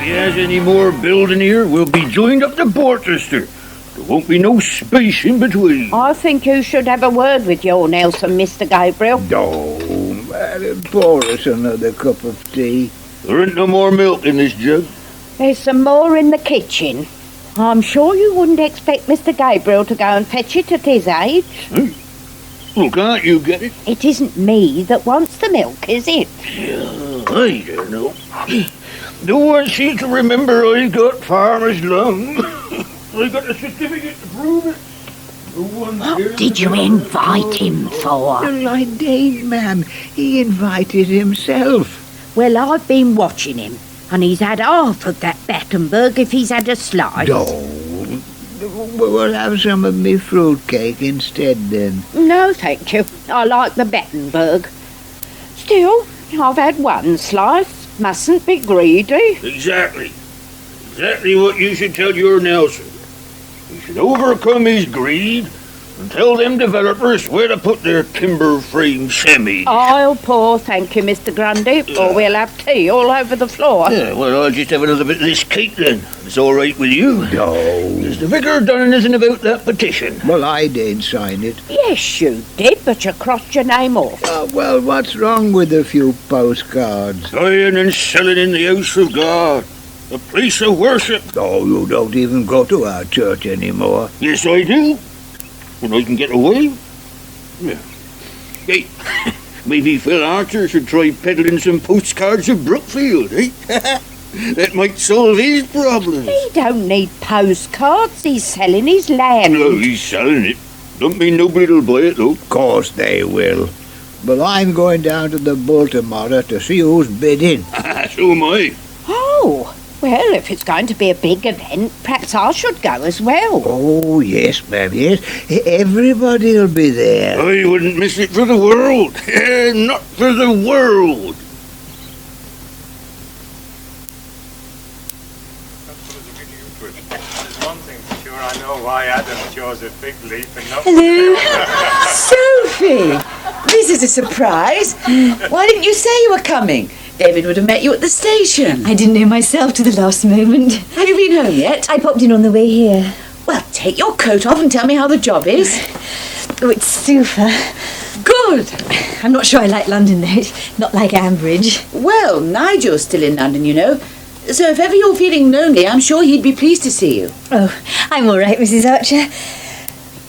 he has any more building here, we'll be joined up to Borsetshire. There won't be no space in between. I think you should have a word with your Nelson, Mr. Gabriel. No, pour us another cup of tea. There ain't no more milk in this jug. There's some more in the kitchen. I'm sure you wouldn't expect Mr. Gabriel to go and fetch it at his age. Well, can't you get it? It isn't me that wants the milk, is it? I don't know. No one seems to remember I got farmer's lung. I got a certificate to prove it. What did you invite him for? Well, I did, ma'am. He invited himself. Well, I've been watching him, and he's had half of that Battenberg if he's had a slice. No. We'll have some of me fruitcake instead, then. No, thank you. I like the Battenberg. Still, I've had one slice. Mustn't be greedy. Exactly. Exactly what you should tell your Nelson. He should overcome his greed and tell them developers where to put their timber frame semis. I'll pour, thank you, Mr. Grundy, or we'll have tea all over the floor. Yeah, well, I'll just have another bit of this cake then. It's all right with you. No. Has the vicar done anything about that petition? Well, I didn't sign it. Yes, you did, but you crossed your name off. Well, what's wrong with a few postcards? Buying and selling in the house of God. A place of worship. Oh, you don't even go to our church anymore. Yes, I do. When I can get away. Yeah. Hey, maybe Phil Archer should try peddling some postcards of Brookfield, eh? That might solve his problems. He don't need postcards. He's selling his land. No, he's selling it. Don't mean nobody'll buy it, though. Of course they will. But I'm going down to the Bull tomorrow to see who's bidding. So am I. Oh, well, if it's going to be a big event, perhaps I should go as well. Oh, yes, ma'am, yes. Everybody'll be there. I wouldn't miss it for the world. Not for the world. There's one thing for sure, I know why Adam chose a fig leaf and not... Hello? Sophie! This is a surprise. Why didn't you say you were coming? David would have met you at the station. I didn't know myself to the last moment. Have you been home yet? I popped in on the way here. Well, take your coat off and tell me how the job is. Oh, it's super. Good. I'm not sure I like London, though. It's not like Ambridge. Well, Nigel's still in London, you know. So if ever you're feeling lonely, I'm sure he'd be pleased to see you. Oh, I'm all right, Mrs. Archer.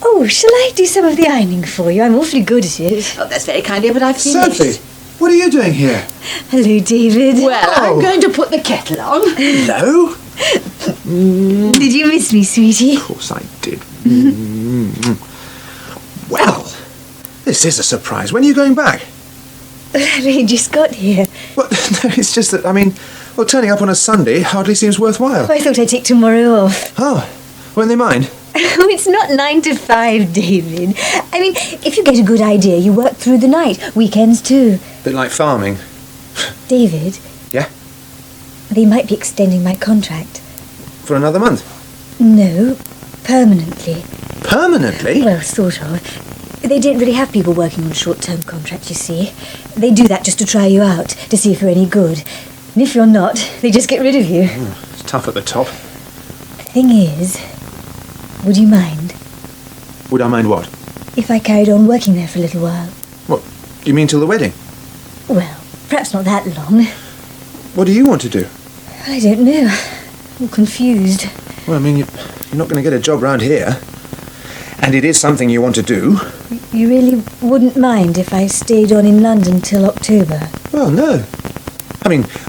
Oh, shall I do some of the ironing for you? I'm awfully good at it. Oh, that's very kind of you, but I've finished. Sophie, what are you doing here? Hello, David. Well, I'm going to put the kettle on. Hello? Did you miss me, sweetie? Of course I did. Well, this is a surprise. When are you going back? I only just got here. Well, no, it's just that, well, turning up on a Sunday hardly seems worthwhile. I thought I'd take tomorrow off. Oh, won't they mind? Oh, it's not 9 to 5, David. I mean, if you get a good idea, you work through the night. Weekends, too. Bit like farming. David? Yeah? They might be extending my contract. For another month? No, permanently. Permanently? Well, sort of. They don't really have people working on short-term contracts, you see. They do that just to try you out, to see if you're any good. And if you're not, they just get rid of you. It's tough at the top. The thing is, would you mind? Would I mind what? If I carried on working there for a little while. What, you mean till the wedding? Well, perhaps not that long. What do you want to do? I don't know. I'm confused. Well, you're not going to get a job round here. And it is something you want to do. You really wouldn't mind if I stayed on in London till October? Well, no.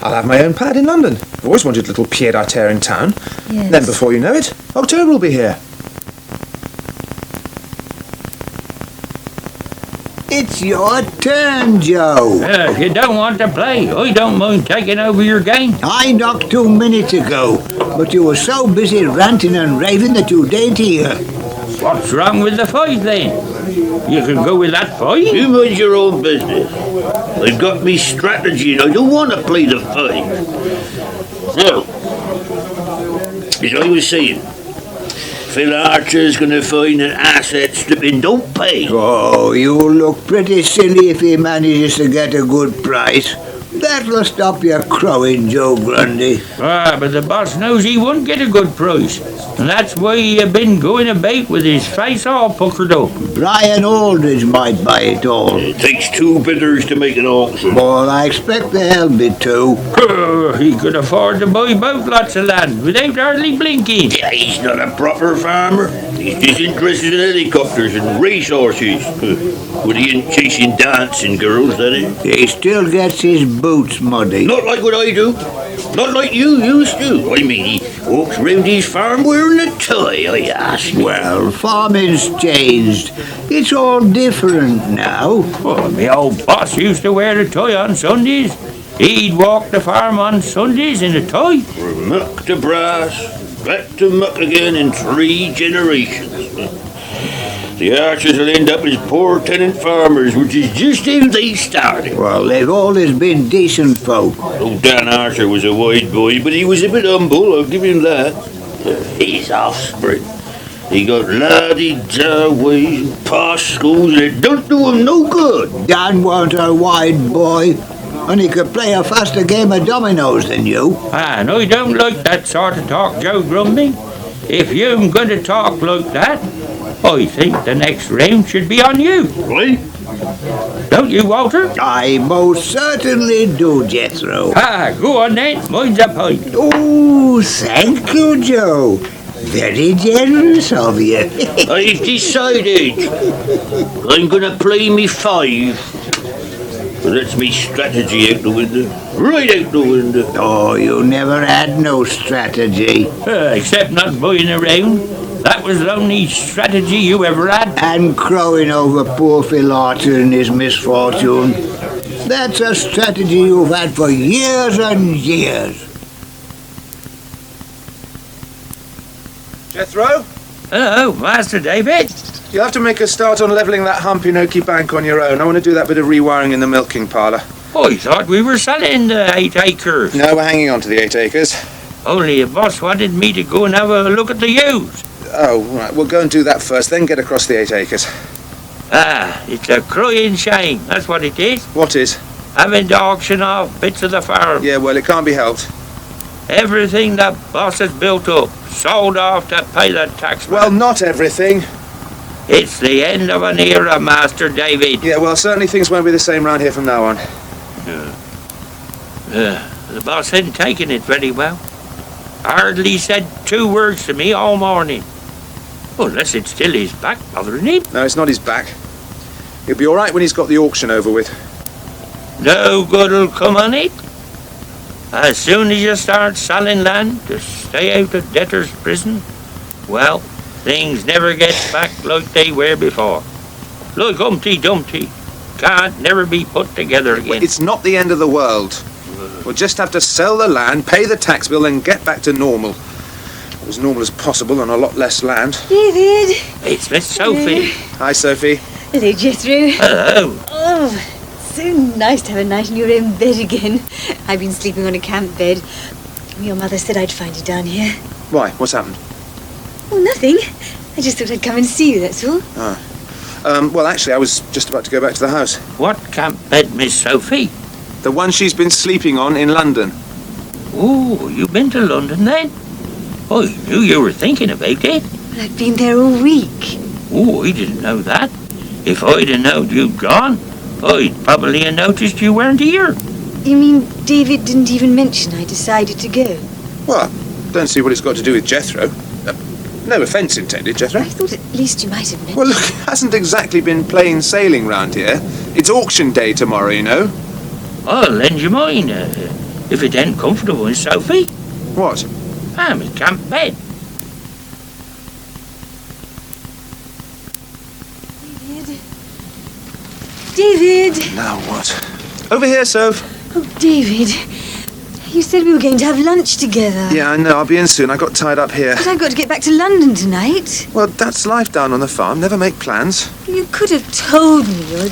I'll have my own pad in London. I've always wanted a little pied-à-terre in town. Yes. Then before you know it, October will be here. It's your turn, Joe. If you don't want to play, I don't mind taking over your game. I knocked 2 minutes ago, but you were so busy ranting and raving that you didn't hear. What's wrong with the fight, then? You can go with that fight. You mind your own business. I've got me strategy and I don't want to play the fight. Now, as I was saying, Phil Archer's going to find an asset stripping don't pay. Oh, you'll look pretty silly if he manages to get a good price. That'll stop your crowing, Joe Grundy. Ah, but the boss knows he won't get a good price. And that's why he been going about with his face all puckered up. Brian Aldridge might buy it all. It takes 2 bidders to make an auction. Well, I expect they'll be too. He could afford to buy both lots of land without hardly blinking. Yeah, he's not a proper farmer. He's just interested in helicopters and racehorses. But he ain't chasing dancing girls, that is. He still gets his boots muddy. Not like what I do. Not like you used to. I mean, he walks round his farm wearing a tie, I ask. Well, farming's changed. It's all different now. Oh, my old boss used to wear a tie on Sundays. He'd walk the farm on Sundays in a tie. From muck to brass, back to muck again in 3 generations. The Archers will end up as poor tenant farmers, which is just how they started. Well, they've always been decent folk. Oh, Dan Archer was a wide boy, but he was a bit humble, I'll give him that. His offspring. He got la-di-da ways and posh schools that don't do him no good. Dan weren't a wide boy, and he could play a faster game of dominoes than you. And I don't like that sort of talk, Joe Grundy. If you're going to talk like that, I think the next round should be on you. Right? Don't you, Walter? I most certainly do, Jethro. Go on then. Mine's a pint. Oh, thank you, Joe. Very generous of you. I've decided. I'm going to play me 5. So that's me strategy out the window. Right out the window. Oh, you never had no strategy. Except not buying around. That was the only strategy you ever had. And crowing over poor Phil Archer and his misfortune. That's a strategy you've had for years and years. Jethro, Hello, Master David. you'll have to make a start on levelling that Humpy Noki bank on your own. I want to do that bit of rewiring in the milking parlour. I thought we were selling the 8 acres. No, we're hanging on to the 8 acres. Only the boss wanted me to go and have a look at the ewes. Oh, right, we'll go and do that first, then get across the 8 acres. It's a crying shame, that's what it is. What is? Having to auction off bits of the farm. Yeah, well, it can't be helped. Everything that boss has built up, sold off to pay the tax. Well, not everything. It's the end of an era, Master David. Yeah, well, certainly things won't be the same round here from now on. The boss hadn't taken it very well. Hardly said 2 words to me all morning. Unless it's still his back bothering him. No, it's not his back. He'll be all right when he's got the auction over with. No good'll come on it. As soon as you start selling land to stay out of debtor's prison, well, things never get back like they were before. Like Humpty Dumpty. Can't never be put together again. It's not the end of the world. We'll just have to sell the land, pay the tax bill, and get back to normal. As normal as possible on a lot less land. David. It's Miss Sophie. Hi, Sophie. Hello, Jethro. Hello. Oh, so nice to have a night in your own bed again. I've been sleeping on a camp bed. Your mother said I'd find you down here. Why? What's happened? Oh, nothing. I just thought I'd come and see you, that's all. Well, actually, I was just about to go back to the house. What camp bed, Miss Sophie? The one she's been sleeping on in London. Oh, you've been to London then? I knew you were thinking about it. But I've been there all week. Oh, I didn't know that. If I'd have known you'd gone, I'd probably have noticed you weren't here. You mean David didn't even mention I decided to go? Well, don't see what it's got to do with Jethro. No offence intended, Jethro. I thought at least you might have mentioned. Well, look, it hasn't exactly been plain sailing round here. It's auction day tomorrow, you know. I'll lend you mine, if it ain't comfortable, Miss Sophie. What? I'm in camp bed. David! Now what? Over here, Soph. Oh, David. You said we were going to have lunch together. Yeah, I know. I'll be in soon. I got tied up here. But I've got to get back to London tonight. Well, that's life down on the farm. Never make plans. You could have told me you were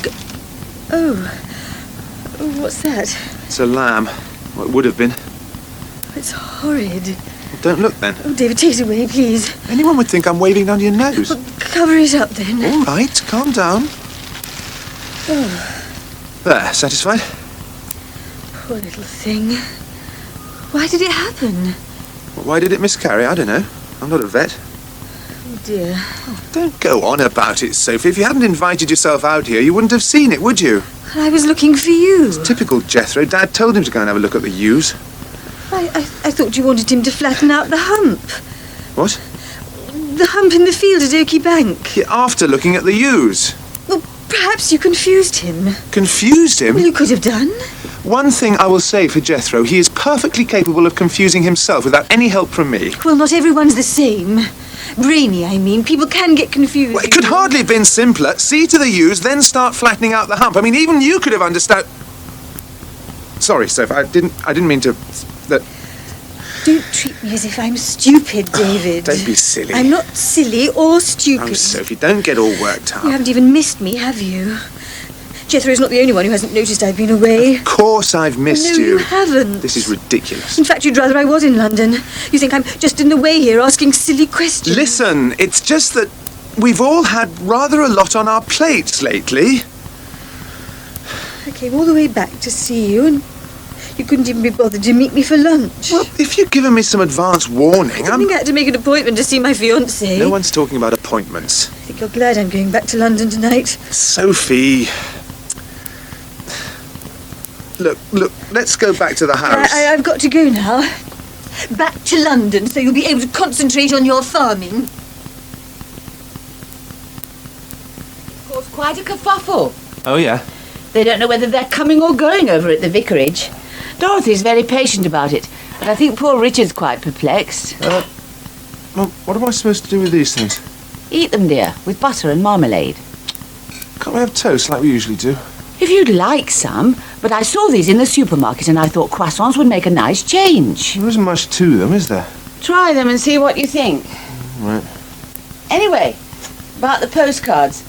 Oh. Oh, what's that? It's a lamb. Well, it would have been. It's horrid. Well, don't look then. Oh, David, take it away, please. Anyone would think I'm waving down your nose. Well, cover it up, then. All right, calm down. Oh. There, satisfied? Poor little thing. Why did it happen? Why did it miscarry? I don't know. I'm not a vet. Oh, dear. Don't go on about it, Sophie. If you hadn't invited yourself out here, you wouldn't have seen it, would you? I was looking for you. Typical Jethro. Dad told him to go and have a look at the ewes. I thought you wanted him to flatten out the hump. What? The hump in the field at Oaky Bank. Yeah, after looking at the ewes. Well, perhaps you confused him. Confused him? Well, you could have done. One thing I will say for Jethro, he is perfectly capable of confusing himself without any help from me. Well, not everyone's the same. Brainy, I mean. People can get confused. Well, it could hardly have been simpler. See to the ewes, then start flattening out the hump. I mean, even you could have understood. Sorry, Soph. I didn't mean to. Don't treat me as if I'm stupid, David. Don't be silly. I'm not silly or stupid. Oh, Sophie, don't get all worked up. You haven't even missed me, have you? Jethro's not the only one who hasn't noticed I've been away. Of course I've missed No, you. you haven't. This is ridiculous. In fact, you'd rather I was in London. You think I'm just in the way here asking silly questions. Listen, it's just that we've all had rather a lot on our plates lately. I came all the way back to see you and you couldn't even be bothered to meet me for lunch. Well, if you'd given me some advance warning, I think I had to make an appointment to see my fiancé. No one's talking about appointments. I think you're glad I'm going back to London tonight. Sophie. Look, let's go back to the house. I've got to go now. Back to London so you'll be able to concentrate on your farming. It's caused quite a kerfuffle. Oh, yeah? They don't know whether they're coming or going over at the vicarage. Dorothy's very patient about it, but I think poor Richard's quite perplexed. Well, what am I supposed to do with these things? Eat them, dear, with butter and marmalade. Can't we have toast like we usually do? If you'd like some, but I saw these in the supermarket and I thought croissants would make a nice change. There isn't much to them, is there? Try them and see what you think. Right. Anyway, about the postcards.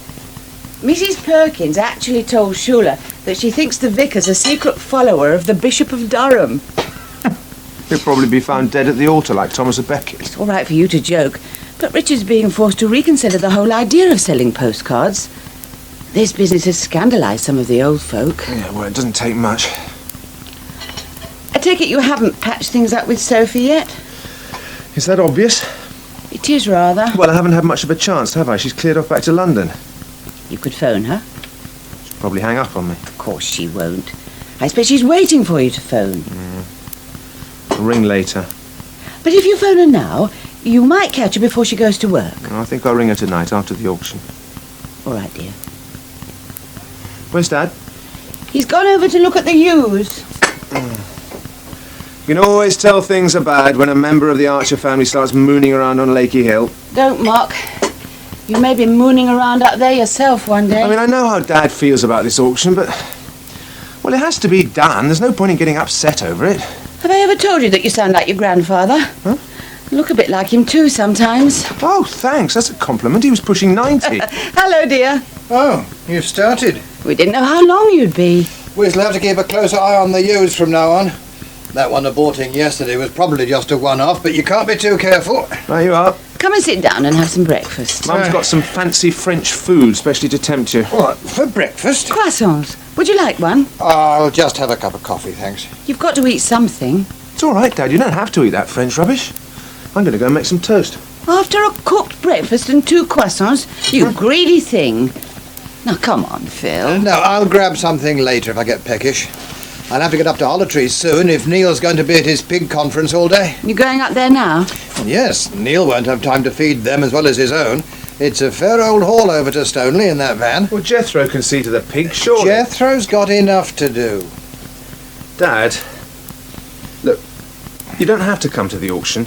Mrs. Perkins actually told Shula that she thinks the vicar's a secret follower of the Bishop of Durham. He'll probably be found dead at the altar like Thomas à Becket. It's all right for you to joke, but Richard's being forced to reconsider the whole idea of selling postcards. This business has scandalised some of the old folk. Yeah, well, it doesn't take much. I take it you haven't patched things up with Sophie yet? Is that obvious? It is rather. Well, I haven't had much of a chance, have I? She's cleared off back to London. You could phone her. She'll probably hang up on me. Of course she won't. I suppose she's waiting for you to phone. I'll ring later. But if you phone her now, you might catch her before she goes to work. I think I'll ring her tonight after the auction. All right, dear. Where's Dad? He's gone over to look at the ewes. You can always tell things are bad when a member of the Archer family starts mooning around on Lakey Hill. Don't mock. You may be mooning around up there yourself one day. I mean, I know how Dad feels about this auction, but... well, it has to be done. There's no point in getting upset over it. Have I ever told you that you sound like your grandfather? Huh? Look a bit like him too sometimes. Oh, thanks. That's a compliment. He was pushing 90. Hello, dear. Oh, you've started. We didn't know how long you'd be. We'll have to keep a closer eye on the ewes from now on. That one aborting yesterday was probably just a one-off, but you can't be too careful. There you are. Come and sit down and have some breakfast. Mum's got some fancy French food, especially to tempt you. What, for breakfast? Croissants. Would you like one? I'll just have a cup of coffee, thanks. You've got to eat something. It's all right, Dad. You don't have to eat that French rubbish. I'm going to go and make some toast. After a cooked breakfast and 2 croissants, you greedy thing. Now, come on, Phil. No, I'll grab something later if I get peckish. I'll have to get up to Hollertrees soon if Neil's going to be at his pig conference all day. You going up there now? Yes, Neil won't have time to feed them as well as his own. It's a fair old haul over to Stoneleigh in that van. Well, Jethro can see to the pig, surely. Jethro's got enough to do. Dad, look, you don't have to come to the auction.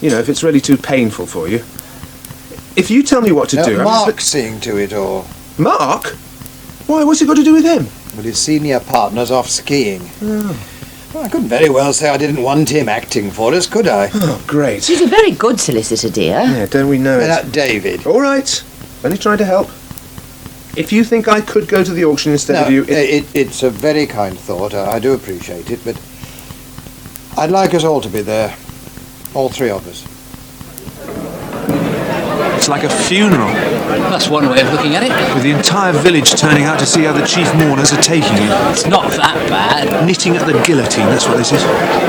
You know, if it's really too painful for you. If you tell me what to do... Mark's seeing to it all. Mark? Why, what's it got to do with him? Well, his senior partner's off skiing. Oh. Well, I couldn't very well say I didn't want him acting for us, could I? Oh, great. He's a very good solicitor, dear. Yeah, don't we know it? That David. All right. Only trying to help. If you think I could go to the auction instead of you... It's a very kind thought. I do appreciate it, but I'd like us all to be there. All 3 of us. It's like a funeral, That's one way of looking at it. with the entire village turning out to see how the chief mourners are taking it. It's not that bad. Knitting at the guillotine, that's what this is.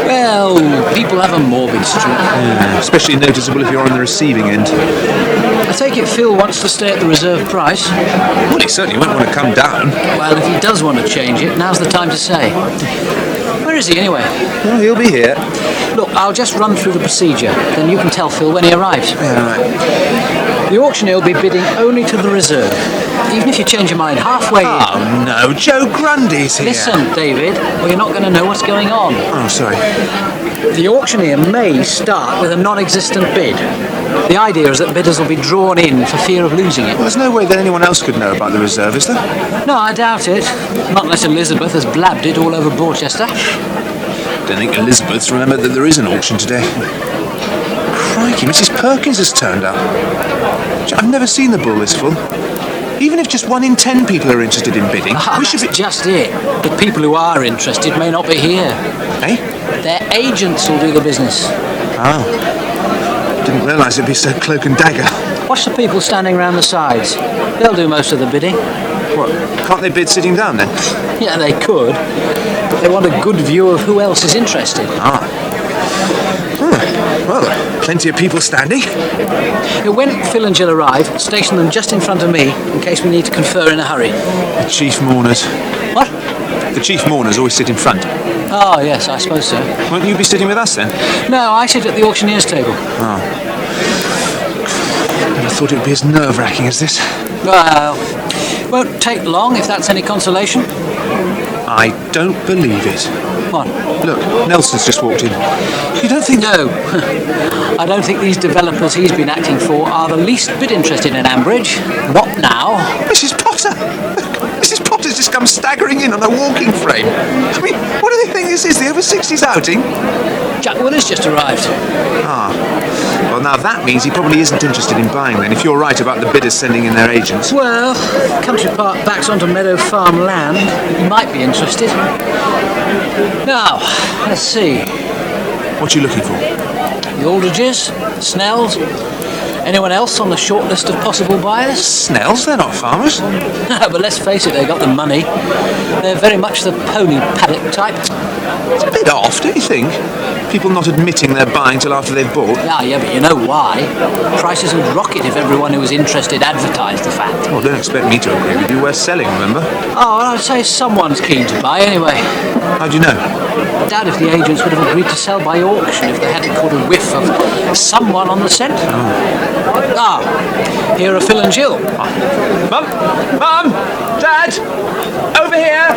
Well, people have a morbid streak. Yeah, especially noticeable if you're on the receiving end. I take it Phil wants to stay at the reserve price. Well, he certainly won't want to come down. Well, if he does want to change it, now's the time to say. Where is he anyway? Well, he'll be here. Look, I'll just run through the procedure, then you can tell Phil when he arrives. Yeah, right. The auctioneer will be bidding only to the reserve, even if you change your mind halfway in. Oh, no, Joe Grundy's here. Listen, David, or you're not going to know what's going on. Oh, sorry. The auctioneer may start with a non-existent bid. The idea is that bidders will be drawn in for fear of losing it. Well, there's no way that anyone else could know about the reserve, is there? No, I doubt it. Not unless Elizabeth has blabbed it all over Borsetshire. Don't think Elizabeth's remembered that there is an auction today. Crikey, Mrs. Perkins has turned up. I've never seen the bull this full. Even if just 1 in 10 people are interested in bidding, we should be... Just it. The people who are interested may not be here. Eh? Their agents will do the business. Oh. Didn't realise it'd be so cloak and dagger. Watch the people standing around the sides. They'll do most of the bidding. What, can't they bid sitting down then? Yeah, they could. But they want a good view of who else is interested. Ah. Well, plenty of people standing. When Phil and Jill arrive, station them just in front of me, in case we need to confer in a hurry. The chief mourners. What? The chief mourners always sit in front. Oh, yes, I suppose so. Won't you be sitting with us then? No, I sit at the auctioneer's table. Oh. Never thought it would be as nerve-wracking as this. Well, won't take long if that's any consolation. I don't believe it. What? Look, Nelson's just walked in. You don't think... No. I don't think these developers he's been acting for are the least bit interested in Ambridge. Not now. Mrs. Potter! Mrs. Potter's just come staggering in on a walking frame. I mean, what do they think this is, the over-60s outing? Jack Willis just arrived. Ah. Well, now that means he probably isn't interested in buying then, if you're right about the bidders sending in their agents. Well, Country Park backs onto Meadow Farm land. He might be interested. Now, let's see. What are you looking for? The Aldridges, Snells, anyone else on the short list of possible buyers? Snells? They're not farmers. But let's face it, they got the money. They're very much the pony paddock type. It's a bit off, don't you think? People not admitting they're buying till after they've bought. Yeah, but you know why. Prices would rocket if everyone who was interested advertised the fact. Well, don't expect me to agree with you. We're selling, remember? Oh, well, I'd say someone's keen to buy anyway. How do you know? I doubt if the agents would have agreed to sell by auction if they hadn't caught a whiff of someone on the scent. Ah, here are Phil and Jill. Mum! Mum! Dad! Over here!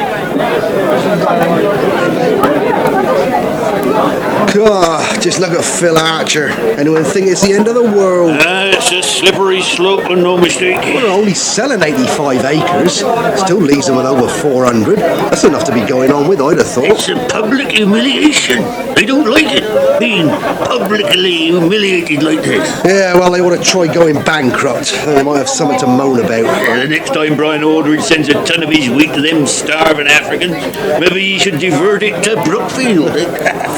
God, just look at Phil Archer. Anyone think it's the end of the world? It's a slippery slope and no mistake. Well, they're only selling 85 acres. Still leaves them with over 400. That's enough to be going on with, I'd have thought. It's a public humiliation. They don't like it, being publicly humiliated like this. Yeah, well, they ought to try going bankrupt. Then they might have something to moan about. The next time Brian Aldridge sends a ton of his wheat to them starving Africans, maybe he should divert it to Brookfield.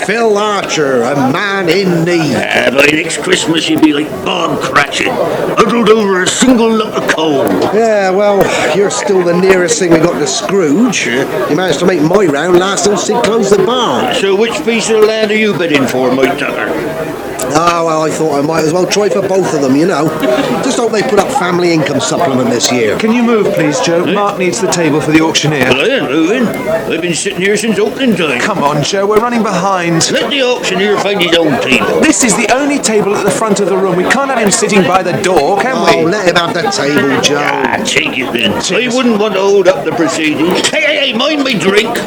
Phil Archer, a man in need. By next Christmas you'd be like Bob Cratchit, huddled over a single lump of coal. Yeah, well, you're still the nearest thing we got to Scrooge. You managed to make my round last till Sid closed the bar. So which piece of land are you bidding for, Mike Tucker? Oh, well, I thought I might as well try for both of them, you know. Just hope they put up family income supplement this year. Can you move, please, Joe? Mark needs the table for the auctioneer. Well, I ain't moving. I've been sitting here since opening time. Come on, Joe, we're running behind. Let the auctioneer find his own table. This is the only table at the front of the room. We can't have him sitting by the door, can we? Oh, let him have the table, Joe. Take it then. I wouldn't want to hold up the proceedings. Hey, mind my drink.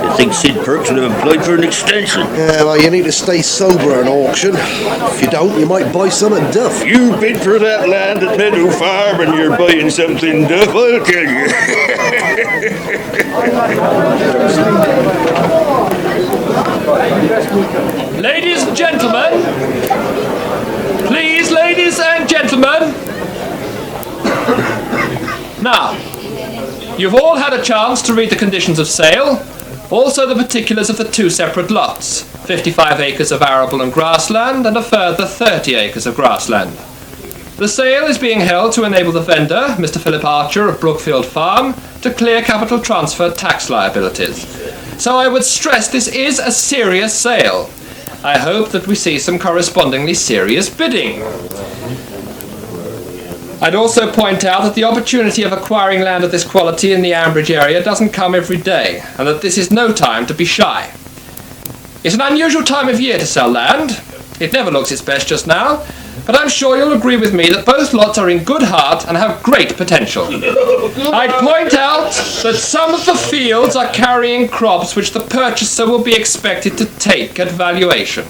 I think Sid Perks would have applied for an extension. Yeah, well, you need to stay sober at an auction. If you don't, you might buy some at Duff. You bid for that land at Meadow Farm and you're buying something, Duff, I'll tell you. Ladies and gentlemen, please, ladies and gentlemen. Now, you've all had a chance to read the conditions of sale, also the particulars of the two separate lots, 55 acres of arable and grassland and a further 30 acres of grassland. The sale is being held to enable the vendor, Mr. Philip Archer of Brookfield Farm, to clear capital transfer tax liabilities. So I would stress this is a serious sale. I hope that we see some correspondingly serious bidding. I'd also point out that the opportunity of acquiring land of this quality in the Ambridge area doesn't come every day, and that this is no time to be shy. It's an unusual time of year to sell land. It never looks its best just now, but I'm sure you'll agree with me that both lots are in good heart and have great potential. I'd point out that some of the fields are carrying crops which the purchaser will be expected to take at valuation.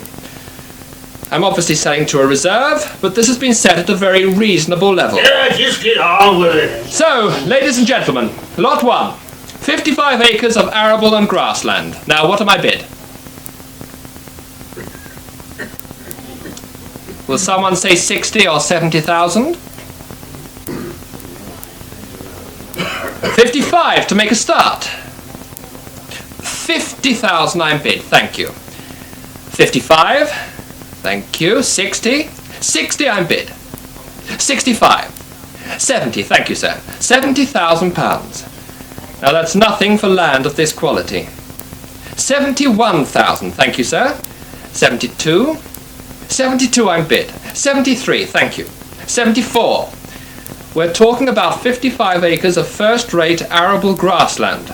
I'm obviously selling to a reserve, but this has been set at a very reasonable level. Yeah, just get on with it. So, ladies and gentlemen, lot 1, 55 acres of arable and grassland. Now, what am I bid? Will someone say 60 or 70,000? 55 to make a start. 50,000 I'm bid, thank you. 55, thank you. 60, 60 I'm bid. 65, 70, thank you, sir. £70,000. Now that's nothing for land of this quality. 71,000, thank you, sir. 72, 72 I'm bid. 73, thank you. 74. We're talking about 55 acres of first-rate arable grassland.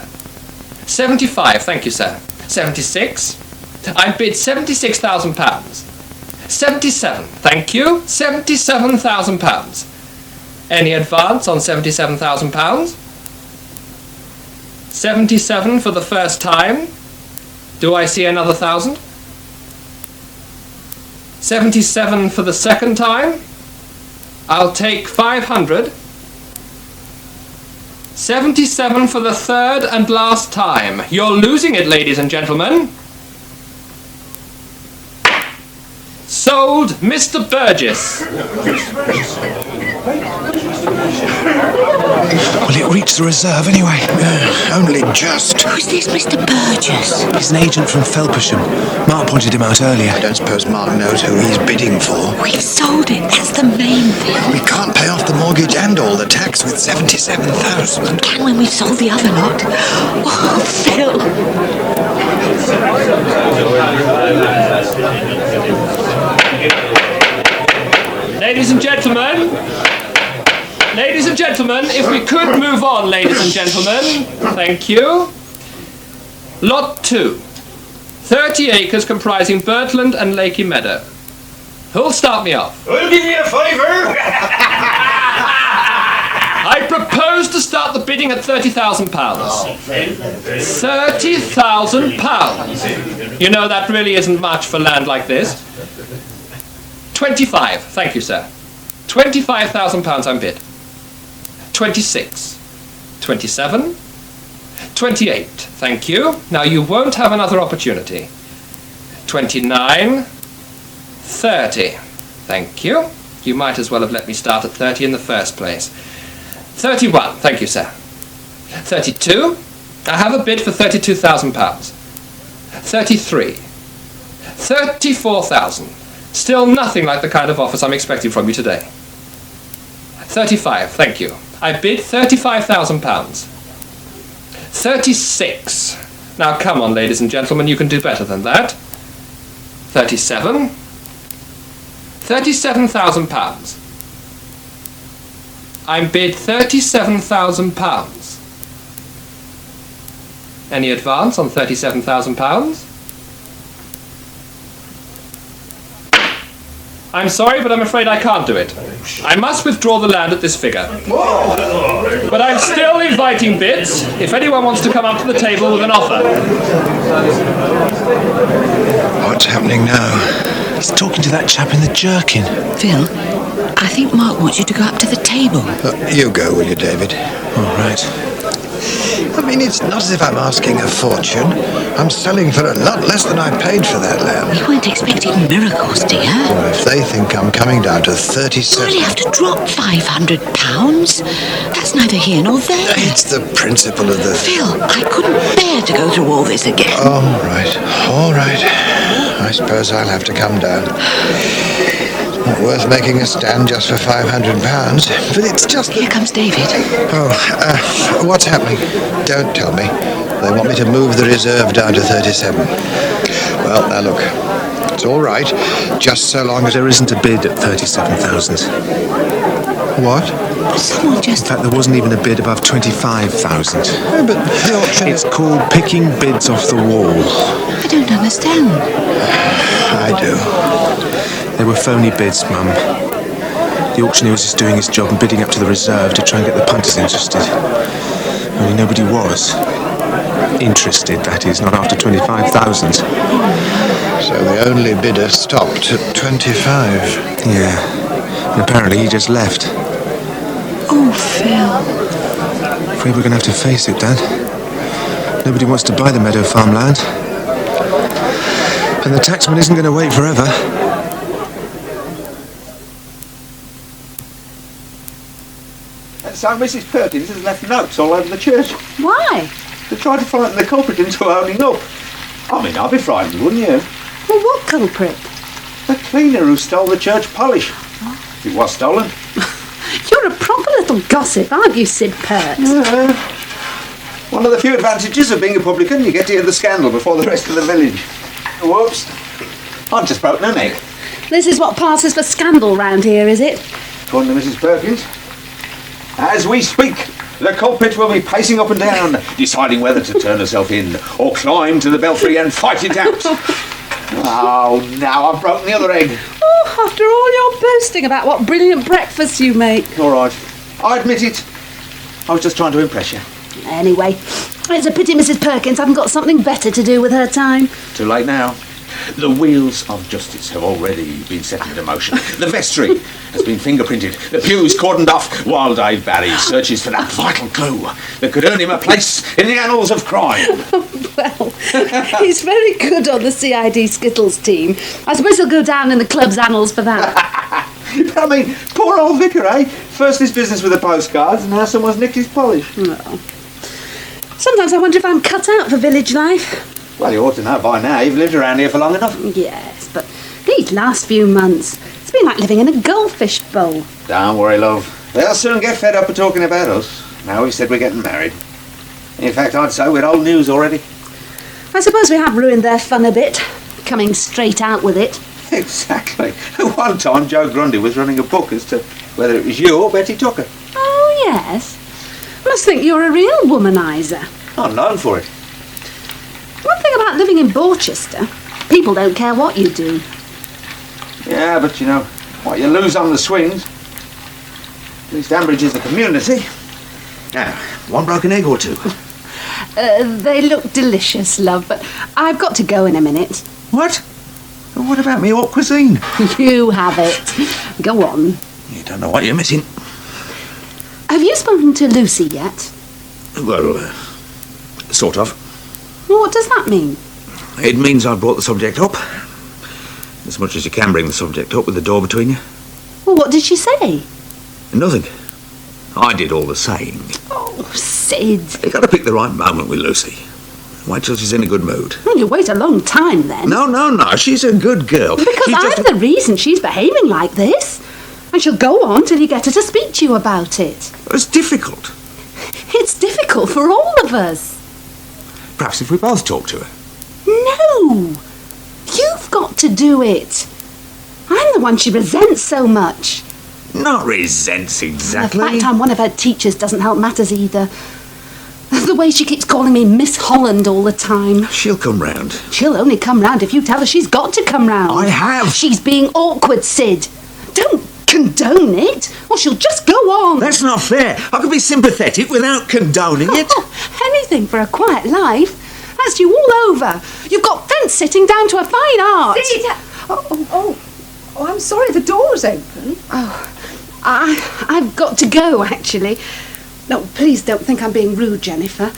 75, thank you, sir. 76. I bid £76,000. 77, thank you. £77,000. Any advance on £77,000? 77 for the first time. Do I see another 1,000? 77 for the second time. I'll take 500. 77 for the third and last time. You're losing it, ladies and gentlemen. Sold, Mr. Burgess. Well, it reached the reserve anyway. Only just. Who's this Mr. Burgess? He's an agent from Felpersham. Mark pointed him out earlier. I don't suppose Mark knows who he's bidding for. We've sold it. That's the main thing. We can't pay off the mortgage and all the tax with 77,000. Can when we've sold the other lot. Oh, Phil. Ladies and gentlemen, if we could move on, ladies and gentlemen, thank you. Lot 2, 30 acres comprising Birdland and Lakey Meadow. Who'll start me off? I'll give you a favour. I propose to start the bidding at £30,000. £30,000. You know, that really isn't much for land like this. 25, thank you, sir. £25,000 I'm bid. 26, 27, 28, thank you. Now you won't have another opportunity. 29, 30, thank you. You might as well have let me start at 30 in the first place. 31, thank you, sir. 32, I have a bid for £32,000. 33, 34,000. Still nothing like the kind of offers I'm expecting from you today. 35, thank you. I bid £35,000. 36. Now come on, ladies and gentlemen, you can do better than that. 37. £37,000. I bid £37,000. Any advance on £37,000? I'm sorry, but I'm afraid I can't do it. I must withdraw the land at this figure. But I'm still inviting bids, if anyone wants to come up to the table with an offer. What's happening now? He's talking to that chap in the jerkin. Phil, I think Mark wants you to go up to the table. You go, will you, David? All right. I mean, it's not as if I'm asking a fortune. I'm selling for a lot less than I paid for that land. We weren't expecting miracles, dear. Well, if they think I'm coming down to 37... You really have to drop £500. That's neither here nor there. It's the principle of the... Phil, I couldn't bear to go through all this again. All right. I suppose I'll have to come down. Not worth making a stand just for £500. But it's just... Here comes David. Oh, what's happening? Don't tell me. They want me to move the reserve down to 37. Well, now look. It's all right, just so long as There isn't a bid at 37,000. What? Someone just... In fact, there wasn't even a bid above 25,000. Oh, but the auction... It's called picking bids off the wall. I don't understand. I do. They were phony bids, Mum. The auctioneer was just doing his job and bidding up to the reserve to try and get the punters interested. Only nobody was. Interested, that is, not after 25,000. So the only bidder stopped at 25. Yeah. And apparently he just left. Oh, Phil. Afraid we're going to have to face it, Dad. Nobody wants to buy the meadow farmland. And the taxman isn't going to wait forever. So Mrs. Perkins has left notes all over the church Why? to try to frighten the culprit into owning up. I mean, I'd be frightened, wouldn't you? Well, what culprit? The cleaner who stole the church polish. It was stolen. You're a proper little gossip, aren't you, Sid Pert? Yeah. One of the few advantages of being a publican, you get to hear the scandal before the rest of the village. Whoops. I've just broken an egg. This is what passes for scandal round here, is it? According to Mrs. Perkins. As we speak, the culprit will be pacing up and down, deciding whether to turn herself in or climb to the belfry and fight it out. Oh, now I've broken the other egg. Oh, after all your boasting about what brilliant breakfasts you make. All right. I admit it. I was just trying to impress you. Anyway, it's a pity Mrs. Perkins hasn't got something better to do with her time. Too late now. The wheels of justice have already been set into motion. The vestry has been fingerprinted. The pews cordoned off while Dave Barry searches for that vital clue that could earn him a place in the annals of crime. Well, he's very good on the CID Skittles team. I suppose he'll go down in the club's annals for that. I mean, poor old vicar, eh? First this business with the postcards, and now someone's nicked his polish. Well, sometimes I wonder if I'm cut out for village life. Well, you ought to know by now. You've lived around here for long enough. Yes, but these last few months, it's been like living in a goldfish bowl. Don't worry, love. They'll soon get fed up of talking about us. Now we've said we're getting married. In fact, I'd say we're old news already. I suppose we have ruined their fun a bit, coming straight out with it. Exactly. At one time, Joe Grundy was running a book as to whether it was you or Betty Tucker. Oh, yes. Must think you're a real womaniser. I'm known for it. One thing about living in Borsetshire, people don't care what you do. Yeah, but you know, what you lose on the swings. At least Ambridge is the community. Now, one broken egg or two? They look delicious, love, but I've got to go in a minute. What? What about me haute cuisine? You have it. Go on. You don't know what you're missing. Have you spoken to Lucy yet? Well, sort of. What does that mean? It means I've brought the subject up. As much as you can bring the subject up with the door between you. Well, what did she say? Nothing. I did all the saying. Oh, Sid. You got to pick the right moment with Lucy. Wait till she's in a good mood. Well, you wait a long time then. No. She's a good girl. Because I'm the reason she's behaving like this. And she'll go on till you get her to speak to you about it. It's difficult. It's difficult for all of us. Perhaps if we both talk to her. No! You've got to do it. I'm the one she resents so much. Not resents exactly. The fact I'm one of her teachers doesn't help matters either. The way she keeps calling me Miss Holland all the time. She'll come round. She'll only come round if you tell her she's got to come round. I have. She's being awkward, Sid. Don't condone it, or she'll just go on. That's not fair. I could be sympathetic without condoning it. Anything for a quiet life. That's you all over. You've got fence sitting down to a fine art. Sid! Oh, I'm sorry, the door's open. Oh, I've got to go, actually. No, please don't think I'm being rude, Jennifer.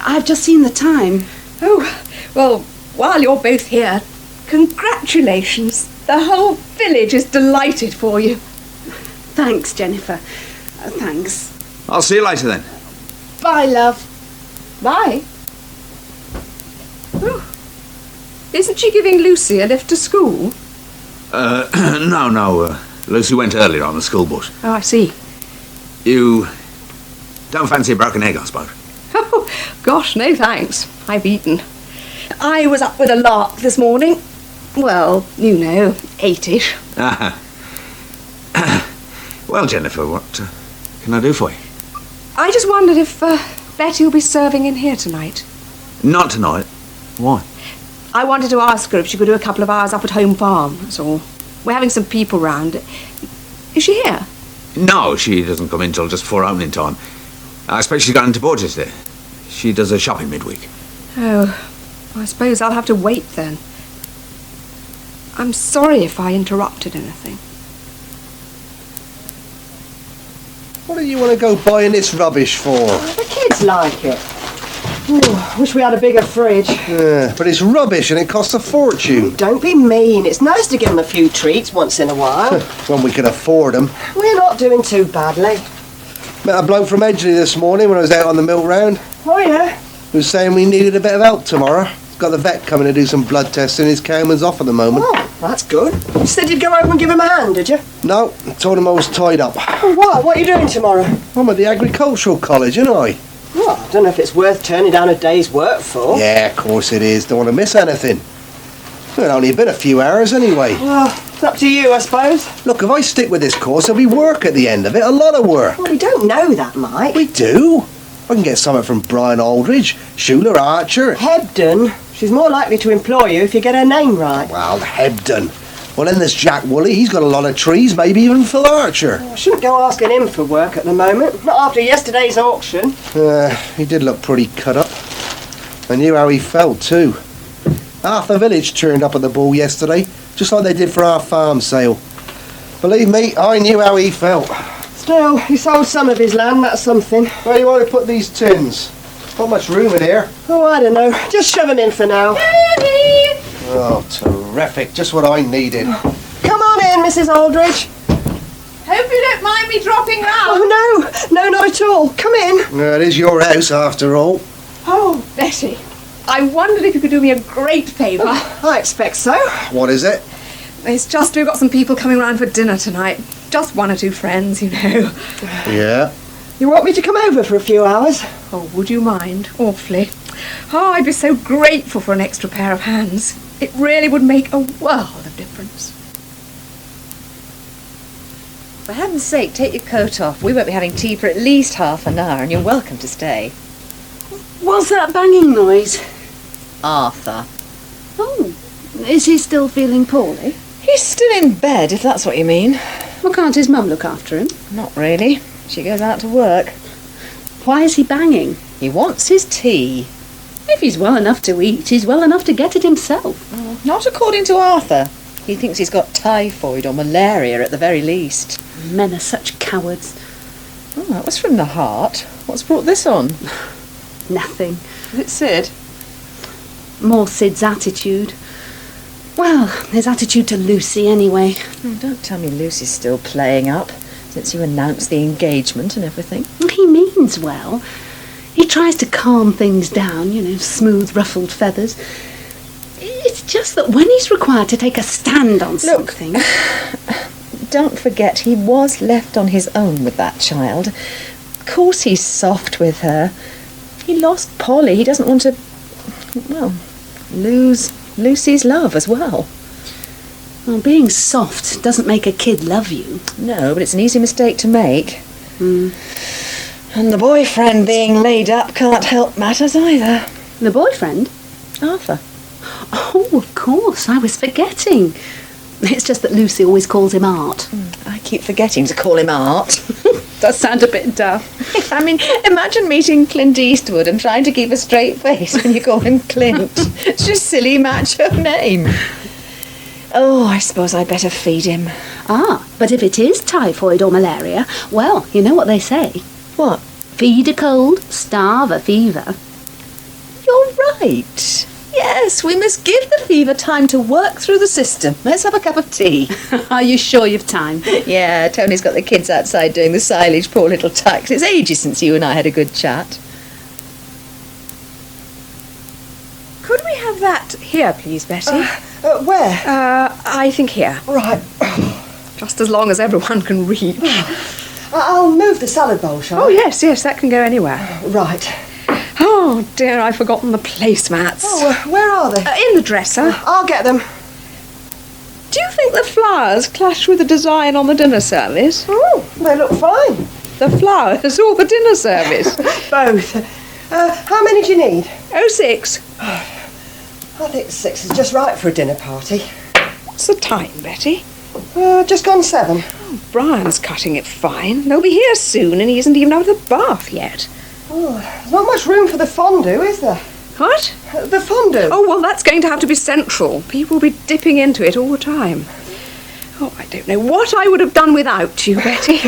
I've just seen the time. Oh, well, while you're both here, congratulations. The whole village is delighted for you. Thanks, Jennifer. Thanks. I'll see you later then. Bye, love. Bye. Oh. Isn't she giving Lucy a lift to school? No. Lucy went earlier on the school bus. Oh, I see. You don't fancy a broken egg, I suppose? Oh, gosh, no thanks. I've eaten. I was up with a lark this morning. Well, you know, 8ish. Well, Jennifer, what can I do for you? I just wondered if Betty will be serving in here tonight. Not tonight. Why? I wanted to ask her if she could do a couple of hours up at Home Farm, that's all. We're having some people round. Is she here? No, she doesn't come in till just before opening time. I expect she's gone into Borsetshire. She does her shopping midweek. Oh, I suppose I'll have to wait then. I'm sorry if I interrupted anything. What do you want to go buying this rubbish for? The kids like it. Ooh, wish we had a bigger fridge. Yeah, but it's rubbish and it costs a fortune. Don't be mean. It's nice to give them a few treats once in a while. When we can afford them. We're not doing too badly. Met a bloke from Edgeley this morning when I was out on the milk round. Oh, yeah? He was saying we needed a bit of help tomorrow. He's got the vet coming to do some blood testing. His cowman's off at the moment. Oh, that's good. You said you'd go over and give him a hand, did you? No, I told him I was tied up. Oh, what? What are you doing tomorrow? I'm at the agricultural college, ain't I? Well, I don't know if it's worth turning down a day's work for. Yeah, of course it is. Don't want to miss anything. Well, only been a few hours anyway. Well, it's up to you, I suppose. Look, if I stick with this course, there'll be work at the end of it. A lot of work. Well, we don't know that, Mike. We do. I can get something from Brian Aldridge, Schuler Archer. Hebden. She's more likely to employ you if you get her name right. Well, Hebden. Well, then there's Jack Woolley. He's got a lot of trees, maybe even Phil Archer. I shouldn't go asking him for work at the moment. Not after yesterday's auction. He did look pretty cut up. I knew how he felt, too. Half the village turned up at the ball yesterday, just like they did for our farm sale. Believe me, I knew how he felt. Still, he sold some of his land, that's something. Where do you want to put these tins? Not much room in here. Oh, I don't know. Just shove them in for now. Daddy! Oh, terrific. Just what I needed. Come on in, Mrs. Aldridge. Hope you don't mind me dropping round. Oh, no, not at all. Come in. It is your house, after all. Oh, Betty, I wondered if you could do me a great favour. Oh, I expect so. What is it? It's just we've got some people coming round for dinner tonight. Just one or two friends, you know. Yeah. You want me to come over for a few hours? Oh, would you mind? Awfully. Oh, I'd be so grateful for an extra pair of hands. It really would make a world of difference. For heaven's sake, take your coat off. We won't be having tea for at least half an hour, and you're welcome to stay. What's that banging noise? Arthur. Oh, is he still feeling poorly? He's still in bed, if that's what you mean. Well, can't his mum look after him? Not really. She goes out to work. Why is he banging? He wants his tea. If he's well enough to eat, he's well enough to get it himself. Oh, not according to Arthur. He thinks he's got typhoid or malaria at the very least. Men are such cowards. Oh, that was from the heart. What's brought this on? Nothing. Is it Sid? More Sid's attitude. Well, his attitude to Lucy, anyway. Oh, don't tell me Lucy's still playing up, since you announced the engagement and everything. He means well. He tries to calm things down, you know, smooth, ruffled feathers. It's just that when he's required to take a stand on something... Don't forget, he was left on his own with that child. Of course he's soft with her. He lost Polly. He doesn't want to, well, lose Lucy's love as well. Well, being soft doesn't make a kid love you. No, but it's an easy mistake to make. And the boyfriend being laid up can't help matters either. The boyfriend? Arthur. Oh, of course, I was forgetting. It's just that Lucy always calls him Art. I keep forgetting to call him Art. Does sound a bit daft. I mean, imagine meeting Clint Eastwood and trying to keep a straight face when you call him Clint. It's just a silly macho name. Oh, I suppose I'd better feed him. Ah, but if it is typhoid or malaria, well, you know what they say. What? Feed a cold, starve a fever. You're right. Yes, we must give the fever time to work through the system. Let's have a cup of tea. Are you sure you've time? Yeah, Tony's got the kids outside doing the silage, poor little tucks. It's ages since you and I had a good chat. Could we have that here, please, Betty? Where? I think here. Right. just as long as everyone can reach. I'll move the salad bowl, shall I? Oh, yes, that can go anywhere. Right. Oh, dear, I've forgotten the placemats. Oh, where are they? In the dresser. I'll get them. Do you think the flowers clash with the design on the dinner service? Oh, they look fine. The flowers or the dinner service? Both. How many do you need? 6. I think 6 is just right for a dinner party. What's the time, Betty? Just gone 7. Oh, Brian's cutting it fine. They'll be here soon and he isn't even out of the bath yet. Oh, there's not much room for the fondue, is there? What? The fondue. Oh, well, that's going to have to be central. People will be dipping into it all the time. Oh, I don't know what I would have done without you, Betty.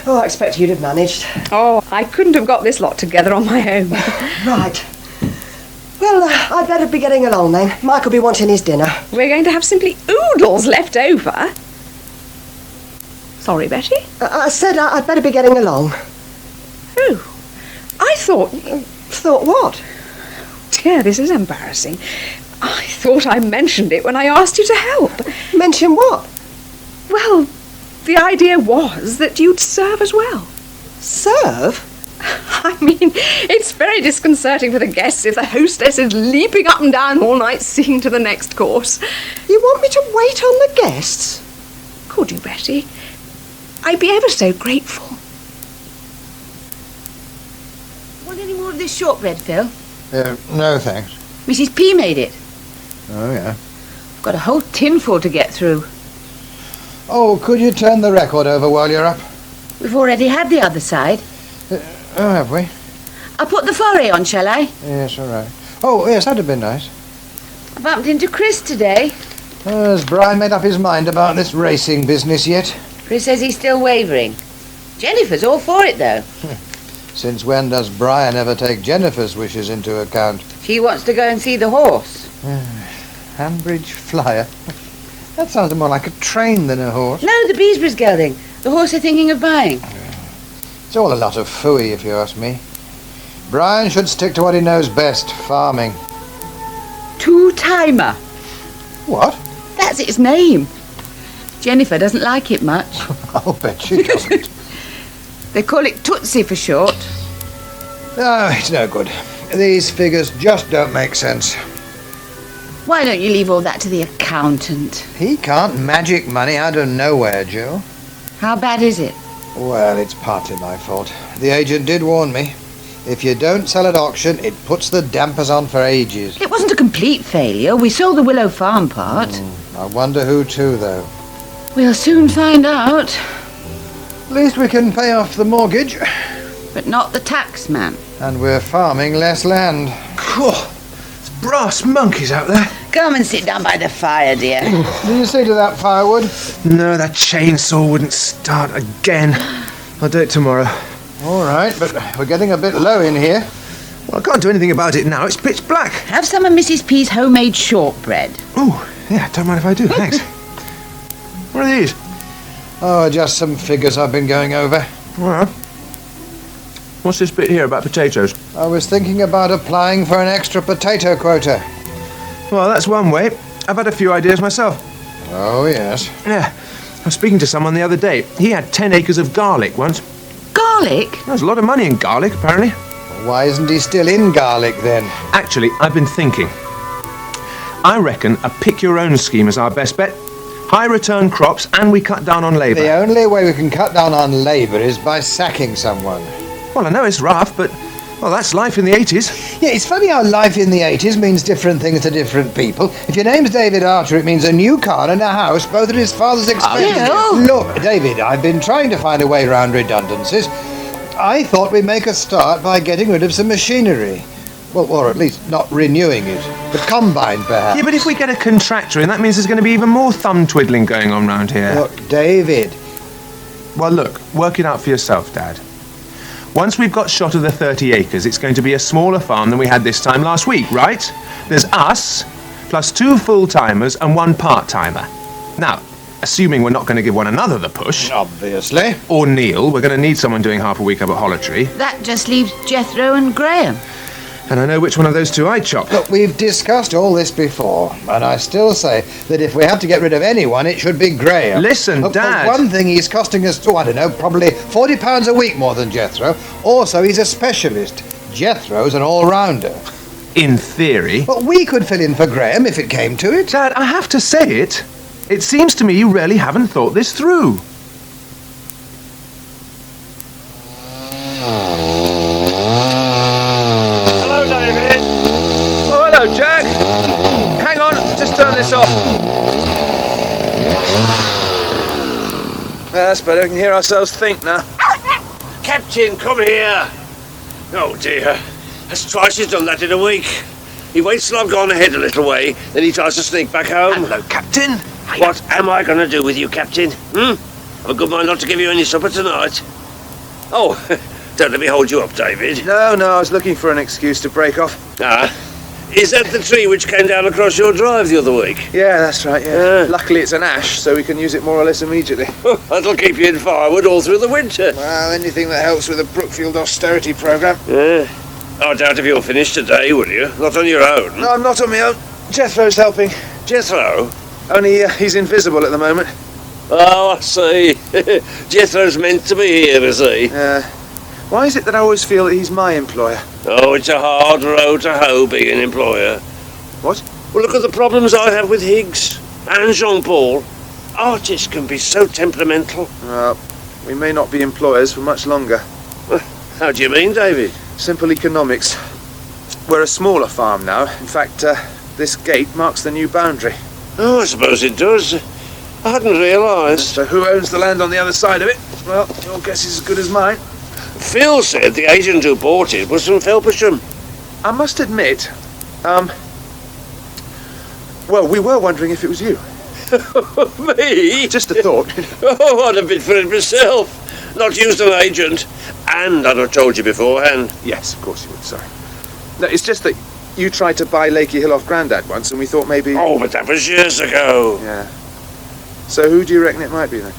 Oh, I expect you'd have managed. Oh, I couldn't have got this lot together on my own. Right. Well, I'd better be getting along then. Mike will be wanting his dinner. We're going to have simply oodles left over. Sorry, Betty? I said I'd better be getting along. Oh, I thought... Thought what? Dear, this is embarrassing. I thought I mentioned it when I asked you to help. Mention what? Well, the idea was that you'd serve as well. Serve? I mean, it's very disconcerting for the guests if the hostess is leaping up and down all night seeing to the next course. You want me to wait on the guests? Could you, Betty? I'd be ever so grateful. Want any more of this shortbread, Phil? No, thanks. Mrs. P made it. Oh, yeah. I've got a whole tin full to get through. Oh, could you turn the record over while you're up? We've already had the other side. Oh, have we? I'll put the foray on, shall I? Yes, all right. Oh, yes, that'd have been nice. I bumped into Chris today. Has Brian made up his mind about this racing business yet? Chris says he's still wavering. Jennifer's all for it, though. Since when does Brian ever take Jennifer's wishes into account? She wants to go and see the horse. Ambridge Flyer? That sounds more like a train than a horse. No, the Beesbury's gelding. The horse they're thinking of buying. It's all a lot of phooey, if you ask me. Brian should stick to what he knows best, farming. Two-timer. What? That's its name. Jennifer doesn't like it much. I'll bet she doesn't. They call it Tootsie for short. No, it's no good. These figures just don't make sense. Why don't you leave all that to the accountant? He can't magic money out of nowhere, Joe. How bad is it? Well, it's partly my fault. The agent did warn me. If you don't sell at auction, it puts the dampers on for ages. It wasn't a complete failure. We sold the Willow Farm part. I wonder who to, though. We'll soon find out. At least we can pay off the mortgage. But not the tax man. And we're farming less land. It's brass monkeys out there. Come and sit down by the fire, dear. Did you see to that firewood? No, that chainsaw wouldn't start again. I'll do it tomorrow. All right, but we're getting a bit low in here. Well, I can't do anything about it now. It's pitch black. Have some of Mrs. P's homemade shortbread. Oh, yeah, don't mind if I do. Thanks. What are these? Oh, just some figures I've been going over. All right. What's this bit here about potatoes? I was thinking about applying for an extra potato quota. Well, that's one way. I've had a few ideas myself. Oh, yes. Yeah. I was speaking to someone the other day. He had 10 acres of garlic once. Garlic? There's a lot of money in garlic, apparently. Why isn't he still in garlic, then? Actually, I've been thinking. I reckon a pick-your-own scheme is our best bet. High return crops, and we cut down on labour. The only way we can cut down on labour is by sacking someone. Well, I know it's rough, but, well, that's life in the 80s. Yeah, it's funny how life in the 80s means different things to different people. If your name's David Archer, it means a new car and a house, both at his father's expense. Look, David, I've been trying to find a way around redundancies. I thought we'd make a start by getting rid of some machinery. Well, or at least not renewing it. The combine, perhaps. Yeah, but if we get a contractor in, that means there's going to be even more thumb-twiddling going on round here. Look, David. Well, look, work it out for yourself, Dad. Once we've got shot of the 30 acres, it's going to be a smaller farm than we had this time last week, right? There's us, plus 2 full-timers and 1 part-timer. Now, assuming we're not going to give one another the push... Obviously. Or Neil, we're going to need someone doing half a week up at Hollitree. That just leaves Jethro and Graham. And I know which one of those two I'd chop. Look, we've discussed all this before, and I still say that if we have to get rid of anyone, it should be Graham. Listen, Look, Dad. For one thing, he's costing us, I don't know, probably £40 a week more than Jethro. Also, he's a specialist. Jethro's an all-rounder. In theory. But we could fill in for Graham if it came to it. Dad, I have to say it. It seems to me you really haven't thought this through. Hello, David. Oh, hello, Jack. Hang on, just turn this off. That's better. We can hear ourselves think now. Captain, come here. Oh, dear. That's twice he's done that in a week. He waits till I've gone ahead a little way, then he tries to sneak back home. Hello, Captain. What am I going to do with you, Captain? I've a good mind not to give you any supper tonight. Oh, don't let me hold you up, David. No, I was looking for an excuse to break off. Ah, is that the tree which came down across your drive the other week? Yeah, that's right, yeah. Luckily it's an ash, so we can use it more or less immediately. That'll keep you in firewood all through the winter. Well, anything that helps with the Brookfield austerity programme. Yeah. I doubt if you'll finish today, will you? Not on your own. No, I'm not on my own. Jethro's helping. Jethro? Only he's invisible at the moment. Oh, I see. Jethro's meant to be here, is he? Why is it that I always feel that he's my employer? Oh, it's a hard road to hoe being an employer. What? Well, look at the problems I have with Higgs and Jean-Paul. Artists can be so temperamental. We may not be employers for much longer. How do you mean, David? Simple economics. We're a smaller farm now. In fact, this gate marks the new boundary. Oh, I suppose it does. I hadn't realised. So who owns the land on the other side of it? Well, your guess is as good as mine. Phil said the agent who bought it was from Felpersham. I must admit, well, we were wondering if it was you. Me? Just a thought. Oh, I'd have bid for it myself. Not used an agent. And I'd have told you beforehand. Yes, of course you would, sorry. No, it's just that you tried to buy Lakey Hill off Grandad once, and we thought maybe... Oh, but that was years ago. Yeah. So who do you reckon it might be, then?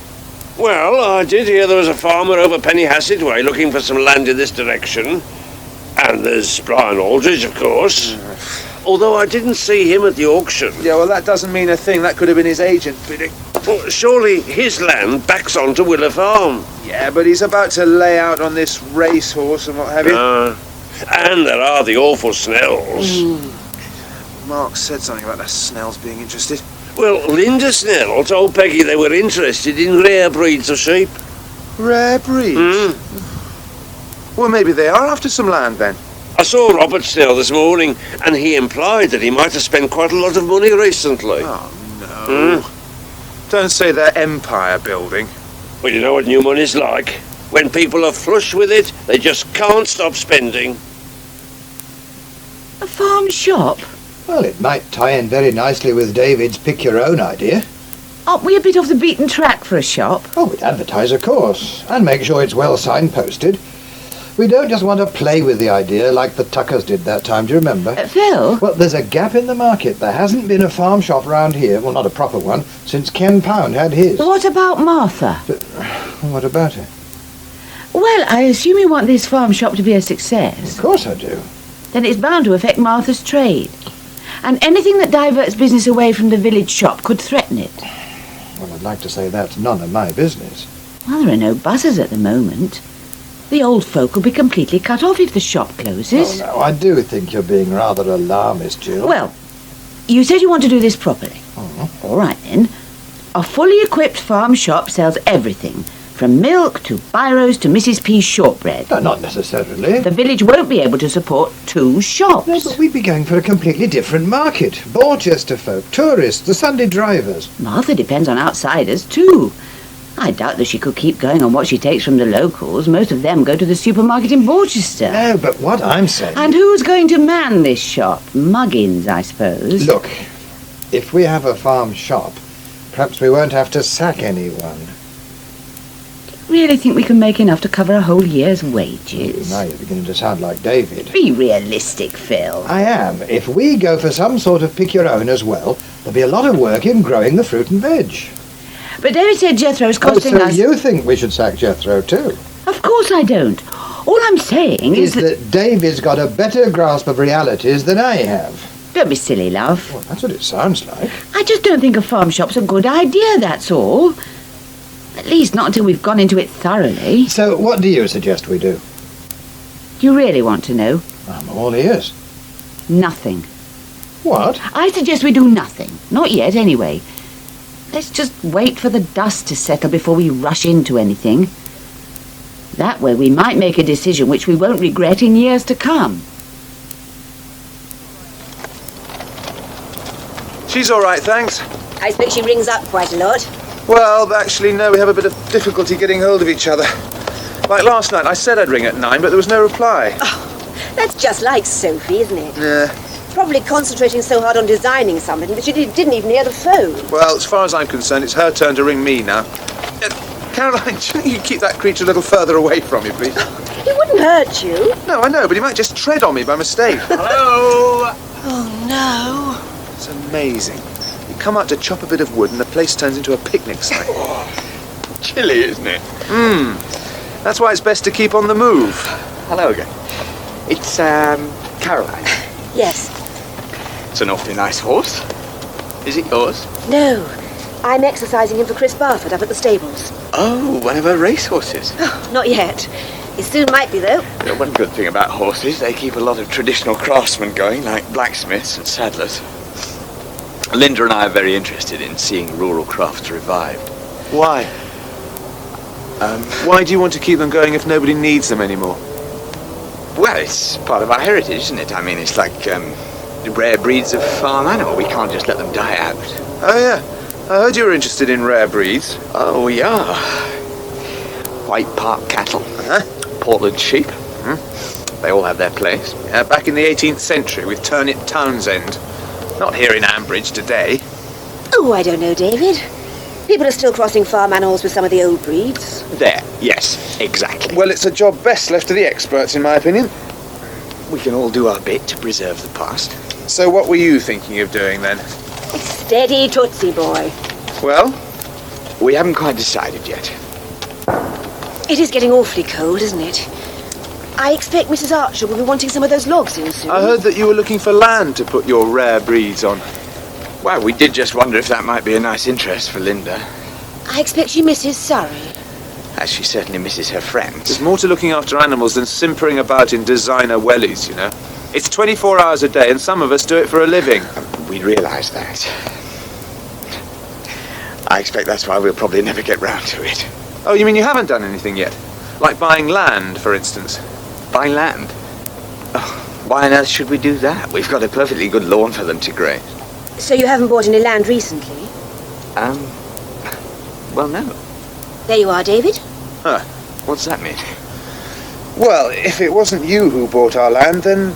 Well, I did hear there was a farmer over Pennyhassett way looking for some land in this direction. And there's Brian Aldridge, of course. Although I didn't see him at the auction. Yeah, well, that doesn't mean a thing. That could have been his agent bidding. Well, surely his land backs onto Willow Farm. Yeah, but he's about to lay out on this racehorse and what have you. And there are the awful Snells. Mark said something about the Snells being interested. Well, Linda Snell told Peggy they were interested in rare breeds of sheep. Rare breeds? Well, maybe they are after some land, then. I saw Robert Snell this morning, and he implied that he might have spent quite a lot of money recently. Oh, no. Don't say they're empire building. Well, you know what new money's like. When people are flush with it, they just can't stop spending. A farm shop? Well, it might tie in very nicely with David's pick-your-own idea. Aren't we a bit off the beaten track for a shop? Oh, we'd advertise, of course, and make sure it's well signposted. We don't just want to play with the idea like the Tuckers did that time, do you remember? Phil? Well, there's a gap in the market. There hasn't been a farm shop round here, well, not a proper one, since Ken Pound had his. What about Martha? What about her? Well, I assume you want this farm shop to be a success. Of course I do. Then it's bound to affect Martha's trade. And anything that diverts business away from the village shop could threaten it. Well, I'd like to say that's none of my business. Well, there are no buses at the moment. The old folk will be completely cut off if the shop closes. Oh, no, I do think you're being rather alarmist, Jill. Well, you said you want to do this properly. All right, then. A fully equipped farm shop sells everything, from milk to biros to Mrs. P's shortbread. No, not necessarily. The village won't be able to support two shops. No, but we'd be going for a completely different market. Borsetshire folk, tourists, the Sunday drivers. Martha depends on outsiders, too. I doubt that she could keep going on what she takes from the locals. Most of them go to the supermarket in Borchester. No, but what I'm saying... And who's going to man this shop? Muggins, I suppose. Look, if we have a farm shop, perhaps we won't have to sack anyone. Really think we can make enough to cover a whole year's wages? Now you're beginning to sound like David. Be realistic, Phil. I am. If we go for some sort of pick-your-own as well, there'll be a lot of work in growing the fruit and veg. But David said Jethro's costing so us... you think we should sack Jethro too? Of course I don't. All I'm saying is that David's got a better grasp of realities than I have. Don't be silly, love. Well, that's what it sounds like. I just don't think a farm shop's a good idea, that's all. At least not until we've gone into it thoroughly. So what do you suggest we do? Do you really want to know? I'm all ears. Nothing. What? I suggest we do nothing. Not yet, anyway. Let's just wait for the dust to settle before we rush into anything. That way we might make a decision which we won't regret in years to come. She's all right, thanks. I suppose she rings up quite a lot. Well, actually, no, we have a bit of difficulty getting hold of each other. Like last night, I said I'd ring at 9, but there was no reply. Oh, that's just like Sophie, isn't it? Yeah. Probably concentrating so hard on designing something that she didn't even hear the phone. Well, as far as I'm concerned, it's her turn to ring me now. Caroline, shouldn't you keep that creature a little further away from you, please? He wouldn't hurt you. No, I know, but he might just tread on me by mistake. Hello? Oh, no. It's amazing. You come out to chop a bit of wood and the place turns into a picnic site. Chilly, isn't it? That's why it's best to keep on the move. Hello again. It's, Caroline. Yes. It's an awfully nice horse. Is it yours? No. I'm exercising him for Chris Barford up at the stables. Oh, one of her racehorses. Oh, not yet. It soon might be, though. You know, one good thing about horses, they keep a lot of traditional craftsmen going, like blacksmiths and saddlers. Linda and I are very interested in seeing rural crafts revived. Why? Why do you want to keep them going if nobody needs them anymore? Well, it's part of our heritage, isn't it? I mean, it's like rare breeds of farm animal. We can't just let them die out. Oh, yeah. I heard you were interested in rare breeds. Oh, we are. White Park cattle, Portland sheep. They all have their place. Back in the 18th century with Turnip Townsend. Not here in Ambridge today. Oh, I don't know, David. People are still crossing farm animals with some of the old breeds. There, yes, exactly. Well, it's a job best left to the experts, in my opinion. We can all do our bit to preserve the past. So what were you thinking of doing then? Steady, Tootsie boy. Well, we haven't quite decided yet. It is getting awfully cold, isn't it? I expect Mrs. Archer will be wanting some of those logs in soon. I heard that you were looking for land to put your rare breeds on. Well, we did just wonder if that might be a nice interest for Linda. I expect she misses Surrey. As she certainly misses her friends. There's more to looking after animals than simpering about in designer wellies, you know. It's 24 hours a day, and some of us do it for a living. We realise that. I expect that's why we'll probably never get round to it. Oh, you mean you haven't done anything yet? Like buying land, for instance? Buy land? Oh, why on earth should we do that? We've got a perfectly good lawn for them to graze. So you haven't bought any land recently? Well, no. There you are, David. Huh. What's that mean? Well, if it wasn't you who bought our land, then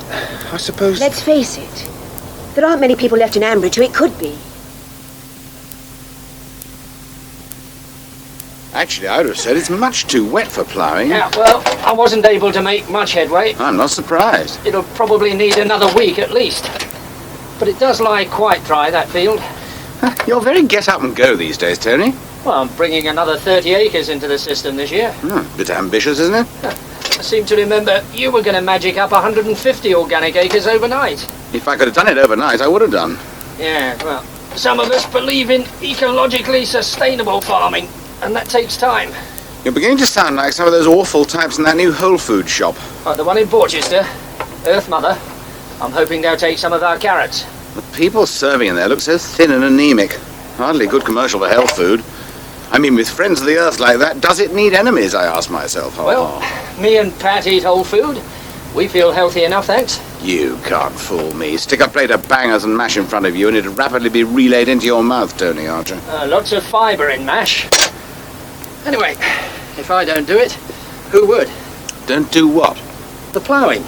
I suppose... Let's face it. There aren't many people left in Ambridge who it could be. Actually, I would have said it's much too wet for ploughing. Yeah, well, I wasn't able to make much headway. I'm not surprised. It'll probably need another week at least. But it does lie quite dry, that field. You're very get up and go these days, Tony. Well, I'm bringing another 30 acres into the system this year. Bit ambitious, isn't it? I seem to remember you were going to magic up 150 organic acres overnight. If I could have done it overnight, I would have done. Yeah, well, some of us believe in ecologically sustainable farming, and that takes time. You're beginning to sound like some of those awful types in that new Whole Food shop. Like the one in Borsetshire, Earth Mother. I'm hoping they'll take some of our carrots. The people serving in there look so thin and anemic. Hardly good commercial for health food. I mean, with friends of the earth like that, does it need enemies, I ask myself. Well, me and Pat eat whole food. We feel healthy enough, thanks. You can't fool me. Stick a plate of bangers and mash in front of you and it'll rapidly be relayed into your mouth, Tony Archer. Lots of fibre in mash. Anyway, if I don't do it, who would? Don't do what? The ploughing.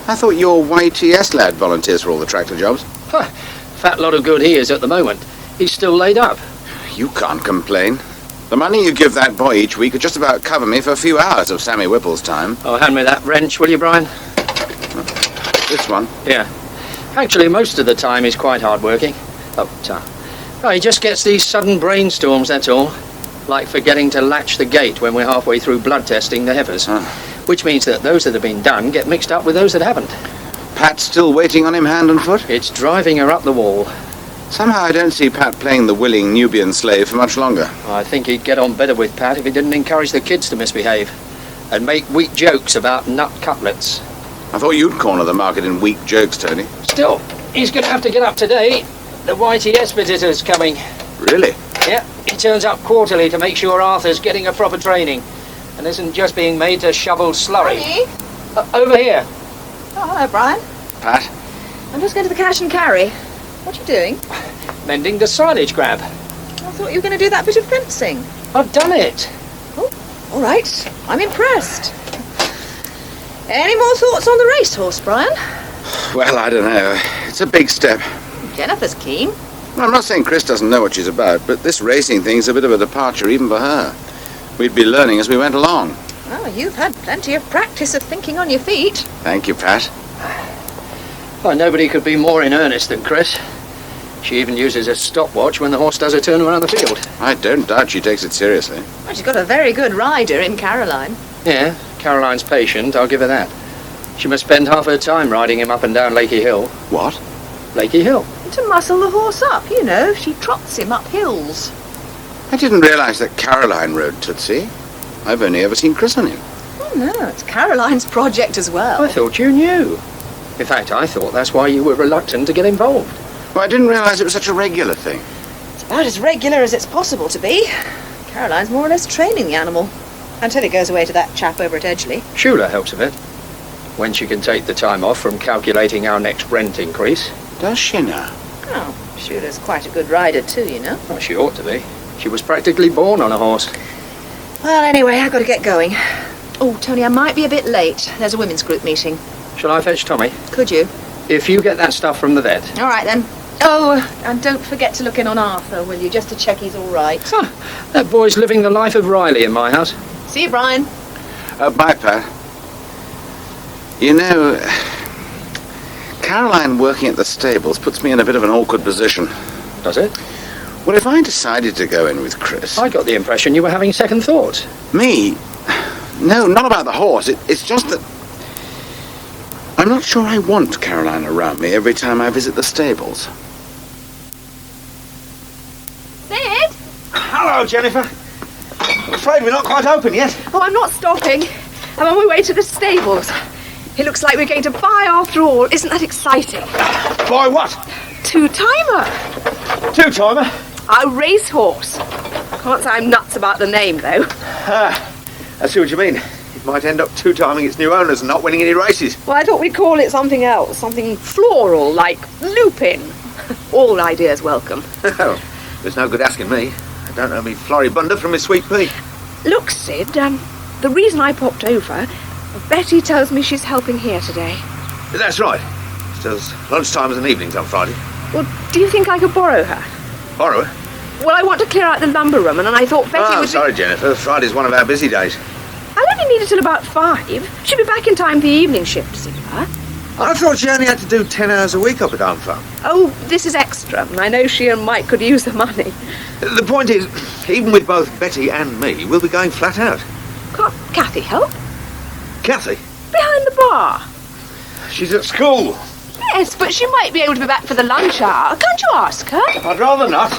I thought your YTS lad volunteers for all the tractor jobs. Fat lot of good he is at the moment. He's still laid up. You can't complain. The money you give that boy each week would just about cover me for a few hours of Sammy Whipple's time. Oh, hand me that wrench, will you, Brian? This one? Yeah. Actually, most of the time he's quite hard-working. Oh, he just gets these sudden brainstorms, that's all. Like forgetting to latch the gate when we're halfway through blood testing the heifers. Which means that those that have been done get mixed up with those that haven't. Pat's still waiting on him hand and foot? It's driving her up the wall. Somehow I don't see Pat playing the willing Nubian slave for much longer. I think he'd get on better with Pat if he didn't encourage the kids to misbehave and make weak jokes about nut cutlets. I thought you'd corner the market in weak jokes, Tony. Still, he's going to have to get up to date. The YTS visitor's coming. Really? Yeah, he turns up quarterly to make sure Arthur's getting a proper training and isn't just being made to shovel slurry. Over here. Oh, hello, Brian. Pat? I'm just going to the cash and carry. What are you doing? Mending the silage grab. I thought you were going to do that bit of fencing. I've done it. Oh, all right. I'm impressed. Any more thoughts on the racehorse, Brian? Well, I don't know. It's a big step. Jennifer's keen. Well, I'm not saying Chris doesn't know what she's about, but this racing thing's a bit of a departure even for her. We'd be learning as we went along. Well, you've had plenty of practice of thinking on your feet. Thank you, Pat. Well, nobody could be more in earnest than Chris. She even uses a stopwatch when the horse does a turn around the field. I don't doubt she takes it seriously. Well, she's got a very good rider in Caroline. Yeah, Caroline's patient, I'll give her that. She must spend half her time riding him up and down Lakey Hill. What? Lakey Hill. To muscle the horse up, you know. She trots him up hills. I didn't realise that Caroline rode Tootsie. I've only ever seen Chris on him. Oh, no, it's Caroline's project as well. I thought you knew. In fact, I thought that's why you were reluctant to get involved. Well, I didn't realise it was such a regular thing. It's about as regular as it's possible to be. Caroline's more or less training the animal. Until it goes away to that chap over at Edgeley. Shula helps a bit. When she can take the time off from calculating our next rent increase. Does she now? Oh, Shula's quite a good rider too, you know. Well, she ought to be. She was practically born on a horse. Well, anyway, I've got to get going. Oh, Tony, I might be a bit late. There's a women's group meeting. Shall I fetch Tommy? Could you? If you get that stuff from the vet. All right, then. Oh, and don't forget to look in on Arthur, will you, just to check he's all right. That boy's living the life of Riley in my house. See you, Brian. Bye, Pat. You know, Caroline working at the stables puts me in a bit of an awkward position. Does it? Well, if I decided to go in with Chris... I got the impression you were having second thoughts. Me? No, not about the horse. It's just that... I'm not sure I want Caroline around me every time I visit the stables. Sid? Hello, Jennifer. I'm afraid we're not quite open yet. Oh, I'm not stopping. I'm on my way to the stables. It looks like we're going to buy after all. Isn't that exciting? Buy what? Two-timer. Two-timer? A racehorse. Can't say I'm nuts about the name, though. I see what you mean. It might end up two-timing its new owners and not winning any races. Well, I thought we'd call it something else. Something floral, like Lupin. All ideas welcome. Oh, there's no good asking me. I don't know me floribunda from my sweet pea. Look, Sid, the reason I popped over, Betty tells me she's helping here today. That's right. She does lunchtimes and evenings on Friday. Well, do you think I could borrow her? Borrow her? Well, I want to clear out the lumber room, and I thought Betty would... sorry, Jennifer. Friday's one of our busy days. I'll only need her till about 5. She'll be back in time for the evening shift, to see her. I thought she only had to do 10 hours a week up at Home Farm. Oh, this is extra. I know she and Mike could use the money. The point is, even with both Betty and me, we'll be going flat out. Can't Kathy help? Kathy? Behind the bar. She's at school. Yes, but she might be able to be back for the lunch hour. Can't you ask her? I'd rather not.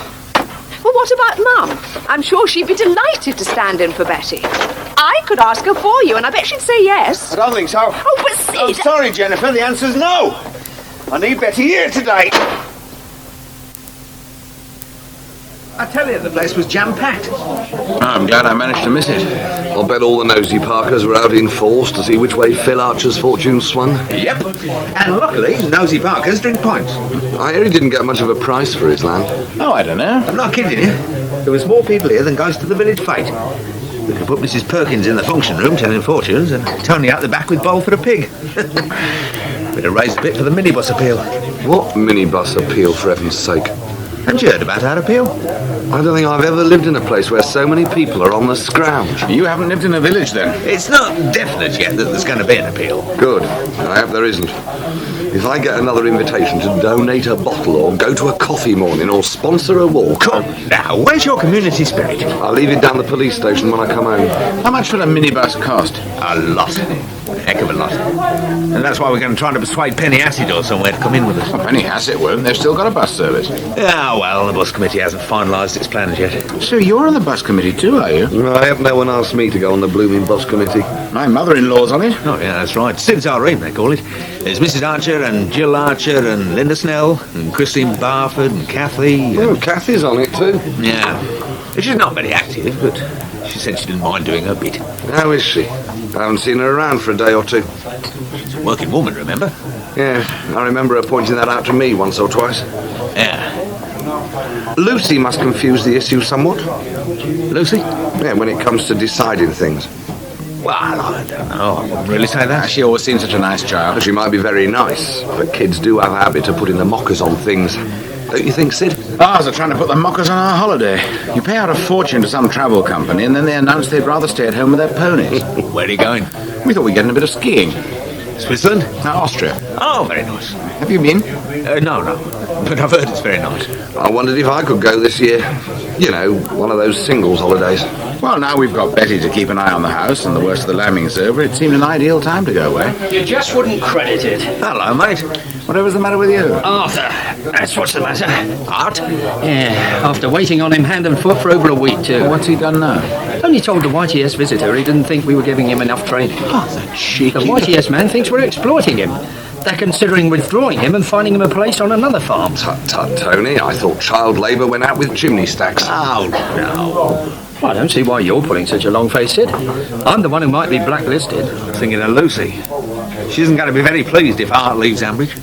Well, what about Mum? I'm sure she'd be delighted to stand in for Betty. I could ask her for you, and I bet she'd say yes. I don't think so. Oh, but Sid... I'm sorry, Jennifer. The answer's no. I need Betty here today. I tell you, the place was jam-packed. I'm glad I managed to miss it. I'll bet all the nosy Parkers were out in force to see which way Phil Archer's fortune swung. Yep. And luckily, nosy Parkers drink pints. I hear he didn't get much of a price for his land. Oh, I don't know. I'm not kidding you. There was more people here than goes to the village fete. We could put Mrs. Perkins in the function room telling fortunes and Tony out the back with bowl for a pig. We'd have raised a bit for the minibus appeal. What minibus appeal, for heaven's sake? Haven't you heard about our appeal? I don't think I've ever lived in a place where so many people are on the scrounge. You haven't lived in a village, then? It's not definite yet that there's going to be an appeal. Good. I hope there isn't. If I get another invitation to donate a bottle or go to a coffee morning or sponsor a walk... Come now, where's your community spirit? I'll leave it down the police station when I come home. How much would a minibus cost? A lot. A heck of a lot. And that's why we're going to try to persuade Penny Acid or somewhere to come in with us. Well, Penny Acid won't. They've still got a bus service. Ah, well, the bus committee hasn't finalised its plans yet. So you're on the bus committee too, are you? I have no one asked me to go on the blooming bus committee. My mother-in-law's on it. Oh, yeah, that's right. Sid's Irene, they call it. There's Mrs. Archer and Jill Archer and Linda Snell and Christine Barford and Kathy. Oh, Kathy's on it too. Yeah. She's not very active, but she said she didn't mind doing her bit. How is she? I haven't seen her around for a day or two. She's a working woman, remember? Yeah, I remember her pointing that out to me once or twice. Yeah. Lucy must confuse the issue somewhat. Lucy? Yeah, when it comes to deciding things. Well, I don't know. I wouldn't really say that. She always seems such a nice child. She might be very nice, but kids do have a habit of putting the mockers on things. Don't you think, Sid? Ours are trying to put the mockers on our holiday. You pay out a fortune to some travel company, and then they announce they'd rather stay at home with their ponies. Where are you going? We thought we'd get in a bit of skiing. Switzerland? No, Austria. Oh, very nice. Have you been? No. But I've heard it's very nice. I wondered if I could go this year. You know, one of those singles holidays. Well, now we've got Betty to keep an eye on the house and the worst of the lambing's over, it seemed an ideal time to go away. You just wouldn't credit it. Hello, mate. Whatever's the matter with you? Arthur, that's what's the matter. Art? Yeah, after waiting on him hand and foot for over a week, too. Well, what's he done now? Only told the YTS visitor he didn't think we were giving him enough training. Oh, that cheeky... The YTS man thinks we're exploiting him. They're considering withdrawing him and finding him a place on another farm. Tut, Tony. I thought child labour went out with chimney stacks. Oh, no. I don't see why you're putting such a long face, Sid. I'm the one who might be blacklisted. I'm thinking of Lucy. She isn't going to be very pleased if Art leaves Ambridge.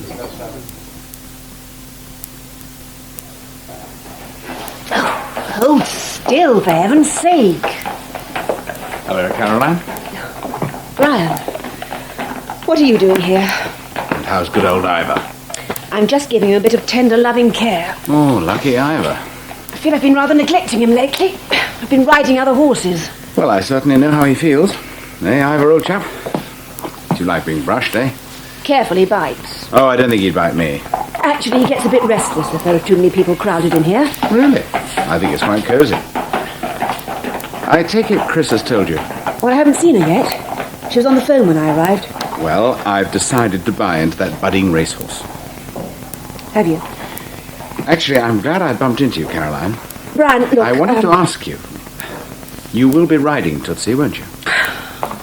Hold still, for heaven's sake. Hello, Caroline. Brian, what are you doing here? And how's good old Ivor? I'm just giving him a bit of tender, loving care. Oh, lucky Ivor. I feel I've been rather neglecting him lately. I've been riding other horses. Well, I certainly know how he feels. Eh, Ivor, old chap? Do you like being brushed, eh? Careful, he bites. Oh, I don't think he'd bite me. Actually, he gets a bit restless if there are too many people crowded in here. Really? I think it's quite cosy. I take it Chris has told you. Well, I haven't seen her yet. She was on the phone when I arrived. Well, I've decided to buy into that budding racehorse. Have you? Actually, I'm glad I bumped into you, Caroline. Brian, look... I wanted to ask you. You will be riding Tootsie, won't you?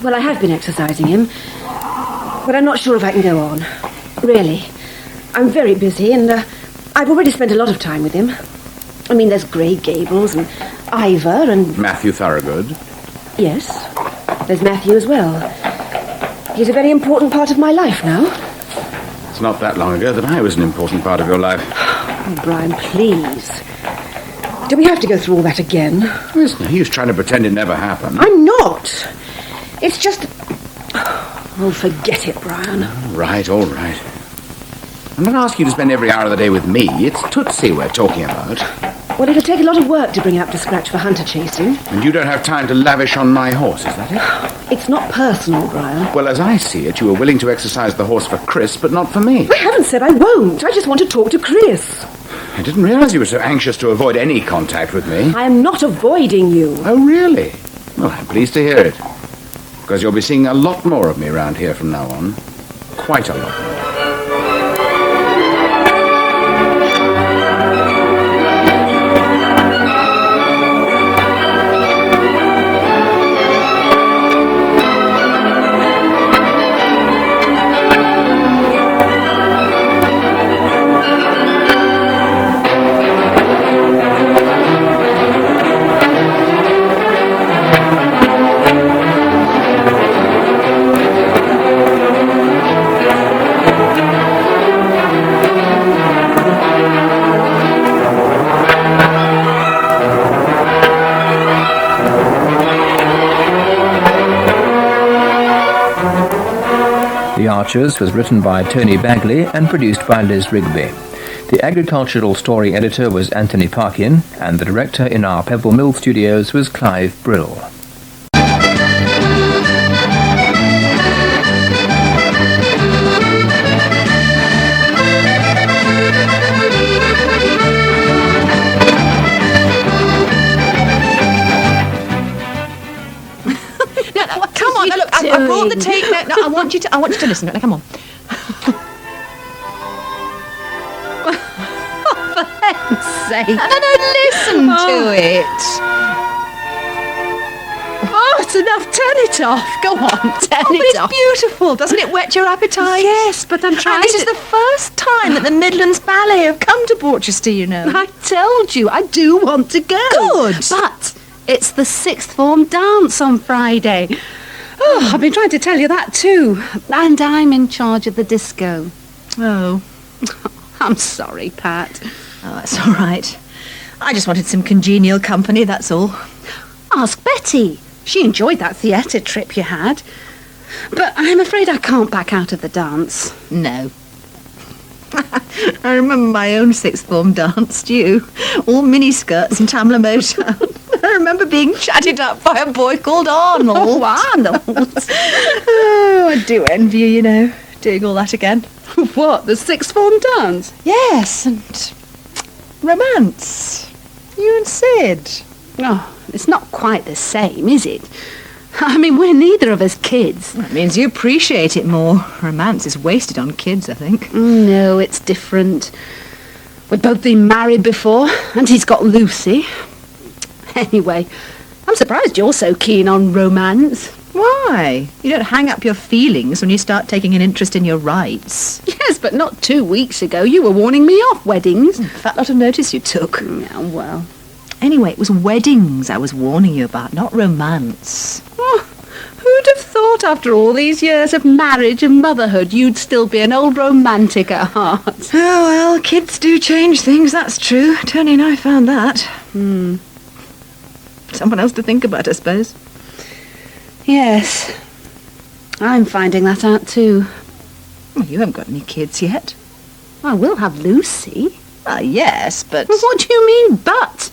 Well, I have been exercising him, but I'm not sure if I can go on. Really. I'm very busy, and I've already spent a lot of time with him. I mean, there's Grey Gables and Ivor and... Matthew Thorogood. Yes, there's Matthew as well. He's a very important part of my life now. It's not that long ago that I was an important part of your life. Oh, Brian, please. Do we have to go through all that again? There's no use trying to pretend it never happened. I'm not. It's just... Oh, forget it, Brian. All right. I'm not asking you to spend every hour of the day with me. It's Tootsie we're talking about. Well, it'll take a lot of work to bring up to scratch for hunter chasing. And you don't have time to lavish on my horse, is that it? It's not personal, Brian. Well, as I see it, you were willing to exercise the horse for Chris, but not for me. I haven't said I won't. I just want to talk to Chris. I didn't realise you were so anxious to avoid any contact with me. I am not avoiding you. Oh, really? Well, I'm pleased to hear it. Because you'll be seeing a lot more of me around here from now on. Quite a lot more. The Archers was written by Tony Bagley and produced by Liz Rigby. The agricultural story editor was Anthony Parkin, and the director in our Pebble Mill studios was Clive Brill. I brought the tape. No, I want you to listen to it. Now, come on. For heaven's sake. No, listen to it. Oh, it's enough. Turn it off. Go on, turn it off. It's beautiful. Doesn't it whet your appetite? Yes, but I'm trying This is the first time that the Midlands Ballet have come to Borsetshire, you know. I told you, I do want to go. Good. But it's the sixth form dance on Friday. Oh, I've been trying to tell you that too. And I'm in charge of the disco. Oh. I'm sorry, Pat. Oh, that's all right. I just wanted some congenial company, that's all. Ask Betty. She enjoyed that theatre trip you had. But I'm afraid I can't back out of the dance. No. I remember my own sixth form dance, do you? All miniskirts and Tamla Motown. I remember being chatted up by a boy called Arnold. Oh, Arnold. Oh, I do envy you, you know, doing all that again. What, the sixth form dance? Yes, and romance. You and Sid. Oh, it's not quite the same, is it? I mean, we're neither of us kids. That means you appreciate it more. Romance is wasted on kids, I think. No, it's different. We've both been married before, and he's got Lucy. Anyway, I'm surprised you're so keen on romance. Why? You don't hang up your feelings when you start taking an interest in your rights. Yes, but not 2 weeks ago. You were warning me off weddings. Fat lot of notice you took. Yeah, well. Anyway, it was weddings I was warning you about, not romance. Oh, who'd have thought after all these years of marriage and motherhood you'd still be an old romantic at heart? Oh, well, kids do change things, that's true. Tony and I found that. Someone else to think about, I suppose. Yes, I'm finding that out too. Well, you haven't got any kids yet. I will have Lucy. Yes, but... Well, what do you mean, but?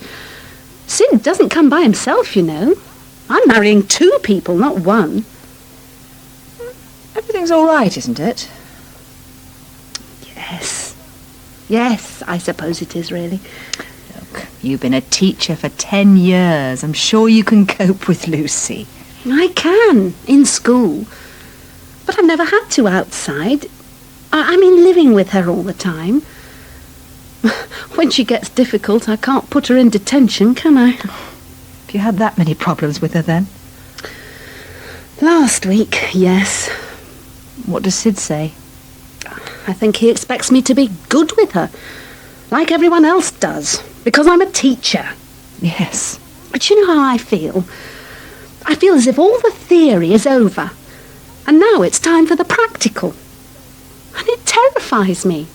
Sid doesn't come by himself, you know. I'm marrying 2 people, not 1. Everything's all right, isn't it? Yes. Yes, I suppose it is, really. Look, you've been a teacher for 10 years. I'm sure you can cope with Lucy. I can, in school. But I've never had to outside. I mean, living with her all the time. When she gets difficult, I can't put her in detention, can I? Have you had that many problems with her, then? Last week, yes. What does Sid say? I think he expects me to be good with her, like everyone else does, because I'm a teacher. Yes. But you know how I feel? I feel as if all the theory is over, and now it's time for the practical. And it terrifies me.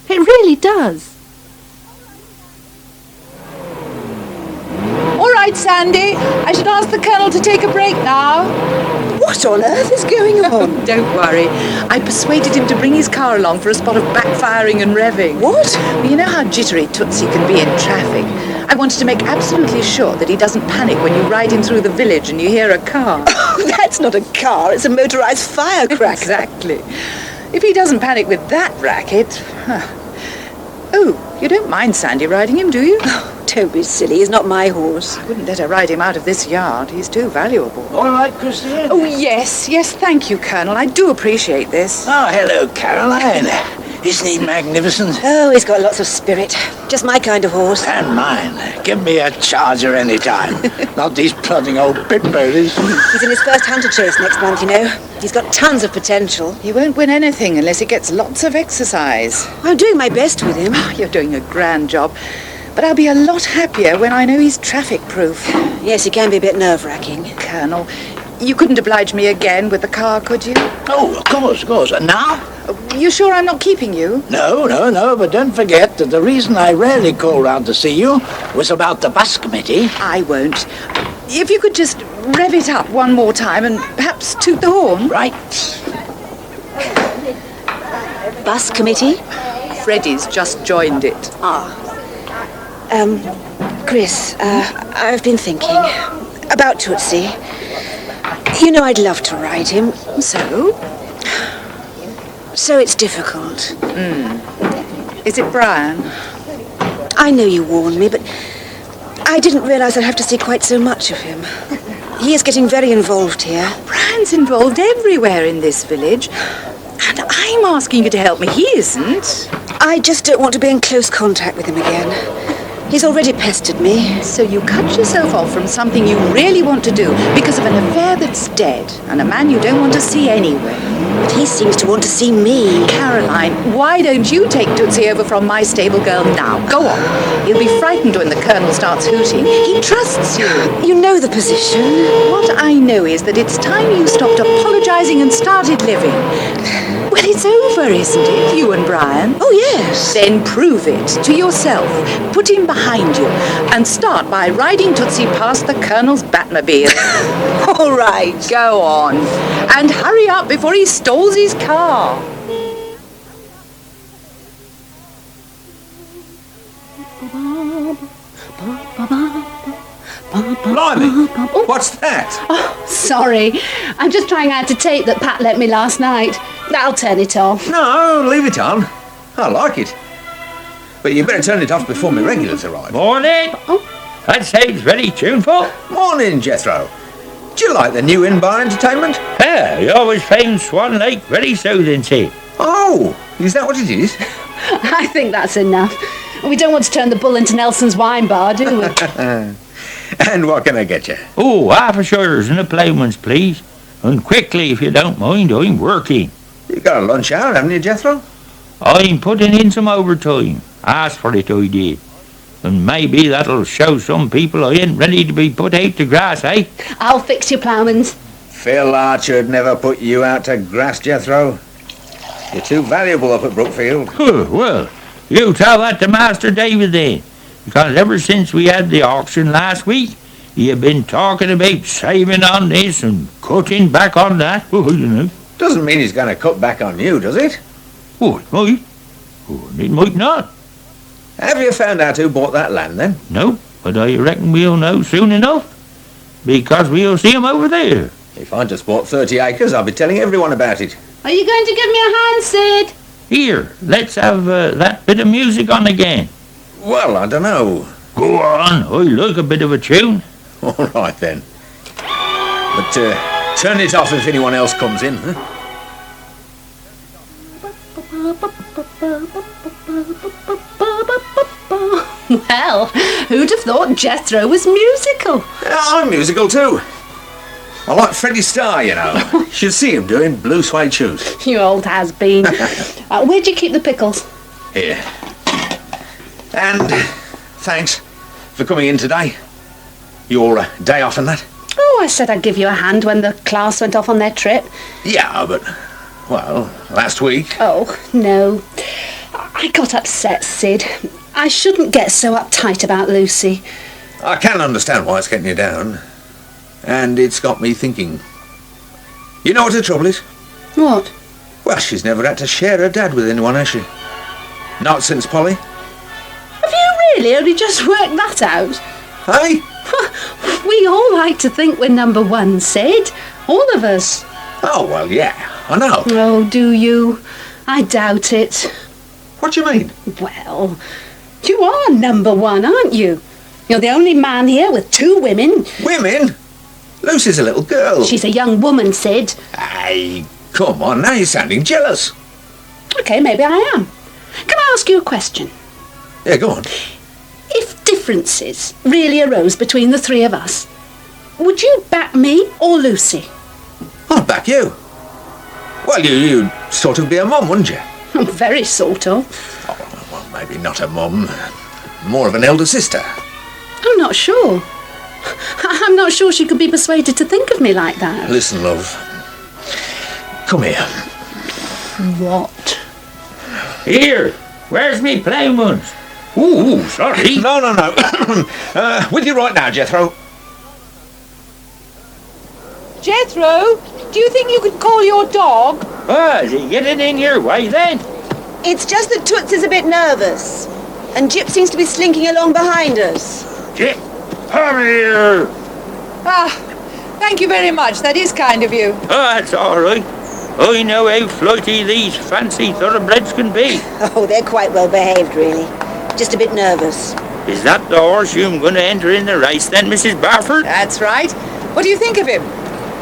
It really does. All right, Sandy. I should ask the Colonel to take a break now. What on earth is going on? Don't worry. I persuaded him to bring his car along for a spot of backfiring and revving. What? Well, you know how jittery Tootsie can be in traffic. I wanted to make absolutely sure that he doesn't panic when you ride him through the village and you hear a car. Oh, that's not a car. It's a motorised firecracker. Exactly. If he doesn't panic with that racket... Oh, you don't mind Sandy riding him, do you? Oh, don't be silly. He's not my horse. I wouldn't let her ride him out of this yard. He's too valuable. All right, Christine? Oh, yes, thank you, Colonel. I do appreciate this. Oh, hello, Caroline. Isn't he magnificent? Oh, he's got lots of spirit. Just my kind of horse. And mine. Give me a charger any time. Not these plodding old pit-ponies. He's in his first hunter chase next month, you know. He's got tons of potential. He won't win anything unless he gets lots of exercise. I'm doing my best with him. You're doing a grand job. But I'll be a lot happier when I know he's traffic-proof. Yes, he can be a bit nerve-wracking. Colonel, you couldn't oblige me again with the car, could you? Oh, of course. And now? You sure I'm not keeping you? No, but don't forget that the reason I rarely call round to see you was about the bus committee. I won't. If you could just rev it up one more time and perhaps toot the horn. Right. Bus committee? Freddie's just joined it. Chris, I've been thinking about Tootsie. You know I'd love to ride him. So it's difficult. Is it Brian? I know you warned me, but I didn't realise I'd have to see quite so much of him. He is getting very involved here. Brian man's involved everywhere in this village. And I'm asking you to help me. He isn't. I just don't want to be in close contact with him again. He's already pestered me. So you cut yourself off from something you really want to do because of an affair that's dead and a man you don't want to see anyway. But he seems to want to see me. Caroline, why don't you take Tootsie over from my stable girl now? Go on. He'll be frightened when the Colonel starts hooting. He trusts you. You know the position. What I know is that it's time you stopped apologising and started living. Well, it's over, isn't it, you and Brian? Oh, yes. Then prove it to yourself. Put him behind you and start by riding Tootsie past the Colonel's Batmobile. All right. Go on. And hurry up before he stalls his car. Blimey, what's that? Oh, sorry. I'm just trying out a tape that Pat lent me last night. I'll turn it off. No, leave it on. I like it. But you better turn it off before my regulars arrive. Morning. Oh. That sounds very tuneful. Morning, Jethro. Do you like the new in-bar entertainment? Yeah, I always found Swan Lake very soothing, see. Oh, is that what it is? I think that's enough. We don't want to turn the bull into Nelson's wine bar, do we? And what can I get you? Oh, half a shirters and a plain please. And quickly, if you don't mind, I'm working. You got a lunch hour, haven't you, Jethro? I'm putting in some overtime. Ask for it, I did. And maybe that'll show some people I ain't ready to be put out to grass, eh? I'll fix your ploughmans. Phil Archer'd never put you out to grass, Jethro. You're too valuable up at Brookfield. Well, you tell that to Master David then. Because ever since we had the auction last week, you've been talking about saving on this and cutting back on that. Oh, you know. Doesn't mean he's going to cut back on you, does it? Oh, it might. Oh, it might not. Have you found out who bought that land, then? No, but I reckon we'll know soon enough. Because we'll see him over there. If I just bought 30 acres, I'll be telling everyone about it. Are you going to give me a hand, Sid? Here, let's have that bit of music on again. Well, I don't know. Go on, I like a bit of a tune. All right, then. But turn it off if anyone else comes in, huh? Well, who'd have thought Jethro was musical? Yeah, I'm musical too. I like Freddie Starr, you know. You should see him doing blue suede shoes. You old has-been. Where'd you keep the pickles? Here. And thanks for coming in today. Your day off and that. Oh, I said I'd give you a hand when the class went off on their trip. Yeah, but, well, last week. Oh, no. I got upset, Sid. I shouldn't get so uptight about Lucy. I can understand why it's getting you down. And it's got me thinking. You know what the trouble is? What? Well, she's never had to share her dad with anyone, has she? Not since Polly. Have you really only just worked that out? Hey? We all like to think we're number one, Sid. All of us. Oh, well, yeah, I know. Oh, do you? I doubt it. What do you mean? Well, you are number one, aren't you? You're the only man here with 2 women. Women? Lucy's a little girl. She's a young woman, Sid. Hey, come on, now you're sounding jealous. OK, maybe I am. Can I ask you a question? Yeah, go on. If differences really arose between the 3 of us, would you back me or Lucy? I'd back you. Well, you'd sort of be a mum, wouldn't you? Very sort of. Oh, well, maybe not a mum. More of an elder sister. I'm not sure. I'm not sure she could be persuaded to think of me like that. Listen, love. Come here. What? Here, where's me ploughmans? Ooh, sorry. No. With you right now, Jethro. Jethro, do you think you could call your dog? Is he getting in your way then? It's just that Toots is a bit nervous. And Jip seems to be slinking along behind us. Jip, come here. Thank you very much. That is kind of you. Oh, that's all right. I know how flighty these fancy thoroughbreds can be. Oh, they're quite well behaved, really. Just a bit nervous. Is that the horse you're going to enter in the race then, Mrs. Barford? That's right. What do you think of him?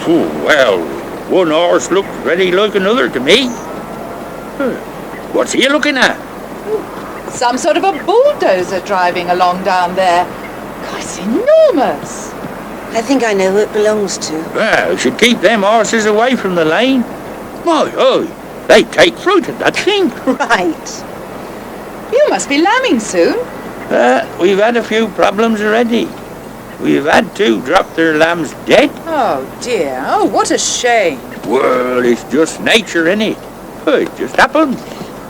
Oh, well, One horse looked very like another to me. What's he looking at? Some sort of a bulldozer driving along down there. God, it's enormous. I think I know who it belongs to. Well, we should keep them horses away from the lane. My, oh, they take fruit at that thing. Right. You must be lambing soon. We've had a few problems already. We've had 2 drop their lambs dead. Oh, dear. Oh, what a shame. Well, it's just nature, innit? It just happened.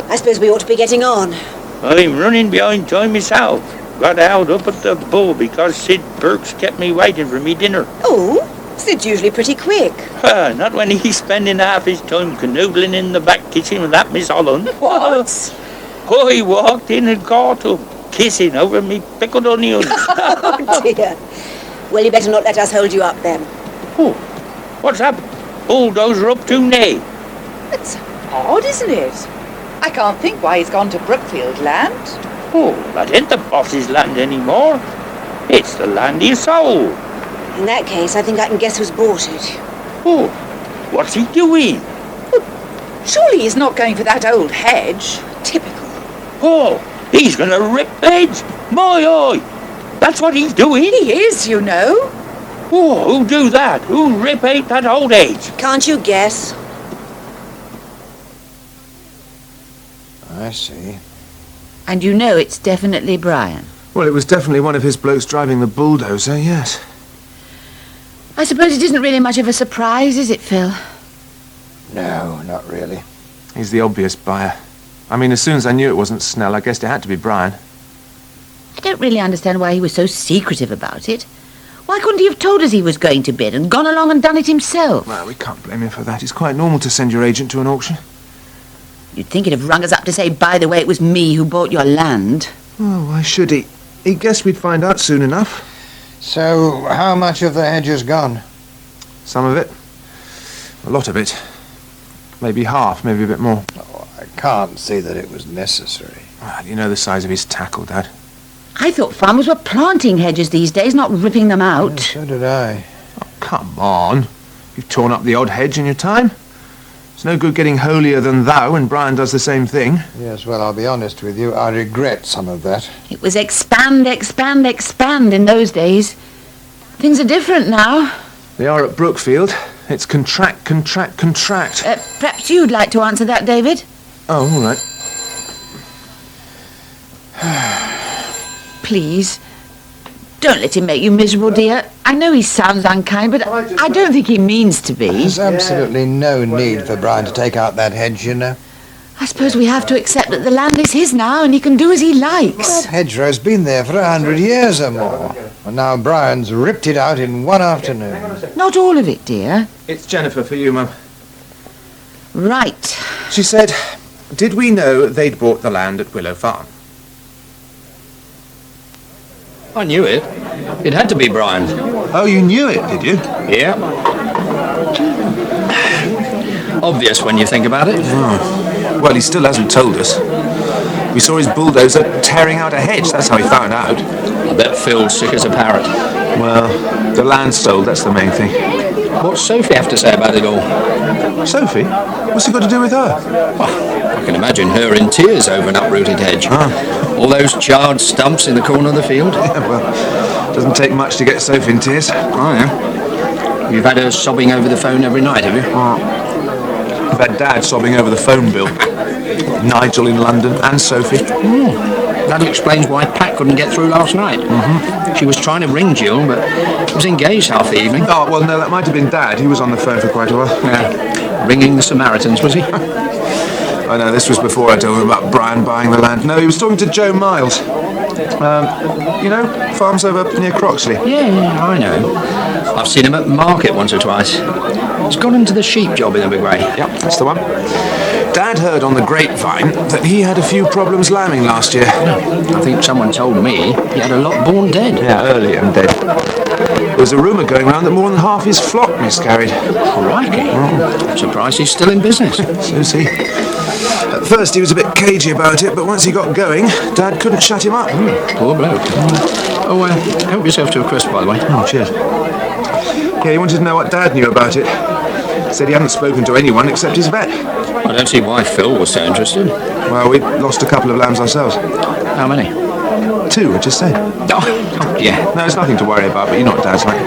I suppose we ought to be getting on. I'm running behind time myself. Got out up at the Bull because Sid Burke's kept me waiting for me dinner. Oh, Sid's usually pretty quick. Not when he's spending half his time canoodling in the back kitchen with that Miss Holland. What? I walked in and caught him, kissing over me pickled onions. Oh, dear. Well, you better not let us hold you up then. Oh, what's that bulldozer up to now? It's odd, isn't it? I can't think why he's gone to Brookfield land. Oh, that ain't the boss's land anymore. It's the land he sold. In that case, I think I can guess who's bought it. Oh, what's he doing? Surely he's not going for that old hedge. Typical. Oh, he's going to rip the hedge. My eye. That's what he's doing. He is, you know. Oh, who'll do that? Who'll rip out that old hedge? Can't you guess? I see. And you know it's definitely Brian. Well, it was definitely one of his blokes driving the bulldozer, yes. I suppose it isn't really much of a surprise, is it, Phil? No, not really. He's the obvious buyer. I mean, as soon as I knew it wasn't Snell, I guessed it had to be Brian. I don't really understand why he was so secretive about it. Why couldn't he have told us he was going to bid and gone along and done it himself? Well, we can't blame him for that. It's quite normal to send your agent to an auction. You'd think he'd have rung us up to say, by the way, it was me who bought your land. Oh, why should he? He guessed we'd find out soon enough. So, how much of the hedge has gone? Some of it. A lot of it. Maybe half, maybe a bit more. Oh, I can't see that it was necessary. Well, you know the size of his tackle, Dad. I thought farmers were planting hedges these days, not ripping them out. So did I. Oh, come on. You've torn up the odd hedge in your time. It's no good getting holier than thou when Brian does the same thing. Yes, well, I'll be honest with you. I regret some of that. It was expand, expand, expand in those days. Things are different now. They are at Brookfield. It's contract, contract, contract. Perhaps you'd like to answer that, David? Oh, all right. Please. Don't let him make you miserable, dear. I know he sounds unkind, but I don't think he means to be. There's absolutely no need for Brian to take out that hedge, you know. I suppose we have to accept that the land is his now and he can do as he likes. That hedgerow's been there for 100 years or more. And now Brian's ripped it out in one afternoon. Not all of it, dear. It's Jennifer for you, Mum. Right. She said, did we know they'd bought the land at Willow Farm? I knew it. It had to be Brian. Oh, you knew it, did you? Yeah. Obvious when you think about it. Oh. Well, he still hasn't told us. We saw his bulldozer tearing out a hedge. That's how he found out. I bet Phil's sick as a parrot. Well, the land's sold. That's the main thing. What's Sophie have to say about it all? Sophie? What's it got to do with her? Well, I can imagine her in tears over an uprooted hedge. All those charred stumps in the corner of the field. Yeah, well, doesn't take much to get Sophie in tears. Oh, yeah. You've had her sobbing over the phone every night, have you? I've had Dad sobbing over the phone bill. Nigel in London and Sophie. That explains why Pat couldn't get through last night. She was trying to ring Jill, but was engaged half the evening. Oh, well, no, that might have been Dad. He was on the phone for quite a while. Yeah. Ringing the Samaritans, was he? I know, this was before I told him about Brian buying the land. No, he was talking to Joe Miles. You know, farms over near Croxley. Yeah, I know. I've seen him at market once or twice. He's gone into the sheep job in the Big Way. Yep, that's the one. Dad heard on the grapevine that he had a few problems lambing last year. I think someone told me he had a lot born dead. Yeah, early and dead. There was a rumour going around that more than half his flock miscarried. Crikey. I'm surprised he's still in business. So's he. At first he was a bit cagey about it, but once he got going, Dad couldn't shut him up. Poor bloke. Oh, help yourself to a crisp, by the way. Oh, cheers. Yeah, he wanted to know what Dad knew about it. Said he hadn't spoken to anyone except his vet. I don't see why Phil was so interested. Well, we lost a couple of lambs ourselves. How many? 2, I just said. Oh, yeah. No, it's nothing to worry about, but you're not Dad's like.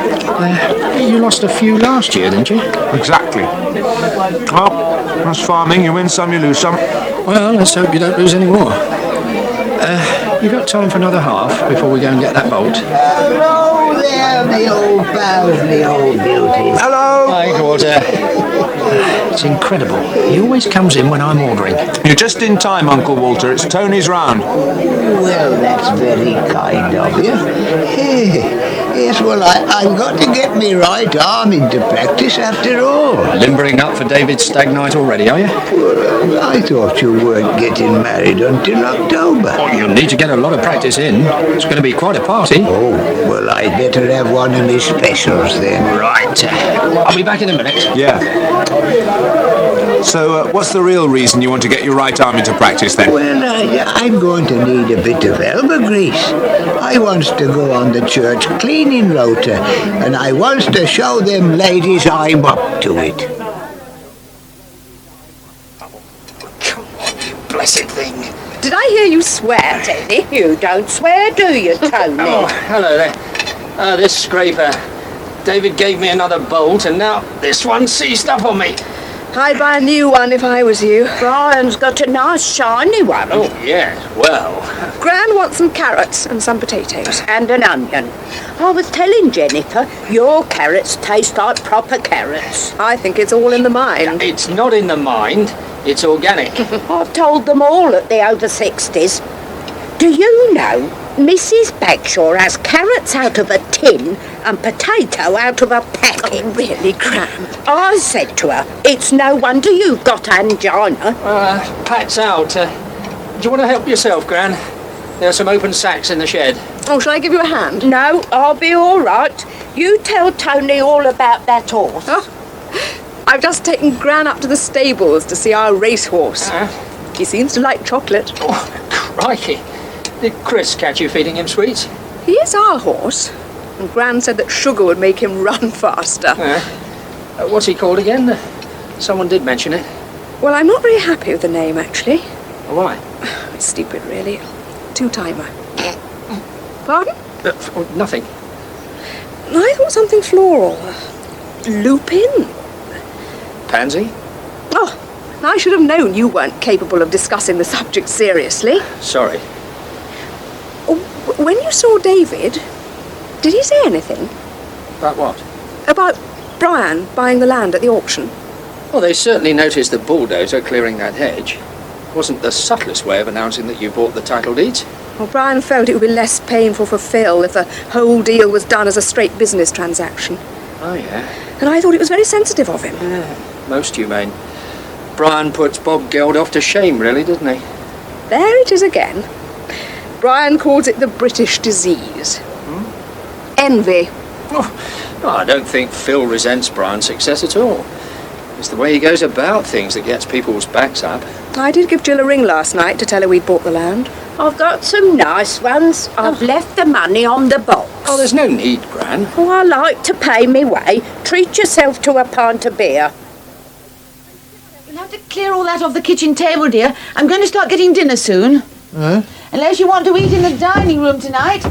You lost a few last year, didn't you? Exactly. Well, that's farming. You win some, you lose some. Well, let's hope you don't lose any more. You got time for another half before we go and get that bolt? Hello there, me old pals, me old beauties. Hello! Hi, Walter. It's incredible. He always comes in when I'm ordering. You're just in time, Uncle Walter. It's Tony's round. Well, that's very kind of you. Yes, well, I've got to get me right arm into practice after all. Limbering up for David's stag night already, are you? Well, I thought you weren't getting married until October. Oh, you'll need to get a lot of practice in. It's going to be quite a party. Oh, well, I'd better have one of my specials then. Right. I'll be back in a minute. Yeah. So, what's the real reason you want to get your right arm into practice, then? Well, I'm going to need a bit of elbow grease. I wants to go on the church cleaning rota, and I wants to show them ladies I'm up to it. Come on, you blessed thing. Did I hear you swear, Teddy? You don't swear, do you, Tony? Oh, hello there. This scraper. David gave me another bolt, and now this one seized up on me. I'd buy a new one if I was you. Brian's got a nice shiny one. Oh, yes, well. Gran wants some carrots and some potatoes. And an onion. I was telling Jennifer, your carrots taste like proper carrots. I think it's all in the mind. It's not in the mind, it's organic. I've told them all at the over 60s. Do you know, Mrs. Bagshaw has carrots out of a tin and potato out of a packet. Oh, really, Gran? I said to her, it's no wonder you've got angina. Pat's out. Do you want to help yourself, Gran? There are some open sacks in the shed. Oh, shall I give you a hand? No, I'll be all right. You tell Tony all about that horse. Oh, I've just taken Gran up to the stables to see our racehorse. He seems to like chocolate. Oh, crikey. Did Chris catch you feeding him sweets? He is our horse. And Gran said that sugar would make him run faster. What's he called again? Someone did mention it. Well, I'm not very happy with the name, actually. Why? It's stupid, really. Two-timer. Pardon? Nothing. I thought something floral. Lupin? Pansy? Oh, I should have known you weren't capable of discussing the subject seriously. Sorry. When you saw David, did he say anything? About what? About Brian buying the land at the auction. Well, they certainly noticed the bulldozer clearing that hedge. Wasn't the subtlest way of announcing that you bought the title deeds. Well, Brian felt it would be less painful for Phil if the whole deal was done as a straight business transaction. Oh, yeah? And I thought it was very sensitive of him. Yeah, most humane. Brian puts Bob Geldof to shame, really, doesn't he? There it is again. Brian calls it the British disease. Envy. Oh, I don't think Phil resents Brian's success at all. It's the way he goes about things that gets people's backs up. I did give Jill a ring last night to tell her we'd bought the land. I've got some nice ones. I've left the money on the box. Oh, there's no need, Gran. Oh, I like to pay me way. Treat yourself to a pint of beer. You'll have to clear all that off the kitchen table, dear. I'm going to start getting dinner soon. Unless you want to eat in the dining room tonight.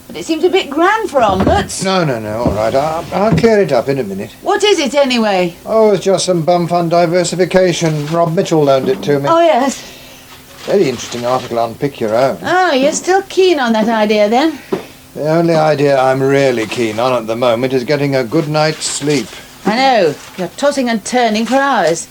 But it seems a bit grand for omelettes. No, all right. I'll clear it up in a minute. What is it, anyway? Oh, it's just some bum fund diversification. Rob Mitchell loaned it to me. Oh, yes. Very interesting article on Pick Your Own. Oh, you're still keen on that idea, then? The only idea I'm really keen on at the moment is getting a good night's sleep. I know. You're tossing and turning for hours.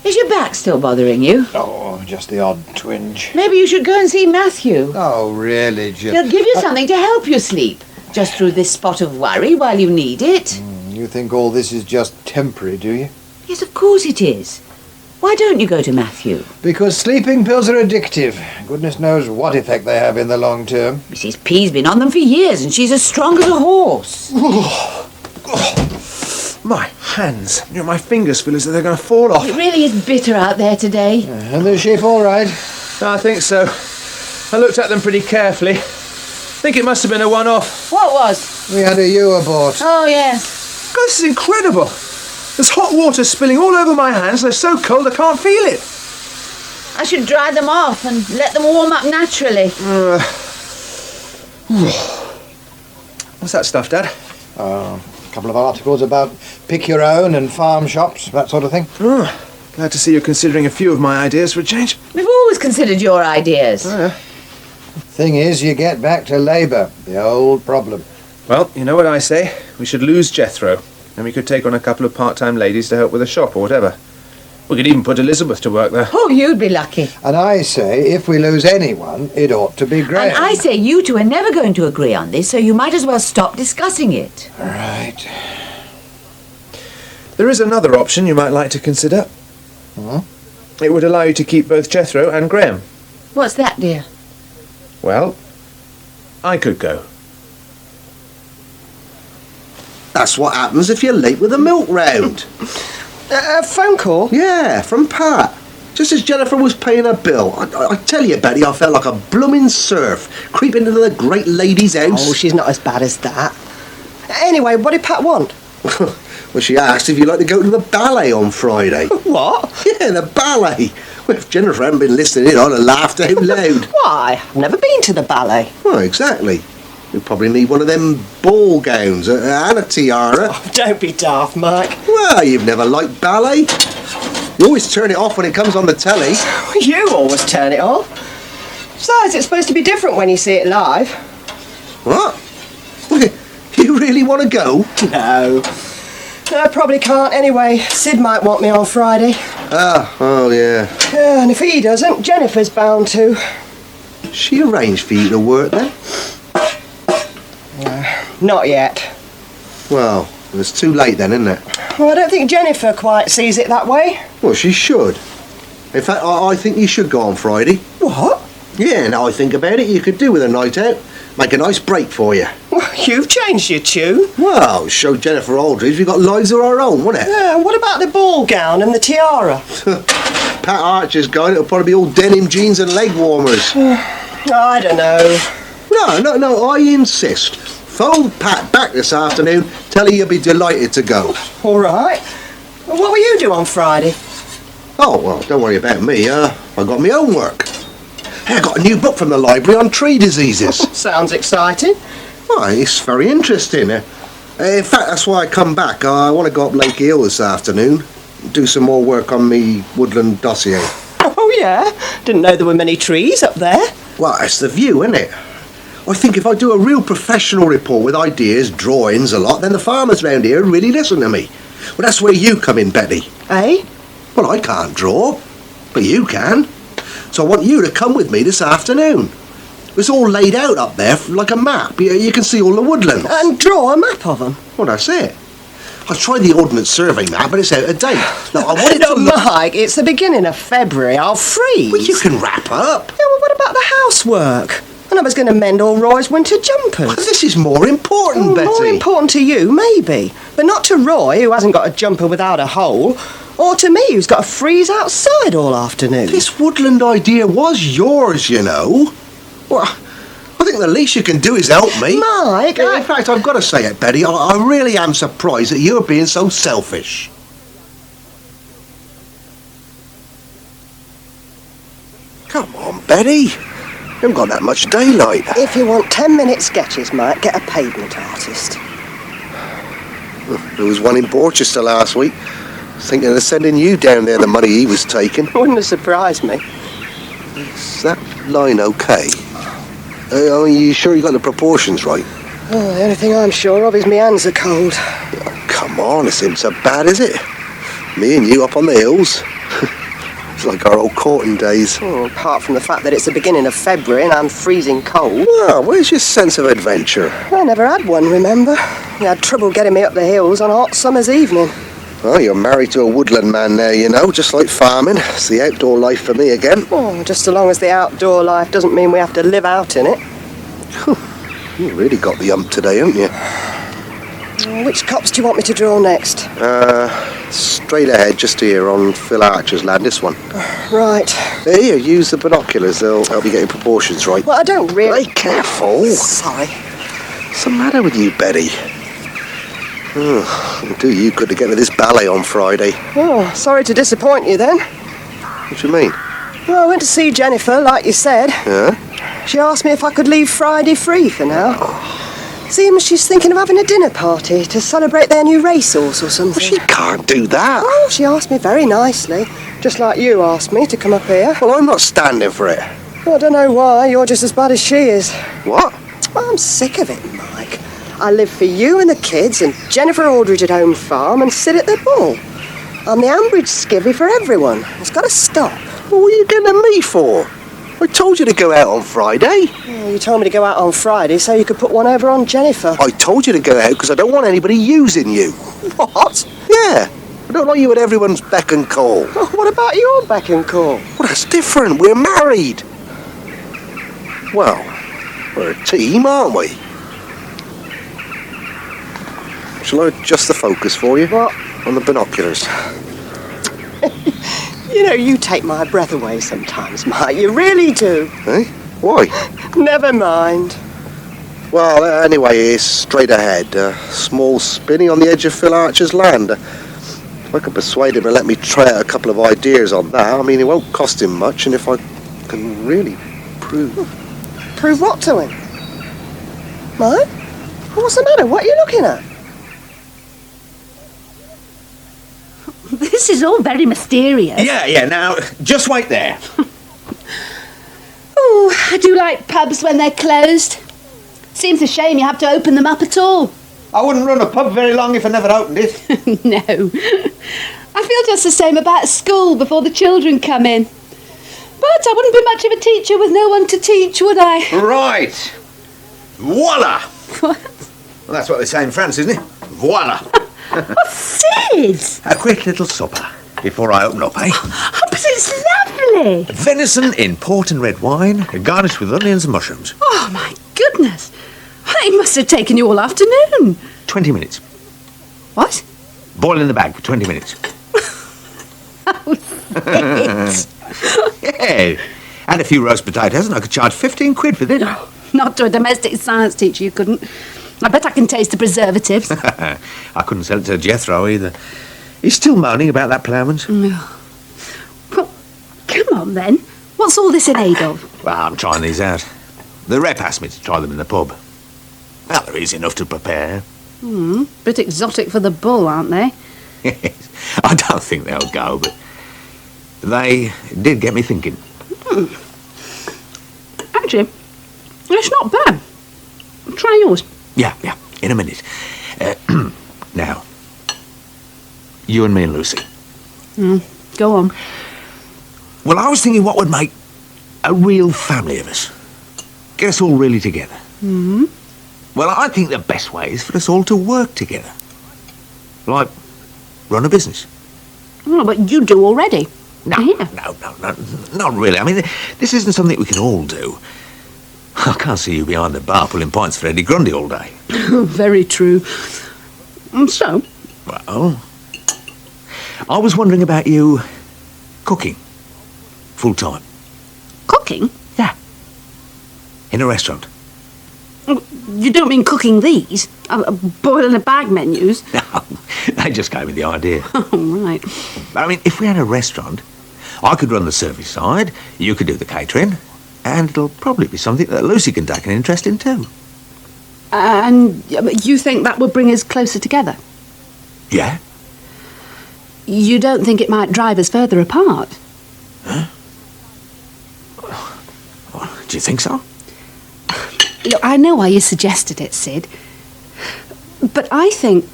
Is your back still bothering you? Oh, just the odd twinge. Maybe you should go and see Matthew. Oh, really, Jill? He'll give you something to help you sleep. Just through this spot of worry while you need it. You think all this is just temporary, do you? Yes, of course it is. Why don't you go to Matthew? Because sleeping pills are addictive. Goodness knows what effect they have in the long term. Mrs. P's been on them for years and she's as strong as a horse. My hands. My fingers feel as though they're going to fall off. It really is bitter out there today. And the sheep all right? I think so. I looked at them pretty carefully. I think it must have been a one-off. What was? We had a ewe abort. Oh, yes. God, this is incredible. There's hot water spilling all over my hands. They're so cold I can't feel it. I should dry them off and let them warm up naturally. What's that stuff, Dad? A couple of articles about pick your own and farm shops, that sort of thing. Glad to see you're considering a few of my ideas for a change. We've always considered your ideas. Thing is, you get back to labour, the old problem. Well, you know what I say? We should lose Jethro, and we could take on a couple of part-time ladies to help with the shop or whatever. We could even put Elizabeth to work there. Oh, you'd be lucky. And I say, if we lose anyone, it ought to be Graham. And I say you two are never going to agree on this, so you might as well stop discussing it. Right. There is another option you might like to consider. It would allow you to keep both Jethro and Graham. What's that, dear? Well, I could go. That's what happens if you're late with a milk round. A phone call? Yeah, from Pat. Just as Jennifer was paying her bill. I tell you, Betty, I felt like a blooming serf creeping into the great lady's house. Oh, she's not as bad as that. Anyway, what did Pat want? Well, she asked if you'd like to go to the ballet on Friday. What? Yeah, the ballet. Well, if Jennifer hadn't been listening in, I'd have laughed out loud. Why? I've never been to the ballet. Well, exactly. We probably need one of them ball gowns and a tiara. Oh, don't be daft, Mike. Well, you've never liked ballet. You always turn it off when it comes on the telly. You always turn it off. Besides, it's supposed to be different when you see it live. What? You really want to go? No. I probably can't anyway. Sid might want me on Friday. Oh, yeah. Yeah, and if he doesn't, Jennifer's bound to. She arranged for you to work then? Not yet. Well, it's too late then, isn't it? Well, I don't think Jennifer quite sees it that way. Well, she should. In fact, I think you should go on Friday. What? Yeah, now I think about it, you could do with a night out. Make a nice break for you. Well, you've changed your tune. Well, show Jennifer Aldridge we've got lives of our own, wouldn't it? Yeah, what about the ball gown and the tiara? Pat Archer's going, it'll probably be all denim jeans and leg warmers. I don't know. No, I insist. Phone Pat back this afternoon, tell her you'll be delighted to go. All right. Well, what will you do on Friday? Oh, well, don't worry about me. I got my own work. Hey, I got a new book from the library on tree diseases. Sounds exciting. Oh, it's very interesting. In fact, that's why I come back. I want to go up Lake Hill this afternoon, do some more work on me woodland dossier. Oh, yeah? Didn't know there were many trees up there. Well, it's the view, isn't it? I think if I do a real professional report with ideas, drawings a lot, then the farmers round here really listen to me. Well, that's where you come in, Betty. Eh? Well, I can't draw, but you can. So I want you to come with me this afternoon. It's all laid out up there like a map. You can see all the woodlands. And draw a map of them? Well, that's it. I tried the Ordnance Survey map, but it's out of date. Now, I want it to look... Mike, it's the beginning of February. I'll freeze. Well, you can wrap up. Yeah, well, what about the housework? And I was going to mend all Roy's winter jumpers. Well, this is more important, Betty. More important to you, maybe. But not to Roy, who hasn't got a jumper without a hole. Or to me, who's got to freeze outside all afternoon. This woodland idea was yours, you know. Well, I think the least you can do is help me. Mike, In fact, I've got to say it, Betty. I really am surprised that you're being so selfish. Come on, Betty. You haven't got that much daylight. If you want 10-minute sketches, Mike, get a pavement artist. There was one in Borsetshire last week. I was thinking of sending you down there the money he was taking. Wouldn't have surprised me. Is that line okay? Are you sure you got the proportions right? Oh, the only thing I'm sure of is my hands are cold. Oh, come on, it isn't so bad, is it? Me and you up on the hills. It's like our old courting days. Oh, apart from the fact that it's the beginning of February and I'm freezing cold. Well, where's your sense of adventure? I never had one, remember? You had trouble getting me up the hills on a hot summer's evening. Well, you're married to a woodland man now, you know, just like farming. It's the outdoor life for me again. Oh, just so long as the outdoor life doesn't mean we have to live out in it. You really got the ump today, haven't you? Which cops do you want me to draw next? Straight ahead, just here on Phil Archer's land, this one. Right. Here, use the binoculars, they'll help you get your proportions right. Well, I don't really... Be careful. Sorry. What's the matter with you, Betty? Oh, do you good to get to this ballet on Friday. Oh, sorry to disappoint you then. What do you mean? Well, I went to see Jennifer, like you said. Yeah? She asked me if I could leave Friday free for now. Seems she's thinking of having a dinner party to celebrate their new racehorse or something. Well, she can't do that. Oh, she asked me very nicely, just like you asked me to come up here. Well, I'm not standing for it. Well, I don't know why. You're just as bad as she is. What? Well, I'm sick of it, Mike. I live for you and the kids and Jennifer Aldridge at home farm and sit at the ball. I'm the Ambridge skivvy for everyone. It's got to stop. Well, what are you getting me for? I told you to go out on Friday. Oh, you told me to go out on Friday so you could put one over on Jennifer. I told you to go out because I don't want anybody using you. What? Yeah. I don't like you at everyone's beck and call. Oh, what about your beck and call? Well, that's different. We're married. Well, we're a team, aren't we? Shall I adjust the focus for you? What? On the binoculars. You know, you take my breath away sometimes, Mike. You really do. Eh? Why? Never mind. Well, anyway, it's straight ahead. Small spinney on the edge of Phil Archer's land. If I can persuade him to let me try out a couple of ideas on that, I mean, it won't cost him much, and if I can really prove... Prove what to him? Mike? What's the matter? What are you looking at? This is all very mysterious. Yeah, now, just wait there. Oh, I do like pubs when they're closed. Seems a shame you have to open them up at all. I wouldn't run a pub very long if I never opened it. No. I feel just the same about school before the children come in. But I wouldn't be much of a teacher with no one to teach, would I? Right. Voila! What? Well, that's what they say in France, isn't it? Voila! Sid! A quick little supper before I open up, eh? Oh, but it's lovely! Venison in port and red wine, garnished with onions and mushrooms. Oh, my goodness! It must have taken you all afternoon. 20 minutes. What? Boil in the bag for 20 minutes. Oh, Sid! Yeah. And a few roast potatoes, and I could charge 15 quid for this. Oh, not to a domestic science teacher, you couldn't. I bet I can taste the preservatives. I couldn't sell it to Jethro either. He's still moaning about that ploughman's. Well, come on then. What's all this in aid of? Well, I'm trying these out. The rep asked me to try them in the pub. Well, they're easy enough to prepare. Bit exotic for the bull, aren't they? I don't think they'll go, but they did get me thinking. Actually, it's not bad. Try yours. Yeah, in a minute. Now, you and me and Lucy. Go on. Well, I was thinking what would make a real family of us. Get us all really together. Well, I think the best way is for us all to work together. Like, run a business. Oh, but you do already. No, not really. I mean, this isn't something we can all do. I can't see you behind the bar pulling pints for Eddie Grundy all day. Very true. So? Well, I was wondering about you cooking full time. Cooking? Yeah. In a restaurant. You don't mean cooking these? Boil in a bag menus? No, they just gave me the idea. Oh, right. I mean, if we had a restaurant, I could run the service side, you could do the catering, and it'll probably be something that Lucy can take an interest in too. And you think that would bring us closer together? Yeah. You don't think it might drive us further apart? Huh? Do you think so? Look, I know why you suggested it, Sid. But I think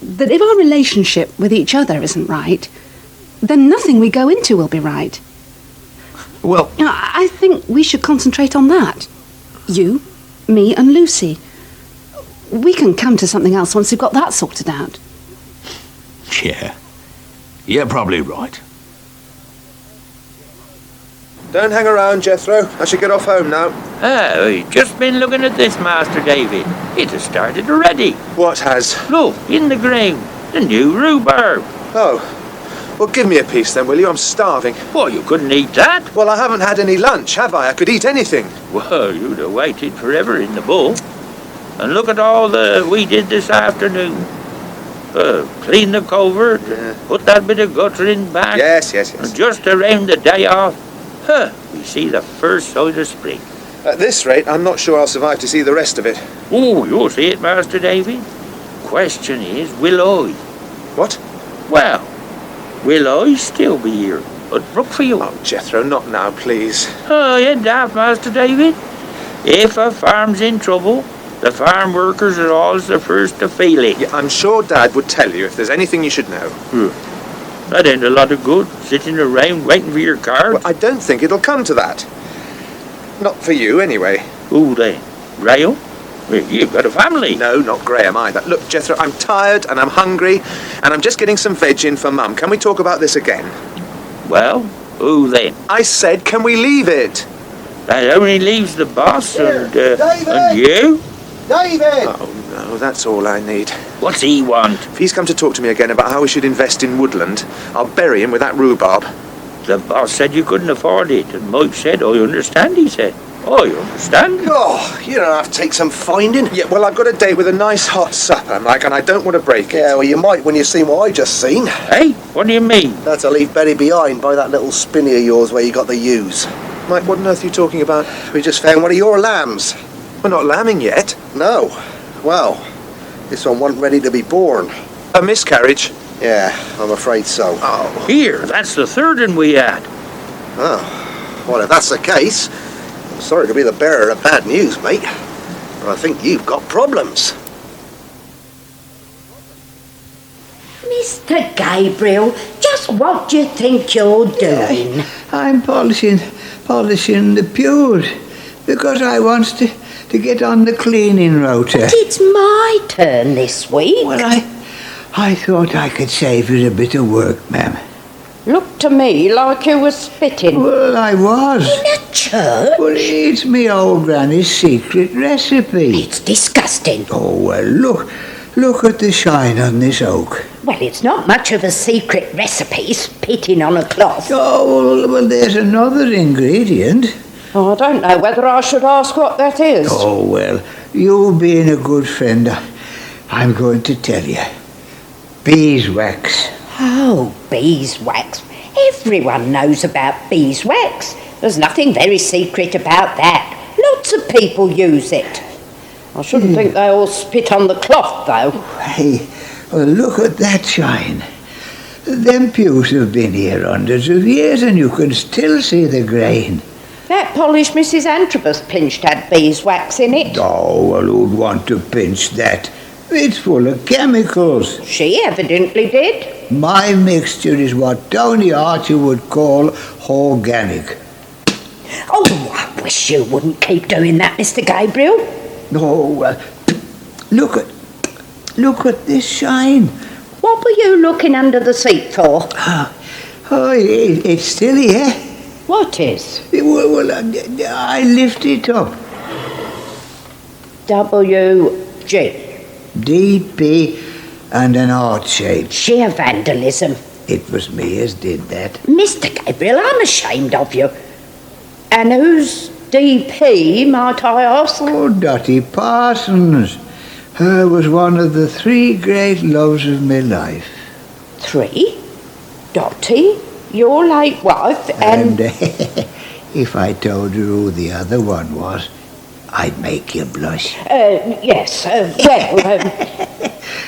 that if our relationship with each other isn't right, then nothing we go into will be right. Well, I think we should concentrate on that. You, me and Lucy. We can come to something else once we've got that sorted out. Yeah. You're probably right. Don't hang around, Jethro. I should get off home now. Oh, I've just been looking at this, Master David. It has started already. What has? Look, in the ground. The new rhubarb. Oh. Well, give me a piece then, will you? I'm starving. Well, you couldn't eat that. Well, I haven't had any lunch, have I? I could eat anything. Well, you'd have waited forever in the bull. And look at all the we did this afternoon. Clean the covert, put that bit of guttering back. Yes. And just around the day off, we see the first sign of spring. At this rate, I'm not sure I'll survive to see the rest of it. Oh, you'll see it, Master David. Question is, will I? What? Well, will I still be here at Brookfield? Oh, Jethro, not now, please. Oh, you're daft, Master David. If a farm's in trouble, the farm workers are always the first to feel it. Yeah, I'm sure Dad would tell you if there's anything you should know. That ain't a lot of good, sitting around waiting for your card. Well, I don't think it'll come to that. Not for you, anyway. Who then? Graham? Well, you've got a family. No, not Graham either. Look, Jethro, I'm tired and I'm hungry and I'm just getting some veg in for Mum. Can we talk about this again? Well, who then? I said, can we leave it? That only leaves the boss and you? David! Oh, no, that's all I need. What's he want? If he's come to talk to me again about how we should invest in woodland, I'll bury him with that rhubarb. The boss said you couldn't afford it, and Mike said, I understand, he said. I understand. Oh, you don't have to take some finding. Yeah, well, I've got a date with a nice hot supper, Mike, and I don't want to break it. Yeah, well, you might when you see what I just seen. Hey, what do you mean? Had to leave Betty behind by that little spinney of yours where you got the ewes. Mike, what on earth are you talking about? We just found one of your lambs. We're not lambing yet. No. Well, this one wasn't ready to be born. A miscarriage? Yeah, I'm afraid so. Oh. Here, that's the third one we had. Oh, well, if that's the case, I'm sorry to be the bearer of bad news, mate, but I think you've got problems. Mr. Gabriel, just what do you think you're doing? I'm polishing the pews because I want to get on the cleaning rota. But it's my turn this week. Well, I thought I could save you a bit of work, ma'am. Looked to me like you were spitting. Well, I was. In a church? Well, it's me old granny's secret recipe. It's disgusting. Oh, well, look at the shine on this oak. Well, it's not much of a secret recipe, spitting on a cloth. Oh, well, there's another ingredient. Oh, I don't know whether I should ask what that is. Oh, well, you being a good friend, I'm going to tell you. Beeswax. Oh, beeswax. Everyone knows about beeswax. There's nothing very secret about that. Lots of people use it. I shouldn't think they all spit on the cloth, though. Hey, well, look at that shine. Them pews have been here hundreds of years and you can still see the grain. That polished Mrs. Antrobus pinched had beeswax in it. Oh, well, who'd want to pinch that? It's full of chemicals. She evidently did. My mixture is what Tony Archer would call organic. Oh, I wish you wouldn't keep doing that, Mr. Gabriel. Oh, look at this shine. What were you looking under the seat for? Oh, it's still here. What is? Well, I lift it up. W.G. D.P. and an heart shape. Sheer vandalism. It was me as did that. Mr. Gabriel, I'm ashamed of you. And who's D.P., might I ask? Oh, Dotty Parsons. Her was one of the 3 great loves of my life. 3? Dotty, your late wife, and if I told you who the other one was, I'd make you blush. Yes,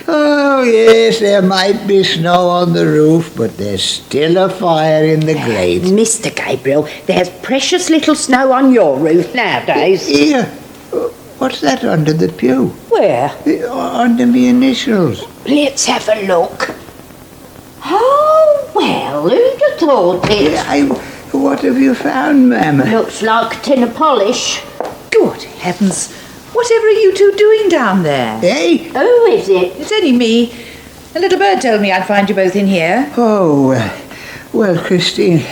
Oh, yes, there might be snow on the roof, but there's still a fire in the grate. Mr. Gabriel, there's precious little snow on your roof nowadays. Here. What's that under the pew? Where? Under me initials. Let's have a look. Oh, well, who'd have thought it? What have you found, ma'am? Looks like a tin of polish. Good heavens. Whatever are you two doing down there? Hey? Who is it? It's only me. A little bird told me I'd find you both in here. Oh, well, Christine,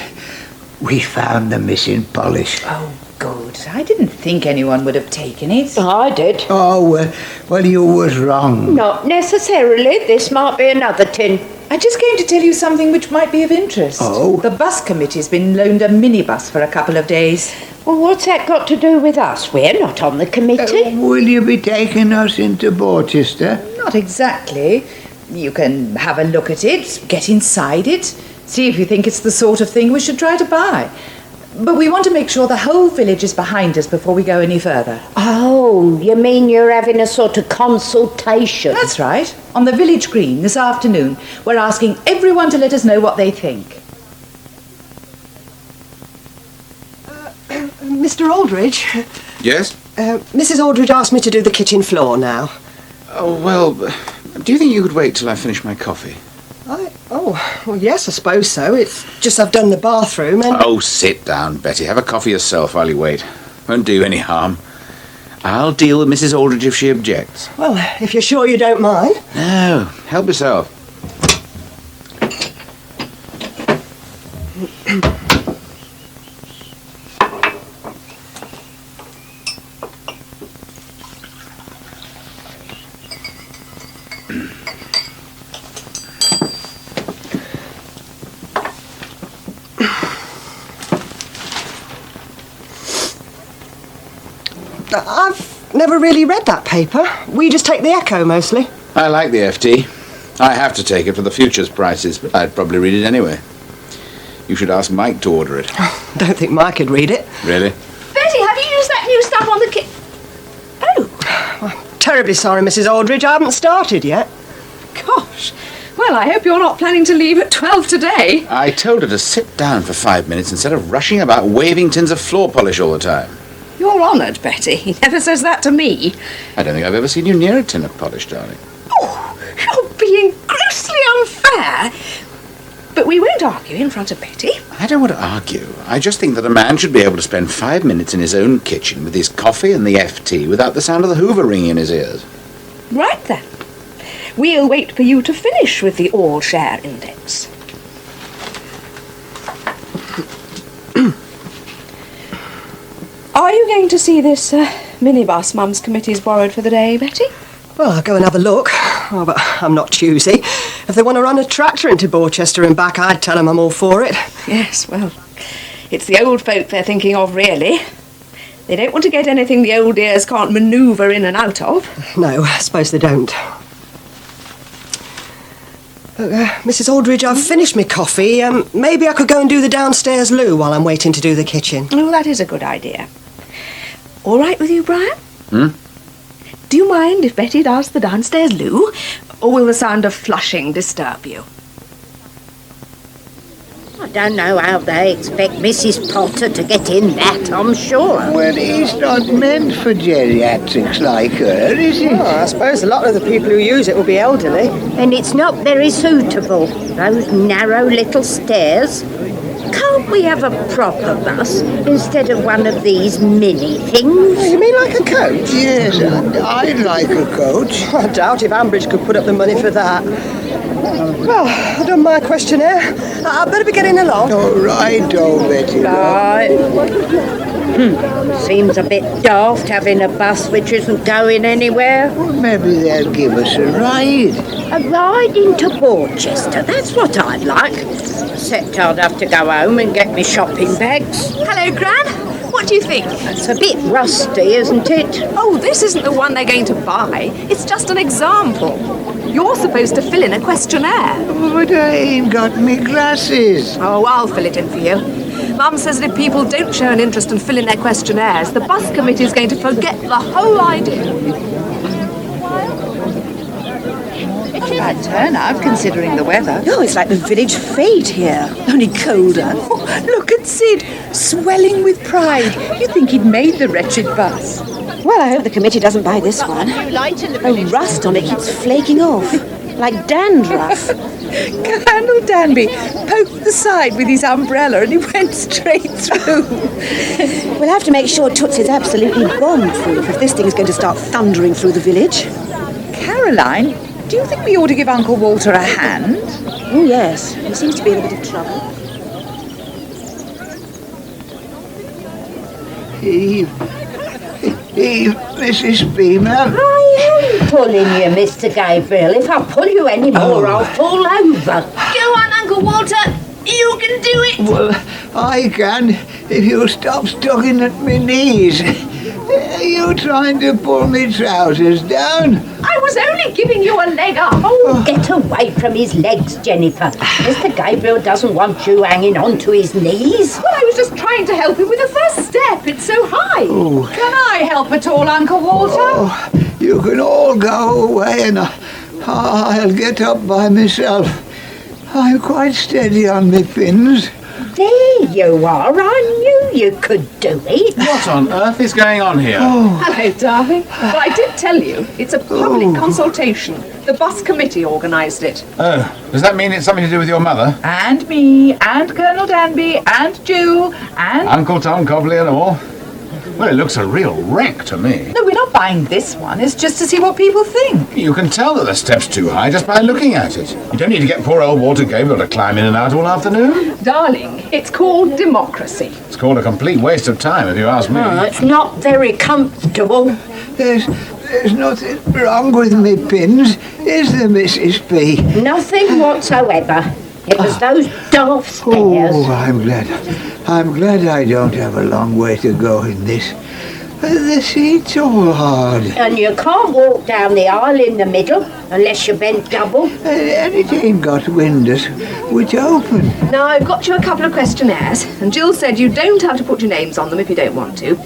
we found the missing polish. Oh, good. I didn't think anyone would have taken it. I did. Oh, well, you was wrong. Not necessarily. This might be another tin. I just came to tell you something which might be of interest. Oh? The bus committee's been loaned a minibus for a couple of days. Well, what's that got to do with us? We're not on the committee. Will you be taking us into Borsetshire? Not exactly. You can have a look at it, get inside it, see if you think it's the sort of thing we should try to buy. But we want to make sure the whole village is behind us before we go any further. Oh, you mean you're having a sort of consultation? That's right. On the village green this afternoon, we're asking everyone to let us know what they think. Mr. Aldridge? Yes? Mrs. Aldridge asked me to do the kitchen floor now. Oh, well, do you think you could wait till I finish my coffee? Well, yes, I suppose so. It's just I've done the bathroom and... Oh, sit down, Betty. Have a coffee yourself while you wait. Won't do any harm. I'll deal with Mrs. Aldridge if she objects. Well, if you're sure you don't mind. No, help yourself. I've never really read that paper. We just take the Echo mostly. I like the FT. I have to take it for the futures prices, but I'd probably read it anyway. You should ask Mike to order it. Don't think Mike could read it. Really? Betty, have you used that new stuff on the kit? Oh. Terribly sorry, Mrs. Aldridge. I haven't started yet. Gosh. Well, I hope you're not planning to leave at 12 today. I told her to sit down for 5 minutes instead of rushing about waving tins of floor polish all the time. You're honoured, Betty. He never says that to me. I don't think I've ever seen you near a tin of polish, darling. Oh, you're being grossly unfair. But we won't argue in front of Betty. I don't want to argue. I just think that a man should be able to spend 5 minutes in his own kitchen with his coffee and the FT without the sound of the Hoover ringing in his ears. Right then. We'll wait for you to finish with the all-share index. Are you going to see this minibus Mum's committee's borrowed for the day, Betty? Well, I'll go and have a look. Oh, but I'm not choosy. If they want to run a tractor into Borchester and back, I'd tell them I'm all for it. Yes, well, it's the old folk they're thinking of, really. They don't want to get anything the old ears can't manoeuvre in and out of. No, I suppose they don't. Mrs. Aldridge, I've finished my coffee. Maybe I could go and do the downstairs loo while I'm waiting to do the kitchen. Oh, that is a good idea. All right with you, Brian? Hmm? Do you mind if Betty does the downstairs loo? Or will the sound of flushing disturb you? I don't know how they expect Mrs. Potter to get in that, I'm sure. Well, it's not meant for geriatrics like her, is it? Oh, I suppose a lot of the people who use it will be elderly. And it's not very suitable, those narrow little stairs. Can't we have a proper bus instead of one of these mini things? Oh, you mean like a coach? Yes, I'd like a coach. I doubt if Ambridge could put up the money for that. Well, I've done my questionnaire. I'd better be getting along. All right, Betty. Right. Seems a bit daft having a bus which isn't going anywhere. Well, maybe they'll give us a ride. A ride into Borchester, that's what I'd like. Except I'd have to go home and get me shopping bags. Hello, Gran. What do you think? It's a bit rusty, isn't it? Oh, this isn't the one they're going to buy. It's just an example. You're supposed to fill in a questionnaire. But I ain't got me glasses. Oh, I'll fill it in for you. Mum says that if people don't show an interest in filling their questionnaires, the bus committee is going to forget the whole idea. Not a bad turnout, considering the weather. Oh, it's like the village fete here, only colder. Oh, look at Sid, swelling with pride. You'd think he'd made the wretched bus. Well, I hope the committee doesn't buy this one. The rust on it keeps flaking off, like dandruff. Colonel Danby poked the side with his umbrella and he went straight through. We'll have to make sure Toots is absolutely bomb-proof if this thing's going to start thundering through the village. Caroline, do you think we ought to give Uncle Walter a hand? Oh, yes. He seems to be in a bit of trouble. Eve, Mrs. Beamer. I am pulling you, Mr. Gabriel. If I pull you any more, I'll fall over. Go on, Uncle Walter. You can do it. Well, I can if you stop tugging at my knees. Are you trying to pull me trousers down? I was only giving you a leg up. Oh, get away from his legs, Jennifer. Mr. Gabriel doesn't want you hanging on to his knees. Well, I was just trying to help him with the first step. It's so high. Oh. Can I help at all, Uncle Walter? Oh, you can all go away and I'll get up by myself. I'm quite steady on my pins. There you are. I knew you could do it. What on earth is going on here? Hello, darling. Well, I did tell you, it's a public consultation. The bus committee organised it. Oh, does that mean it's something to do with your mother? And me, and Colonel Danby, and Jew, and... Uncle Tom Cobley and all? Well, it looks a real wreck to me. No, we're not buying this one. It's just to see what people think. You can tell that the step's too high just by looking at it. You don't need to get poor old Walter Gabriel to climb in and out all afternoon. Darling, it's called democracy. It's called a complete waste of time, if you ask me. Oh, it's not very comfortable. There's nothing wrong with me pins, is there, Mrs. P? Nothing whatsoever. It was those daft stairs. Oh, I'm glad I don't have a long way to go in this. The seat's all hard. And you can't walk down the aisle in the middle unless you bend double. And it ain't got windows, which open. Now, I've got you a couple of questionnaires, and Jill said you don't have to put your names on them if you don't want to.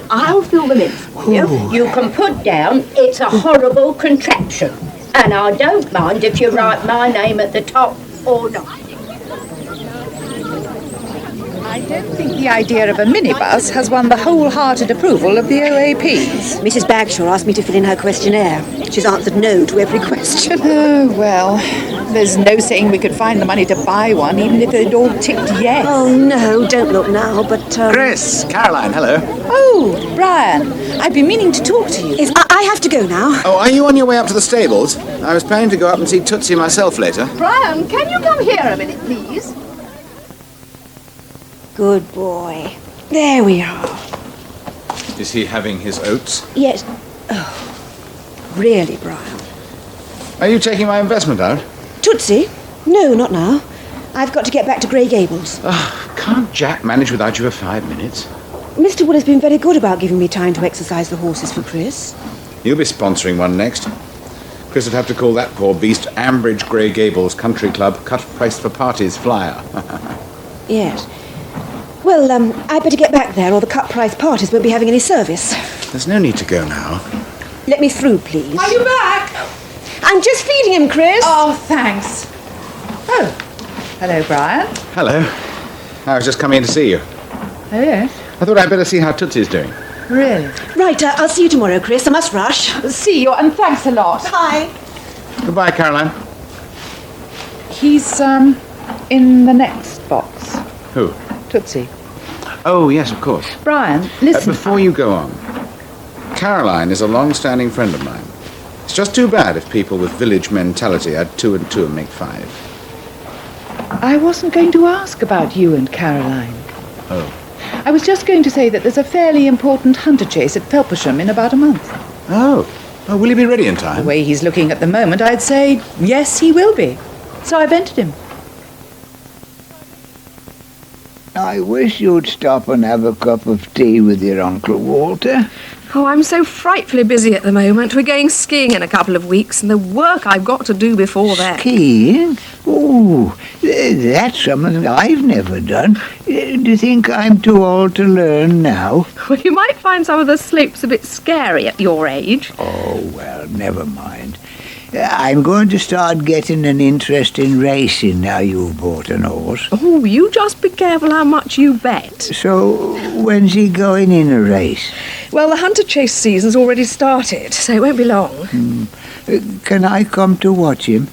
I'll fill them in for you. You can put down, it's a horrible contraption. And I don't mind if you write my name at the top or not. I don't think the idea of a minibus has won the wholehearted approval of the OAPs. Mrs. Bagshaw asked me to fill in her questionnaire. She's answered no to every question. Oh, well, there's no saying we could find the money to buy one, even if they'd all ticked yes. Oh, no, don't look now, but... Chris, Caroline, hello. Oh, Brian, I've been meaning to talk to you. I have to go now. Oh, are you on your way up to the stables? I was planning to go up and see Tootsie myself later. Brian, can you come here a minute, please? Good boy. There we are. Is he having his oats? Yes. Oh, really, Brian? Are you taking my investment out? Tootsie? No, not now. I've got to get back to Grey Gables. Can't Jack manage without you for 5 minutes? Mr. Wood has been very good about giving me time to exercise the horses for Chris. You'll be sponsoring one next. Chris would have to call that poor beast Ambridge Grey Gables Country Club Cut Price for Parties flyer. Yes. Well, I'd better get back there or the cut price parties won't be having any service. There's no need to go now. Let me through, please. Are you back? I'm just feeding him, Chris. Oh, thanks. Oh, hello, Brian. Hello. I was just coming in to see you. Oh, yes? I thought I'd better see how Tootsie's doing. Really? Right, I'll see you tomorrow, Chris. I must rush. See you, and thanks a lot. Bye. Goodbye, Caroline. He's, in the next box. Who? Tootsie. Oh, yes, of course. Brian, listen... before you go on, Caroline is a long-standing friend of mine. It's just too bad if people with village mentality add 2 and 2 and make 5. I wasn't going to ask about you and Caroline. Oh. I was just going to say that there's a fairly important hunter chase at Felpersham in about a month. Oh. Oh, will he be ready in time? The way he's looking at the moment, I'd say, yes, he will be. So I've entered him. I wish you'd stop and have a cup of tea with your Uncle Walter. Oh, I'm so frightfully busy at the moment. We're going skiing in a couple of weeks, and the work I've got to do before that. Skiing? Oh, that's something I've never done. Do you think I'm too old to learn now? Well, you might find some of the slopes a bit scary at your age. Oh, well, never mind. I'm going to start getting an interest in racing now you've bought an horse. Oh, you just be careful how much you bet. So, when's he going in a race? Well, the hunter chase season's already started, so it won't be long. Can I come to watch him?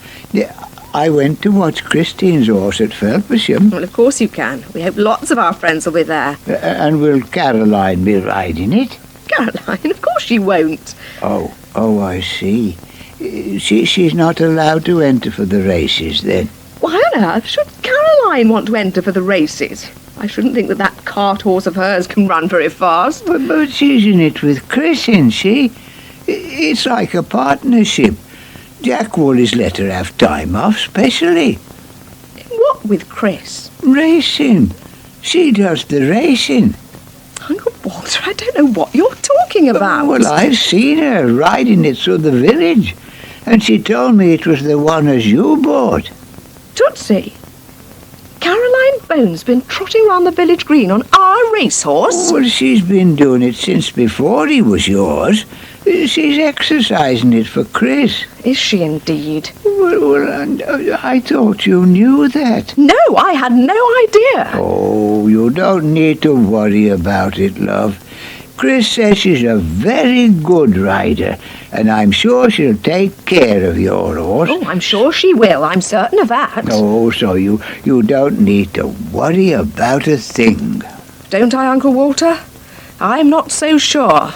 I went to watch Christine's horse at Felpersham. Well, of course you can. We hope lots of our friends will be there. And will Caroline be riding it? Caroline? Of course she won't. Oh, I see. She's not allowed to enter for the races, then? Why on earth should Caroline want to enter for the races? I shouldn't think that cart horse of hers can run very fast. But she's in it with Chris, isn't she? It's like a partnership. Jack always let her have time off, specially. What with Chris? Racing. She does the racing. Uncle Walter, I don't know what you're talking about. Well, I've seen her riding it through the village, and she told me it was the one as you bought. Tootsie, Caroline Bone's been trotting round the village green on our racehorse? Well, she's been doing it since before he was yours. She's exercising it for Chris. Is she indeed? Well, I thought you knew that. No, I had no idea. Oh, you don't need to worry about it, love. Chris says she's a very good rider, and I'm sure she'll take care of your horse. Oh, I'm sure she will. I'm certain of that. Oh, so you don't need to worry about a thing. Don't I, Uncle Walter? I'm not so sure.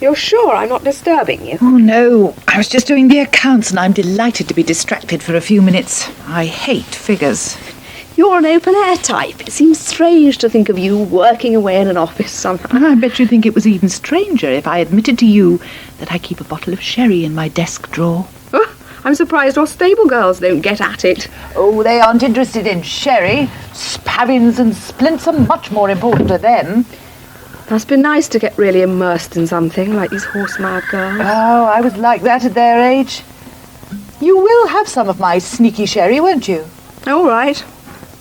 You're sure I'm not disturbing you? Oh, no. I was just doing the accounts and I'm delighted to be distracted for a few minutes. I hate figures. You're an open-air type. It seems strange to think of you working away in an office somehow. I bet you think it was even stranger if I admitted to you that I keep a bottle of sherry in my desk drawer. Oh, I'm surprised our stable girls don't get at it. Oh, they aren't interested in sherry. Spavins and splints are much more important to them. Must be nice to get really immersed in something like these horse-mad girls. Oh, I was like that at their age. You will have some of my sneaky sherry, won't you? All right.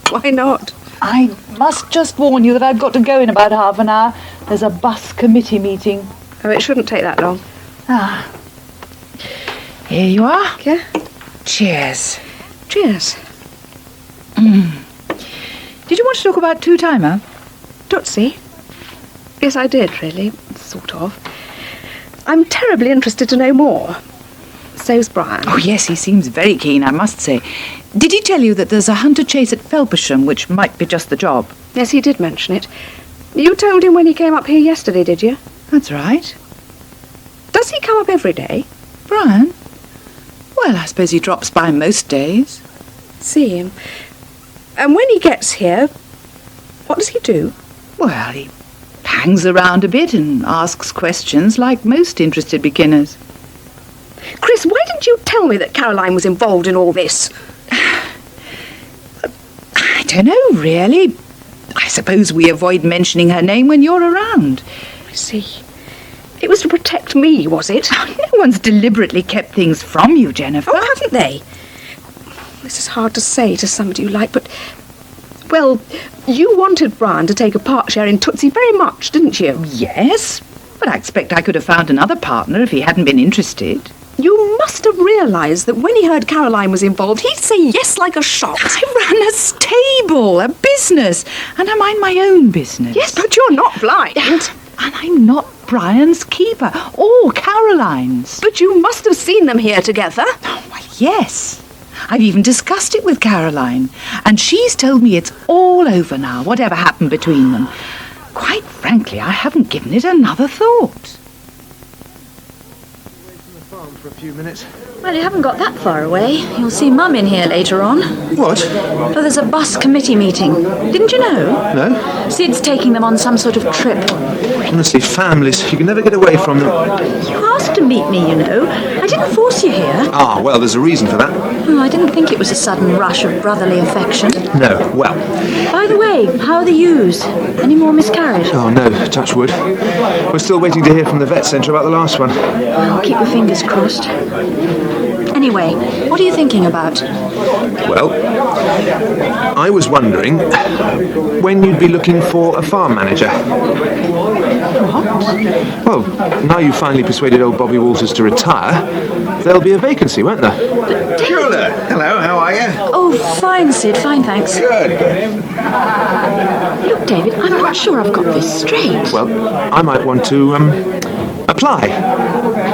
Why not? I must just warn you that I've got to go in about half an hour. There's a bus committee meeting. Oh, it shouldn't take that long. Ah. Here you are. Yeah? Cheers. Cheers. Did you want to talk about two-timer? Tootsie? Yes, I did, really. Sort of. I'm terribly interested to know more. So's Brian. Oh, yes, he seems very keen, I must say. Did he tell you that there's a hunter chase at Felpersham, which might be just the job? Yes, he did mention it. You told him when he came up here yesterday, did you? That's right. Does he come up every day? Brian? Well, I suppose he drops by most days. See him. And when he gets here, what does he do? Well, he hangs around a bit and asks questions like most interested beginners. Chris, why didn't you tell me that Caroline was involved in all this? I don't know, really. I suppose we avoid mentioning her name when you're around. I see. It was to protect me, was it? No one's deliberately kept things from you, Jennifer. Oh, haven't they? This is hard to say to somebody you like, but... Well, you wanted Brian to take a part share in Tootsie very much, didn't you? Yes, but I expect I could have found another partner if he hadn't been interested. You must have realised that when he heard Caroline was involved, he'd say yes like a shot. I run a stable, a business, and I mind my own business. Yes, but you're not blind. And I'm not Brian's keeper, or Caroline's. But you must have seen them here together. Oh, well, yes. I've even discussed it with Caroline, and she's told me it's all over now, whatever happened between them. Quite frankly, I haven't given it another thought. For a few minutes. Well, you haven't got that far away. You'll see Mum in here later on. What? Oh, there's a bus committee meeting. Didn't you know? No. Sid's taking them on some sort of trip. Honestly, families, you can never get away from them. You asked to meet me, you know. I didn't force you here. Ah, well, there's a reason for that. Oh, I didn't think it was a sudden rush of brotherly affection. No, well. By the way, how are the ewes? Any more miscarriage? Oh, no, touch wood. We're still waiting to hear from the vet centre about the last one. Well, keep your fingers crossed. Anyway, what are you thinking about? Well, I was wondering when you'd be looking for a farm manager. What? Well, now you've finally persuaded old Bobby Walters to retire, there'll be a vacancy, won't there? Shula, hello, how are you? Oh, fine, Sid, fine, thanks. Good. Look, David, I'm not sure I've got this straight. Well, I might want to, apply.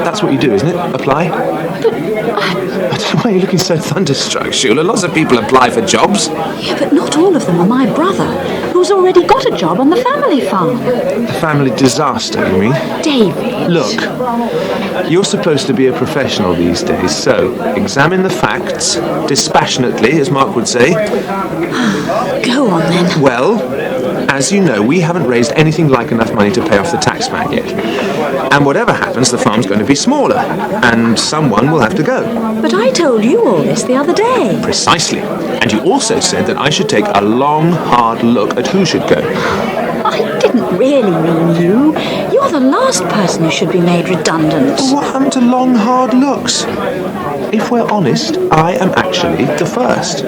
That's what you do, isn't it? Apply? I don't know why you're looking so thunderstruck, Shula. Lots of people apply for jobs. Yeah, but not all of them are my brother, who's already got a job on the family farm. A family disaster, you mean? David. Look, you're supposed to be a professional these days, so examine the facts, dispassionately, as Mark would say. Go on, then. Well, As you know, we haven't raised anything like enough money to pay off the tax man yet. And whatever happens, the farm's going to be smaller, and someone will have to go. But I told you all this the other day. Precisely. And you also said that I should take a long, hard look at who should go. I didn't really mean you. You're the last person who should be made redundant. What happened to long, hard looks? If we're honest, I am actually the first.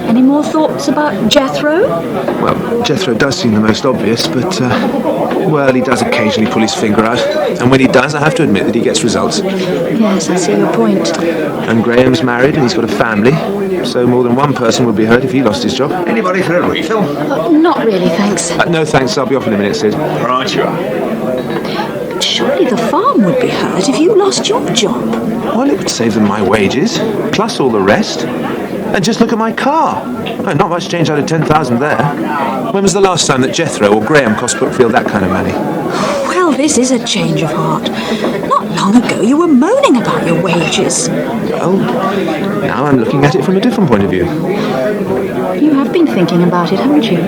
Any more thoughts about Jethro? Well, Jethro does seem the most obvious, but, well, he does occasionally pull his finger out. And when he does, I have to admit that he gets results. Yes, I see your point. And Graham's married and he's got a family, so more than one person would be hurt if he lost his job. Anybody for a refill? Not really, thanks. No, thanks. I'll be off in a minute, Sid. Right, you are. But surely the farm would be hurt if you lost your job. Well, it would save them my wages, plus all the rest. And just look at my car. Oh, not much change out of 10,000 there. When was the last time that Jethro or Graham cost Brookfield that kind of money? Well, this is a change of heart. Not long ago you were moaning about your wages. Well, now I'm looking at it from a different point of view. You have been thinking about it, haven't you?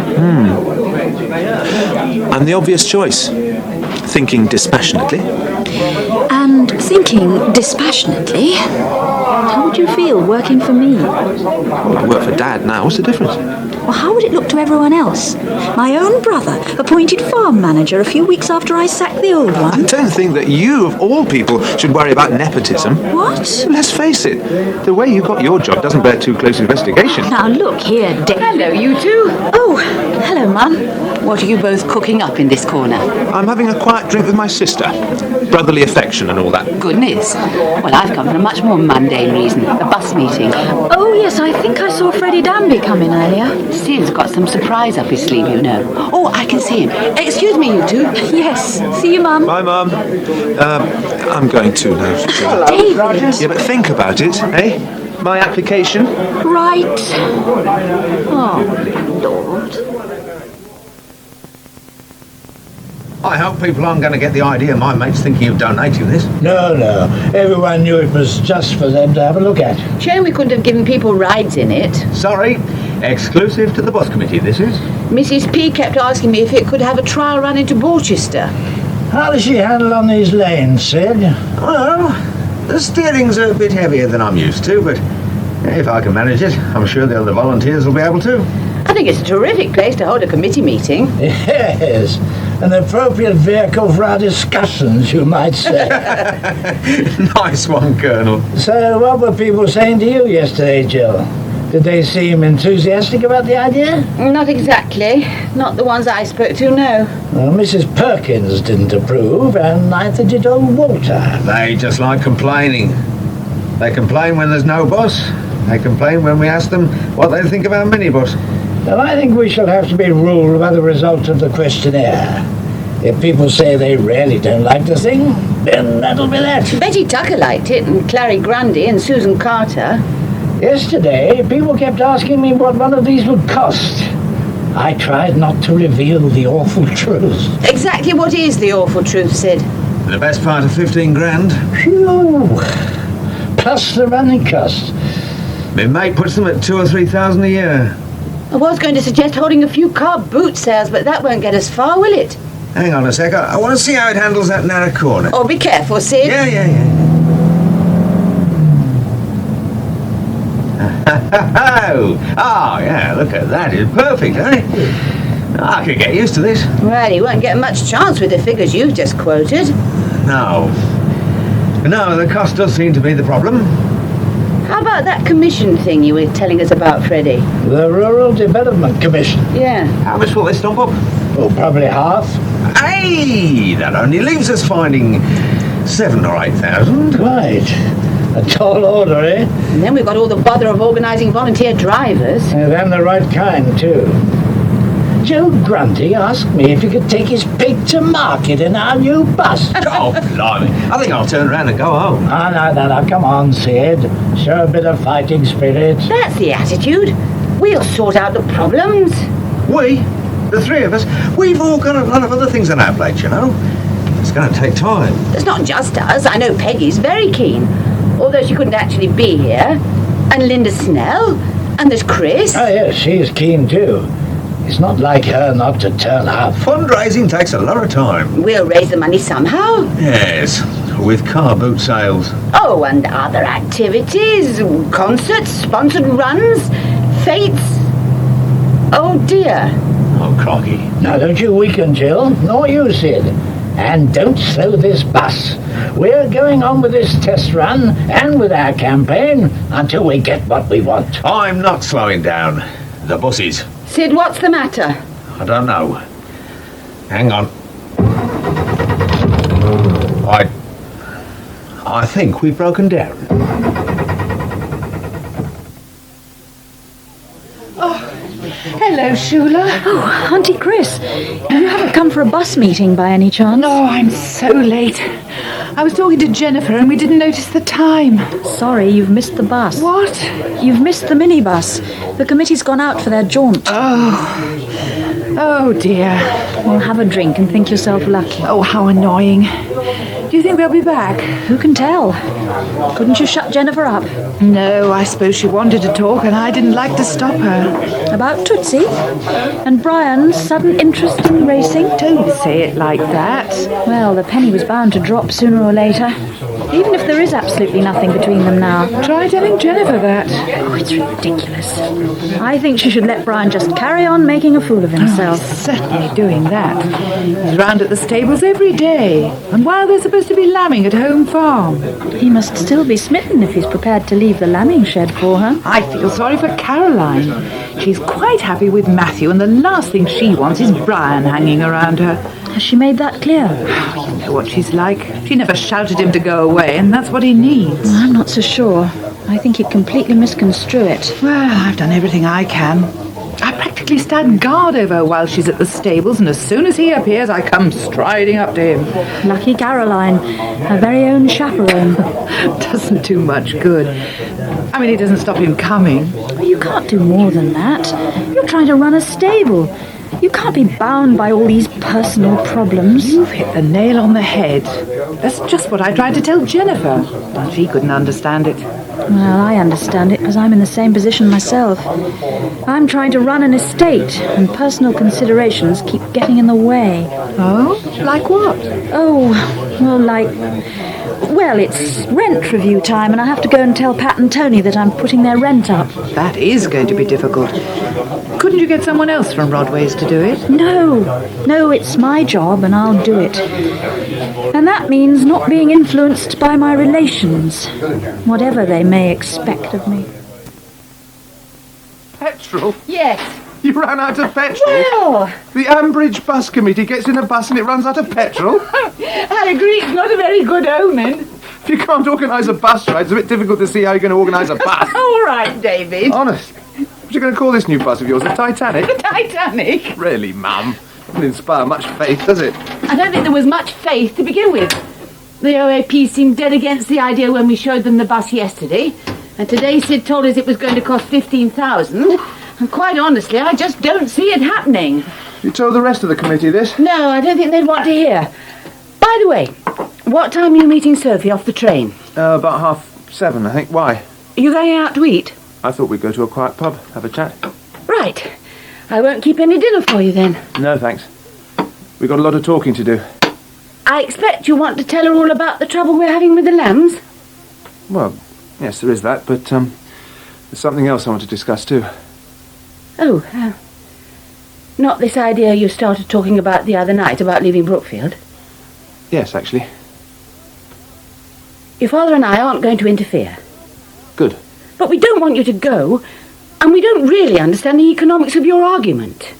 I'm the obvious choice. Thinking dispassionately. And thinking dispassionately, how would you feel working for me? Well, I work for Dad now. What's the difference? Well, how would it look to everyone else? My own brother, appointed farm manager a few weeks after I sacked the old one. I don't think that you, of all people, should worry about nepotism. What? Let's face it, the way you got your job doesn't bear too close investigation. Now look here, David. Hello, you two. Oh, hello, Mum. What are you both cooking up in this corner? I'm having a quiet drink with my sister. Brotherly affection and all that. Goodness. Well, I've come for a much more mundane reason. A bus meeting. Oh, yes, I think I saw Freddie Danby come in earlier. Sid's got some surprise up his sleeve, you know. Oh, I can see him. Excuse me, you two. Yes. See you, Mum. Bye, Mum. I'm going to now. David. Yeah, but think about it, eh? My application. Right. Oh, Lord. I hope people aren't going to get the idea my mate's thinking of donating this. No. Everyone knew it was just for them to have a look at. Shame we couldn't have given people rides in it. Sorry. Exclusive to the bus committee, this is. Mrs. P kept asking me if it could have a trial run into Borsetshire. How does she handle on these lanes, Sid? Well, the steering's a bit heavier than I'm used to, but if I can manage it, I'm sure the other volunteers will be able to. I think it's a terrific place to hold a committee meeting. Yes. An appropriate vehicle for our discussions, you might say. Nice one, Colonel. So, what were people saying to you yesterday, Jill? Did they seem enthusiastic about the idea? Not exactly. Not the ones I spoke to, no. Well, Mrs. Perkins didn't approve, and neither did old Walter. They just like complaining. They complain when there's no bus. They complain when we ask them what they think of our minibus. Well, I think we shall have to be ruled by the result of the questionnaire. If people say they really don't like the thing, then that'll be that. Betty Tucker liked it, and Clary Grundy and Susan Carter. Yesterday, people kept asking me what one of these would cost. I tried not to reveal the awful truth. Exactly what is the awful truth, Sid? The best part of 15 grand. Phew. Plus the running costs. My mate puts them at 2,000 or 3,000 a year. I was going to suggest holding a few car boot sales, but that won't get us far, will it? Hang on a sec. I want to see how it handles that narrow corner. Oh, be careful, Sid. Yeah. Oh, yeah, look at that. It's perfect, eh? I could get used to this. Well, you won't get much chance with the figures you've just quoted. No, the cost does seem to be the problem. How about that commission thing you were telling us about, Freddie? The Rural Development Commission. Yeah. How much will they stump up? Oh, probably half. Hey, that only leaves us finding 7,000 or 8,000. Right. A tall order, eh? And then we've got all the bother of organising volunteer drivers. And then the right kind, too. Joe Grundy asked me if he could take his pig to market in our new bus. Oh, blimey. I think I'll turn around and go home. No. Come on, Sid. Show a bit of fighting spirit. That's the attitude. We'll sort out the problems. We? The three of us? We've all got a lot of other things on our plate, you know. It's going to take time. It's not just us. I know Peggy's very keen. Although she couldn't actually be here. And Linda Snell. And there's Chris. Oh, yes, she's keen, too. It's not like her not to turn up. Fundraising takes a lot of time. We'll raise the money somehow. Yes, with car boot sales. Oh, and other activities, concerts, sponsored runs, fetes. Oh, dear. Oh, crikey. Now, don't you weaken, Jill. Nor you, Sid. And don't slow this bus. We're going on with this test run and with our campaign until we get what we want. I'm not slowing down. The buses. Sid, what's the matter? I don't know. Hang on. I think we've broken down. Hello, Shula. Oh, Auntie Chris, you haven't come for a bus meeting by any chance? No, I'm so late. I was talking to Jennifer and we didn't notice the time. Sorry, you've missed the bus. What? You've missed the minibus. The committee's gone out for their jaunt. Oh dear. Well, have a drink and think yourself lucky. Oh, how annoying. Do you think they'll be back? Who can tell? Couldn't you shut Jennifer up? No, I suppose she wanted to talk and I didn't like to stop her. About Tootsie? And Brian's sudden interest in racing? Don't say it like that. Well, the penny was bound to drop sooner or later. Even if there is absolutely nothing between them now. Try telling Jennifer that. Oh, it's ridiculous. I think she should let Brian just carry on making a fool of himself. He's certainly doing that. He's round at the stables every day. And while they're supposed to be lambing at home farm. He must still be smitten if he's prepared to leave the lambing shed for her. I feel sorry for Caroline. She's quite happy with Matthew, and the last thing she wants is Brian hanging around her. Has she made that clear? Oh, you know what she's like. She never shouted him to go away, and that's what he needs. Well, I'm not so sure. I think he'd completely misconstrue it. Well, I've done everything I can. I practically stand guard over her while she's at the stables, and as soon as he appears, I come striding up to him. Lucky Caroline, her very own chaperone. Doesn't do much good. I mean, it doesn't stop him coming. Well, you can't do more than that. You're trying to run a stable. You can't be bound by all these personal problems. You've hit the nail on the head. That's just what I tried to tell Jennifer, but she couldn't understand it. Well, I understand it because I'm in the same position myself. I'm trying to run an estate, and personal considerations keep getting in the way. Oh? Like what? Oh, well, it's rent review time, and I have to go and tell Pat and Tony that I'm putting their rent up. That is going to be difficult. Couldn't you get someone else from Rodway's to do it? No, it's my job, and I'll do it. And that means not being influenced by my relations, whatever they may expect of me. Petrol? Yes. You ran out of petrol? Well, The Ambridge bus committee gets in a bus and it runs out of petrol? I agree, it's not a very good omen. If you can't organise a bus ride, it's a bit difficult to see how you're going to organise a bus. All right, David. Honest. What are you going to call this new bus of yours? The Titanic? The Titanic? Really, Mum? Doesn't inspire much faith, does it? I don't think there was much faith to begin with. The OAP seemed dead against the idea when we showed them the bus yesterday. And today Sid told us it was going to cost $15,000. And quite honestly, I just don't see it happening. You told the rest of the committee this? No, I don't think they'd want to hear. By the way, what time are you meeting Sophie off the train? About 7:30, I think. Why? Are you going out to eat? I thought we'd go to a quiet pub, have a chat. Right. I won't keep any dinner for you then. No, thanks. We've got a lot of talking to do. I expect you want to tell her all about the trouble we're having with the lambs. Well, yes, there is that, but there's something else I want to discuss too. Oh, not this idea you started talking about the other night about leaving Brookfield? Yes, actually. Your father and I aren't going to interfere. Good. But we don't want you to go, and we don't really understand the economics of your argument.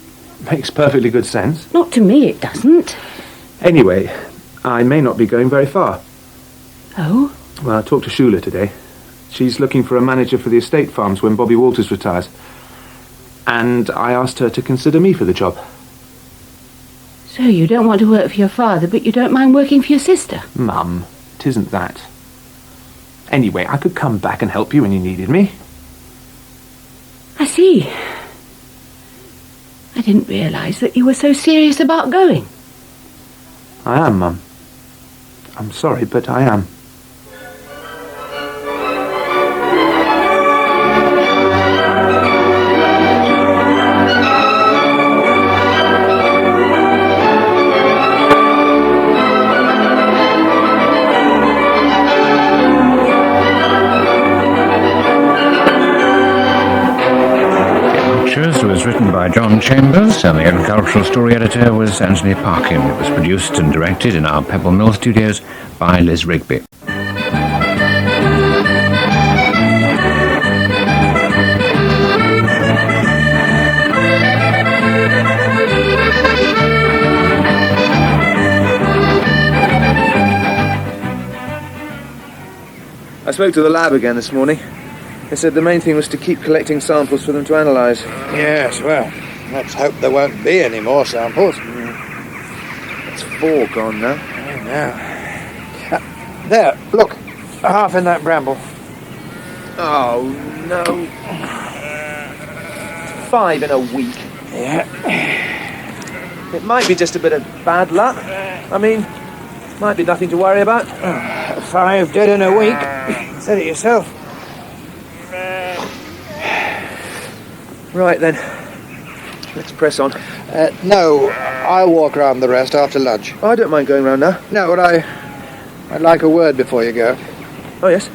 Makes perfectly good sense. Not to me, it doesn't. Anyway, I may not be going very far. Oh? Well, I talked to Shula today. She's looking for a manager for the estate farms when Bobby Walters retires. And I asked her to consider me for the job. So you don't want to work for your father, but you don't mind working for your sister? Mum, it isn't that. Anyway, I could come back and help you when you needed me. I see. I didn't realise that you were so serious about going. I am, Mum. I'm sorry, but I am. Archers was written by John Chambers and the agricultural story editor was Anthony Parkin. It was produced and directed in our Pebble Mill studios by Liz Rigby. I spoke to the lab again this morning. They said the main thing was to keep collecting samples for them to analyse. Yes, well, let's hope there won't be any more samples. It's 4 gone now. Oh, no. There, look. Half in that bramble. Oh, no. 5 in a week. Yeah. It might be just a bit of bad luck. I mean, might be nothing to worry about. 5 dead in a week. Said it yourself. Right then. Let's press on. No, I'll walk round the rest after lunch. Oh, I don't mind going round now. No, but I'd like a word before you go. Oh, yes?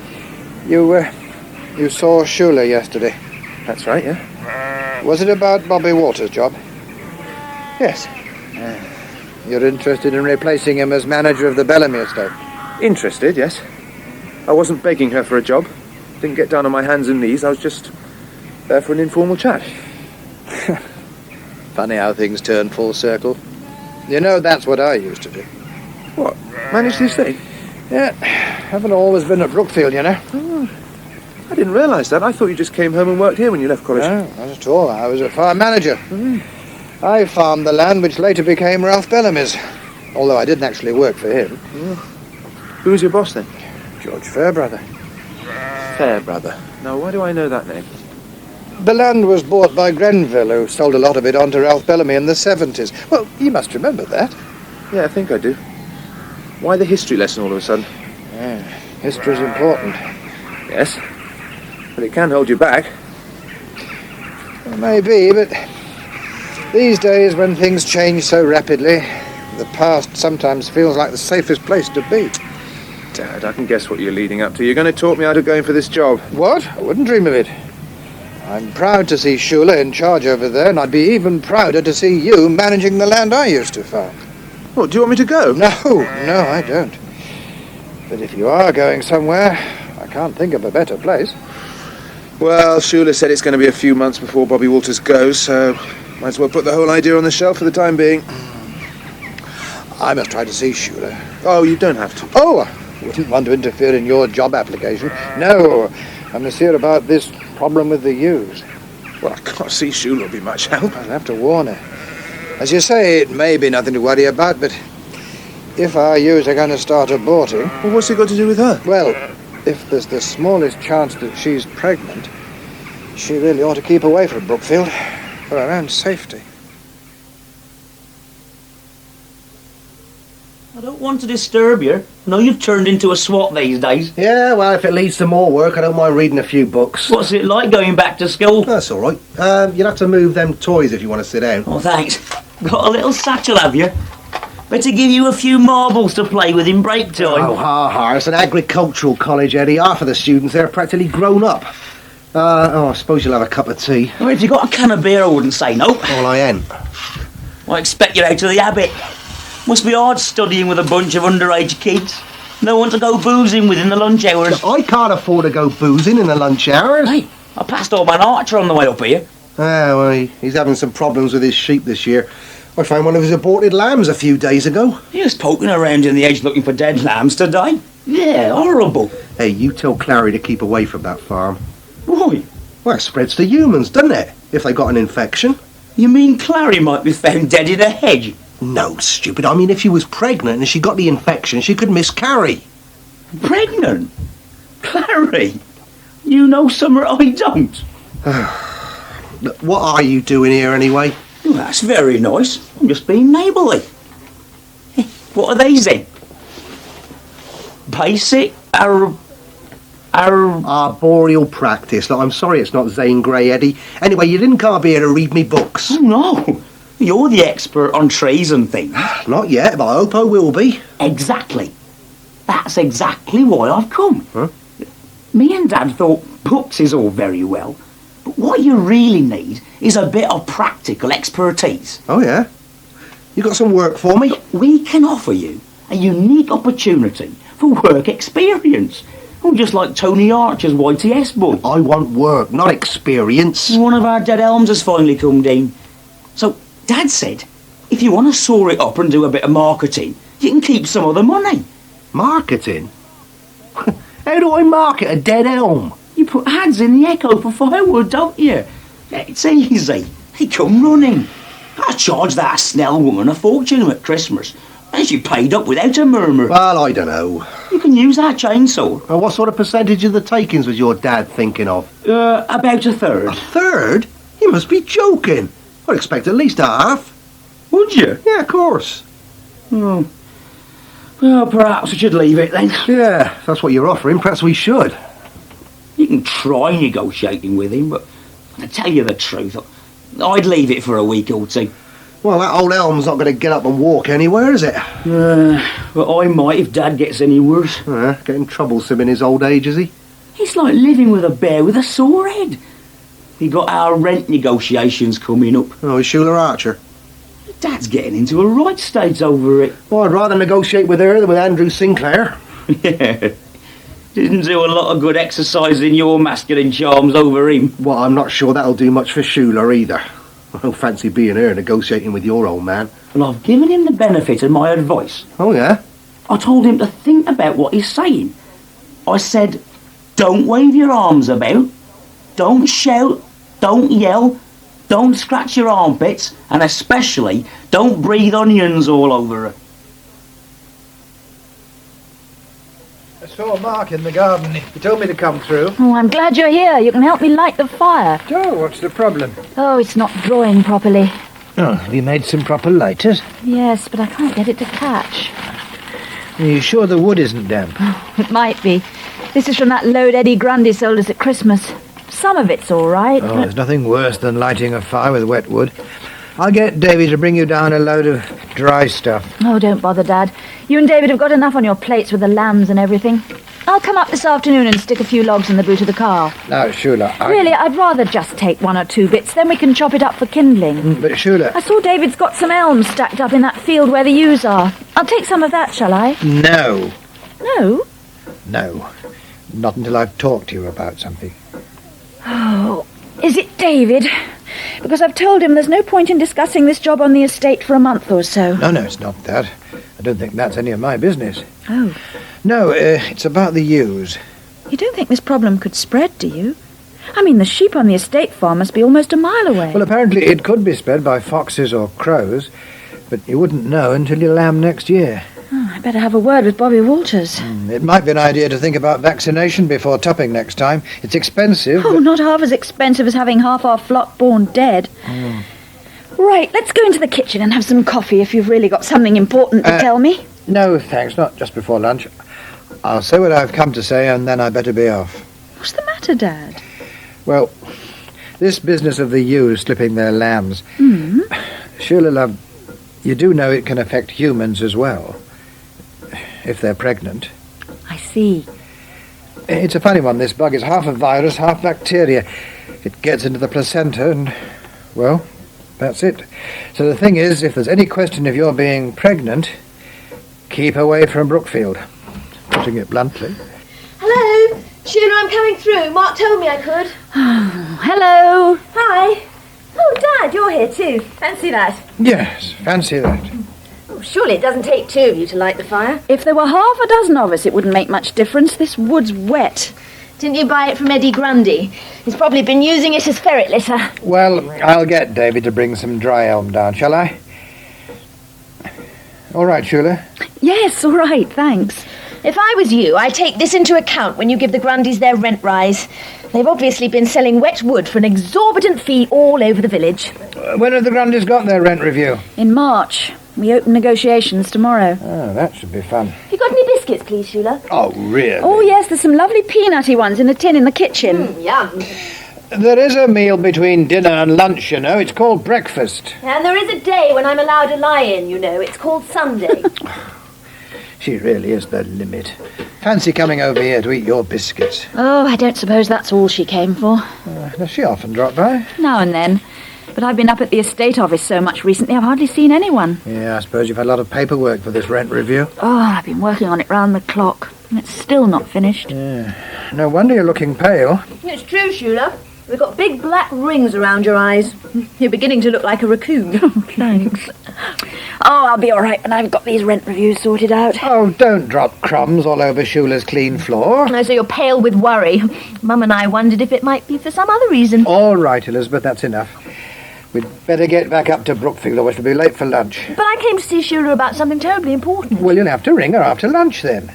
You saw Shula yesterday. That's right, yeah. Was it about Bobby Walters' job? Yes. You're interested in replacing him as manager of the Bellamy estate? Interested, yes. I wasn't begging her for a job. Didn't get down on my hands and knees. I was just there for an informal chat. Funny how things turn full circle. You know, that's what I used to do. What? Manage the estate? Yeah. Haven't always been at Brookfield, you know. Oh, I didn't realise that. I thought you just came home and worked here when you left college. No, not at all. I was a farm manager. I farmed the land which later became Ralph Bellamy's. Although I didn't actually work for him. Who was your boss then? George Fairbrother. Fairbrother. Now, why do I know that name? The land was bought by Grenville, who sold a lot of it on to Ralph Bellamy in the 70s. Well, you must remember that. Yeah, I think I do. Why the history lesson all of a sudden? Yeah, history's important. Yes, but it can hold you back. Well, maybe, but these days when things change so rapidly, the past sometimes feels like the safest place to be. Dad, I can guess what you're leading up to. You're going to talk me out of going for this job. What? I wouldn't dream of it. I'm proud to see Shula in charge over there, and I'd be even prouder to see you managing the land I used to farm. What, do you want me to go? No, I don't. But if you are going somewhere, I can't think of a better place. Well, Shula said it's going to be a few months before Bobby Walters goes, so might as well put the whole idea on the shelf for the time being. I must try to see Shula. Oh, you don't have to. Oh, I wouldn't want to interfere in your job application. No, I must hear about this problem with the ewes. Well, I can't see Shula will be much help. I'll have to warn her. As you say, it may be nothing to worry about, but if our ewes are going to start aborting... Well, what's it got to do with her? Well, if there's the smallest chance that she's pregnant, she really ought to keep away from Brookfield for her own safety. I don't want to disturb you. No, you've turned into a swot these days. Yeah, well, if it leads to more work, I don't mind reading a few books. What's it like going back to school? That's all right. You'll have to move them toys if you want to sit down. Oh, thanks. Got a little satchel, have you? Better give you a few marbles to play with in break time. Oh, ha. It's an agricultural college, Eddie. Half of the students there are practically grown up. I suppose you'll have a cup of tea. Well, if you got a can of beer, I wouldn't say no. Well, I ain't. I expect you're out of the habit. Must be hard studying with a bunch of underage kids. No one to go boozing with in the lunch hours. I can't afford to go boozing in the lunch hours. Hey, I passed old man Archer on the way up here. Well, he's having some problems with his sheep this year. I found one of his aborted lambs a few days ago. He was poking around in the edge looking for dead lambs today. Yeah, horrible. Hey, you tell Clary to keep away from that farm. Why? Well, it spreads to humans, doesn't it? If they got an infection. You mean Clary might be found dead in a hedge? No, stupid. I mean, if she was pregnant and she got the infection, she could miscarry. Pregnant? Clary? You know something I don't. Look, what are you doing here anyway? Well, that's very nice. I'm just being neighbourly. What are these then? Basic arboreal practice. Look, I'm sorry it's not Zane Grey, Eddie. Anyway, you didn't come here to read me books. Oh, no. You're the expert on trees and things. Not yet, but I hope I will be. Exactly. That's exactly why I've come. Huh? Me and Dad thought books is all very well, But what you really need is a bit of practical expertise. Oh, yeah? You got some work for me? We can offer you a unique opportunity for work experience. Oh, just like Tony Archer's YTS boy. I want work, not experience. One of our dead elms has finally come down. So, Dad said, if you want to soar it up and do a bit of marketing, you can keep some of the money. Marketing? How do I market a dead elm? You put ads in the Echo for firewood, don't you? It's easy. They come running. I charged that Snell woman a fortune at Christmas, and she paid up without a murmur. Well, I don't know. You can use our chainsaw. And what sort of percentage of the takings was your dad thinking of? About a third. A third? You must be joking. I'd expect at least half. Would you? Yeah, of course. Oh. Well, perhaps we should leave it then. Yeah, if that's what you're offering, perhaps we should. You can try negotiating with him, but to tell you the truth, I'd leave it for a week or two. Well, that old elm's not going to get up and walk anywhere, is it? But I might if Dad gets any worse. Getting troublesome in his old age, is he? It's like living with a bear with a sore head. We got our rent negotiations coming up. Oh, is Sheila Archer? Dad's getting into a right state over it. Well, I'd rather negotiate with her than with Andrew Sinclair. Yeah. Didn't do a lot of good exercising your masculine charms over him. Well, I'm not sure that'll do much for Sheila either. I don't fancy being her negotiating with your old man. Well, I've given him the benefit of my advice. Oh, yeah? I told him to think about what he's saying. I said, don't wave your arms about, don't shout, don't yell, don't scratch your armpits, and especially don't breathe onions all over her. I saw Mark in the garden. He told me to come through. Oh, I'm glad you're here. You can help me light the fire. Oh, what's the problem? Oh, it's not drawing properly. Oh, have you made some proper lighters? Yes, but I can't get it to catch. Are you sure the wood isn't damp? It might be. This is from that load Eddie Grundy sold us at Christmas. Some of it's all right. Oh, there's nothing worse than lighting a fire with wet wood. I'll get Davy to bring you down a load of dry stuff. Oh, don't bother, Dad. You and David have got enough on your plates with the lambs and everything. I'll come up this afternoon and stick a few logs in the boot of the car. Now, Shula, Really, I'd rather just take 1 or 2 bits, then we can chop it up for kindling. But Shula... I saw David's got some elms stacked up in that field where the ewes are. I'll take some of that, shall I? No. No? No. Not until I've talked to you about something. Oh, is it David? Because I've told him there's no point in discussing this job on the estate for a month or so. No, it's not that. I don't think that's any of my business. Oh. No, it's about the ewes. You don't think this problem could spread, do you? I mean, the sheep on the estate farm must be almost a mile away. Well, apparently it could be spread by foxes or crows, but you wouldn't know until you lamb next year. Oh, I better have a word with Bobby Walters. It might be an idea to think about vaccination before topping next time. It's expensive. Oh, not half as expensive as having half our flock born dead. Right, let's go into the kitchen and have some coffee if you've really got something important to tell me. No, thanks, not just before lunch. I'll say what I've come to say, and then I better be off. What's the matter, Dad? Well, this business of the ewes slipping their lambs... Sheila, love, you do know it can affect humans as well, if they're pregnant. I see. It's a funny one, this bug. It's half a virus, half bacteria. It gets into the placenta and, well, that's it. So the thing is, if there's any question of your being pregnant, keep away from Brookfield. Putting it bluntly. Hello? Sheila, I'm coming through. Mark told me I could. Hello. Hi. Oh, Dad, you're here too. Fancy that. Yes, fancy that. Oh, surely it doesn't take 2 of you to light the fire. If there were half a dozen of us, it wouldn't make much difference. This wood's wet. Didn't you buy it from Eddie Grundy? He's probably been using it as ferret litter. Well, I'll get David to bring some dry elm down, shall I? All right, Sheila. Yes, all right, thanks. If I was you, I'd take this into account when you give the Grundys their rent rise. They've obviously been selling wet wood for an exorbitant fee all over the village. When have the Grundys got their rent review? In March. We open negotiations tomorrow. Oh, that should be fun. Have you got any biscuits, please, Sheila? Oh, really? Oh, yes, there's some lovely peanutty ones in a tin in the kitchen. Yum. There is a meal between dinner and lunch, you know. It's called breakfast. And there is a day when I'm allowed to lie in, you know. It's called Sunday. She really is the limit. Fancy coming over here to eat your biscuits. Oh, I don't suppose that's all she came for. Does she often drop by? Now and then. But I've been up at the estate office so much recently, I've hardly seen anyone. Yeah, I suppose you've had a lot of paperwork for this rent review. Oh, I've been working on it round the clock, and it's still not finished. Yeah. No wonder you're looking pale. It's true, Sheila. We've got big black rings around your eyes. You're beginning to look like a raccoon. Thanks. Oh, I'll be all right when I've got these rent reviews sorted out. Oh, don't drop crumbs all over Shula's clean floor. So you're pale with worry. Mum and I wondered if it might be for some other reason. All right, Elizabeth, that's enough. We'd better get back up to Brookfield, or we shall be late for lunch. But I came to see Sheila about something terribly important. Well, you'll have to ring her after lunch, then.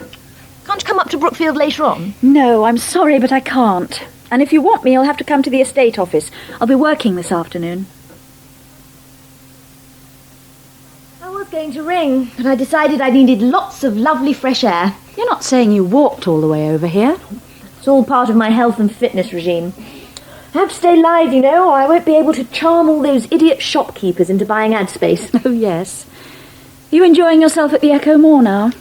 Can't you come up to Brookfield later on? No, I'm sorry, but I can't. And if you want me, you'll have to come to the estate office. I'll be working this afternoon. I was going to ring, but I decided I needed lots of lovely fresh air. You're not saying you walked all the way over here? It's all part of my health and fitness regime. I have to stay live, you know, or I won't be able to charm all those idiot shopkeepers into buying ad space. Oh, yes. You enjoying yourself at the Echo more now?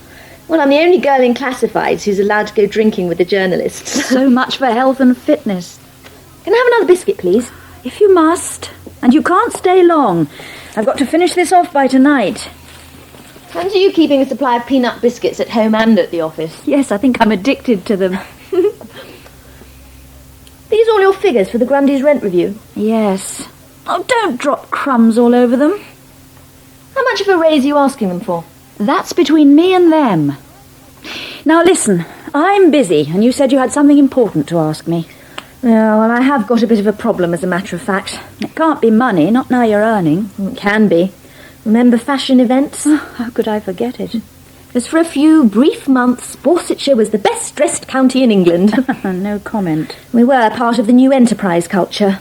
Well, I'm the only girl in classifieds who's allowed to go drinking with the journalists. So much for health and fitness. Can I have another biscuit, please? If you must. And you can't stay long. I've got to finish this off by tonight. Fancy you keeping a supply of peanut biscuits at home and at the office? Yes, I think I'm addicted to them. These all your figures for the Grundy's rent review? Yes. Oh, don't drop crumbs all over them. How much of a raise are you asking them for? That's between me and them. Now listen, I'm busy, and you said you had something important to ask me. Yeah, well, I have got a bit of a problem, as a matter of fact. It can't be money, not now you're earning. It can be. Remember fashion events? Oh, how could I forget it? Just for a few brief months, Borsetshire was the best-dressed county in England. No comment. We were part of the new enterprise culture.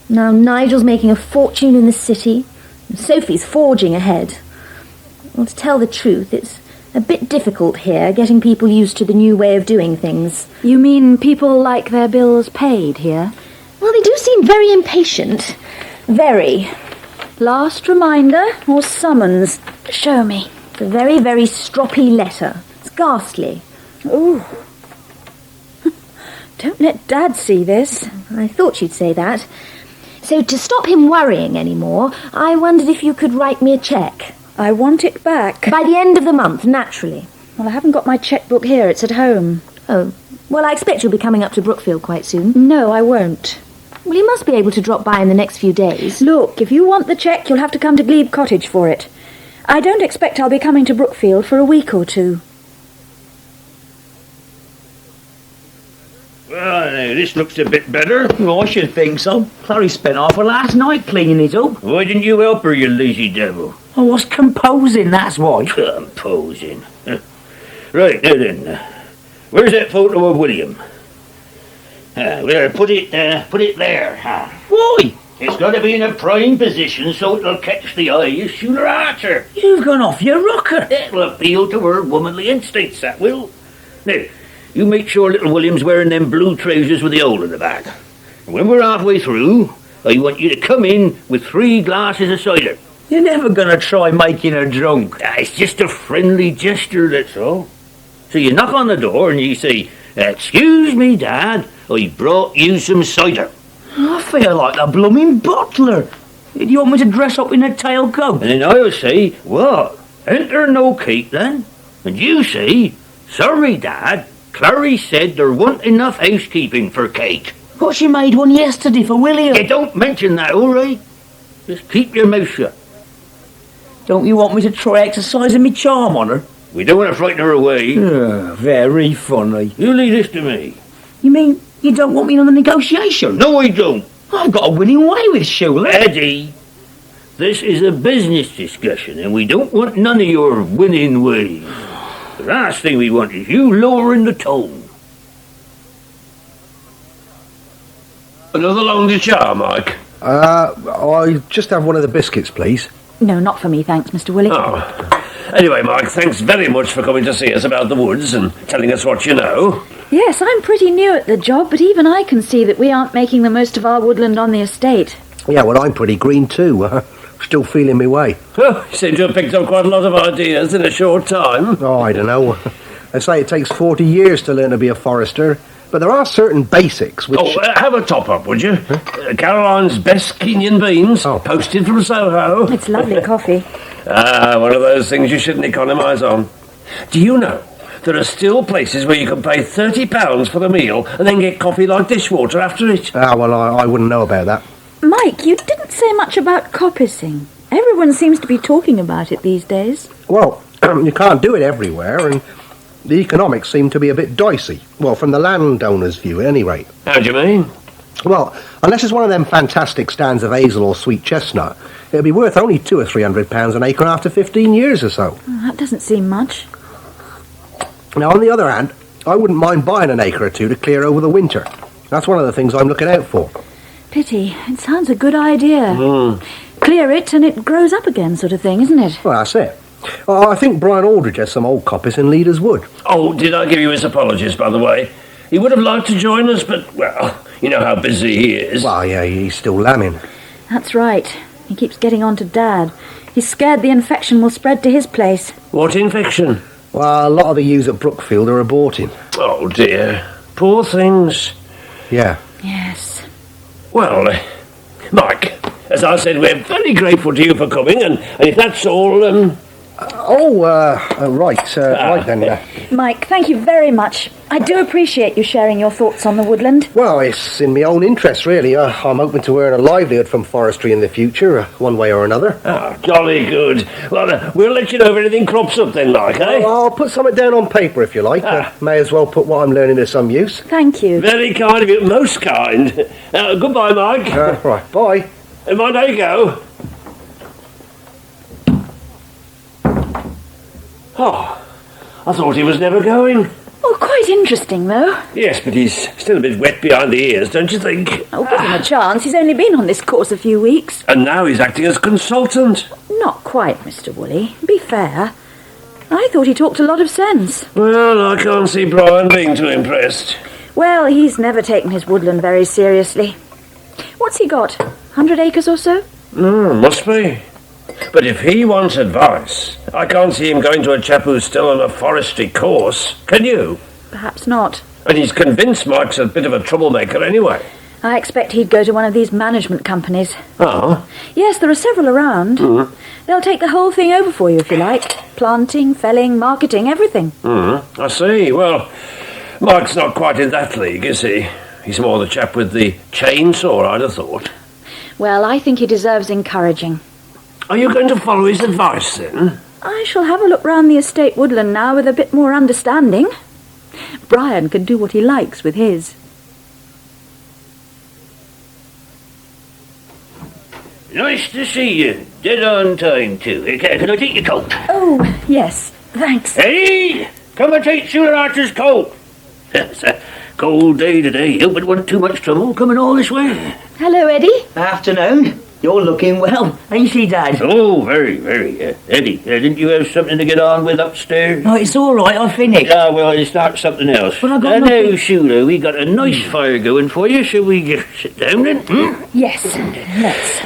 Now Nigel's making a fortune in the city, and Sophie's forging ahead. Well, to tell the truth, it's a bit difficult here, getting people used to the new way of doing things. You mean people like their bills paid here? Well, they do seem very impatient. Very. Last reminder or summons? Show me. It's a very, very stroppy letter. It's ghastly. Ooh. Don't let Dad see this. I thought you'd say that. So to stop him worrying anymore, I wondered if you could write me a cheque. I want it back. By the end of the month, naturally. Well, I haven't got my chequebook here. It's at home. Oh. Well, I expect you'll be coming up to Brookfield quite soon. No, I won't. Well, you must be able to drop by in the next few days. Look, if you want the cheque, you'll have to come to Glebe Cottage for it. I don't expect I'll be coming to Brookfield for a week or two. Well, now, this looks a bit better. Oh, I should think so. Clary spent half of last night cleaning it up. Why didn't you help her, you lazy devil? I was composing, that's why. Composing. Right, now then. Where's that photo of William? Well, put it there. Why? It's got to be in a prime position so it'll catch the eye of Sheila Archer. You've gone off your rocker. It'll appeal to her womanly instincts, that will. Now, you make sure little William's wearing them blue trousers with the hole in the back. And when we're halfway through, I want you to come in with 3 glasses of cider. You're never going to try making her drunk. It's just a friendly gesture, that's all. So you knock on the door and you say, "Excuse me, Dad, I brought you some cider." I feel like a blooming butler. Do you want me to dress up in a tailcoat? And then I'll say, "What? Ain't there no cake then?" And you say, "Sorry, Dad, Clary said there wasn't enough housekeeping for cake." But she made one yesterday for William. You don't mention that, all right? Just keep your mouth shut. Don't you want me to try exercising my charm on her? We don't want to frighten her away. Very funny. You leave this to me. You mean you don't want me on the negotiation? No, I don't. I've got a winning way with Sheila. Eddie, this is a business discussion, and we don't want none of your winning ways. The last thing we want is you lowering the tone. Another long to char, Mike? I just have one of the biscuits, please. No, not for me, thanks, Mr. Willett. Oh. Anyway, Mike, thanks very much for coming to see us about the woods and telling us what you know. Yes, I'm pretty new at the job, but even I can see that we aren't making the most of our woodland on the estate. Yeah, well, I'm pretty green too. Still feeling my way. Oh, you seem to have picked up quite a lot of ideas in a short time. Oh, I don't know. They say it takes 40 years to learn to be a forester, but there are certain basics which... Oh, have a top-up, would you? Caroline's best Kenyan beans, posted from Soho. It's lovely coffee. One of those things you shouldn't economise on. Do you know there are still places where you can pay £30 for the meal and then get coffee like dishwater after it? Well, I wouldn't know about that. Mike, you didn't say much about coppicing. Everyone seems to be talking about it these days. Well, you can't do it everywhere, and the economics seem to be a bit dicey. Well, from the landowner's view, at any rate. How do you mean? Well, unless it's one of them fantastic stands of hazel or sweet chestnut, it'll be worth only £200 or £300 an acre after 15 years or so. Oh, that doesn't seem much. Now, on the other hand, I wouldn't mind buying an acre or two to clear over the winter. That's one of the things I'm looking out for. Pity. It sounds a good idea. Clear it and it grows up again sort of thing, isn't it? Well, that's it. I think Brian Aldridge has some old coppice in Leaders Wood. Oh, did I give you his apologies, by the way? He would have liked to join us, but, well, you know how busy he is. Well, yeah, he's still lambing. That's right. He keeps getting on to Dad. He's scared the infection will spread to his place. What infection? Well, a lot of the ewes at Brookfield are aborting. Oh, dear. Poor things. Yeah. Yes. Well, Mike, as I said, we're very grateful to you for coming, and if that's all, right then. Mike, thank you very much. I do appreciate you sharing your thoughts on the woodland. Well, it's in my own interest, really. I'm hoping to earn a livelihood from forestry in the future, one way or another. Oh, jolly good. Well, we'll let you know if anything crops up then, Mike, eh? Well, I'll put something down on paper, if you like. May as well put what I'm learning to some use. Thank you. Very kind of you, most kind. Goodbye, Mike. Right, bye. Mind how you go. Oh, I thought he was never going. Oh, quite interesting, though. Yes, but he's still a bit wet behind the ears, don't you think? Oh, give him a chance. He's only been on this course a few weeks. And now he's acting as consultant. Not quite, Mr. Woolley. Be fair. I thought he talked a lot of sense. Well, I can't see Brian being too impressed. Well, he's never taken his woodland very seriously. What's he got? 100 acres or so? Must be. But if he wants advice, I can't see him going to a chap who's still on a forestry course. Can you? Perhaps not. And he's convinced Mike's a bit of a troublemaker anyway. I expect he'd go to one of these management companies. Oh? Yes, there are several around. They'll take the whole thing over for you if you like. Planting, felling, marketing, everything. I see. Well, Mike's not quite in that league, is he? He's more the chap with the chainsaw, I'd have thought. Well, I think he deserves encouraging. Are you going to follow his advice, then? I shall have a look round the estate woodland now with a bit more understanding. Brian can do what he likes with his. Nice to see you. Dead on time, too. Can I take your coat? Oh, yes. Thanks. Hey! Come and take Sir Archer's coat. It's a cold day today. You wouldn't want too much trouble coming all this way. Hello, Eddie. Afternoon. You're looking well, ain't she, Dad? Oh, very, very. Eddie, didn't you have something to get on with upstairs? No, it's all right. I finished. Well, I'll start something else. But I got Now, nothing. Shula, we got a nice fire going for you. Shall we just sit down then? Yes, let's.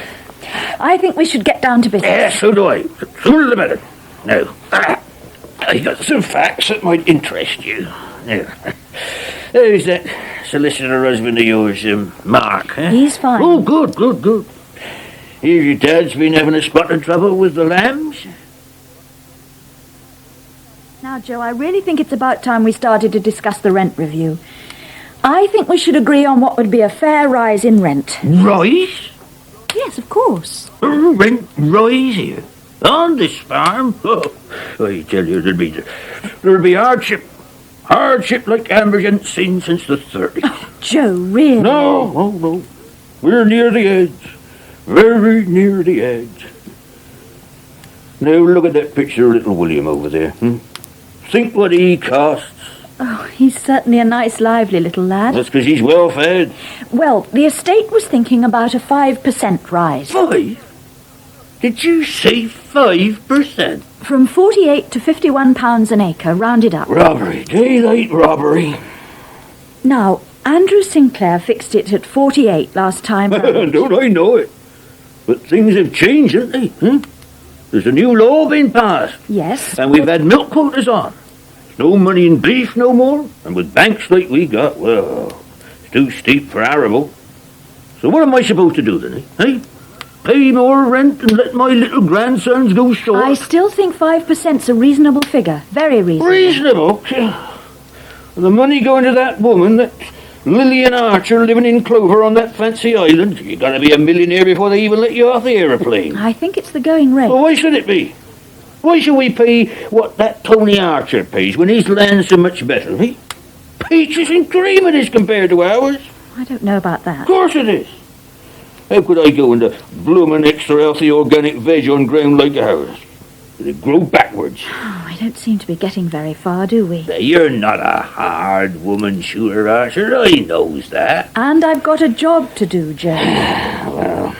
I think we should get down to business. Yeah, so do I. Sooner the better. Now, I got some facts that might interest you. There. There's that solicitor husband of yours, Mark. Eh? He's fine. Oh, good, good, good. Here's your dad's been having a spot of trouble with the lambs. Now, Joe, I really think it's about time we started to discuss the rent review. I think we should agree on what would be a fair rise in rent. Rise? Yes, of course. Rent rise here? On this farm? Oh, I tell you, there'll be hardship. Hardship like Ambridge ain't seen since the 30s. Oh, Joe, really? No. We're near the edge. Very near the edge. Now look at that picture of little William over there. Think what he costs. Oh, he's certainly a nice, lively little lad. That's because he's well fed. Well, the estate was thinking about a 5% rise. 5? Did you say 5%? From 48 to £51 an acre, rounded up. Robbery. Daylight robbery. Now, Andrew Sinclair fixed it at 48 last time round. Don't I know it? But things have changed, haven't they? There's a new law being passed. Yes. And we've had milk quotas on. There's no money in beef no more. And with banks like we got, well, it's too steep for arable. So what am I supposed to do then, eh? Pay more rent and let my little grandsons go short? I still think 5%'s a reasonable figure. Very reasonable. Reasonable? The money going to that woman, that Lillian Archer living in Clover on that fancy island, you got to be a millionaire before they even let you off the aeroplane. I think it's the going rate. Well, why should it be? Why should we pay what that Tony Archer pays when his land's so much better, eh? Peaches and cream it is compared to ours. I don't know about that. Of course it is. How could I go into bloomin' extra healthy organic veg on ground like ours? It'd grow backwards. Oh, I don't seem to be getting very far, do we? Now, you're not a hard woman, sure, Archer. I knows that. And I've got a job to do, Joe. Well,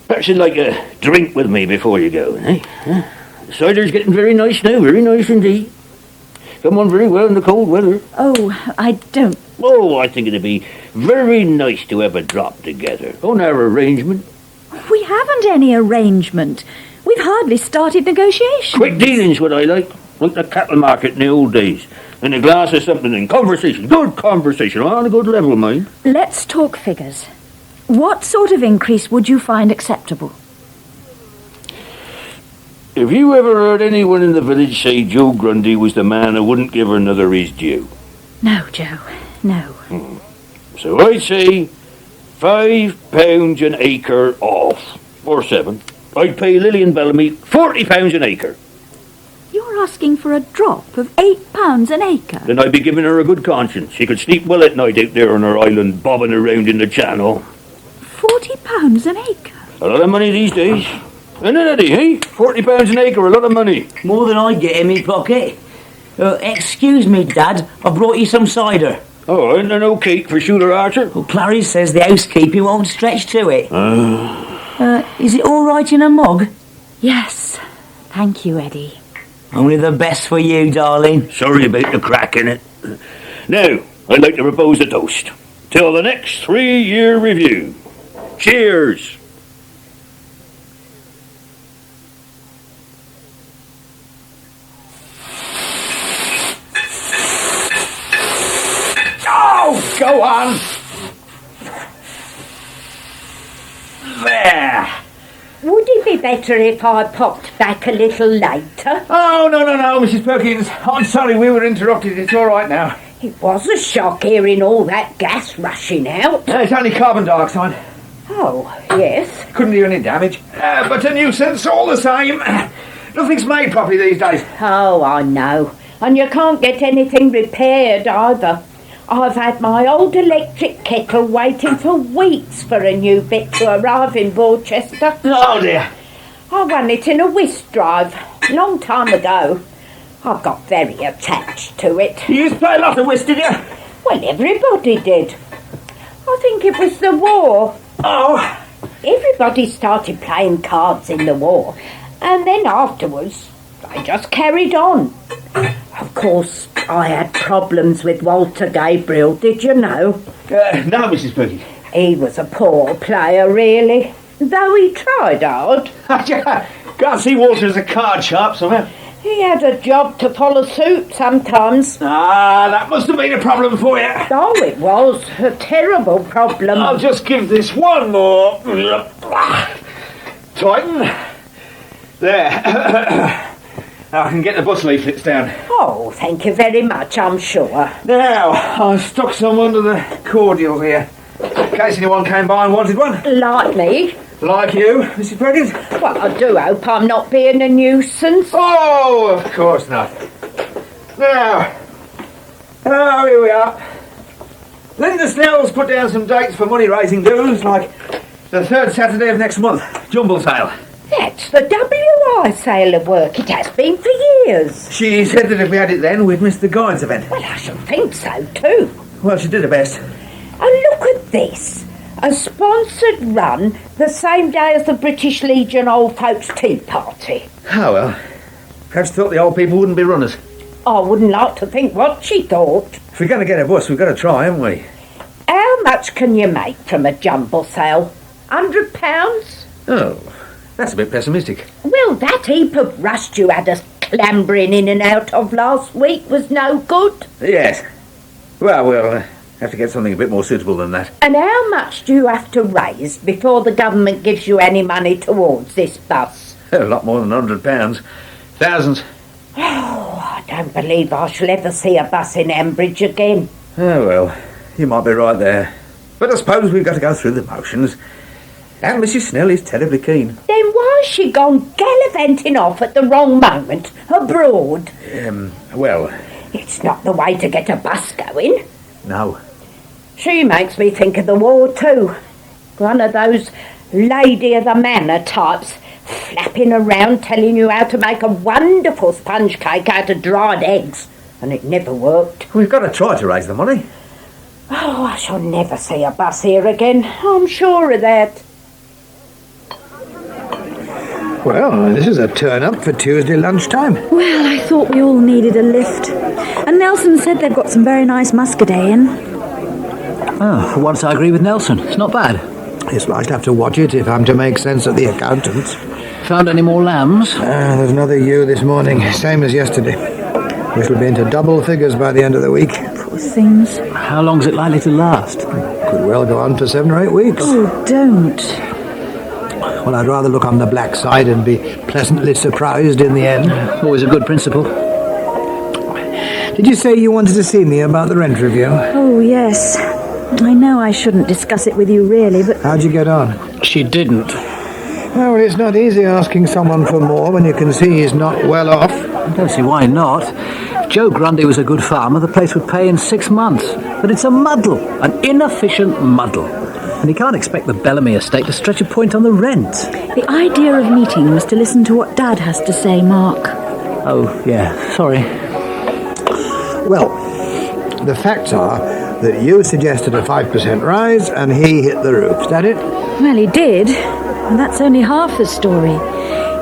perhaps you'd like a drink with me before you go, eh? The cider's getting very nice now, very nice indeed. Come on very well in the cold weather. Oh, I don't. Oh, I think it'd be very nice to have a drop together on our arrangement. We haven't any arrangement. We've hardly started negotiations. Quick dealing's what I like the cattle market in the old days. And a glass of something and conversation, good conversation, on a good level, mind. Let's talk figures. What sort of increase would you find acceptable? Have you ever heard anyone in the village say Joe Grundy was the man who wouldn't give another his due? No, Joe, no. So I'd say £5 an acre off, or 7. I'd pay Lillian Bellamy £40 an acre. You're asking for a drop of £8 an acre? Then I'd be giving her a good conscience. She could sleep well at night out there on her island, bobbing around in the channel. £40 an acre? A lot of money these days. Isn't it, Eddie, eh? £40 an acre, a lot of money. More than I get in me pocket. Excuse me, Dad, I brought you some cider. Oh, and no cake for Shooter Archer? Well, Clarice says the housekeeping won't stretch to it. Is it all right in a mug? Yes. Thank you, Eddie. Only the best for you, darling. Sorry about the crack in it. Now, I'd like to propose a toast. Till the next 3-year review. Cheers! Oh, go on! There! Would it be better if I popped back a little later? Oh, no, Mrs. Perkins. I'm sorry we were interrupted. It's all right now. It was a shock hearing all that gas rushing out. It's only carbon dioxide. Oh, yes. Couldn't do any damage. But a nuisance all the same. Nothing's made properly these days. Oh, I know. And you can't get anything repaired either. I've had my old electric kettle waiting for weeks for a new bit to arrive in Borchester. Oh, dear. I won it in a whisk drive, a long time ago. I got very attached to it. You used to play a lot of whist, did you? Well, everybody did. I think it was the war. Oh. Everybody started playing cards in the war. And then afterwards, they just carried on. Of course, I had problems with Walter Gabriel, did you know? No, Mrs. Perkins. He was a poor player, really, though he tried hard. Can't see Walter as a card sharp somehow. He had a job to follow suit sometimes. Ah, that must have been a problem for you. Oh, it was. A terrible problem. I'll just give this one more. Tighten. There. I can get the bus leaflets down. Oh, thank you very much, I'm sure. Now, I've stuck some under the cordials here, in case anyone came by and wanted one. Like me? Like you, Mrs. Perkins? Well, I do hope I'm not being a nuisance. Oh, of course not. Now, here we are. Linda Snell's put down some dates for money-raising dues, like the 3rd Saturday of next month, jumble sale. That's the WI sale of work. It has been for years. She said that if we had it then, we'd miss the Guides event. Well, I should think so, too. Well, she did her best. And look at this. A sponsored run the same day as the British Legion Old Folks Tea Party. Oh, well. Perhaps thought the old people wouldn't be runners. I wouldn't like to think what she thought. If we're going to get a bus, we've got to try, haven't we? How much can you make from a jumble sale? £100? Oh, that's a bit pessimistic. Well, that heap of rust you had us clambering in and out of last week was no good. Yes. Well, we'll have to get something a bit more suitable than that. And how much do you have to raise before the government gives you any money towards this bus? A lot more than £100. Thousands. Oh, I don't believe I shall ever see a bus in Ambridge again. Oh, well, you might be right there. But I suppose we've got to go through the motions. And Mrs. Snell is terribly keen. Then why's she gone gallivanting off at the wrong moment, abroad? Well... It's not the way to get a bus going. No. She makes me think of the war too. One of those lady of the manor types, flapping around telling you how to make a wonderful sponge cake out of dried eggs. And it never worked. We've got to try to raise the money. Oh, I shall never see a bus here again. I'm sure of that. Well, this is a turn-up for Tuesday lunchtime. Well, I thought we all needed a lift. And Nelson said they've got some very nice muscadet in. Oh, for once I agree with Nelson. It's not bad. Yes, well, I'd have to watch it if I'm to make sense of the accountants. Found any more lambs? There's another ewe this morning, same as yesterday. We shall be into double figures by the end of the week. Poor things. How long's it likely to last? Could well go on for 7 or 8 weeks. Oh, don't. Well, I'd rather look on the black side and be pleasantly surprised in the end. Always a good principle. Did you say you wanted to see me about the rent review? Oh, yes. I know I shouldn't discuss it with you, really, but... How'd you get on? She didn't. Well, it's not easy asking someone for more when you can see he's not well off. I don't see why not. If Joe Grundy was a good farmer, the place would pay in 6 months. But it's a muddle, an inefficient muddle. And he can't expect the Bellamy estate to stretch a point on the rent. The idea of meeting was to listen to what Dad has to say, Mark. Oh, yeah, sorry. Well, the facts are that you suggested a 5% rise and he hit the roof. Is that it? Well, he did. And that's only half the story.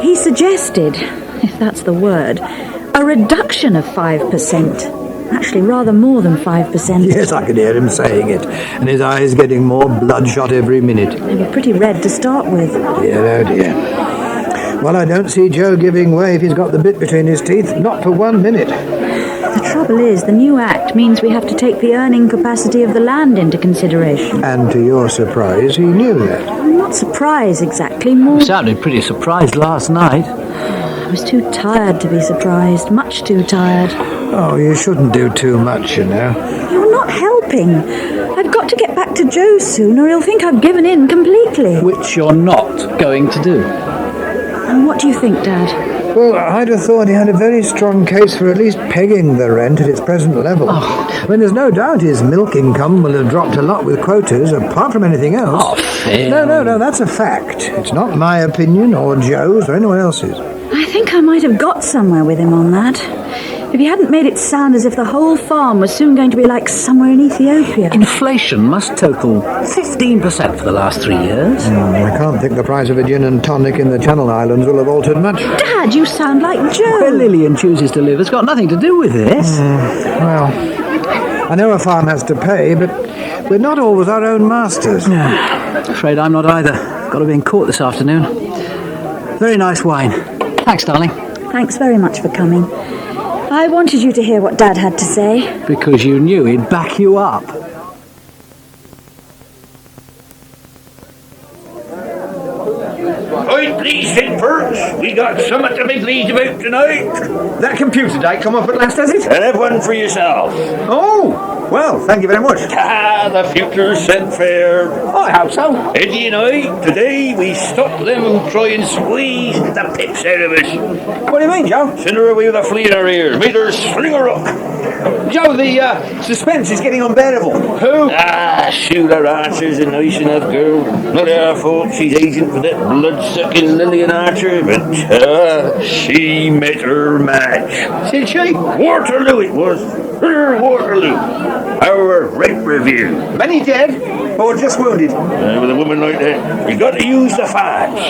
He suggested, if that's the word, a reduction of 5%. Actually, rather more than 5%. Yes, I could hear him saying it. And his eyes getting more bloodshot every minute. They were pretty red to start with. Dear, oh dear. Well, I don't see Joe giving way if he's got the bit between his teeth. Not for 1 minute. The trouble is, the new Act means we have to take the earning capacity of the land into consideration. And to your surprise, he knew that. I'm not surprised exactly, more... You sounded pretty surprised last night. I was too tired to be surprised. Much too tired. Oh, you shouldn't do too much, you know. You're not helping. I've got to get back to Joe soon, or he'll think I've given in completely. Which you're not going to do. And what do you think, Dad? Well, I'd have thought he had a very strong case for at least pegging the rent at its present level. Oh. When there's no doubt his milk income will have dropped a lot with quotas, apart from anything else. Oh, Phil. No, that's a fact. It's not my opinion, or Joe's, or anyone else's. I think I might have got somewhere with him on that. If he hadn't made it sound as if the whole farm was soon going to be like somewhere in Ethiopia. Inflation must total 15% for the last 3 years. I can't think the price of a gin and tonic in the Channel Islands will have altered much. Dad, you sound like Joe. Where Lillian chooses to live has got nothing to do with this. Well, I know a farm has to pay, but we're not always our own masters. Afraid I'm not either. Got to be in court this afternoon. Very nice wine. Thanks, darling. Thanks very much for coming. I wanted you to hear what Dad had to say. Because you knew he'd back you up. Right, please, St. Perks. We got something to be pleased about tonight. That computer date come up at last, has it? And have one for yourself. Oh, well, thank you very much. The future's set fair. I hope so. Eddie and I, today, we stop them who try and squeeze the pips out of us. What do you mean, Joe? Send her away with a flea in her ears. Made her sling her up. Joe, the suspense is getting unbearable. Who? Shoot, her Archer's a nice enough girl. Not our fault she's agent for that blood-sucking Lillian Archer, but she met her match. Did she? Waterloo it was. Waterloo. Our rent review. Many dead? Or just wounded? With a woman like that, you got to use the facts.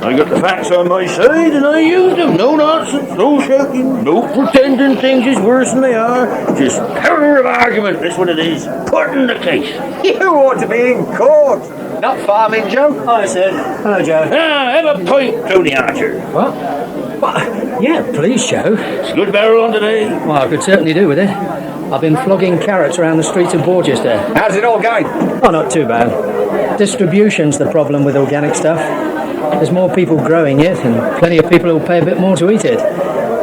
I got the facts on my side and I used them. No nonsense, no shouting, no pretending things is worse than they are. Just power of argument, that's what it is. Put in the case. You ought to be in court. Not farming, Joe? Hi, sir. Hello, Joe. Have a pint, Tony Archer. What? Yeah, please, Joe. It's a good barrel on today. Well, I could certainly do with it. I've been flogging carrots around the streets of Borsetshire. How's it all going? Oh, not too bad. Distribution's the problem with organic stuff. There's more people growing it and plenty of people who'll pay a bit more to eat it.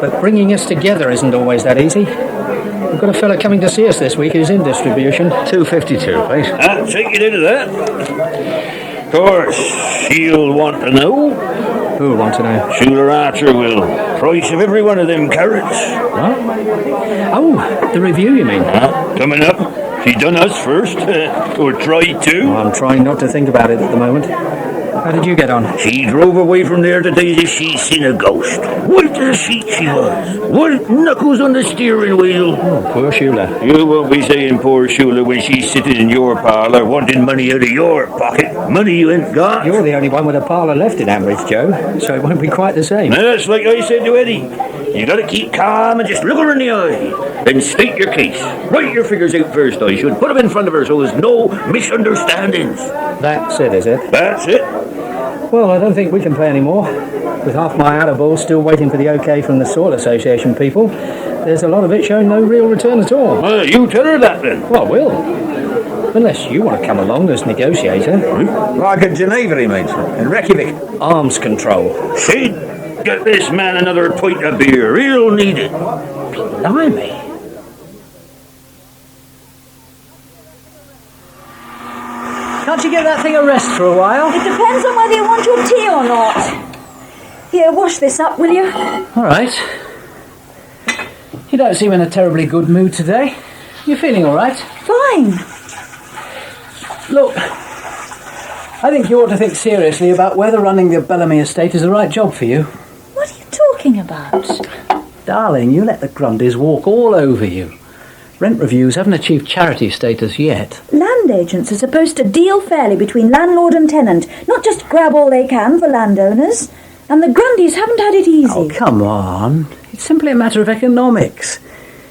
But bringing us together isn't always that easy. We've got a fella coming to see us this week who's in distribution. $2.52, please. I'll take it into that. Of course, she'll want to know. Who'll want to know? Schuler Archer will. Price of every one of them carrots. What? Oh, the review, you mean? Coming up. She done us first. Or tried to. Oh, I'm trying not to think about it at the moment. How did you get on? She drove away from there today as if she'd seen a ghost. White as a sheet she was. White knuckles on the steering wheel. Oh, poor Schuler. You won't be saying poor Schuler when she's sitting in your parlour wanting money out of your pocket. Money you ain't got. You're the only one with a parlour left in Ambridge, Joe, so it won't be quite the same. That's like I said to Eddie. You gotta keep calm and just look her in the eye. Then state your case. Write your figures out first, I should. Put them in front of her so there's no misunderstandings. That's it, is it? That's it. Well, I don't think we can pay any more. With half my outer still waiting for the OK from the Soil Association people, there's a lot of it showing no real return at all. Well, you tell her that then. Well, I will. Unless you want to come along as negotiator. Like in Geneva, he means. In Reykjavik. Arms control. Sid, get this man another pint of beer. He'll need it. Blimey. Can't you give that thing a rest for a while? It depends on whether you want your tea or not. Here, wash this up, will you? All right. You don't seem in a terribly good mood today. You feeling all right? Fine. Look, I think you ought to think seriously about whether running the Bellamy estate is the right job for you. What are you talking about? Darling, you let the Grundys walk all over you. Rent reviews haven't achieved charity status yet. Land agents are supposed to deal fairly between landlord and tenant, not just grab all they can for landowners. And the Grundys haven't had it easy. Oh, come on. It's simply a matter of economics.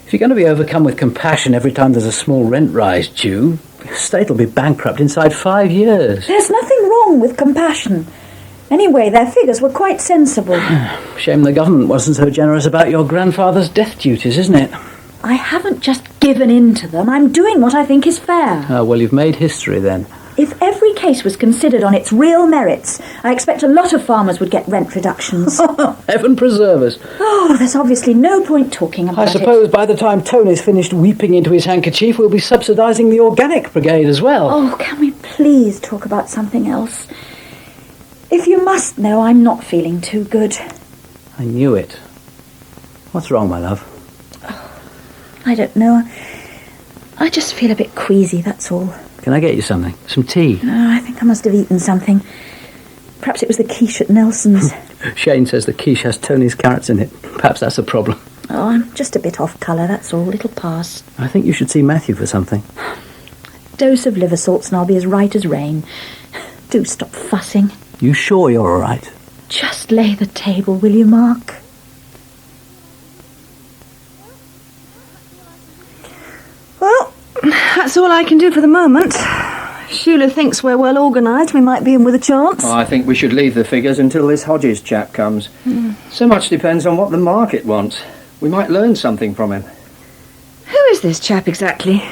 If you're going to be overcome with compassion every time there's a small rent rise due, the estate will be bankrupt inside 5 years. There's nothing wrong with compassion. Anyway, their figures were quite sensible. Shame the government wasn't so generous about your grandfather's death duties, isn't it? I haven't just given in to them. I'm doing what I think is fair. Oh, well, you've made history then. If every case was considered on its real merits, I expect a lot of farmers would get rent reductions. Heaven preserve us. Oh, there's obviously no point talking about it. I suppose by the time Tony's finished weeping into his handkerchief, we'll be subsidising the organic brigade as well. Oh, can we please talk about something else? If you must know, I'm not feeling too good. I knew it. What's wrong, my love? I don't know. I just feel a bit queasy, that's all. Can I get you something? Some tea? No, I think I must have eaten something. Perhaps it was the quiche at Nelson's. Shane says the quiche has Tony's carrots in it. Perhaps that's a problem. Oh, I'm just a bit off colour, that's all. It'll pass. I think you should see Matthew for something. Dose of liver salts and I'll be as right as rain. Do stop fussing. You sure you're all right? Just lay the table, will you, Mark? Well, that's all I can do for the moment. Schuler thinks we're well organised. We might be in with a chance. Oh, I think we should leave the figures until this Hodges chap comes. So much depends on what the market wants. We might learn something from him. Who is this chap exactly?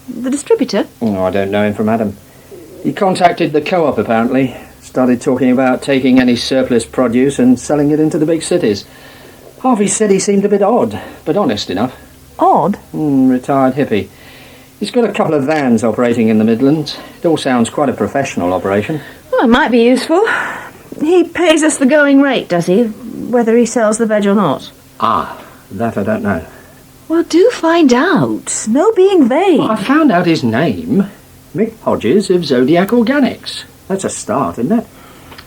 The distributor? Oh, I don't know him from Adam. He contacted the co-op, apparently. Started talking about taking any surplus produce and selling it into the big cities. Harvey said he seemed a bit odd, but honest enough. Odd? Retired hippie. He's got a couple of vans operating in the Midlands. It all sounds quite a professional operation. Well, it might be useful. He pays us the going rate, does he? Whether he sells the veg or not. Ah, that I don't know. Well, do find out. No being vague. Well, I found out his name. Mick Hodges of Zodiac Organics. That's a start, isn't it?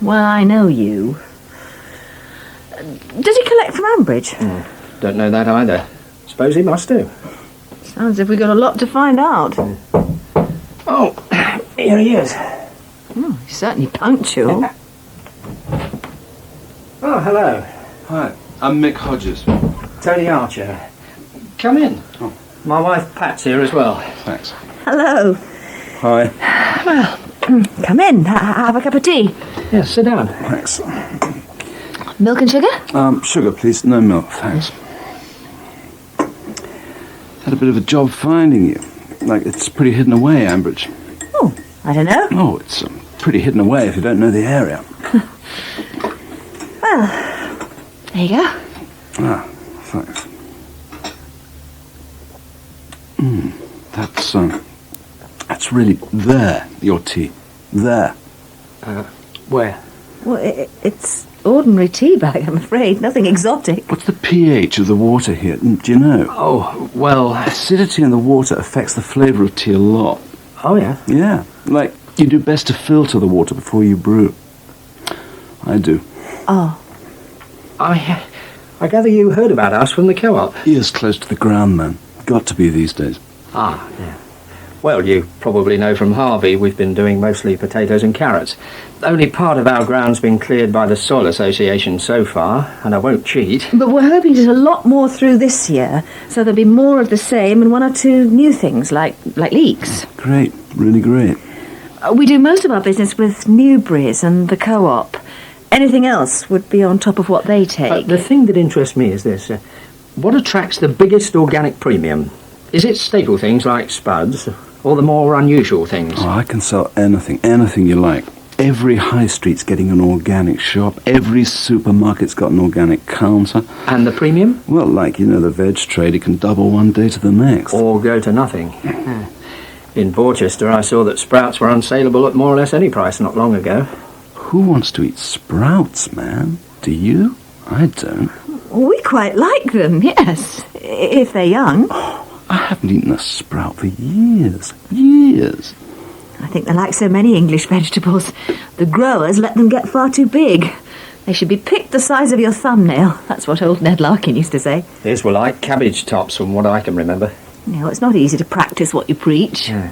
Well, I know you. Does he collect from Ambridge? Don't know that either. Suppose he must do. Sounds as if we've got a lot to find out. Oh, here he is. He's certainly punctual. Oh, hello. Hi, I'm Mick Hodges. Tony Archer. Come in. My wife Pat's here as well. Thanks. Hello. Hi. Well, Come in, have a cup of tea. Yes, sit down. Thanks. Milk and sugar? Sugar, please. No milk, thanks. Had a bit of a job finding you. Like, it's pretty hidden away, Ambridge. Oh, I don't know. Oh, it's pretty hidden away if you don't know the area. Well, there you go. Ah, thanks. That's really there, your tea. There. Where? Well, it's ordinary tea bag, I'm afraid. Nothing exotic. What's the pH of the water here? Do you know? Oh, well... Acidity in the water affects the flavour of tea a lot. Oh, yeah? Yeah. Like, you do best to filter the water before you brew. I do. Oh. I gather you heard about us from the co-op. Ears close to the ground, man. Got to be these days. Ah, yeah. Well, you probably know from Harvey we've been doing mostly potatoes and carrots. Only part of our ground's been cleared by the Soil Association so far, and I won't cheat. But we're hoping to do a lot more through this year, so there'll be more of the same and one or two new things, like leeks. Great. Really great. We do most of our business with Newberry's and the co-op. Anything else would be on top of what they take. The thing that interests me is this. What attracts the biggest organic premium? Is it staple things like spuds, or the more unusual things? Oh, I can sell anything you like. Every high street's getting an organic shop. Every supermarket's got an organic counter. And the premium? Well, like, the veg trade, it can double one day to the next. Or go to nothing. In Borsetshire, I saw that sprouts were unsaleable at more or less any price not long ago. Who wants to eat sprouts, man? Do you? I don't. We quite like them, yes, if they're young. I haven't eaten a sprout for years. Years. I think they're like so many English vegetables. The growers let them get far too big. They should be picked the size of your thumbnail. That's what old Ned Larkin used to say. These were like cabbage tops from what I can remember. No, it's not easy to practice what you preach. Yeah.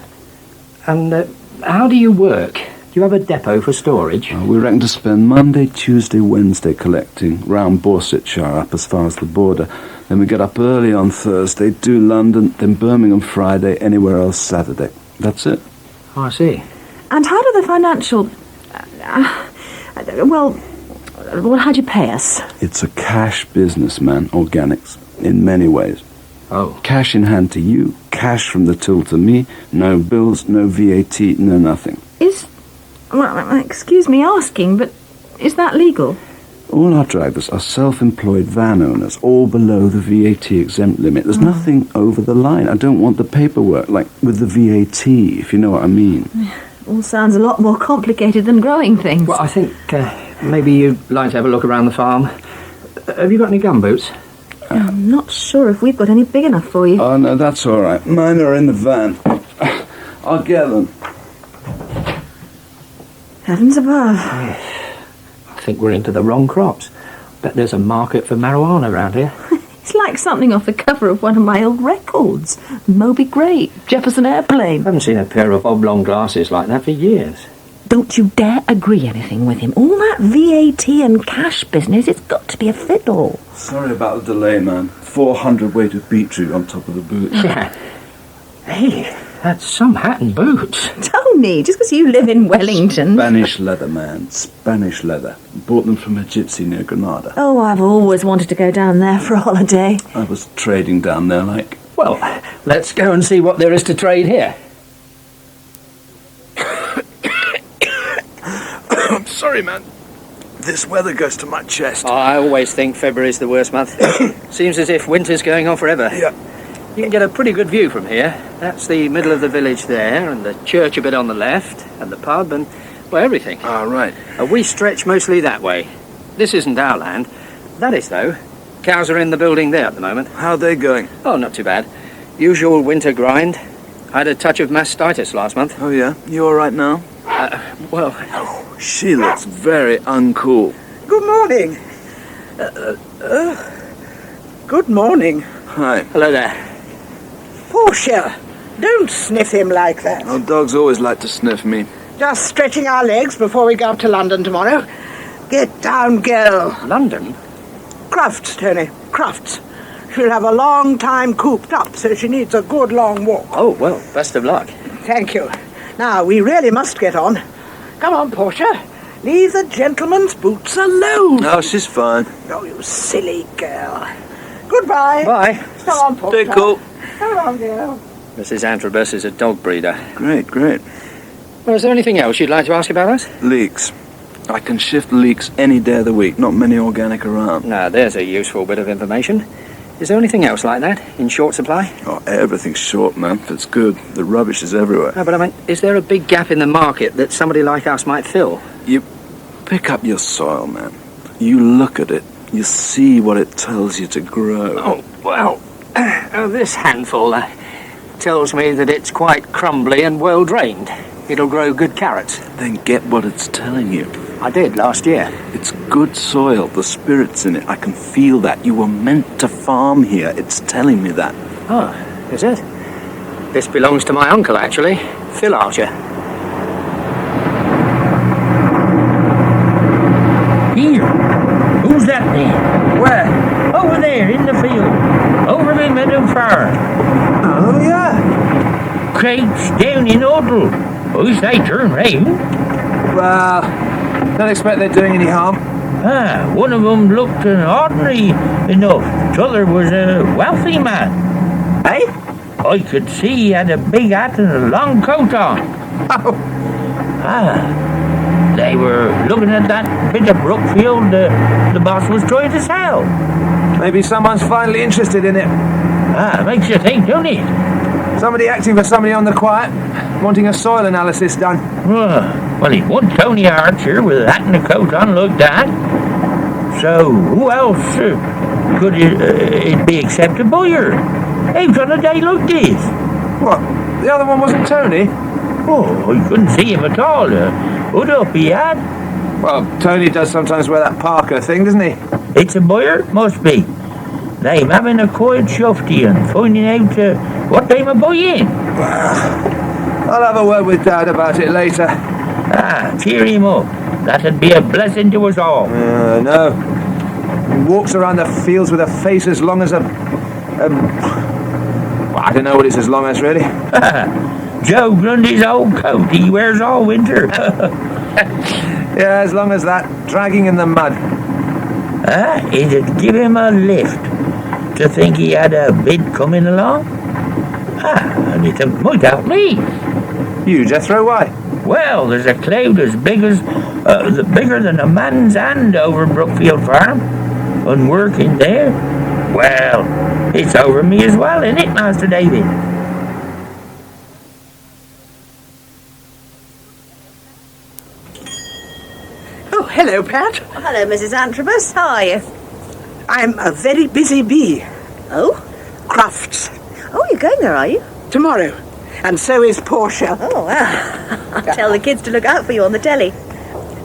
And how do you work? Do you have a depot for storage? We reckon to spend Monday, Tuesday, Wednesday collecting round Borsetshire up as far as the border. Then we get up early on Thursday, do London, then Birmingham Friday, anywhere else Saturday. That's it. Oh, I see. And how do the financial... well, how do you pay us? It's a cash business, man, organics, in many ways. Oh. Cash in hand to you, cash from the till to me, no bills, no VAT, no nothing. Well, excuse me asking, but is that legal? All our drivers are self-employed van owners, all below the VAT exempt limit. There's nothing over the line. I don't want the paperwork, like with the VAT, if you know what I mean. All sounds a lot more complicated than growing things. Well, I think maybe you'd like to have a look around the farm. Have you got any gumboots? I'm not sure if we've got any big enough for you. Oh, no, that's all right. Mine are in the van. I'll get them. Heavens above. I think we're into the wrong crops. Bet there's a market for marijuana around here. It's like something off the cover of one of my old records. Moby Grape, Jefferson Airplane. I haven't seen a pair of oblong glasses like that for years. Don't you dare agree anything with him. All that VAT and cash business, it's got to be a fiddle. Sorry about the delay, man. 400 weight of beetroot on top of the boots. Hey, that's some hat and boots. Tony, just because you live in Wellington. Spanish leather, man. Spanish leather. Bought them from a gypsy near Granada. Oh, I've always wanted to go down there for a holiday. I was trading down there, like. Well, let's go and see what there is to trade here. I'm sorry, man. This weather goes to my chest. Oh, I always think February's the worst month. Seems as if winter's going on forever. Yeah. You can get a pretty good view from here. That's the middle of the village there, and the church a bit on the left, and the pub, and, well, everything. Ah, right. We stretch mostly that way. This isn't our land. That is, though. Cows are in the building there at the moment. How are they going? Oh, not too bad. Usual winter grind. I had a touch of mastitis last month. Oh, yeah? You all right now? Well... Oh, she looks very uncool. Good morning. Good morning. Hi. Hello there. Portia, don't sniff him like that. Oh, dogs always like to sniff me. Just stretching our legs before we go up to London tomorrow. Get down, girl. London? Crufts, Tony, Crufts. She'll have a long time cooped up, so she needs a good long walk. Oh, well, best of luck. Thank you. Now, we really must get on. Come on, Portia. Leave the gentleman's boots alone. No, she's fine. Oh, you silly girl. Goodbye. Bye. Come on, Portia. Stay cool. Come on, girl. Mrs. Antrobus is a dog breeder. Great. Well, is there anything else you'd like to ask about us? Leeks. I can shift leeks any day of the week. Not many organic around. Now, there's a useful bit of information. Is there anything else like that in short supply? Oh, everything's short, man. It's good. The rubbish is everywhere. No, but I mean, is there a big gap in the market that somebody like us might fill? You pick up your soil, man. You look at it. You see what it tells you to grow. Oh, well, this handful tells me that it's quite crumbly and well drained. It'll grow good carrots. Then get what it's telling you. I did last year. It's good soil. The spirit's in it. I can feel that. You were meant to farm here. It's telling me that. Oh, is it? This belongs to my uncle, actually, Phil Archer. Here. Who's that then? Where? Over there, in the field. Over the meadow farm. Oh, yeah. Craig's down in Odell. I say turn round. Well, don't expect they're doing any harm. One of them looked ordinary enough. The other was a wealthy man. Eh? I could see he had a big hat and a long coat on. They were looking at that bit of Brookfield the boss was trying to sell. Maybe someone's finally interested in it. Makes you think, don't it? Somebody acting for somebody on the quiet, wanting a soil analysis done. Well, he won Tony Archer with a hat and a coat on like that. So, who else could it be except a buyer? Out on a day like this. What? The other one wasn't Tony? Oh, I couldn't see him at all. Hood up he had. Well, Tony does sometimes wear that Parker thing, doesn't he? It's a buyer? Must be. They're having a quiet shufty and finding out what they might buy in. I'll have a word with Dad about it later. Cheer him up. That'd be a blessing to us all. No. He walks around the fields with a face as long as a... Well, I don't know what it's as long as, really. Joe Grundy's old coat he wears all winter. Yeah, as long as that. Dragging in the mud. It'd give him a lift to think he had a bid coming along. And it might help me. You, Jethro, why? Well, there's a cloud as big as bigger than a man's hand over Brookfield Farm, and working there. Well, it's over me as well, isn't it, Master David? Oh, hello, Pat. Oh, hello, Mrs. Antrobus. How are you? I'm a very busy bee. Oh? Crufts. Oh, you're going there, are you? Tomorrow. And so is Portia. Oh, well. Tell the kids to look out for you on the telly.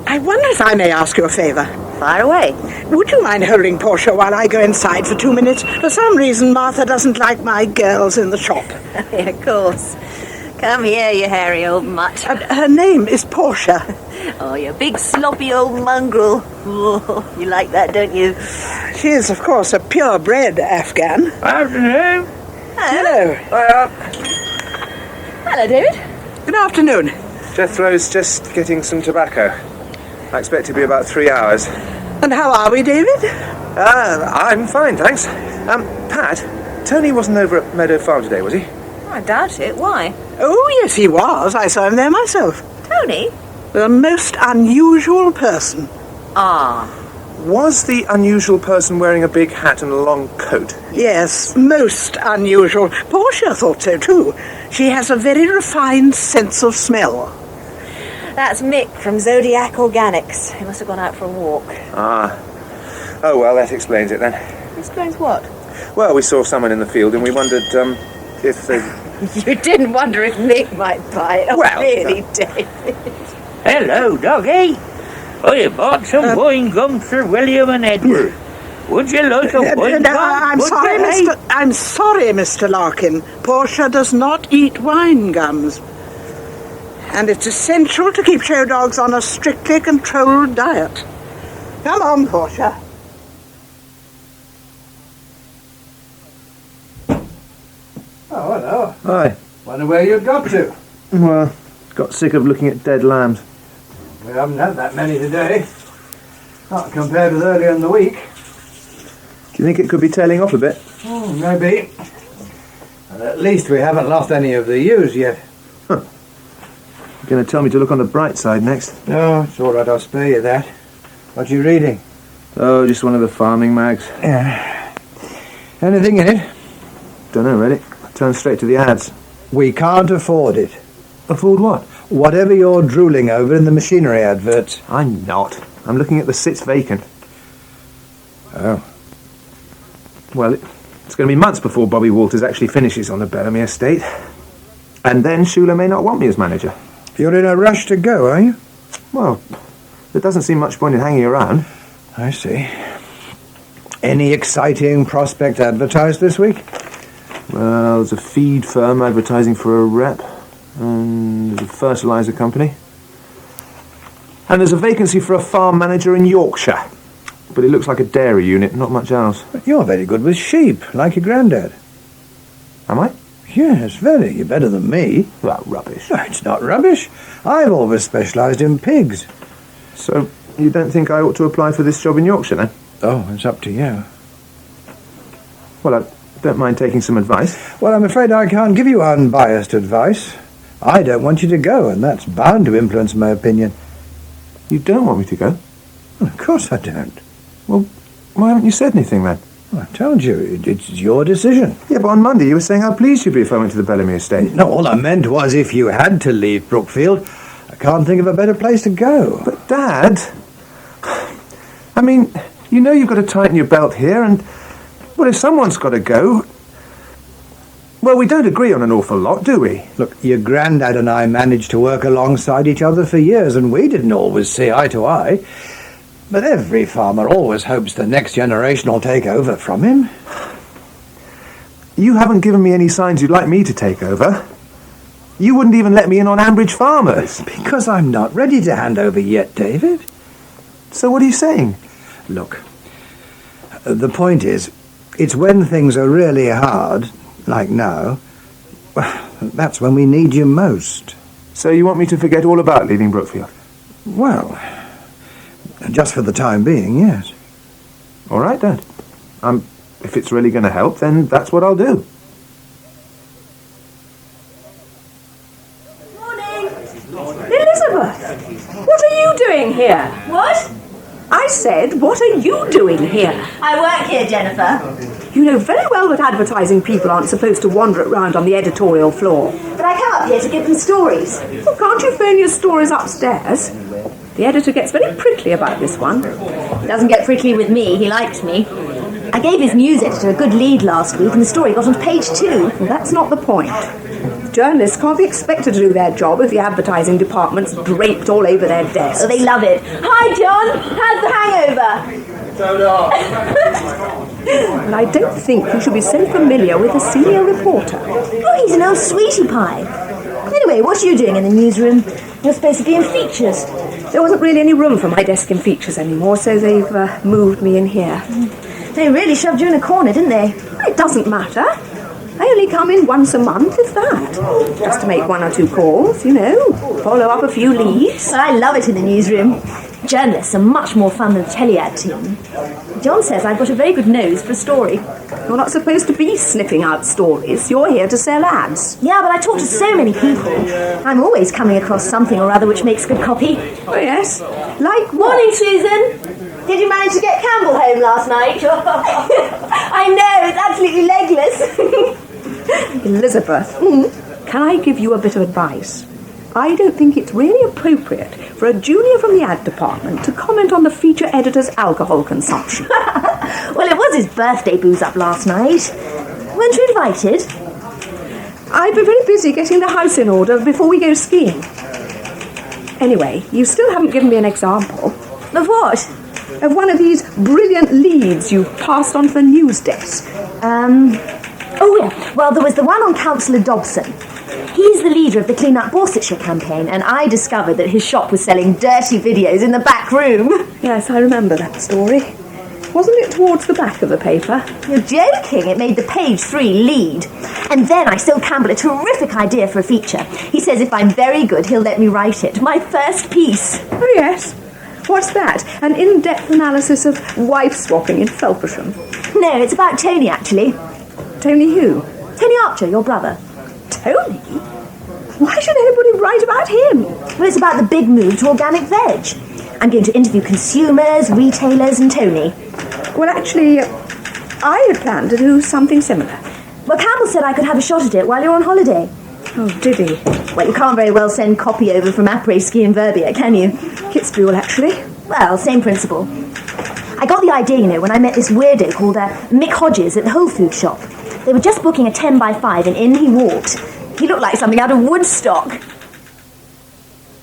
I wonder if I may ask you a favour. Fire away. Would you mind holding Portia while I go inside for 2 minutes? For some reason, Martha doesn't like my girls in the shop. Yeah, of course. Come here, you hairy old mutt. Her name is Portia. Oh, you big sloppy old mongrel. Oh, you like that, don't you? She is, of course, a purebred Afghan. Afternoon. Hello. Hello, David. Good afternoon. Jethro's just getting some tobacco. I expect to be about 3 hours. And how are we, David? I'm fine, thanks. Pat, Tony wasn't over at Meadow Farm today, was he? I doubt it. Why? Oh, yes, he was. I saw him there myself. Tony? The most unusual person. Was the unusual person wearing a big hat and a long coat? Yes, most unusual. Portia thought so, too. She has a very refined sense of smell. That's Mick from Zodiac Organics. He must have gone out for a walk. Oh, well, that explains it then. Explains what? Well, we saw someone in the field and we wondered, if they... You didn't wonder if Mick might buy it. Oh, Well, really, David? Hello, doggy. I bought some wine gums for William and Edward. Would you like a wine gum? I'm sorry, Mr. Larkin. Portia does not eat wine gums. And it's essential to keep show dogs on a strictly controlled diet. Come on, Portia. Oh, hello. Hi. Wonder where you'd got to. Well, Got sick of looking at dead lambs. We haven't had that many today. Not compared with earlier in the week. Do you think it could be tailing off a bit? Oh, maybe. And at least we haven't lost any of the ewes yet. Huh. You're going to tell me to look on the bright side next? No, it's all right, I'll spare you that. What are you reading? Oh, just one of the farming mags. Yeah. Anything in it? Don't know, really. Turn straight to the ads. We can't afford it. Afford what? Whatever you're drooling over in the machinery adverts. I'm not. I'm looking at the sits vacant. Oh. Well, it's going to be months before Bobby Walters actually finishes on the Bellamy estate. And then Shula may not want me as manager. You're in a rush to go, are you? Well, there doesn't seem much point in hanging around. I see. Any exciting prospect advertised this week? Well, there's a feed firm advertising for a rep. And there's a fertiliser company. And there's a vacancy for a farm manager in Yorkshire. But it looks like a dairy unit, not much else. But you're very good with sheep, like your granddad. Am I? Yes, very. You're better than me. Well, rubbish. No, it's not rubbish. I've always specialised in pigs. So, you don't think I ought to apply for this job in Yorkshire, then? Oh, it's up to you. Well, I don't mind taking some advice. Well, I'm afraid I can't give you unbiased advice. I don't want you to go, and that's bound to influence my opinion. You don't want me to go? Well, of course I don't. Well, why haven't you said anything, then? Well, I told you, it's your decision. Yeah, but on Monday you were saying how pleased you'd be if I went to the Bellamy estate. No, all I meant was if you had to leave Brookfield, I can't think of a better place to go. But, Dad, I mean, you know you've got to tighten your belt here, and, well, if someone's got to go... Well, we don't agree on an awful lot, do we? Look, your granddad and I managed to work alongside each other for years, and we didn't always see eye to eye. But every farmer always hopes the next generation will take over from him. You haven't given me any signs you'd like me to take over. You wouldn't even let me in on Ambridge Farmers. Because I'm not ready to hand over yet, David. So what are you saying? Look, the point is, it's when things are really hard, like now, that's when we need you most. So you want me to forget all about leaving Brookfield? Well, just for the time being, yes. All right, Dad. If it's really going to help, then that's what I'll do. Morning. Elizabeth, what are you doing here? What? I said, what are you doing here? I work here, Jennifer. You know very well that advertising people aren't supposed to wander around on the editorial floor. But I come up here to give them stories. Well, can't you phone your stories upstairs? The editor gets very prickly about this one. He doesn't get prickly with me, he likes me. I gave his news editor a good lead last week and the story got on page 2. Well, that's not the point. Journalists can't be expected to do their job if the advertising department's draped all over their desks. Oh, they love it. Hi, John. How's the hangover? And I don't think you should be so familiar with a senior reporter. Oh, he's an old sweetie pie. Anyway, what are you doing in the newsroom? You're supposed to be in features. There wasn't really any room for my desk in features anymore, so they've moved me in here. They really shoved you in a corner, didn't they? It doesn't matter. I only come in once a month, if that. Just to make 1 or 2 calls, you know. Follow up a few leads. Well, I love it in the newsroom. Journalists are much more fun than the telly-ad team. John says I've got a very good nose for a story. You're not supposed to be sniffing out stories. You're here to sell ads. Yeah, but I talk to so many people. I'm always coming across something or other which makes good copy. Oh, yes? Like what? Morning, Susan. Did you manage to get Campbell home last night? I know, it's absolutely legless. Elizabeth, can I give you a bit of advice? I don't think it's really appropriate for a junior from the ad department to comment on the feature editor's alcohol consumption. Well, it was his birthday booze-up last night. Weren't you invited? I've been very busy getting the house in order before we go skiing. Anyway, you still haven't given me an example. Of what? Of one of these brilliant leads you've passed on to the news desk. Oh, yeah. Well, there was the one on Councillor Dobson. He's the leader of the Clean Up Borsetshire campaign, and I discovered that his shop was selling dirty videos in the back room. Yes, I remember that story. Wasn't it towards the back of the paper? You're joking. It made the page 3 lead. And then I sold Campbell a terrific idea for a feature. He says if I'm very good, he'll let me write it. My first piece. Oh, yes. What's that? An in-depth analysis of wife swapping in Felpersham? No, it's about Tony, actually. Tony who? Tony Archer, your brother. Tony? Why should anybody write about him? Well, it's about the big move to organic veg. I'm going to interview consumers, retailers and Tony. Well, actually, I had planned to do something similar. Well, Campbell said I could have a shot at it while you're on holiday. Oh, did he? Well, you can't very well send copy over from après-ski in Verbier, can you? Kitzbühel, actually. Well, same principle. I got the idea, you know, when I met this weirdo called Mick Hodges at the Whole Foods shop. They were just booking a 10x5 and in he walked. He looked like something out of Woodstock.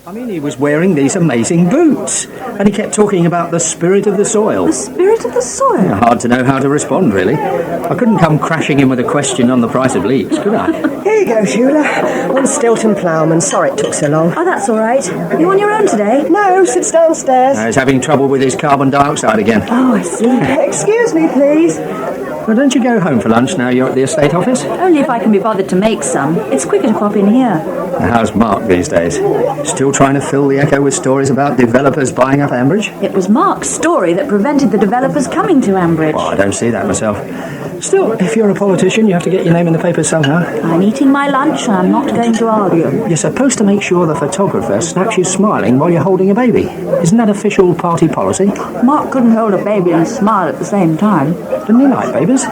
I mean, he was wearing these amazing boots, and he kept talking about the spirit of the soil. The spirit of the soil? Yeah, hard to know how to respond, really. I couldn't come crashing in with a question on the price of leeks, could I? Here you go, Sheila. One Stilton ploughman. Sorry it took so long. Oh, that's all right. You on your own today? No, sits downstairs. He's having trouble with his carbon dioxide again. Oh, I see. Excuse me, please. Well, don't you go home for lunch now you're at the estate office? Only if I can be bothered to make some. It's quicker to pop in here. How's Mark these days? Still trying to fill the Echo with stories about developers buying up Ambridge? It was Mark's story that prevented the developers coming to Ambridge. Well, I don't see that myself. Still, if you're a politician, you have to get your name in the papers somehow. I'm eating my lunch and I'm not going to argue. You're supposed to make sure the photographer snaps you smiling while you're holding a baby. Isn't that official party policy? Mark couldn't hold a baby and smile at the same time. Doesn't he like babies?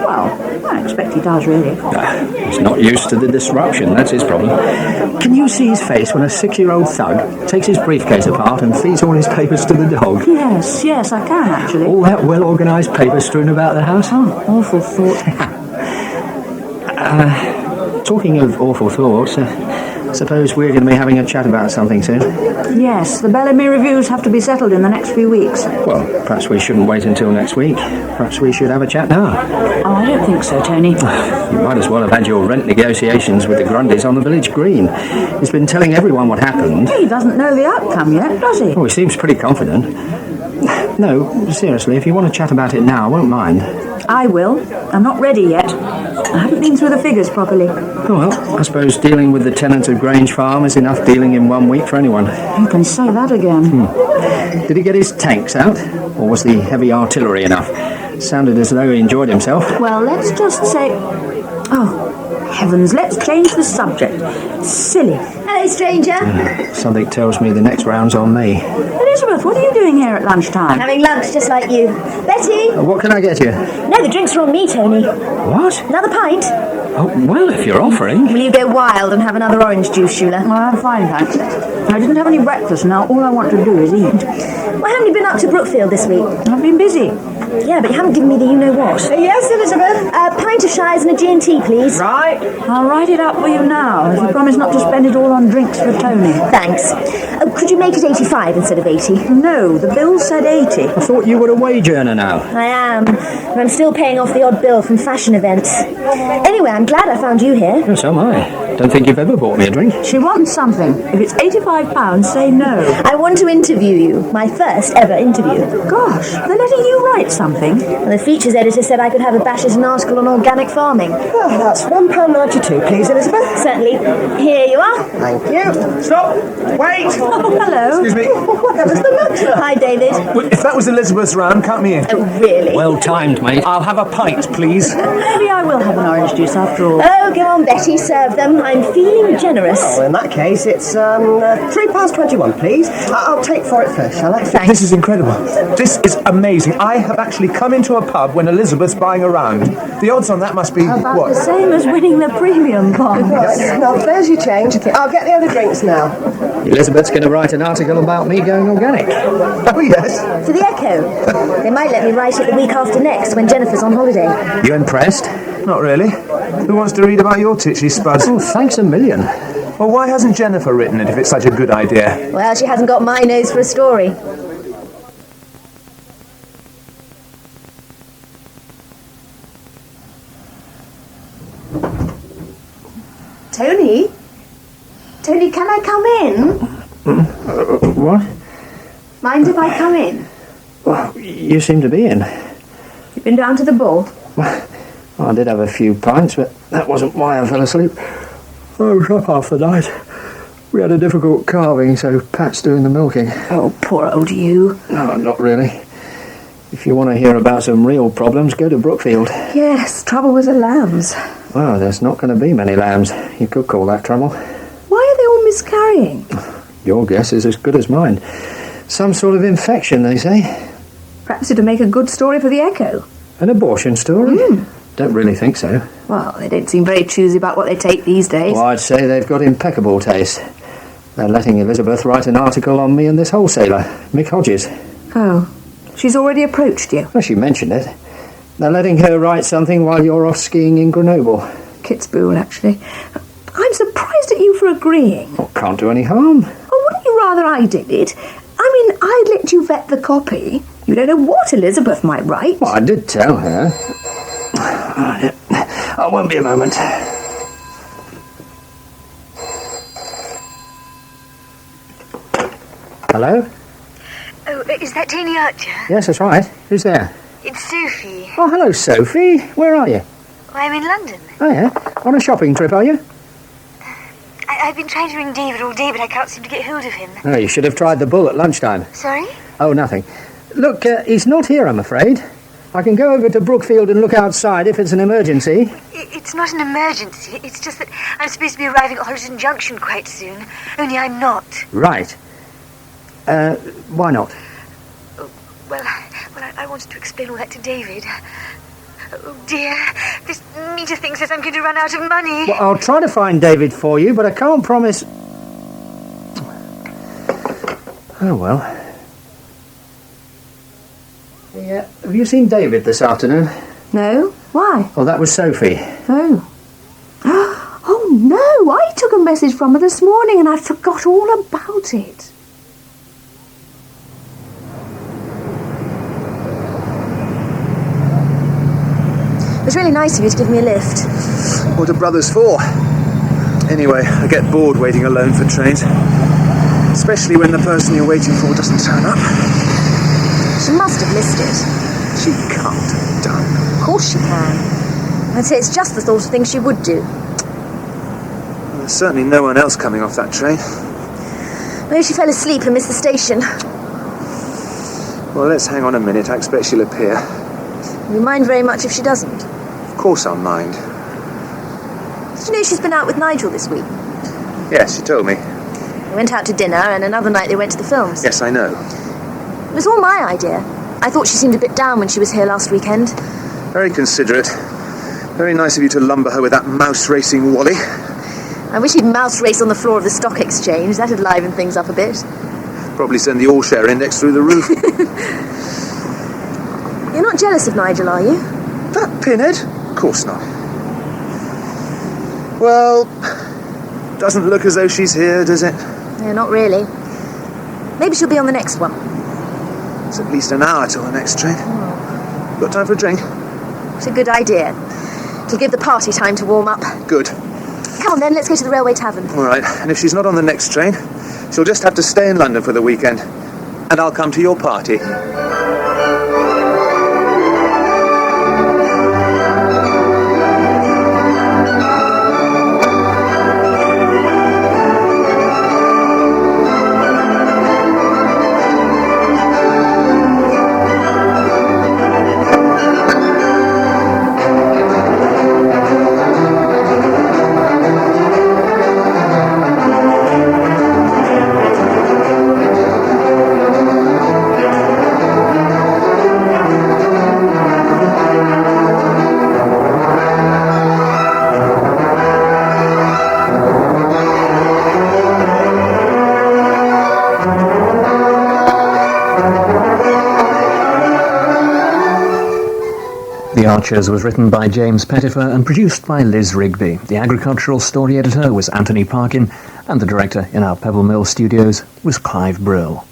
Well, I expect he does, really. He's not used to the disruption, that's his problem. Can you see his face when a 6-year-old thug takes his briefcase apart and feeds all his papers to the dog? Yes, I can, actually. All that well-organised paper strewn about the house? Oh, awful thought. Talking of awful thoughts, suppose we're going to be having a chat about something soon. Yes, the Bellamy reviews have to be settled in the next few weeks. Well, perhaps we shouldn't wait until next week. Perhaps we should have a chat now. Oh, I don't think so, Tony. You might as well have had your rent negotiations with the Grundys on the village green. He's been telling everyone what happened. He doesn't know the outcome yet, does he? Oh, he seems pretty confident. No, seriously, if you want to chat about it now, I won't mind. I will. I'm not ready yet. I haven't been through the figures properly. Oh, well, I suppose dealing with the tenant of Grange Farm is enough dealing in 1 week for anyone. You can say that again. Did he get his tanks out? Or was the heavy artillery enough? Sounded as though he enjoyed himself. Well, let's just say... Oh, heavens, let's change the subject. Silly. Hello, stranger. Something tells me the next round's on me. Elizabeth, what are you doing here at lunchtime? Having lunch just like you. Betty? What can I get you? No, the drinks are on me, Tony. What? Another pint? Oh, well, if you're offering. Will you go wild and have another orange juice, Sheila? Well, I'm fine, thanks. I didn't have any breakfast, now all I want to do is eat. Well, haven't you been up to Brookfield this week? I've been busy. Yeah, but you haven't given me the you-know-what. Yes, Elizabeth? A pint of Shies and a G&T, please. Right. I'll write it up for you now, if you promise not to spend it all on drinks for Tony. Thanks. Oh, could you make it 85 instead of 80? No, the bill said 80. I thought you were a wage earner now. I am, but I'm still paying off the odd bill from fashion events. Anyway, I'm glad I found you here. Oh, so am I. Don't think you've ever bought me a drink. She wants something. If it's £85, say no. I want to interview you. My first ever interview. Gosh, they're letting you write something? Well, the features editor said I could have a bash as an article on organic farming. Oh, that's £1.92, please, Elizabeth. Certainly. Here you are. Thank you. Stop. Wait. Oh, hello. Excuse me. What was the matter? Hi, David. Well, if that was Elizabeth's round, count me in. Oh, really? Well timed, mate. I'll have a pint, please. Maybe I will have an orange juice after all. Oh, go on, Betty, serve them. I'm feeling generous. Oh, in that case, it's £3.21, please. I'll take for it first, shall I? Thanks. This is incredible. This is amazing. I have actually come into a pub when Elizabeth's buying a round. The odds on that must be, About what? the same as winning the premium bonds. Right. Now, there's your change. I'll get the other drinks now. Elizabeth's going to write an article about me going organic. Oh, yes. For the Echo. They might let me write it the week after next when Jennifer's on holiday. You impressed? Not really. Who wants to read about your titchy spuds? Oh, thanks a million. Well, why hasn't Jennifer written it if it's such a good idea? Well, she hasn't got my nose for a story. Tony? Tony, can I come in? What? Mind if I come in? Well, you seem to be in. You been down to the ball? Well, I did have a few pints, but that wasn't why I fell asleep. I was up half the night. We had a difficult calving, so Pat's doing the milking. Oh, poor old you. No, not really. If you want to hear about some real problems, go to Brookfield. Yes, trouble with the lambs. Well, there's not going to be many lambs. You could call that trouble. Why are they all miscarrying? Your guess is as good as mine. Some sort of infection, they say. Perhaps it'd make a good story for the Echo. An abortion story? Don't really think so. Well, they don't seem very choosy about what they take these days. Well, I'd say they've got impeccable taste. They're letting Elizabeth write an article on me and this wholesaler, Mick Hodges. Oh, she's already approached you? Well, she mentioned it. They're letting her write something while you're off skiing in Grenoble. Kitzbühel, actually. I'm surprised at you for agreeing. Well, can't do any harm. Oh, wouldn't you rather I did it? I mean, I'd let you vet the copy. You don't know what Elizabeth might write. Well, I did tell her. I won't be a moment. Hello? Oh, is that Tony Archer? Yes, that's right. Who's there? It's Sophie. Oh, hello, Sophie. Where are you? I'm in London. Oh, yeah? On a shopping trip, are you? I've been trying to ring David all day, but I can't seem to get hold of him. Oh, you should have tried the bull at lunchtime. Sorry? Oh, nothing. Look, he's not here, I'm afraid. I can go over to Brookfield and look outside if it's an emergency. It's not an emergency. It's just that I'm supposed to be arriving at Holliston Junction quite soon. Only I'm not. Right. Why not? Well, I wanted to explain all that to David. Oh, dear. This meter thing says I'm going to run out of money. Well, I'll try to find David for you, but I can't promise... Oh, well. Yeah. Have you seen David this afternoon? No. Why? Oh, that was Sophie. Oh. Oh, no. I took a message from her this morning and I forgot all about it. It was really nice of you to give me a lift. What are brothers for? Anyway, I get bored waiting alone for trains. Especially when the person you're waiting for doesn't turn up. She must have missed it. She can't have done. Of course she can. I'd say it's just the sort of thing she would do. Well, there's certainly no one else coming off that train. Maybe she fell asleep and missed the station. Well, let's hang on a minute. I expect she'll appear. You mind very much if she doesn't? Of course I'll mind. Did you know she's been out with Nigel this week? Yes, she told me. They went out to dinner and another night they went to the films. Yes, I know. It was all my idea. I thought she seemed a bit down when she was here last weekend. Very considerate. Very nice of you to lumber her with that mouse racing Wally. I wish he'd mouse race on the floor of the stock exchange. That'd liven things up a bit. Probably send the all-share index through the roof. You're not jealous of Nigel, are you? That pinhead? Of course not. Well, doesn't look as though she's here, does it? Yeah, not really. Maybe she'll be on the next one. It's at least an hour till the next train. Got time for a drink? It's a good idea. It'll give the party time to warm up. Good. Come on then, let's go to the Railway Tavern. All right, and if she's not on the next train, she'll just have to stay in London for the weekend. And I'll come to your party. The Archers was written by James Pettifer and produced by Liz Rigby. The agricultural story editor was Anthony Parkin, and the director in our Pebble Mill studios was Clive Brill.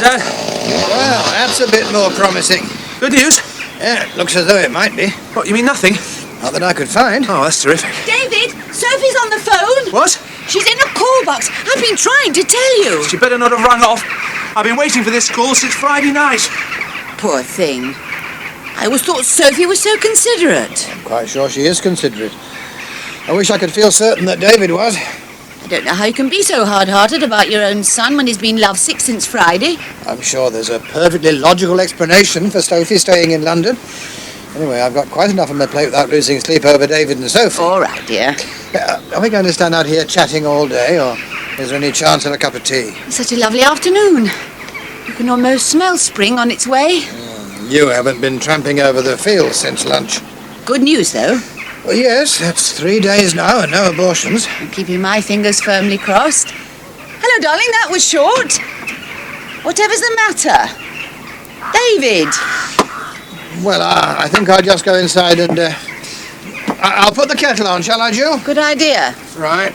Dad. Well, that's a bit more promising. Good news? Yeah, looks as though it might be. What, you mean nothing? Not that I could find. Oh, that's terrific. David, Sophie's on the phone. What? She's in a call box. I've been trying to tell you. She better not have rung off. I've been waiting for this call since Friday night. Poor thing. I always thought Sophie was so considerate. I'm quite sure she is considerate. I wish I could feel certain that David was. I don't know how you can be so hard-hearted about your own son when he's been lovesick since Friday. I'm sure there's a perfectly logical explanation for Sophie staying in London. Anyway, I've got quite enough on my plate without losing sleep over David and Sophie. All right, dear. Are we going to stand out here chatting all day, or is there any chance of a cup of tea? It's such a lovely afternoon. You can almost smell spring on its way. You haven't been tramping over the fields since lunch. Good news, though. Well, yes, that's 3 days now and no abortions. I'm keeping my fingers firmly crossed. Hello, darling, that was short. Whatever's the matter? David! Well, I think I'll just go inside and... I'll put the kettle on, shall I, Jill? Good idea. Right.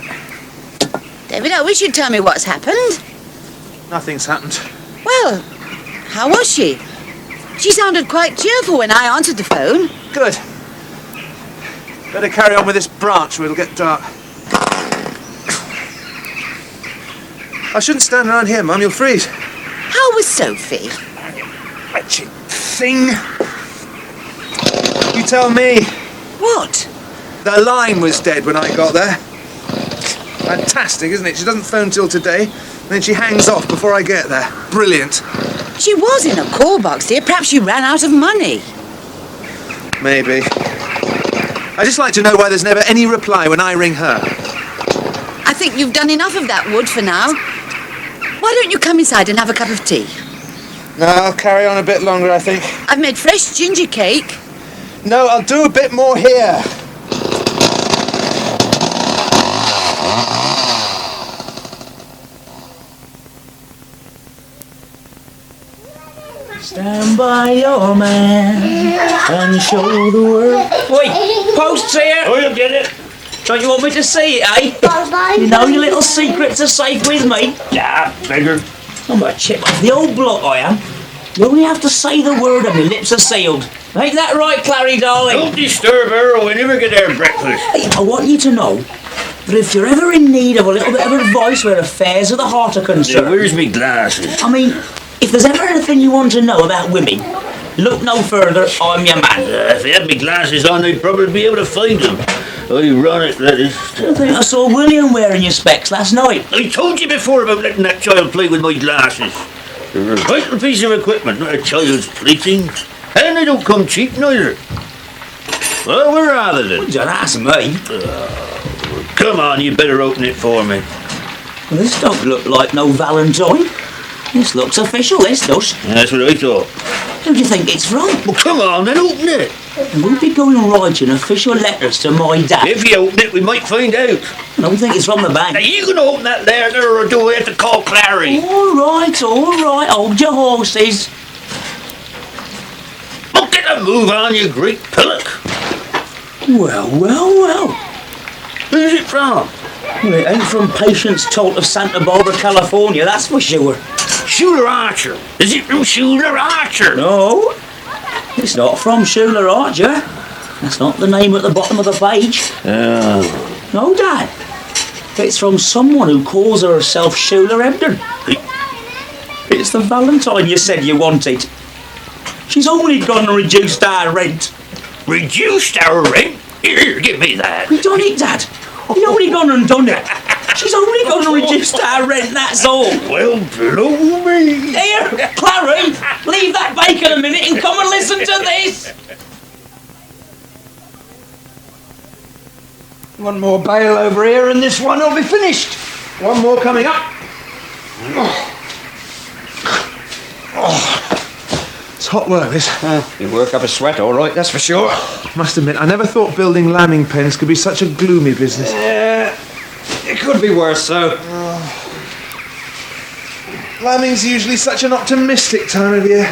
David, I wish you'd tell me what's happened. Nothing's happened. Well, how was she? She sounded quite cheerful when I answered the phone. Good. Better carry on with this branch or it'll get dark. I shouldn't stand around here, Mum. You'll freeze. How was Sophie? Wretched thing. You tell me. What? The line was dead when I got there. Fantastic, isn't it? She doesn't phone till today, and then she hangs off before I get there. Brilliant. She was in a call box, dear. Perhaps she ran out of money. Maybe. I just like to know why there's never any reply when I ring her. I think you've done enough of that, Wood, for now. Why don't you come inside and have a cup of tea? No, I'll carry on a bit longer, I think. I've made fresh ginger cake. No, I'll do a bit more here. Stand by your man and show the world. Wait, post's here. Oh, you'll get it. Don't you want me to see it, eh? You know your little secrets are safe with me. Yeah, beggar. I'm a chip off the old block, I am. You only have to say the word and my lips are sealed. Ain't that right, Clary, darling? Don't disturb her or we never get our breakfast. Hey, I want you to know that if you're ever in need of a little bit of advice where affairs of the heart are concerned... Yeah, where's me glasses? I mean, if there's ever anything you want to know about women, look no further, I'm your man. If I had me glasses on, I'd probably be able to find them. Ironic, that is. I think I saw William wearing your specs last night. I told you before about letting that child play with my glasses. They're a vital piece of equipment, not a child's plaything. And they don't come cheap, neither. Well, where are they then? Don't ask me. Come on, you better open it for me. Well, this don't look like no Valentine. This looks official, this does. That's what I thought. Who do you think it's from? Well, come on, then open it. And we'll be going writing official letters to my dad. If you open it, we might find out. I don't think it's from the bank. Are you going to open that letter, or do we have to call Clary? All right, hold your horses. Oh, get a move on, you great pillock. Well. Who's it from? Well, it ain't from Patience Tolt of Santa Barbara, California, that's for sure. Schuler Archer. Is it from Schuler Archer? No, it's not from Schuler Archer. That's not the name at the bottom of the page. No, Dad. It's from someone who calls herself Schuler Ebden. It's the Valentine you said you wanted. She's only gone and reduced our rent. Reduced our rent? Here, give me that. We done it, Dad. He's only gone and done it. She's only gone and reduced our rent, that's all. Well, blow me. Here, Clary, leave that bacon a minute and come and listen to this. One more bale over here and this one will be finished. One more coming up. It's hot work, this. You work up a sweat, all right, that's for sure. Must admit, I never thought building lambing pens could be such a gloomy business. It could be worse, though. Lambing's usually such an optimistic time of year.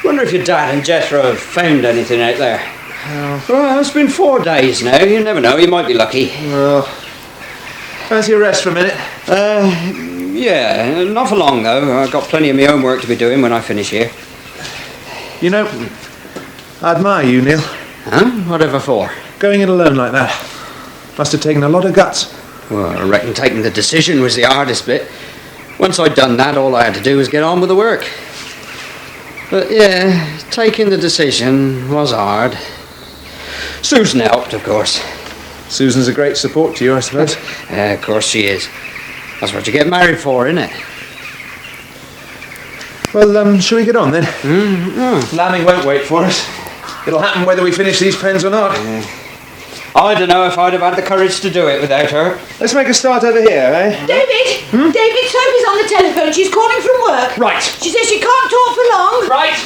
Wonder if your dad and Jethro have found anything out there. Oh. Well, it's been 4 days now. You never know. You might be lucky. Well, Fancy a rest for a minute? Yeah, not for long though. I've got plenty of my own work to be doing when I finish here. You know, I admire you, Neil. Huh? Whatever for? Going it alone like that. Must have taken a lot of guts. Well, I reckon taking the decision was the hardest bit. Once I'd done that, all I had to do was get on with the work. But yeah, taking the decision was hard. Susan helped, of course. Susan's a great support to you, I suppose. Yeah, of course she is. That's what you get married for, isn't it? Well, shall we get on then? Lambing won't wait for us. It'll happen whether we finish these pens or not. I don't know if I'd have had the courage to do it without her. Let's make a start over here, eh? David! David, Sophie's on the telephone. She's calling from work. Right. She says she can't talk for long. Right.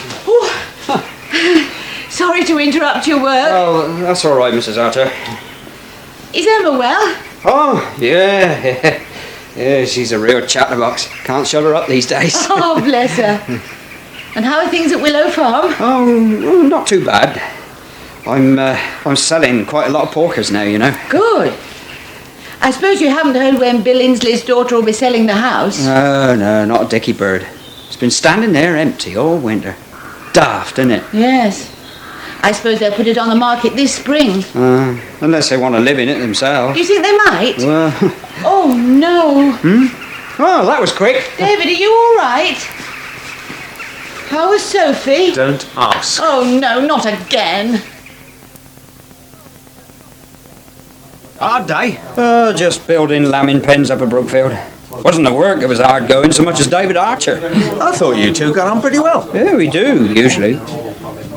Sorry to interrupt your work. Oh, that's all right, Mrs. Arthur. Is Emma well? Oh, yeah. Yeah, she's a real chatterbox. Can't shut her up these days. Oh, bless her. And how are things at Willow Farm? Oh, not too bad. I'm selling quite a lot of porkers now, you know. Good. I suppose you haven't heard when Bill Inslee's daughter will be selling the house? No, not a dicky bird. It's been standing there empty all winter. Daft, isn't it? Yes. I suppose they'll put it on the market this spring. Unless they want to live in it themselves. Do you think they might? Well... Oh, no. Oh, that was quick. David, are you all right? How was Sophie? Don't ask. Oh, no, not again. Hard day? Oh, just building lambing pens up at Brookfield. Wasn't the work that was hard going so much as David Archer. I thought you two got on pretty well. Yeah, we do, usually.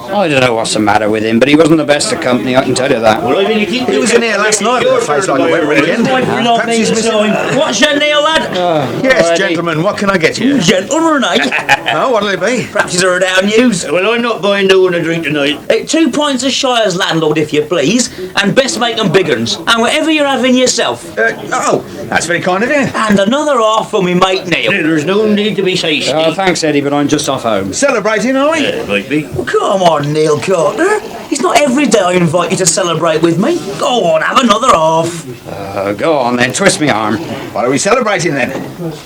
I don't know what's the matter with him, but he wasn't the best of company, I can tell you that. He was in here last night with a face like a wet weekend. Perhaps he's missing... What's your nail, lad? Yes, gentlemen, what can I get you? Gentlemen, eh? Oh, what'll it be? Perhaps he's heard our news. Well, I'm not buying no one a drink tonight. 2 pints of Shire's landlord, if you please, and best make them big uns, and whatever you're having yourself. That's very kind of you. And another half for me mate Neil. There's no need to be hasty. Oh, thanks, Eddie, but I'm just off home. Celebrating, are we? Might be. Well, come on, Neil Carter. It's not every day I invite you to celebrate with me. Go on, have another half. Go on then, twist me arm. What are we celebrating then?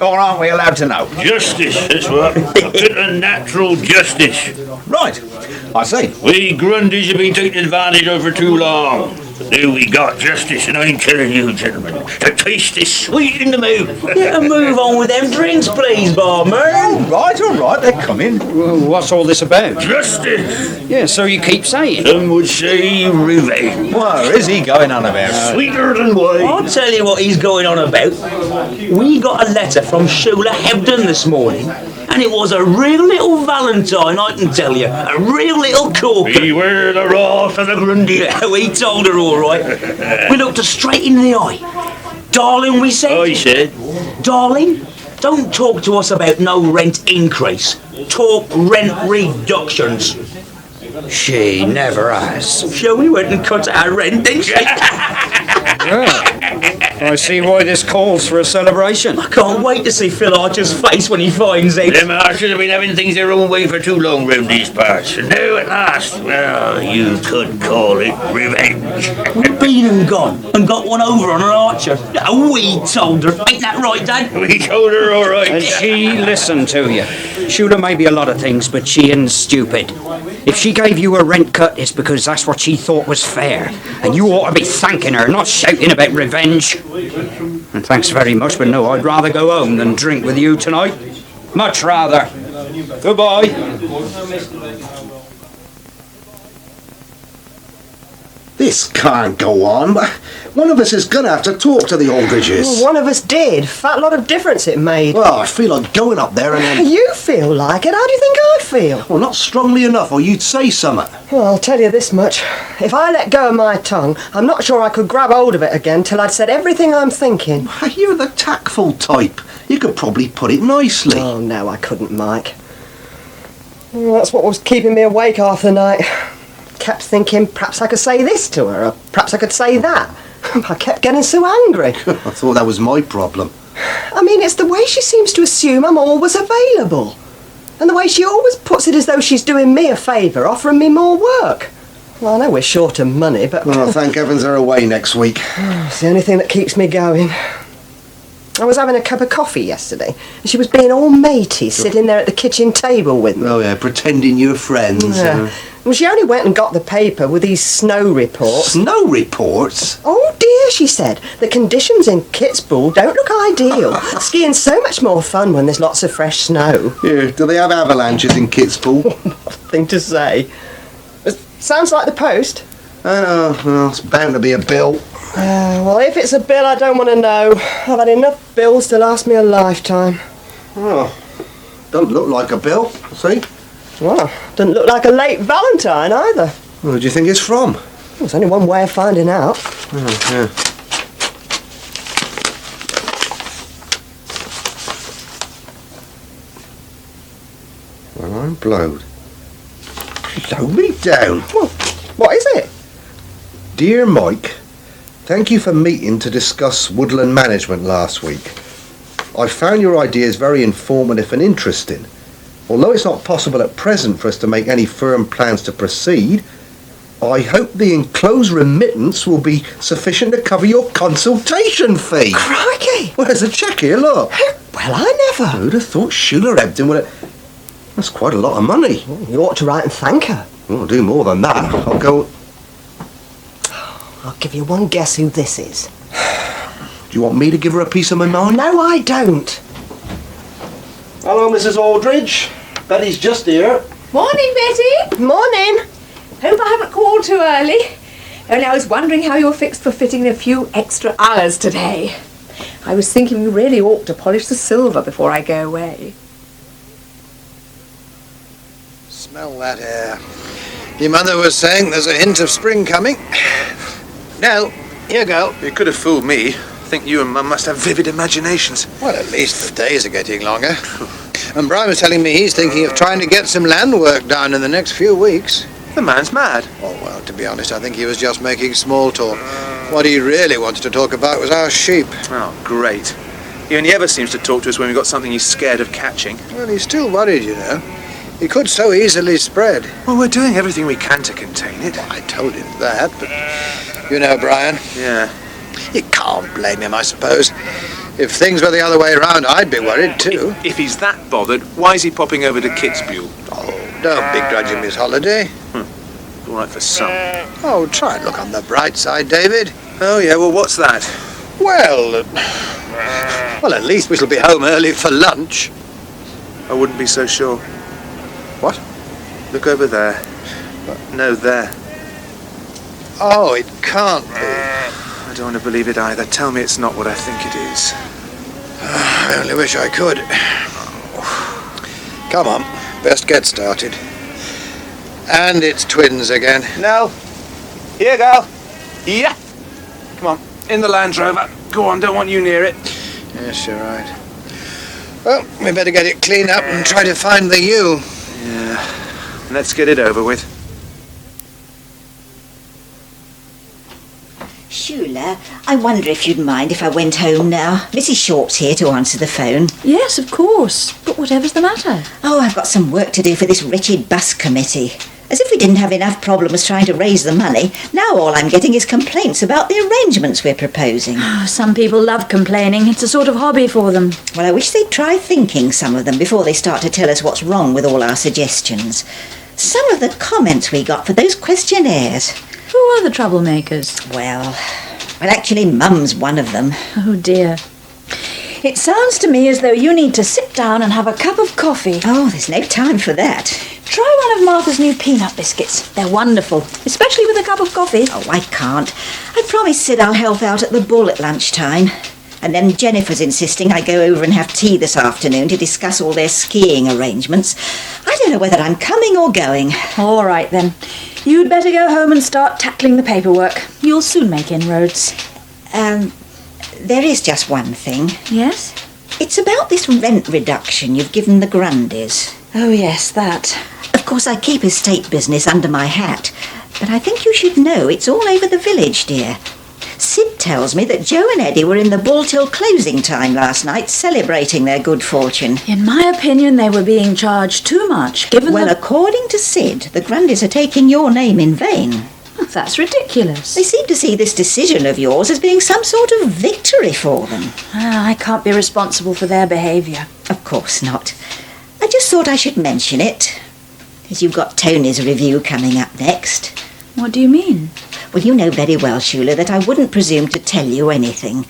Or aren't we allowed to know? Justice, that's what. A bit of natural justice. Right, I see. We Grundys have been taken advantage of for too long. But now we got justice, and I'm telling you, gentlemen, the taste is sweet in the mouth. Get a move on with them drinks, please, barman. All right, they're coming. Well, what's all this about? Justice! Yeah, so you keep saying. Some would say revenge. Where is he going on about? Sweeter than wine. I'll tell you what he's going on about. We got a letter from Shula Hebden this morning, and it was a real little Valentine, I can tell you. A real little corker. Beware the wrath of the Grundy. Yeah, we told her all right. We looked her straight in the eye. Darling, we said. I said. Darling, don't talk to us about no rent increase. Talk rent reductions. She never has. Sure, we went and cut our rent, didn't she? I see why this calls for a celebration. I can't wait to see Phil Archer's face when he finds out. Them Archers have been having things their own way for too long round these parts. And now at last, well, you could call it revenge. We've been and gone and got one over on an Archer. We told her. Ain't that right, Dad? We told her all right. And she listened to you. Shula may be a lot of things, but she isn't stupid. If she gave you a rent cut, it's because that's what she thought was fair. And you ought to be thanking her, not shouting about revenge. And thanks very much, but no, I'd rather go home than drink with you tonight. Much rather. Goodbye. This can't go on. One of us is going to have to talk to the Aldridges. Well, one of us did. Fat lot of difference it made. Well, I feel like going up there and then... You feel like it? How do you think I feel? Well, not strongly enough, or you'd say something. Well, I'll tell you this much. If I let go of my tongue, I'm not sure I could grab hold of it again till I'd said everything I'm thinking. You're the tactful type. You could probably put it nicely. Oh, no, I couldn't, Mike. Well, that's what was keeping me awake half the night. Kept thinking perhaps I could say this to her, or perhaps I could say that. I kept getting so angry. I thought that was my problem. I mean, it's the way she seems to assume I'm always available. And the way she always puts it as though she's doing me a favour, offering me more work. Well, I know we're short of money, but... Oh, thank heavens they're away next week. It's the only thing that keeps me going. I was having a cup of coffee yesterday, and she was being all matey, sitting there at the kitchen table with me. Oh, yeah, pretending you were friends. Yeah. Well, she only went and got the paper with these snow reports. Snow reports? Oh dear, she said. The conditions in Kitzbühel don't look ideal. Skiing's so much more fun when there's lots of fresh snow. Yeah, do they have avalanches in Kitzbühel? Nothing to say. Sounds like the post. I know, well, it's bound to be a bill. Well, if it's a bill, I don't want to know. I've had enough bills to last me a lifetime. Oh, don't look like a bill, see? Well, doesn't look like a late Valentine either. Where do you think it's from? Well, there's only one way of finding out. Oh, yeah. Well, I'm blowed. Blow me down. Well, what is it? Dear Mike, thank you for meeting to discuss woodland management last week. I found your ideas very informative and interesting. Although it's not possible at present for us to make any firm plans to proceed, I hope the enclosed remittance will be sufficient to cover your consultation fee. Crikey! Well, there's a cheque here, look. Well, I never. Who'd have thought Sheila Ebden would have... That's quite a lot of money. Well, you ought to write and thank her. Well, I'll do more than that. I'll go... I'll give you one guess who this is. Do you want me to give her a piece of my mind? No, I don't. Hello, Mrs. Aldridge. Betty's just here. Morning, Betty. Morning. Hope I haven't called too early. Only I was wondering how you're fixed for fitting in a few extra hours today. I was thinking we really ought to polish the silver before I go away. Smell that air. Your mother was saying there's a hint of spring coming. No, here you go. You could have fooled me. I think you and Mum must have vivid imaginations. Well, at least the days are getting longer. And Brian was telling me he's thinking of trying to get some land work done in the next few weeks. The man's mad. Oh, well, to be honest, I think he was just making small talk. What he really wanted to talk about was our sheep. Oh, great. He only ever seems to talk to us when we've got something he's scared of catching. Well, he's still worried, you know. He could so easily spread. Well, we're doing everything we can to contain it. Well, I told him that, but you know, Brian. Yeah. You can't blame him, I suppose. If things were the other way around, I'd be worried too. If he's that bothered, why is he popping over to Kitzbühel? Oh, don't begrudge him his holiday. All right for some. Oh, try and look on the bright side, David. Oh, yeah, well, what's that? Well, at least we shall be home early for lunch. I wouldn't be so sure. What? Look over there. No, there. Oh, it can't be. I don't want to believe it either. Tell me it's not what I think it is. I only wish I could. Come on, best get started. And it's twins again. No. Here you go. Yeah. Come on, in the Land Rover. Go on, don't want you near it. Yes, you're right. Well, we better get it cleaned up and try to find the ewe. Yeah. Let's get it over with. Shula, I wonder if you'd mind if I went home now. Mrs. Short's here to answer the phone. Yes, of course. But whatever's the matter? Oh, I've got some work to do for this wretched bus committee. As if we didn't have enough problems trying to raise the money, now all I'm getting is complaints about the arrangements we're proposing. Oh, some people love complaining. It's a sort of hobby for them. Well, I wish they'd try thinking, some of them, before they start to tell us what's wrong with all our suggestions. Some of the comments we got for those questionnaires. Who are the troublemakers? Well, actually, Mum's one of them. Oh, dear. It sounds to me as though you need to sit down and have a cup of coffee. Oh, there's no time for that. Try one of Martha's new peanut biscuits. They're wonderful, especially with a cup of coffee. Oh, I can't. I promised Sid I'll help out at the Bull at lunchtime. And then Jennifer's insisting I go over and have tea this afternoon to discuss all their skiing arrangements. I don't know whether I'm coming or going. All right, then. You'd better go home and start tackling the paperwork. You'll soon make inroads. There is just one thing. Yes? It's about this rent reduction you've given the Grundys. Oh, yes, that. Of course, I keep estate business under my hat, but I think you should know it's all over the village, dear. Sid tells me that Joe and Eddie were in the Bull till closing time last night, celebrating their good fortune. In my opinion, they were being charged too much, given Well, according to Sid, the Grundys are taking your name in vain. That's ridiculous. They seem to see this decision of yours as being some sort of victory for them. I can't be responsible for their behaviour. Of course not. I just thought I should mention it, as you've got Tony's review coming up next. What do you mean? Well, you know very well, Shula, that I wouldn't presume to tell you anything.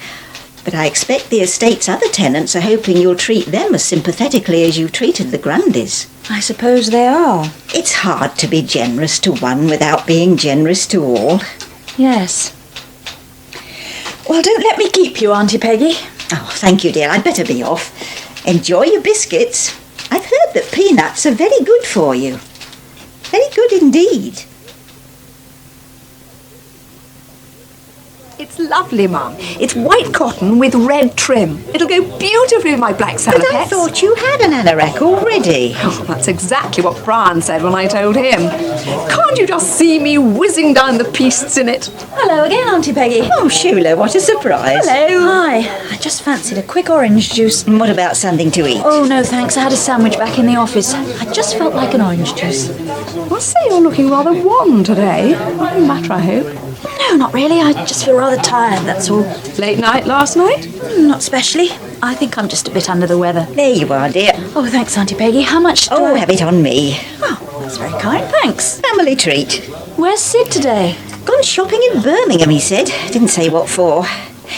But I expect the estate's other tenants are hoping you'll treat them as sympathetically as you treated the Grundys. I suppose they are. It's hard to be generous to one without being generous to all. Yes. Well, don't let me keep you, Auntie Peggy. Oh, thank you, dear. I'd better be off. Enjoy your biscuits. I've heard that peanuts are very good for you. Very good indeed. It's lovely, Mum. It's white cotton with red trim. It'll go beautifully with my black salopettes. But I thought you had an anorak already. Oh, that's exactly what Brian said when I told him. Can't you just see me whizzing down the pistes in it? Hello again, Auntie Peggy. Oh, Shula, what a surprise. Hello. Hi. I just fancied a quick orange juice. And what about something to eat? Oh, no, thanks. I had a sandwich back in the office. I just felt like an orange juice. I'll say you're looking rather wan today. Nothing matter, I hope. No, not really. I just feel rather tired, that's all. Late night last night? Not especially. I think I'm just a bit under the weather. There you are, dear. Oh, thanks, Auntie Peggy. How much Oh, have it on me. Oh, that's very kind. Thanks. Family treat. Where's Sid today? Gone shopping in Birmingham, he said. Didn't say what for.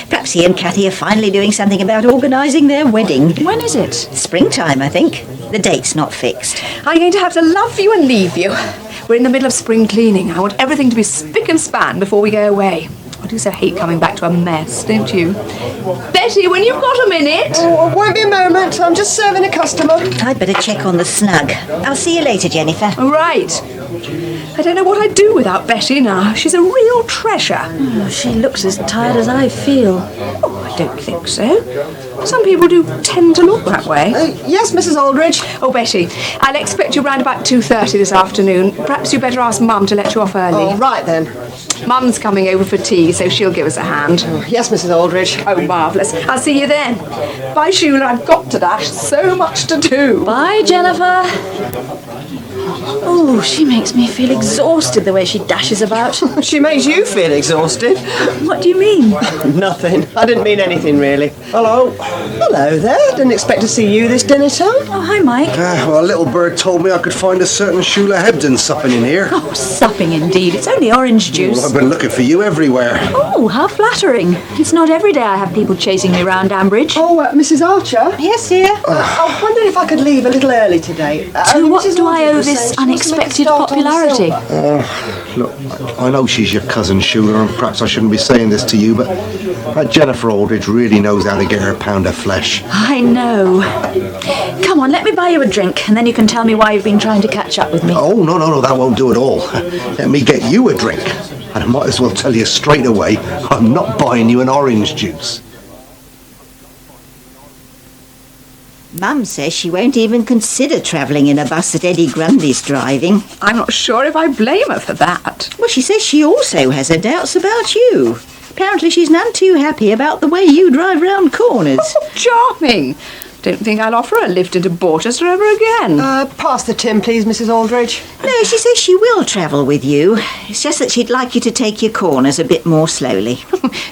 Perhaps he and Cathy are finally doing something about organising their wedding. When is it? Springtime, I think. The date's not fixed. I'm going to have to love you and leave you. We're in the middle of spring cleaning. I want everything to be spick and span before we go away. I do so hate coming back to a mess, don't you? Betty, when you've got a minute. Oh, won't be a moment. I'm just serving a customer. I'd better check on the snug. I'll see you later, Jennifer. Right. I don't know what I'd do without Betty now. She's a real treasure. Oh, she looks as tired as I feel. Oh, I don't think so. Some people do tend to look that way. Yes, Mrs. Aldridge. Oh, Betty, I'll expect you round about 2:30 this afternoon. Perhaps you'd better ask Mum to let you off early. Oh, right then. Mum's coming over for tea, so she'll give us a hand. Oh, yes, Mrs. Aldridge. Oh, marvellous. I'll see you then. Bye, Shula. I've got to dash. So much to do. Bye, Jennifer. Oh, she makes me feel exhausted the way she dashes about. She makes you feel exhausted. What do you mean? Nothing. I didn't mean anything, really. Hello. Hello there. Didn't expect to see you this dinner time. Oh, hi, Mike. Well, a little bird told me I could find a certain Shula Hebden supping in here. Oh, supping indeed. It's only orange juice. Well, I've been looking for you everywhere. Oh, how flattering. It's not every day I have people chasing me round Ambridge. Oh, Mrs. Archer? Yes, dear. I wondered if I could leave a little early today. To what do I owe this unexpected popularity? Look, I know she's your cousin Shula, and perhaps I shouldn't be saying this to you, but that Jennifer Aldridge really knows how to get her pound of flesh. I know. Come on, let me buy you a drink, and then you can tell me why you've been trying to catch up with me. Oh, no, that won't do at all. Let me get you a drink. And I might as well tell you straight away, I'm not buying you an orange juice. Mum says she won't even consider travelling in a bus that Eddie Grundy's driving. I'm not sure if I blame her for that. Well, she says she also has her doubts about you. Apparently she's none too happy about the way you drive round corners. Oh, charming. Don't think I'll offer her a lift into Borsetshire ever again. Pass the tin, please, Mrs. Aldridge. No, she says she will travel with you. It's just that she'd like you to take your corners a bit more slowly.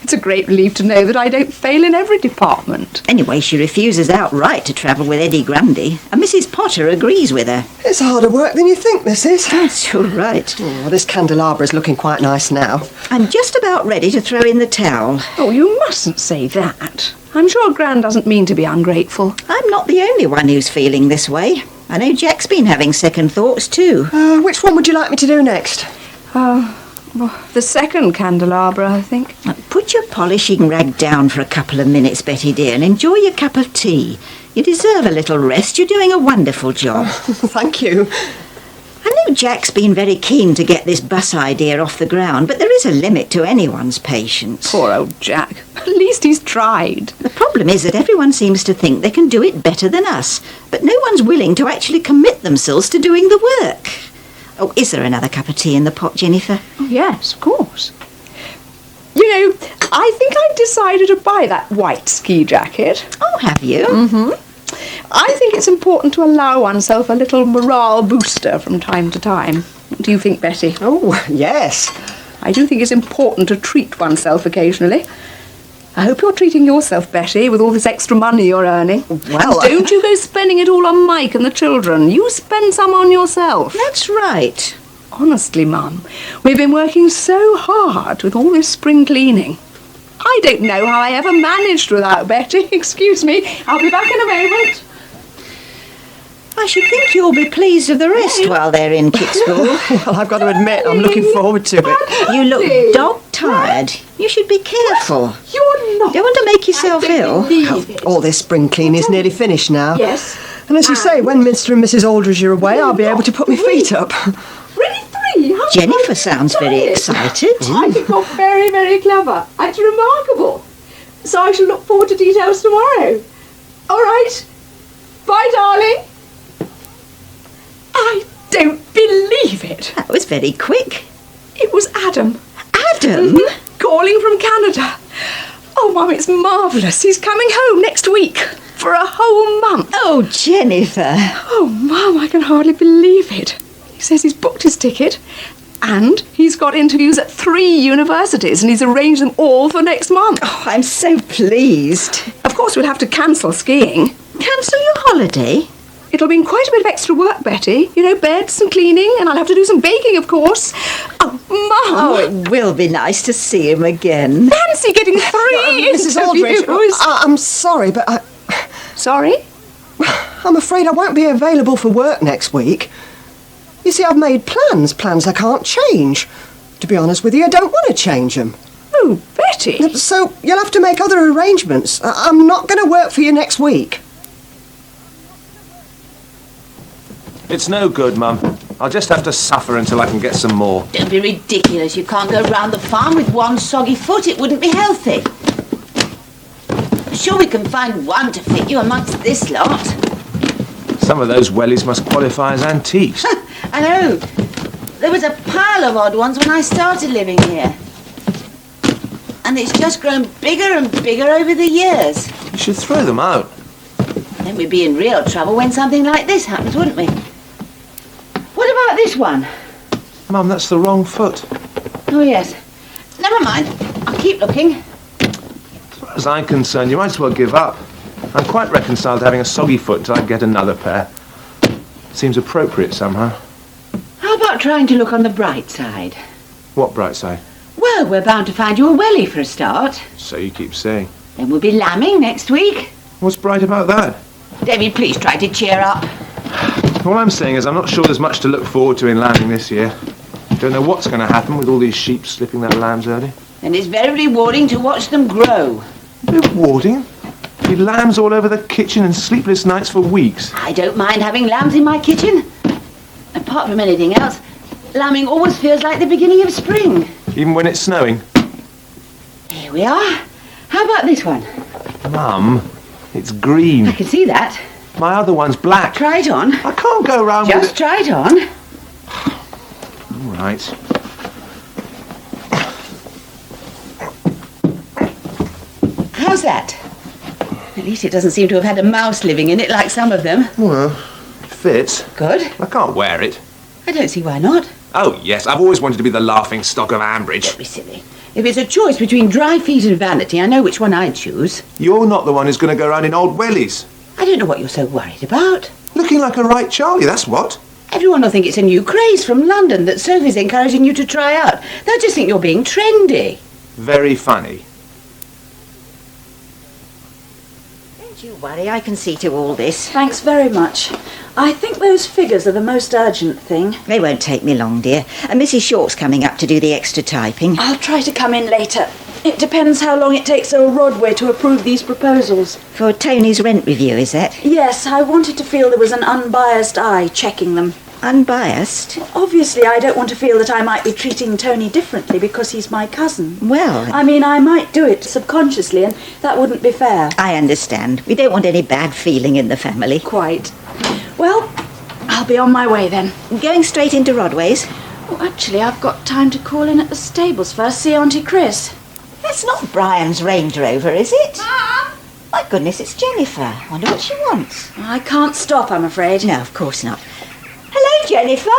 It's a great relief to know that I don't fail in every department. Anyway, she refuses outright to travel with Eddie Grundy, and Mrs. Potter agrees with her. It's harder work than you think, Mrs. That's all right. Oh, this candelabra is looking quite nice now. I'm just about ready to throw in the towel. Oh, you mustn't say that. I'm sure Gran doesn't mean to be ungrateful. I'm not the only one who's feeling this way. I know Jack's been having second thoughts too. Which one would you like me to do next? The second candelabra, I think. Put your polishing rag down for a couple of minutes, Betty dear, and enjoy your cup of tea. You deserve a little rest. You're doing a wonderful job. Thank you. I know Jack's been very keen to get this bus idea off the ground, but there is a limit to anyone's patience. Poor old Jack. At least he's tried. The problem is that everyone seems to think they can do it better than us, but no one's willing to actually commit themselves to doing the work. Oh, is there another cup of tea in the pot, Jennifer? Oh, yes, of course. You know, I think I've decided to buy that white ski jacket. Oh, have you? Mm-hmm. I think it's important to allow oneself a little morale booster from time to time. What do you think, Betty? Oh, yes. I do think it's important to treat oneself occasionally. I hope you're treating yourself, Betty, with all this extra money you're earning. Well, don't you go spending it all on Mike and the children. You spend some on yourself. That's right. Honestly, Mum, we've been working so hard with all this spring cleaning. I don't know how I ever managed without Betty. Excuse me, I'll be back in a moment. I should think you'll be pleased with the rest while they're in kit school. Well, I've got to admit, I'm looking forward to it. You look dog-tired. You should be careful. You're not. Don't want to make yourself ill. All this spring cleaning is nearly finished now. Yes. And as you say, when Mr. and Mrs. Aldridge are away, I'll be able to put my feet up. Really, 3? Jennifer sounds very excited. I think you're very, very clever. It's remarkable. So I shall look forward to details tomorrow. All right. Bye, darling. I don't believe it. That was very quick. It was Adam. Adam? Calling from Canada. Oh, Mum, it's marvellous. He's coming home next week for a whole month. Oh, Jennifer. Oh, Mum, I can hardly believe it. He says he's booked his ticket and he's got interviews at 3 universities and he's arranged them all for next month. Oh, I'm so pleased. Of course, we'll have to cancel skiing. Cancel your holiday? It'll mean quite a bit of extra work, Betty. You know, beds and cleaning, and I'll have to do some baking, of course. Oh, Mum! Oh, it will be nice to see him again. Fancy getting 3 Mrs. Aldridge, interviews. I'm sorry, but I... Sorry? I'm afraid I won't be available for work next week. You see, I've made plans I can't change. To be honest with you, I don't want to change them. Oh, Betty! So you'll have to make other arrangements. I'm not going to work for you next week. It's no good, Mum. I'll just have to suffer until I can get some more. Don't be ridiculous. You can't go round the farm with one soggy foot. It wouldn't be healthy. I'm sure we can find one to fit you amongst this lot. Some of those wellies must qualify as antiques. I know. There was a pile of odd ones when I started living here. And it's just grown bigger and bigger over the years. You should throw them out. Then we'd be in real trouble when something like this happens, wouldn't we? What about this one? Mum, that's the wrong foot. Oh, yes. Never mind. I'll keep looking. As far as I'm concerned, you might as well give up. I'm quite reconciled to having a soggy foot until I get another pair. Seems appropriate somehow. How about trying to look on the bright side? What bright side? Well, we're bound to find you a welly for a start. So you keep saying. Then we'll be lambing next week. What's bright about that? David, please try to cheer up. All I'm saying is I'm not sure there's much to look forward to in lambing this year. Don't know what's going to happen with all these sheep slipping their lambs early. And it's very rewarding to watch them grow. Rewarding? Be lambs all over the kitchen and sleepless nights for weeks. I don't mind having lambs in my kitchen. Apart from anything else, lambing always feels like the beginning of spring. Even when it's snowing. Here we are. How about this one? Mum, it's green. I can see that. My other one's black. Try it on. I can't go around with it. Just try it on. All right. How's that? At least it doesn't seem to have had a mouse living in it like some of them. Well, it fits. Good. I can't wear it. I don't see why not. Oh, yes, I've always wanted to be the laughing stock of Ambridge. Don't be silly. If it's a choice between dry feet and vanity, I know which one I'd choose. You're not the one who's going to go around in old wellies. I don't know what you're so worried about. Looking like a right Charlie, that's what. Everyone will think it's a new craze from London that Sophie's encouraging you to try out. They'll just think you're being trendy. Very funny. Don't you worry, I can see to all this. Thanks very much. I think those figures are the most urgent thing. They won't take me long, dear. And Mrs. Short's coming up to do the extra typing. I'll try to come in later. It depends how long it takes Earl Rodway to approve these proposals. For Tony's rent review, is that? Yes, I wanted to feel there was an unbiased eye checking them. Unbiased? Obviously, I don't want to feel that I might be treating Tony differently because he's my cousin. Well... I mean, I might do it subconsciously, and that wouldn't be fair. I understand. We don't want any bad feeling in the family. Quite. Well, I'll be on my way then. Going straight into Rodway's? Oh, actually, I've got time to call in at the stables first, see Auntie Chris. That's not Brian's Range Rover, is it? Mom! My goodness, it's Jennifer. Wonder what she wants. I can't stop, I'm afraid. No, of course not. Hello, Jennifer.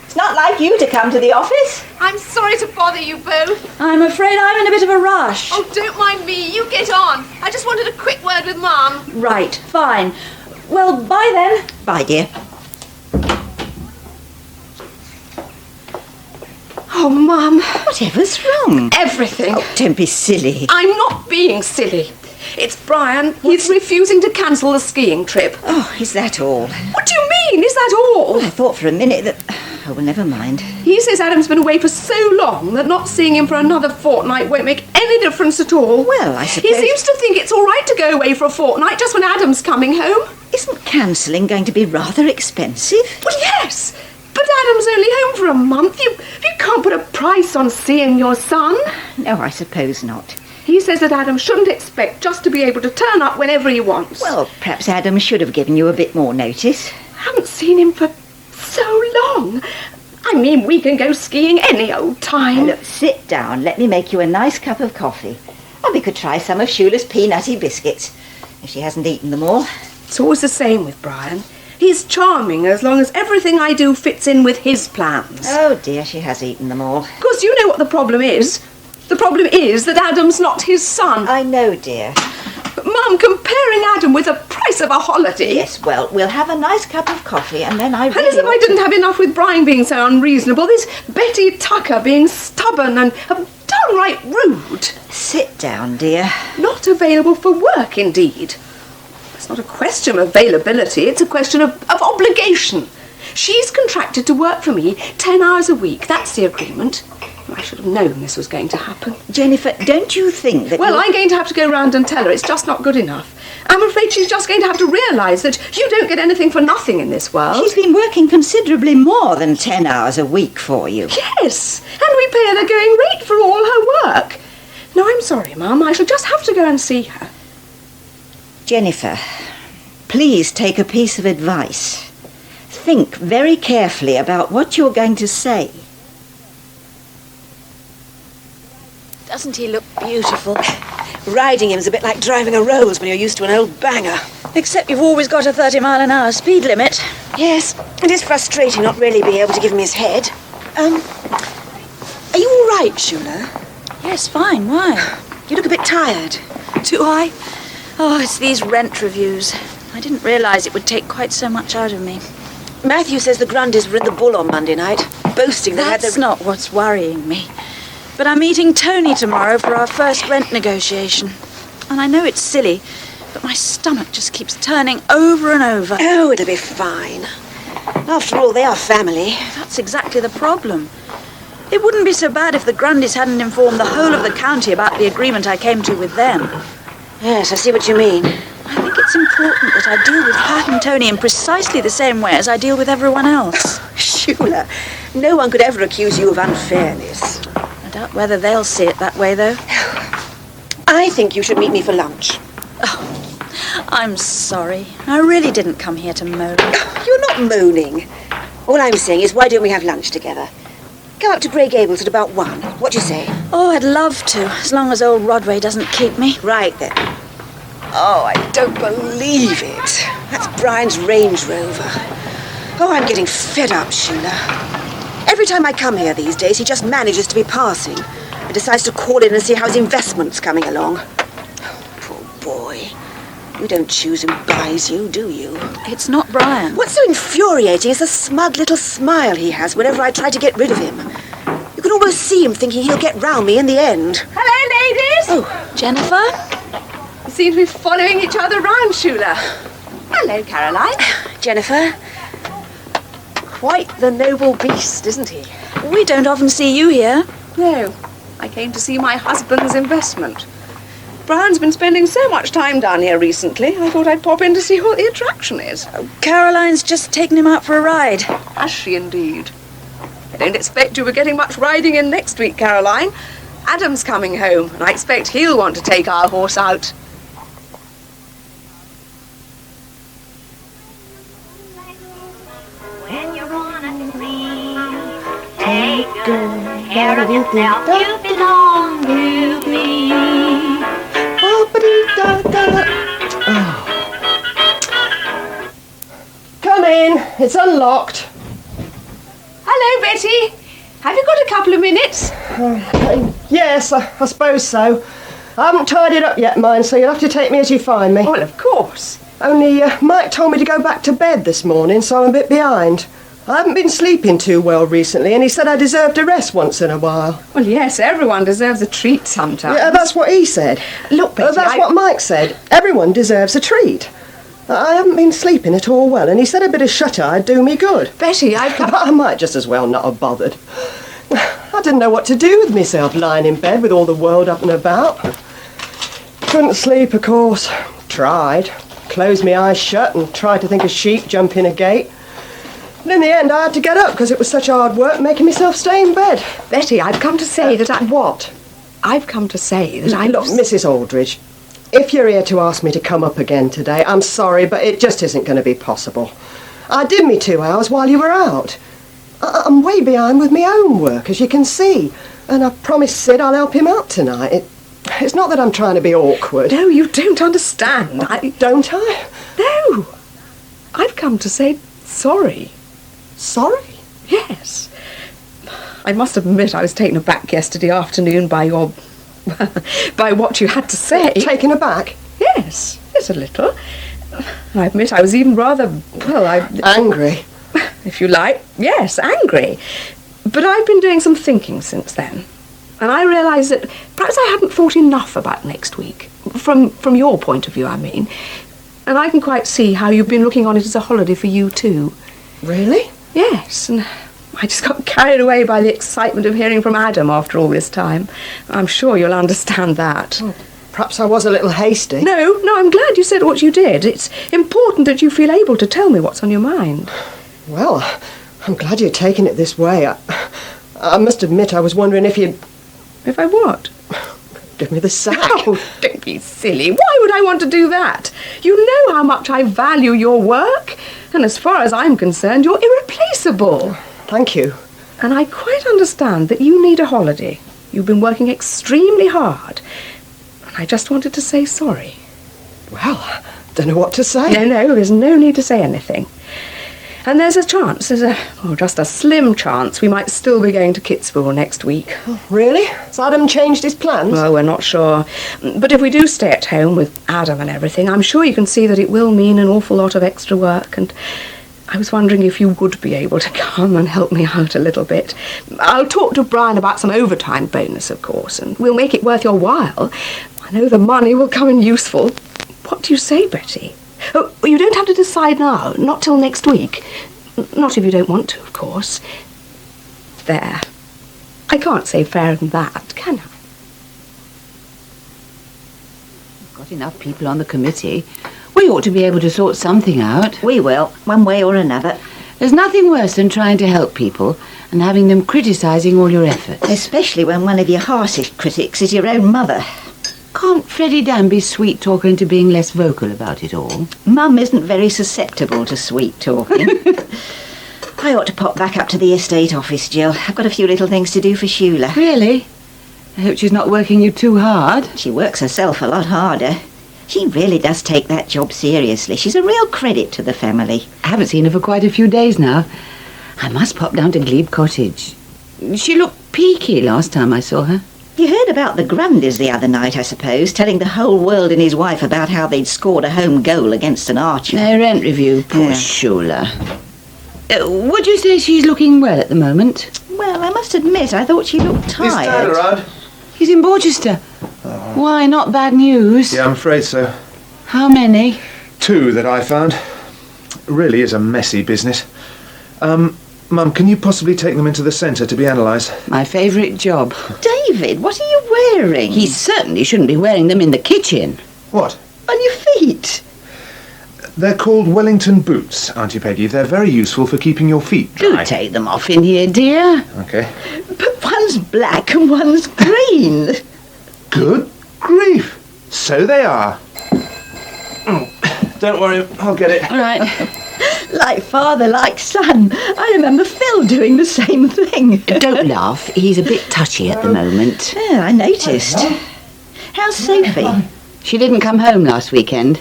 It's not like you to come to the office. I'm sorry to bother you both. I'm afraid I'm in a bit of a rush. Oh, don't mind me. You get on. I just wanted a quick word with Mum. Right, fine. Well, bye then. Bye, dear. Oh, Mum. Whatever's wrong? Everything. Oh, don't be silly. I'm not being silly. It's Brian. He's refusing to cancel the skiing trip. Oh, is that all? What do you mean? Is that all? Well, I thought for a minute that... Oh, well, never mind. He says Adam's been away for so long that not seeing him for another fortnight won't make any difference at all. Well, I suppose... He seems to think it's all right to go away for a fortnight just when Adam's coming home. Isn't cancelling going to be rather expensive? Well, yes. But Adam's only home for a month. You can't put a price on seeing your son. No, I suppose not. He says that Adam shouldn't expect just to be able to turn up whenever he wants. Well, perhaps Adam should have given you a bit more notice. I haven't seen him for so long. I mean, we can go skiing any old time. Now, look, sit down. Let me make you a nice cup of coffee. And we could try some of Shula's peanutty biscuits, if she hasn't eaten them all. It's always the same with Brian. He's charming as long as everything I do fits in with his plans. Oh, dear, she has eaten them all. Of course, you know what the problem is. The problem is that Adam's not his son. I know, dear. But, Mum, comparing Adam with the price of a holiday... Yes, well, we'll have a nice cup of coffee and then I really... And as if I didn't have enough with Brian being so unreasonable, this Betty Tucker being stubborn and downright rude. Sit down, dear. Not available for work, indeed. It's not a question of availability, it's a question of obligation. She's contracted to work for me 10 hours a week. That's the agreement. I should have known this was going to happen. Jennifer, don't you think that... Well, I'm going to have to go round and tell her it's just not good enough. I'm afraid she's just going to have to realise that you don't get anything for nothing in this world. She's been working considerably more than 10 hours a week for you. Yes, and we pay her the going rate for all her work. No, I'm sorry, Mum. I shall just have to go and see her. Jennifer, please take a piece of advice. Think very carefully about what you're going to say. Doesn't he look beautiful? Riding him's a bit like driving a Rolls when you're used to an old banger. Except you've always got a 30-mile-an-hour speed limit. Yes, it is frustrating not really being able to give him his head. Are you all right, Shula? Yes, fine. Why? You look a bit tired. Do I? Oh, it's these rent reviews. I didn't realise it would take quite so much out of me. Matthew says the Grundys were in the Bull on Monday night, boasting they had their... That's not what's worrying me. But I'm meeting Tony tomorrow for our first rent negotiation. And I know it's silly, but my stomach just keeps turning over and over. Oh, it'll be fine. After all, they are family. That's exactly the problem. It wouldn't be so bad if the Grundys hadn't informed the whole of the county about the agreement I came to with them. Yes, I see what you mean. I think it's important that I deal with Pat and Tony in precisely the same way as I deal with everyone else. Shula, no one could ever accuse you of unfairness. I doubt whether they'll see it that way, though. I think you should meet me for lunch. Oh, I'm sorry. I really didn't come here to moan. You're not moaning. All I'm saying is, why don't we have lunch together? Go up to Grey Gables at about 1. What do you say? Oh, I'd love to, as long as old Rodway doesn't keep me. Right, then. Oh, I don't believe it. That's Brian's Range Rover. Oh, I'm getting fed up, Sheila. Every time I come here these days, he just manages to be passing and decides to call in and see how his investment's coming along. Poor boy. You don't choose who buys you, do you? It's not Brian. What's so infuriating is the smug little smile he has whenever I try to get rid of him. You can almost see him thinking he'll get round me in the end. Hello, ladies! Oh, Jennifer? You seem to be following each other round, Shula. Hello, Caroline. Jennifer? Quite the noble beast, isn't he? We don't often see you here. No, I came to see my husband's investment. Brian's been spending so much time down here recently, I thought I'd pop in to see what the attraction is. Oh, Caroline's just taken him out for a ride. Has she indeed? I don't expect you were getting much riding in next week, Caroline. Adam's coming home, and I expect he'll want to take our horse out. When you're on a spree, take good care of yourself. You belong to me. Come in. It's unlocked. Hello, Betty. Have you got a couple of minutes? Yes, I suppose so. I haven't tidied up yet, mind, so you'll have to take me as you find me. Well, of course. Only Mike told me to go back to bed this morning, so I'm a bit behind. I haven't been sleeping too well recently, and he said I deserved a rest once in a while. Well, yes, everyone deserves a treat sometimes. Yeah, that's what he said. Look, Betty, that's what Mike said. Everyone deserves a treat. I haven't been sleeping at all well, and he said a bit of shut-eye would do me good. Betty, I might just as well not have bothered. I didn't know what to do with myself lying in bed with all the world up and about. Couldn't sleep, of course. Tried. Closed my eyes shut and tried to think of sheep jumping a gate. But in the end, I had to get up because it was such hard work making myself stay in bed. Betty, I've come to say that I... What? I've come to say that I... Look, Mrs. Aldridge, if you're here to ask me to come up again today, I'm sorry, but it just isn't going to be possible. I did me 2 hours while you were out. I'm way behind with my own work, as you can see. And I promised Sid I'll help him out tonight. It's not that I'm trying to be awkward. No, you don't understand. Don't I? No. I've come to say sorry. Sorry? Yes. I must admit I was taken aback yesterday afternoon by your... by what you had to say. Taken aback? Yes, a little. I admit I was even rather... Angry? If you like. Yes, angry. But I've been doing some thinking since then. And I realise that perhaps I hadn't thought enough about next week. From your point of view, I mean. And I can quite see how you've been looking on it as a holiday for you too. Really? Yes, and I just got carried away by the excitement of hearing from Adam after all this time. I'm sure you'll understand that. Oh, perhaps I was a little hasty. No, I'm glad you said what you did. It's important that you feel able to tell me what's on your mind. Well, I'm glad you're taking it this way. I must admit I was wondering if you'd... If I what? Give me the sack. Oh, don't be silly. Why would I want to do that? You know how much I value your work. And as far as I'm concerned, you're irreplaceable. Thank you. And I quite understand that you need a holiday. You've been working extremely hard. And I just wanted to say sorry. Well, don't know what to say. No, there's no need to say anything. And there's a chance, just a slim chance, we might still be going to Kitspool next week. Oh, really? Has Adam changed his plans? Well, we're not sure. But if we do stay at home with Adam and everything, I'm sure you can see that it will mean an awful lot of extra work. And I was wondering if you would be able to come and help me out a little bit. I'll talk to Brian about some overtime bonus, of course, and we'll make it worth your while. I know the money will come in useful. What do you say, Betty? Oh, you don't have to decide now, not till next week. Not if you don't want to, of course. There. I can't say fairer than that, can I? We've got enough people on the committee. We ought to be able to sort something out. We will, one way or another. There's nothing worse than trying to help people and having them criticising all your efforts. Especially when one of your harshest critics is your own mother. Can't Freddie Dan be sweet-talker into being less vocal about it all? Mum isn't very susceptible to sweet-talking. I ought to pop back up to the estate office, Jill. I've got a few little things to do for Shula. Really? I hope she's not working you too hard. She works herself a lot harder. She really does take that job seriously. She's a real credit to the family. I haven't seen her for quite a few days now. I must pop down to Glebe Cottage. She looked peaky last time I saw her. You heard about the Grundys the other night, I suppose, telling the whole world and his wife about how they'd scored a home goal against an archer. Their rent review, poor Shula. Would you say she's looking well at the moment? Well, I must admit, I thought she looked tired. Is Dad around? He's in Borsetshire. Why, not bad news? Yeah, I'm afraid so. How many? 2 that I found. It really is a messy business. Mum, can you possibly take them into the centre to be analysed? My favourite job. David, what are you wearing? He certainly shouldn't be wearing them in the kitchen. What? On your feet. They're called Wellington boots, Auntie Peggy. They're very useful for keeping your feet dry. Do take them off in here, dear. OK. But one's black and one's green. Good grief. So they are. Don't worry, I'll get it. All right. Like father, like son. I remember Phil doing the same thing. Don't laugh. He's a bit touchy at the moment. Yeah, I noticed. How's Sophie? She didn't come home last weekend.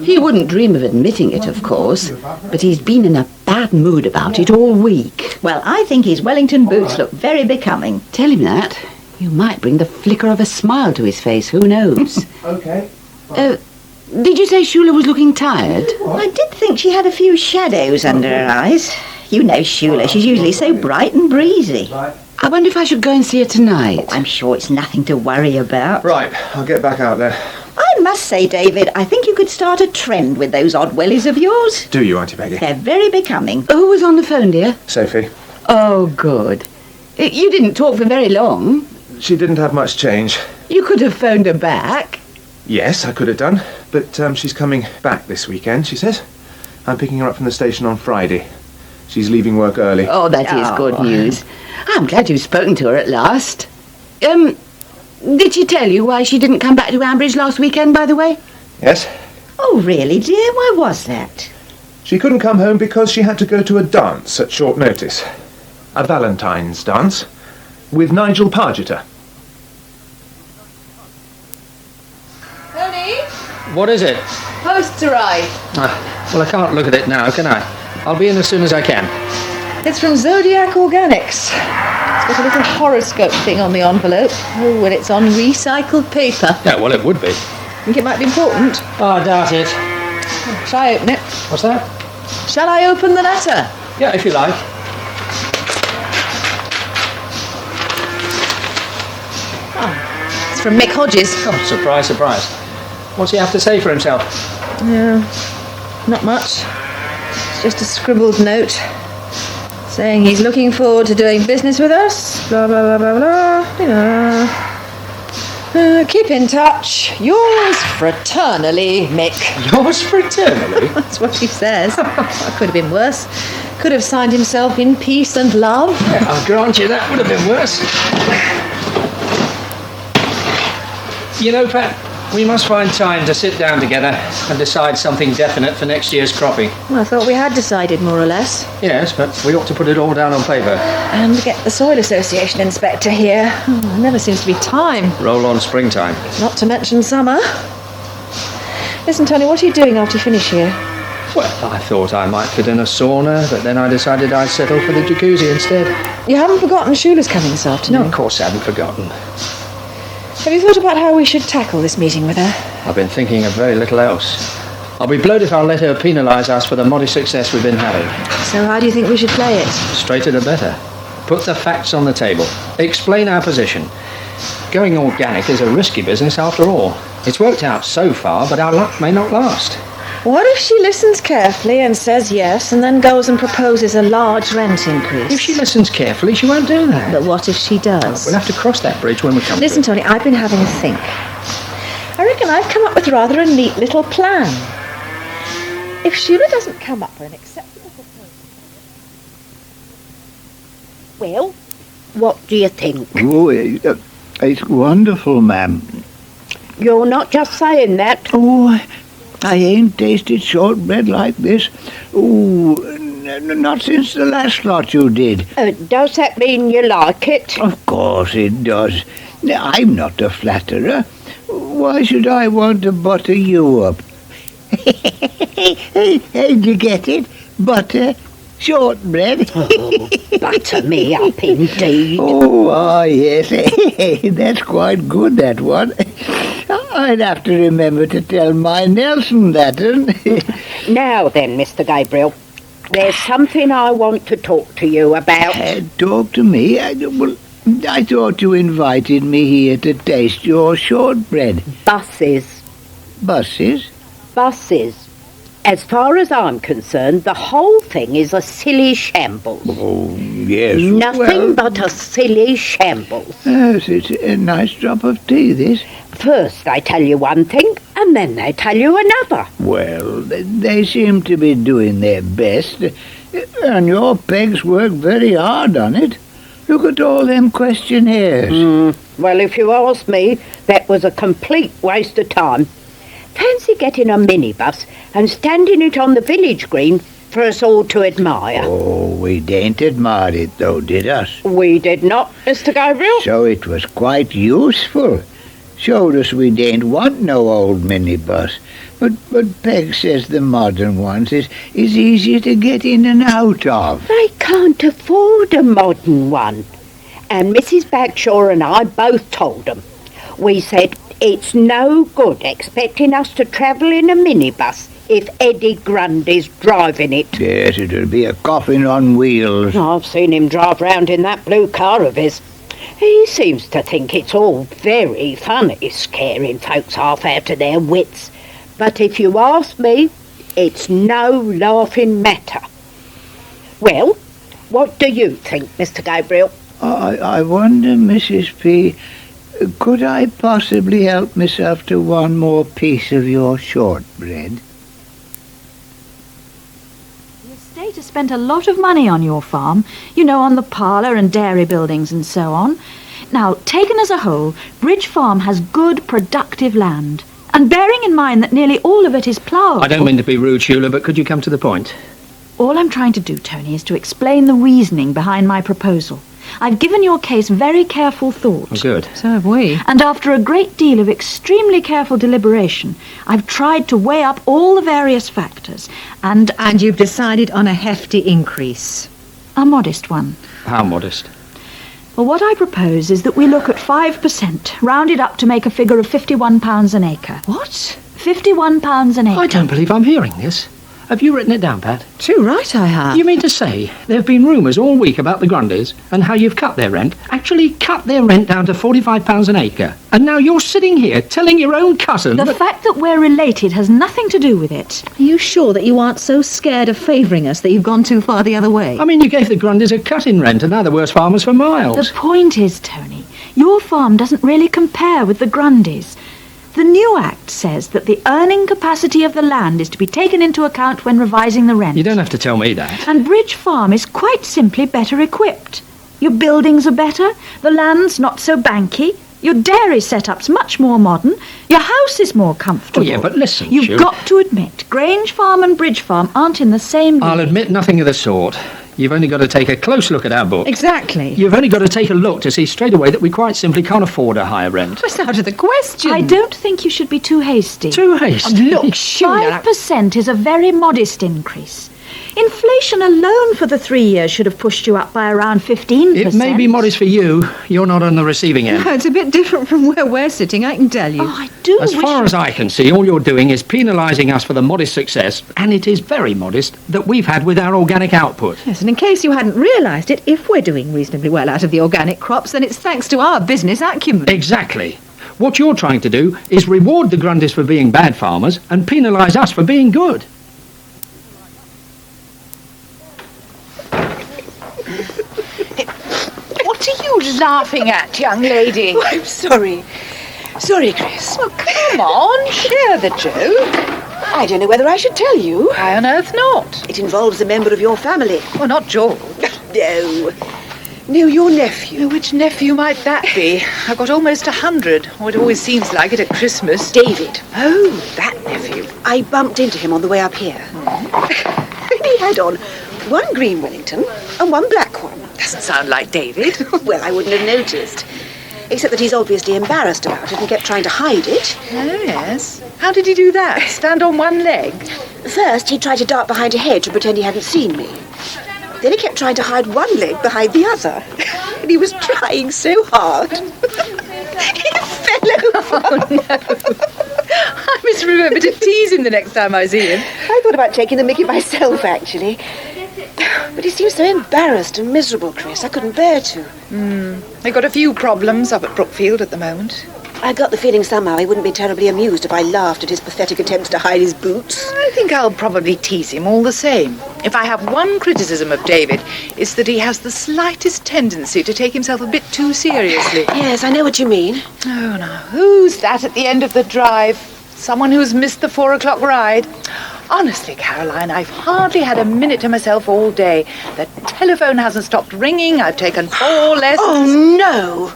He wouldn't dream of admitting it, of course, but he's been in a bad mood about it all week. Well, I think his Wellington boots look very becoming. Tell him that. You might bring the flicker of a smile to his face, who knows? OK. Did you say Shula was looking tired? I did think she had a few shadows under her eyes. You know Shula, she's usually so bright and breezy. I wonder if I should go and see her tonight. I'm sure it's nothing to worry about. Right, I'll get back out there. I must say, David, I think you could start a trend with those odd wellies of yours. Do you, Auntie Peggy? They're very becoming. Who was on the phone, dear? Sophie. Oh, good. You didn't talk for very long. She didn't have much change. You could have phoned her back. Yes, I could have done, but she's coming back this weekend, she says. I'm picking her up from the station on Friday. She's leaving work early. Oh, that is good news. I'm glad you've spoken to her at last. Did she tell you why she didn't come back to Ambridge last weekend, by the way? Yes. Oh, really, dear? Why was that? She couldn't come home because she had to go to a dance at short notice. A Valentine's dance with Nigel Pargeter. Tony? What is it? Post's arrived. Well, I can't look at it now, can I? I'll be in as soon as I can. It's from Zodiac Organics. It's got a little horoscope thing on the envelope. Oh, and it's on recycled paper. Yeah, well, it would be. Think it might be important? Oh, I doubt it. Shall I open it? What's that? Shall I open the letter? Yeah, if you like. Oh, it's from Mick Hodges. Oh, surprise, surprise. What's he have to say for himself? Yeah, not much. It's just a scribbled note saying he's looking forward to doing business with us. Blah, blah, blah, blah, blah. Keep in touch. Yours fraternally, Mick. Yours fraternally? That's what he says. That could have been worse. Could have signed himself in peace and love. Yeah, I'll grant you that would have been worse. You know, Pat, we must find time to sit down together and decide something definite for next year's cropping. Well, I thought we had decided more or less. Yes, but we ought to put it all down on paper. And get the Soil Association inspector here. Oh, there never seems to be time. Roll on springtime. Not to mention summer. Listen, Tony, what are you doing after you finish here? Well, I thought I might fit in a sauna, but then I decided I'd settle for the jacuzzi instead. You haven't forgotten Shula's coming this afternoon? No, of course I haven't forgotten. Have you thought about how we should tackle this meeting with her? I've been thinking of very little else. I'll be blowed if I'll let her penalise us for the modest success we've been having. So how do you think we should play it? Straighter the better. Put the facts on the table. Explain our position. Going organic is a risky business after all. It's worked out so far, but our luck may not last. What if she listens carefully and says yes, and then goes and proposes a large rent increase? If she listens carefully, she won't do that. But what if she does? We'll have to cross that bridge when we come Listen, to it. Tony, I've been having a think. I reckon I've come up with rather a neat little plan. If Shula doesn't come up with an acceptable proposal... Well, what do you think? Oh, it's wonderful, ma'am. You're not just saying that. Oh, I ain't tasted shortbread like this. Oh, not since the last lot you did. Does that mean you like it? Of course it does. I'm not a flatterer. Why should I want to butter you up? Did you get it? Butter, shortbread. Oh, butter me up indeed. Oh, yes. That's quite good, that one. I'd have to remember to tell my Nelson that. Now then, Mr. Gabriel, there's something I want to talk to you about. Talk to me? I thought you invited me here to taste your shortbread. Buses. Buses? Buses. As far as I'm concerned, the whole thing is a silly shambles. Oh, yes. Nothing but a silly shambles. Yes, it's a nice drop of tea, this. First they tell you one thing, and then they tell you another. Well, they seem to be doing their best, and your pegs work very hard on it. Look at all them questionnaires. Well, if you ask me, that was a complete waste of time. Fancy getting a minibus and standing it on the village green for us all to admire. Oh, we didn't admire it, though, did us? We did not, Mr. Gabriel. So it was quite useful. Showed us we didn't want no old minibus. But Peg says the modern ones is easier to get in and out of. They can't afford a modern one. And Mrs. Bagshaw and I both told them. We said it's no good expecting us to travel in a minibus if Eddie Grundy's driving it. Yes, it'll be a coffin on wheels. I've seen him drive round in that blue car of his. He seems to think it's all very funny, scaring folks half out of their wits. But if you ask me, it's no laughing matter. Well, what do you think, Mr. Gabriel? I wonder, Mrs. P, could I possibly help myself to one more piece of your shortbread? The estate has spent a lot of money on your farm, on the parlour and dairy buildings and so on. Now, taken as a whole, Bridge Farm has good, productive land. And bearing in mind that nearly all of it is ploughed... I don't mean to be rude, Sheila, but could you come to the point? All I'm trying to do, Tony, is to explain the reasoning behind my proposal. I've given your case very careful thought. Oh, good. So have we. And after a great deal of extremely careful deliberation, I've tried to weigh up all the various factors, and... And you've decided on a hefty increase. A modest one. How modest? Well, what I propose is that we look at 5%, rounded up to make a figure of £51 an acre. What? £51 an acre. I don't believe I'm hearing this. Have you written it down, Pat? Too right I have. You mean to say there have been rumours all week about the Grundys and how you've cut their rent, actually cut their rent down to £45 an acre, and now you're sitting here telling your own cousin... The fact that we're related has nothing to do with it. Are you sure that you aren't so scared of favouring us that you've gone too far the other way? I mean, you gave the Grundys a cut in rent and they're the worst farmers for miles. The point is, Tony, your farm doesn't really compare with the Grundys. The new Act says that the earning capacity of the land is to be taken into account when revising the rent. You don't have to tell me that. And Bridge Farm is quite simply better equipped. Your buildings are better, the land's not so banky, your dairy setup's much more modern, your house is more comfortable. Oh, yeah, but listen, You've got to admit, Grange Farm and Bridge Farm aren't in the same league. I'll admit nothing of the sort. You've only got to take a close look at our book. Exactly. You've only got to take a look to see straight away that we quite simply can't afford a higher rent. It's out of the question. I don't think you should be too hasty. Too hasty? Oh, look, Sheila... 5% is a very modest increase. Inflation alone for the 3 years should have pushed you up by around 15%. It may be modest for you. You're not on the receiving end. No, it's a bit different from where we're sitting, I can tell you. Oh, I do As far as I can see, all you're doing is penalising us for the modest success, and it is very modest, that we've had with our organic output. Yes, and in case you hadn't realised it, if we're doing reasonably well out of the organic crops, then it's thanks to our business acumen. Exactly. What you're trying to do is reward the Grundys for being bad farmers and penalise us for being good. What are you laughing at, young lady? Oh, I'm sorry. Sorry, Chris. Well, come on, share the joke. I don't know whether I should tell you. Why on earth not? It involves a member of your family. Well, not George. No. No, your nephew. Which nephew might that be? I've got almost 100, or it always seems like it at Christmas. David. Oh, that nephew. I bumped into him on the way up here. He had on one green Wellington and one black one. Doesn't sound like David. Well, I wouldn't have noticed. Except that he's obviously embarrassed about it and kept trying to hide it. Oh, yes. How did he do that? Stand on one leg? First, he tried to dart behind a hedge and pretend he hadn't seen me. Then he kept trying to hide one leg behind the other. And he was trying so hard. He fell over. Oh, no. I must remember to tease him the next time I see him. I thought about taking the mickey myself, actually. But he seems so embarrassed and miserable, Chris. I couldn't bear to. They've got a few problems up at Brookfield at the moment. I got the feeling somehow he wouldn't be terribly amused if I laughed at his pathetic attempts to hide his boots. I think I'll probably tease him all the same. If I have one criticism of David, it's that he has the slightest tendency to take himself a bit too seriously. Yes, I know what you mean. Oh, no. Who's that at the end of the drive? Someone who's missed the 4 o'clock ride? Honestly, Caroline, I've hardly had a minute to myself all day. The telephone hasn't stopped ringing. I've taken 4 lessons. Oh, no!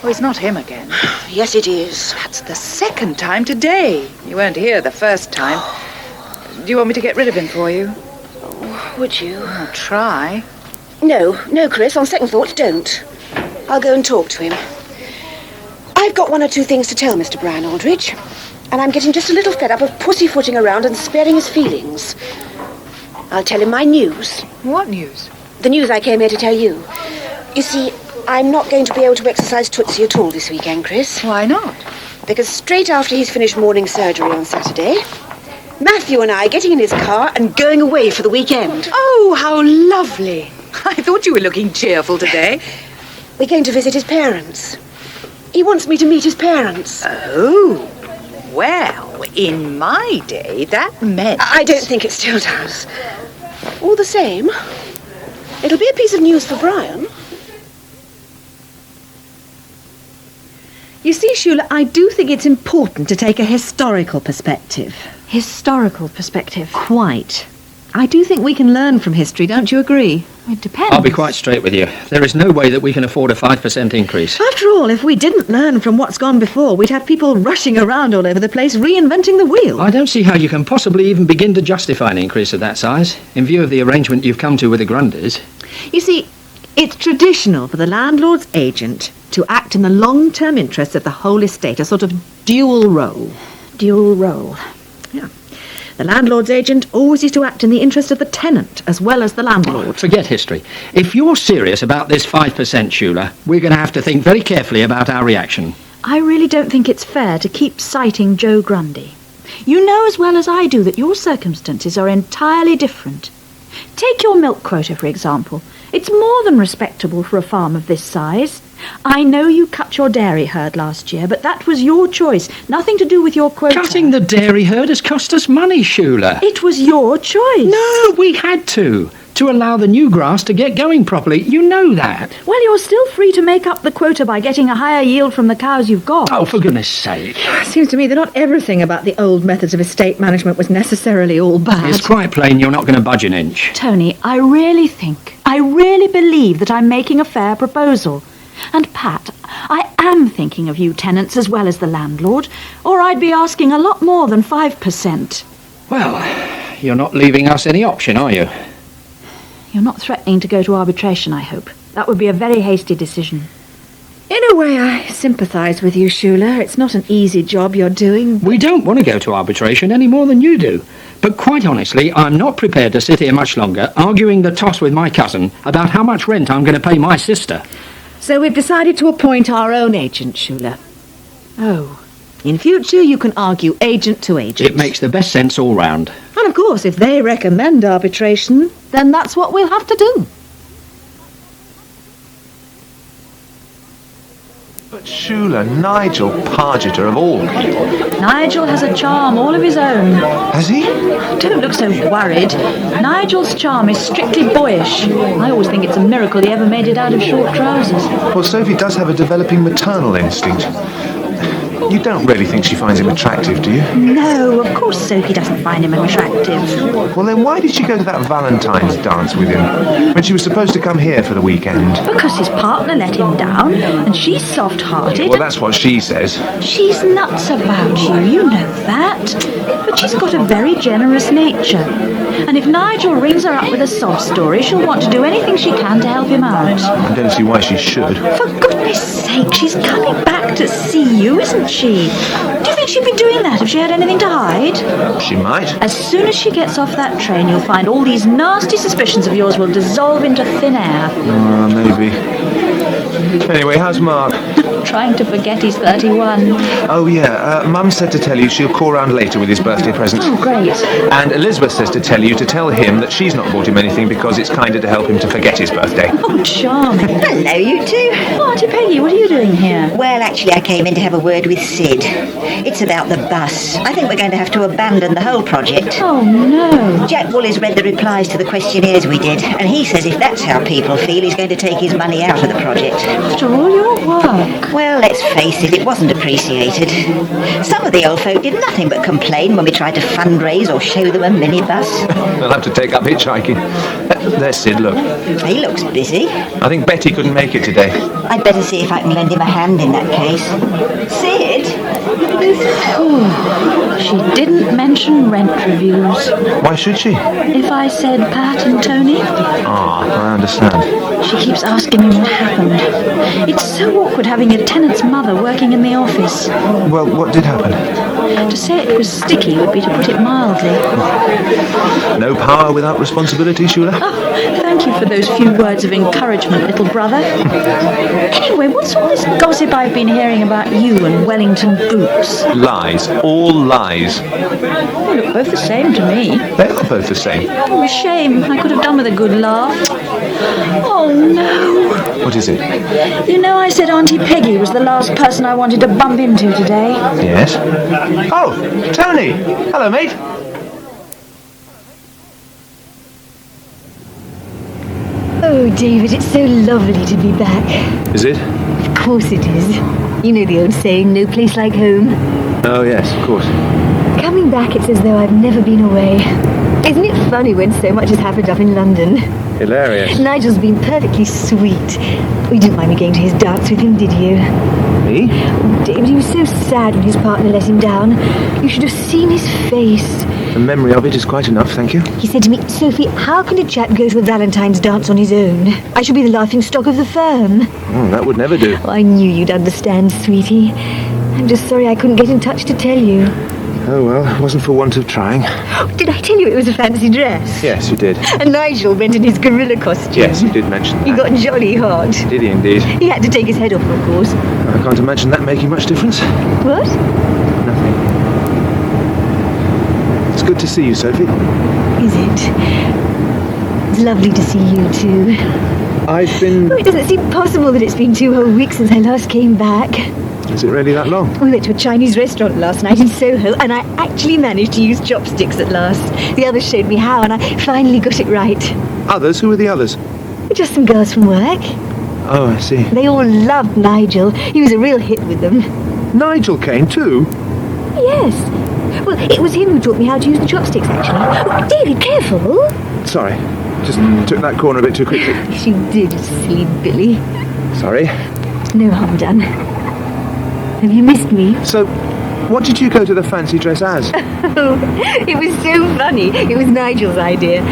Oh, it's not him again. Yes, it is. That's the 2nd time today. You weren't here the first time. Do you want me to get rid of him for you? Oh, would you? I'll try. No, Chris, on second thought, don't. I'll go and talk to him. I've got 1 or 2 things to tell Mr. Brian Aldridge. And I'm getting just a little fed up of pussyfooting around and sparing his feelings. I'll tell him my news. What news? The news I came here to tell you. You see, I'm not going to be able to exercise Tootsie at all this weekend, Chris. Why not? Because straight after he's finished morning surgery on Saturday, Matthew and I are getting in his car and going away for the weekend. Oh, how lovely. I thought you were looking cheerful today. We're going to visit his parents. He wants me to meet his parents. Oh, well, in my day, that meant... I don't think it still does. All the same, it'll be a piece of news for Brian. You see, Shula, I do think it's important to take a historical perspective. Historical perspective? Quite. I do think we can learn from history, don't you agree? It depends. I'll be quite straight with you. There is no way that we can afford a 5% increase. After all, if we didn't learn from what's gone before, we'd have people rushing around all over the place, reinventing the wheel. I don't see how you can possibly even begin to justify an increase of that size, in view of the arrangement you've come to with the Grundys. You see, it's traditional for the landlord's agent to act in the long-term interests of the whole estate, a sort of dual role. Dual role. Yeah. The landlord's agent always used to act in the interest of the tenant as well as the landlord. Forget history. If you're serious about this 5%, Shula, we're going to have to think very carefully about our reaction. I really don't think it's fair to keep citing Joe Grundy. You know as well as I do that your circumstances are entirely different. Take your milk quota, for example. It's more than respectable for a farm of this size. I know you cut your dairy herd last year, but that was your choice. Nothing to do with your quota. Cutting the dairy herd has cost us money, Shula. It was your choice. No, we had to allow the new grass to get going properly. You know that. Well, you're still free to make up the quota by getting a higher yield from the cows you've got. Oh, for goodness sake. It seems to me that not everything about the old methods of estate management was necessarily all bad. It's quite plain you're not going to budge an inch. Tony, I really believe that I'm making a fair proposal. And Pat, I am thinking of you tenants as well as the landlord, or I'd be asking a lot more than 5%. Well, you're not leaving us any option, are you? You're not threatening to go to arbitration, I hope. That would be a very hasty decision. In a way, I sympathise with you, Shula. It's not an easy job you're doing. We don't want to go to arbitration any more than you do. But quite honestly, I'm not prepared to sit here much longer arguing the toss with my cousin about how much rent I'm going to pay my sister. So we've decided to appoint our own agent, Shula. Oh. In future, you can argue agent to agent. It makes the best sense all round. And of course, if they recommend arbitration, then that's what we'll have to do. But Shula, Nigel Pargeter of all people. Nigel has a charm all of his own. Has he? Don't look so worried. Nigel's charm is strictly boyish. I always think it's a miracle he ever made it out of short trousers. Well, Sophie does have a developing maternal instinct. You don't really think she finds him attractive, do you? No, of course Sophie doesn't find him attractive. Well, then why did she go to that Valentine's dance with him when she was supposed to come here for the weekend? Because his partner let him down, and she's soft-hearted. Well, that's what she says. She's nuts about you know that. But she's got a very generous nature. And if Nigel rings her up with a sob story, she'll want to do anything she can to help him out. I don't see why she should. For goodness sake, she's coming back to see you, isn't she? Do you think she'd be doing that if she had anything to hide? She might. As soon as she gets off that train, you'll find all these nasty suspicions of yours will dissolve into thin air. Maybe. Anyway, how's Mark? Trying to forget he's 31. Oh, yeah. Mum said to tell you she'll call round later with his birthday present. Oh, great. And Elizabeth says to tell you to tell him that she's not bought him anything because it's kinder to help him to forget his birthday. Oh, charming. Hello, you two. Oh, Auntie Peggy, what are you doing here? Well, actually, I came in to have a word with Sid. It's about the bus. I think we're going to have to abandon the whole project. Oh, no. Jack Woolley's read the replies to the questionnaires we did, and he says if that's how people feel, he's going to take his money out of the project. After all your work. Well, let's face it was not appreciated. Some of the old folk did nothing but complain when we tried to fundraise or show them a minibus. They'll have to take up hitchhiking. There's Sid, look. He looks busy. I think Betty couldn't make it today. I'd better see if I can lend him a hand in that case. Sid? Oh, she didn't mention rent reviews. Why should she? If I said Pat and Tony? I understand. She keeps asking me what happened. It's so awkward having a tenant's mother working in the office. Well, what did happen? To say it was sticky would be to put it mildly. No power without responsibility, Shula? Oh, thank you for those few words of encouragement, little brother. Anyway, what's all this gossip I've been hearing about you and Wellington boots? Lies. All lies. They look both the same to me. They are both the same. Oh, a shame. I could have done with a good laugh. Oh, no. What is it? You know, I said Auntie Peggy was the last person I wanted to bump into today. Yes? Oh, Tony! Hello, mate. Oh, David, it's so lovely to be back. Is it? Of course it is. You know the old saying, no place like home. Oh, yes, of course. Coming back, it's as though I've never been away. Isn't it funny when so much has happened up in London? Hilarious. Nigel's been perfectly sweet. You didn't mind me going to his dance with him, did you? Me? Oh, David, he was so sad when his partner let him down. You should have seen his face. The memory of it is quite enough, thank you. He said to me, Sophie, how can a chap go to a Valentine's dance on his own? I should be the laughingstock of the firm. Oh, that would never do. Oh, I knew you'd understand, sweetie. I'm just sorry I couldn't get in touch to tell you. Oh, well, it wasn't for want of trying. Did I tell you it was a fancy dress? Yes, you did. And Nigel went in his gorilla costume. Yes, you did mention that. He got jolly hot. Did he indeed? He had to take his head off, of course. I can't imagine that making much difference. What? Nothing. It's good to see you, Sophie. Is it? It's lovely to see you too. I've been... Oh, it doesn't seem possible that it's been 2 whole weeks since I last came back. Is it really that long? We went to a Chinese restaurant last night in Soho, and I actually managed to use chopsticks at last. The others showed me how, and I finally got it right. Others? Who are the others? Just some girls from work. Oh, I see. They all loved Nigel. He was a real hit with them. Nigel came too? Yes. Well, it was him who taught me how to use the chopsticks, actually. Oh, David, careful. Sorry. Just took that corner a bit too quickly. She did, silly Billy. Sorry. No harm done. Have you missed me? So, what did you go to the fancy dress as? Oh, it was so funny. It was Nigel's idea.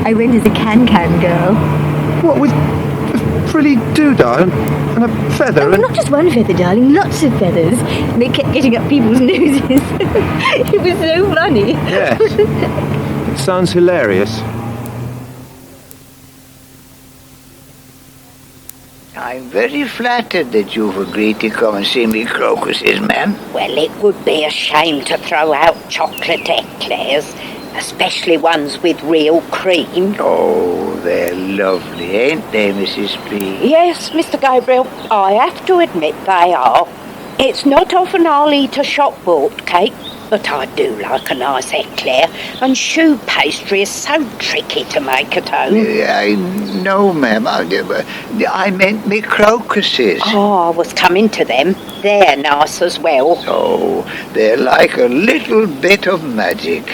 I went as a can-can girl. What, with a frilly doodah and a feather? Oh, not just one feather, darling. Lots of feathers. They kept getting up people's noses. It was so funny. Yes. It sounds hilarious. I'm very flattered that you've agreed to come and see me crocuses, ma'am. Well, it would be a shame to throw out chocolate eclairs, especially ones with real cream. Oh, they're lovely, ain't they, Mrs. P? Yes, Mr. Gabriel, I have to admit they are. It's not often I'll eat a shop-bought cake, but I do like a nice eclair, and choux pastry is so tricky to make at home. I know, ma'am. I meant me crocuses. Oh, I was coming to them. They're nice as well. Oh, they're like a little bit of magic.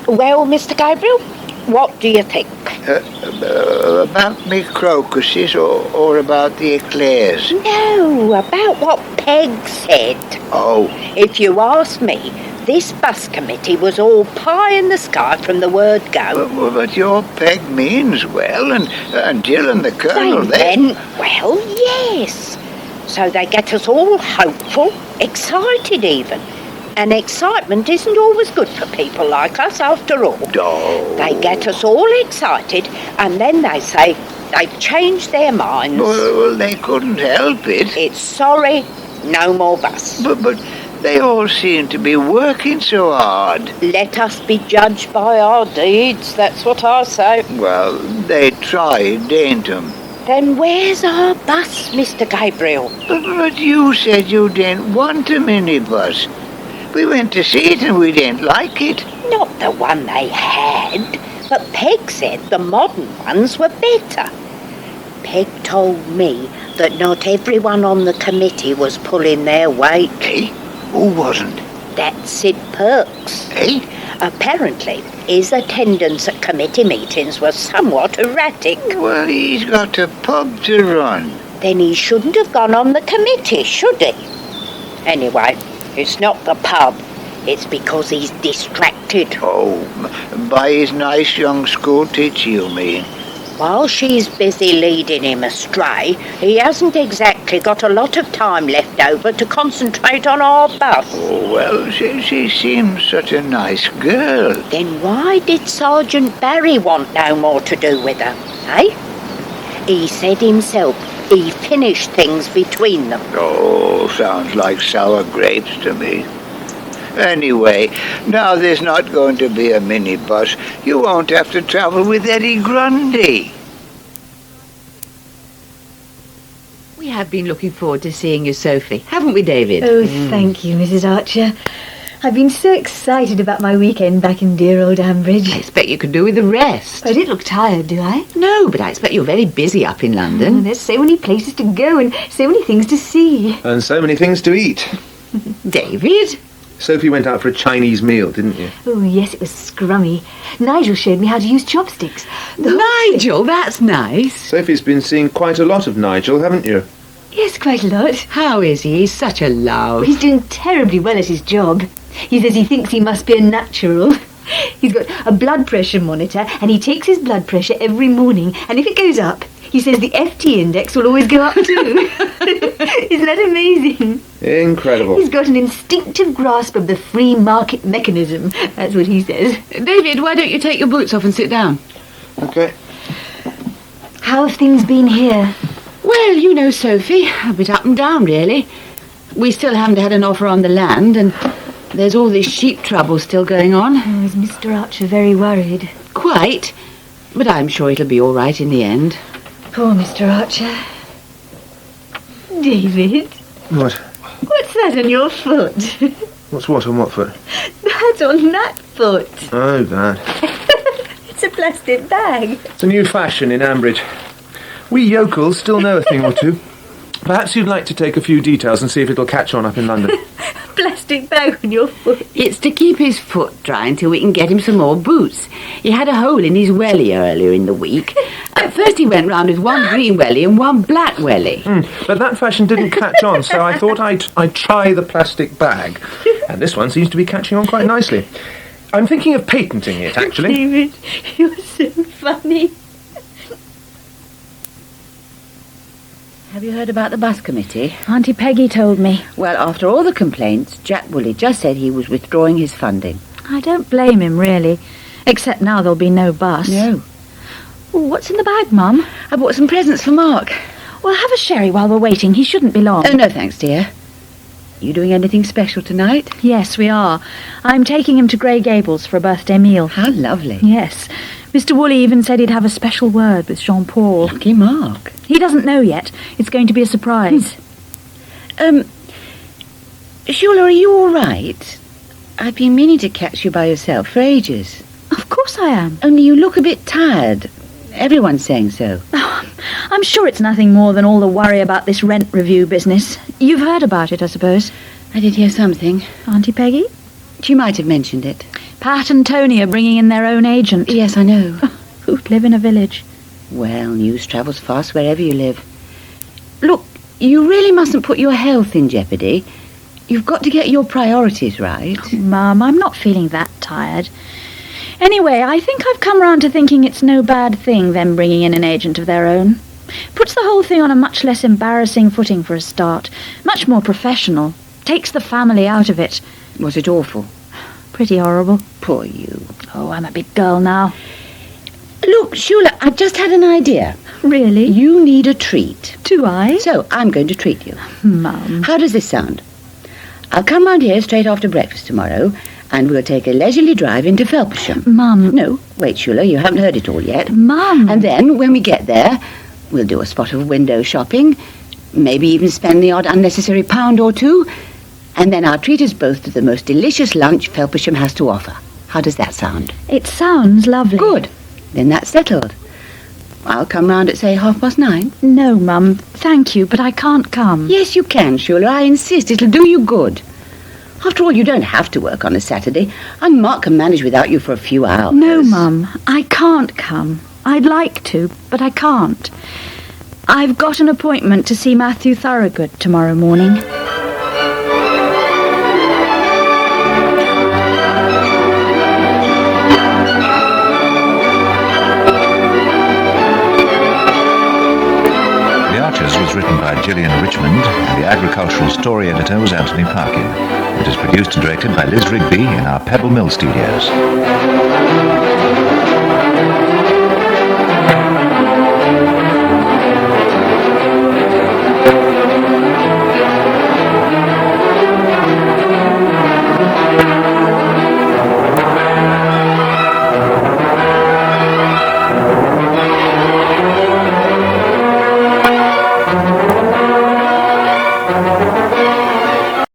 Well, Mr. Gabriel, what do you think? About me crocuses or about the eclairs? No, about what Peg said. Oh. If you ask me, this bus committee was all pie in the sky from the word go. But your Peg means well, and Jill and the Colonel, they meant well, yes. So they get us all hopeful, excited even. And excitement isn't always good for people like us, after all. Oh. They get us all excited, and then they say they've changed their minds. Well, they couldn't help it. It's sorry, no more bus. But they all seem to be working so hard. Let us be judged by our deeds, that's what I say. Well, they tried, ain't them? Then where's our bus, Mr. Gabriel? But you said you didn't want a minibus. We went to see it and we didn't like it. Not the one they had, but Peg said the modern ones were better. Peg told me that not everyone on the committee was pulling their weight. Eh? Who wasn't? That's Sid Perks. Eh? Apparently, his attendance at committee meetings was somewhat erratic. Well, he's got a pub to run. Then he shouldn't have gone on the committee, should he? Anyway, it's not the pub. It's because he's distracted. Oh, by his nice young school teacher, you mean? While she's busy leading him astray, he hasn't exactly got a lot of time left over to concentrate on our bus. Oh, well, she seems such a nice girl. Then why did Sergeant Barry want no more to do with her, eh? He said himself he finished things between them. Oh, sounds like sour grapes to me. Anyway, now there's not going to be a minibus. You won't have to travel with Eddie Grundy. We have been looking forward to seeing you, Sophie. Haven't we, David? Oh, thank you, Mrs. Archer. I've been so excited about my weekend back in dear old Ambridge. I expect you could do with the rest. I didn't look tired, do I? No, but I expect you're very busy up in London. Oh, there's so many places to go and so many things to see. And so many things to eat. David? Sophie went out for a Chinese meal, didn't you? Oh, yes, it was scrummy. Nigel showed me how to use chopsticks. Nigel, that's nice. Sophie's been seeing quite a lot of Nigel, haven't you? Yes, quite a lot. How is he? He's such a love. He's doing terribly well at his job. He says he thinks he must be a natural. He's got a blood pressure monitor and he takes his blood pressure every morning, and if it goes up, he says the FT index will always go up too. Isn't that amazing? Incredible. He's got an instinctive grasp of the free market mechanism. That's what he says. David, why don't you take your boots off and sit down? Okay. How have things been here? Well, you know, Sophie, a bit up and down, really. We still haven't had an offer on the land, and there's all this sheep trouble still going on. Oh, is Mr. Archer very worried? Quite. But I'm sure it'll be all right in the end. Poor Mr. Archer. David? What? What's that on your foot? What's what on what foot? That's on that foot. Oh, that. It's a plastic bag. It's a new fashion in Ambridge. We yokels still know a thing or two. Perhaps you'd like to take a few details and see if it'll catch on up in London. Plastic bag on your foot. It's to keep his foot dry until we can get him some more boots. He had a hole in his welly earlier in the week. At first he went round with one green welly and one black welly. But that fashion didn't catch on, so I thought I'd try the plastic bag. And this one seems to be catching on quite nicely. I'm thinking of patenting it, actually. David, you're so funny. Have you heard about the bus committee? Auntie Peggy told me. Well, after all the complaints, Jack Woolley just said he was withdrawing his funding. I don't blame him, really. Except now there'll be no bus. No. Ooh, what's in the bag, Mum? I bought some presents for Mark. Well, have a sherry while we're waiting. He shouldn't be long. Oh, no thanks, dear. You doing anything special tonight? Yes, we are. I'm taking him to Grey Gables for a birthday meal. How lovely. Yes. Mr. Woolley even said he'd have a special word with Jean-Paul. Lucky Mark. He doesn't know yet. It's going to be a surprise. Shula, are you all right? I've been meaning to catch you by yourself for ages. Of course I am. Only you look a bit tired. Everyone's saying so. Oh, I'm sure it's nothing more than all the worry about this rent review business. You've heard about it, I suppose. I did hear something. Auntie Peggy? She might have mentioned it. Pat and Tony are bringing in their own agent. Yes, I know. Who'd live in a village? Well, news travels fast wherever you live. Look, you really mustn't put your health in jeopardy. You've got to get your priorities right. Oh, Mum, I'm not feeling that tired. Anyway, I think I've come round to thinking it's no bad thing, them bringing in an agent of their own. Puts the whole thing on a much less embarrassing footing for a start. Much more professional. Takes the family out of it. Was it awful? Pretty horrible. Poor you. Oh, I'm a big girl now. Look, Shula, I've just had an idea. Really? You need a treat. Do I? So, I'm going to treat you. Mum. How does this sound? I'll come round here straight after breakfast tomorrow, and we'll take a leisurely drive into Felpersham. Mum. No, wait, Shula, you haven't heard it all yet. Mum. And then, when we get there, we'll do a spot of window shopping, maybe even spend the odd unnecessary £1 or £2, and then I'll treat us both to the most delicious lunch Felpersham has to offer. How does that sound? It sounds lovely. Good. Then that's settled. I'll come round at, say, 9:30. No, Mum. Thank you, but I can't come. Yes, you can, Shula. I insist. It'll do you good. After all, you don't have to work on a Saturday, and Mark can manage without you for a few hours. No, Mum. I can't come. I'd like to, but I can't. I've got an appointment to see Matthew Thorogood tomorrow morning. by Gillian Richmond, and the agricultural story editor was Anthony Parkin. It is produced and directed by Liz Rigby in our Pebble Mill studios.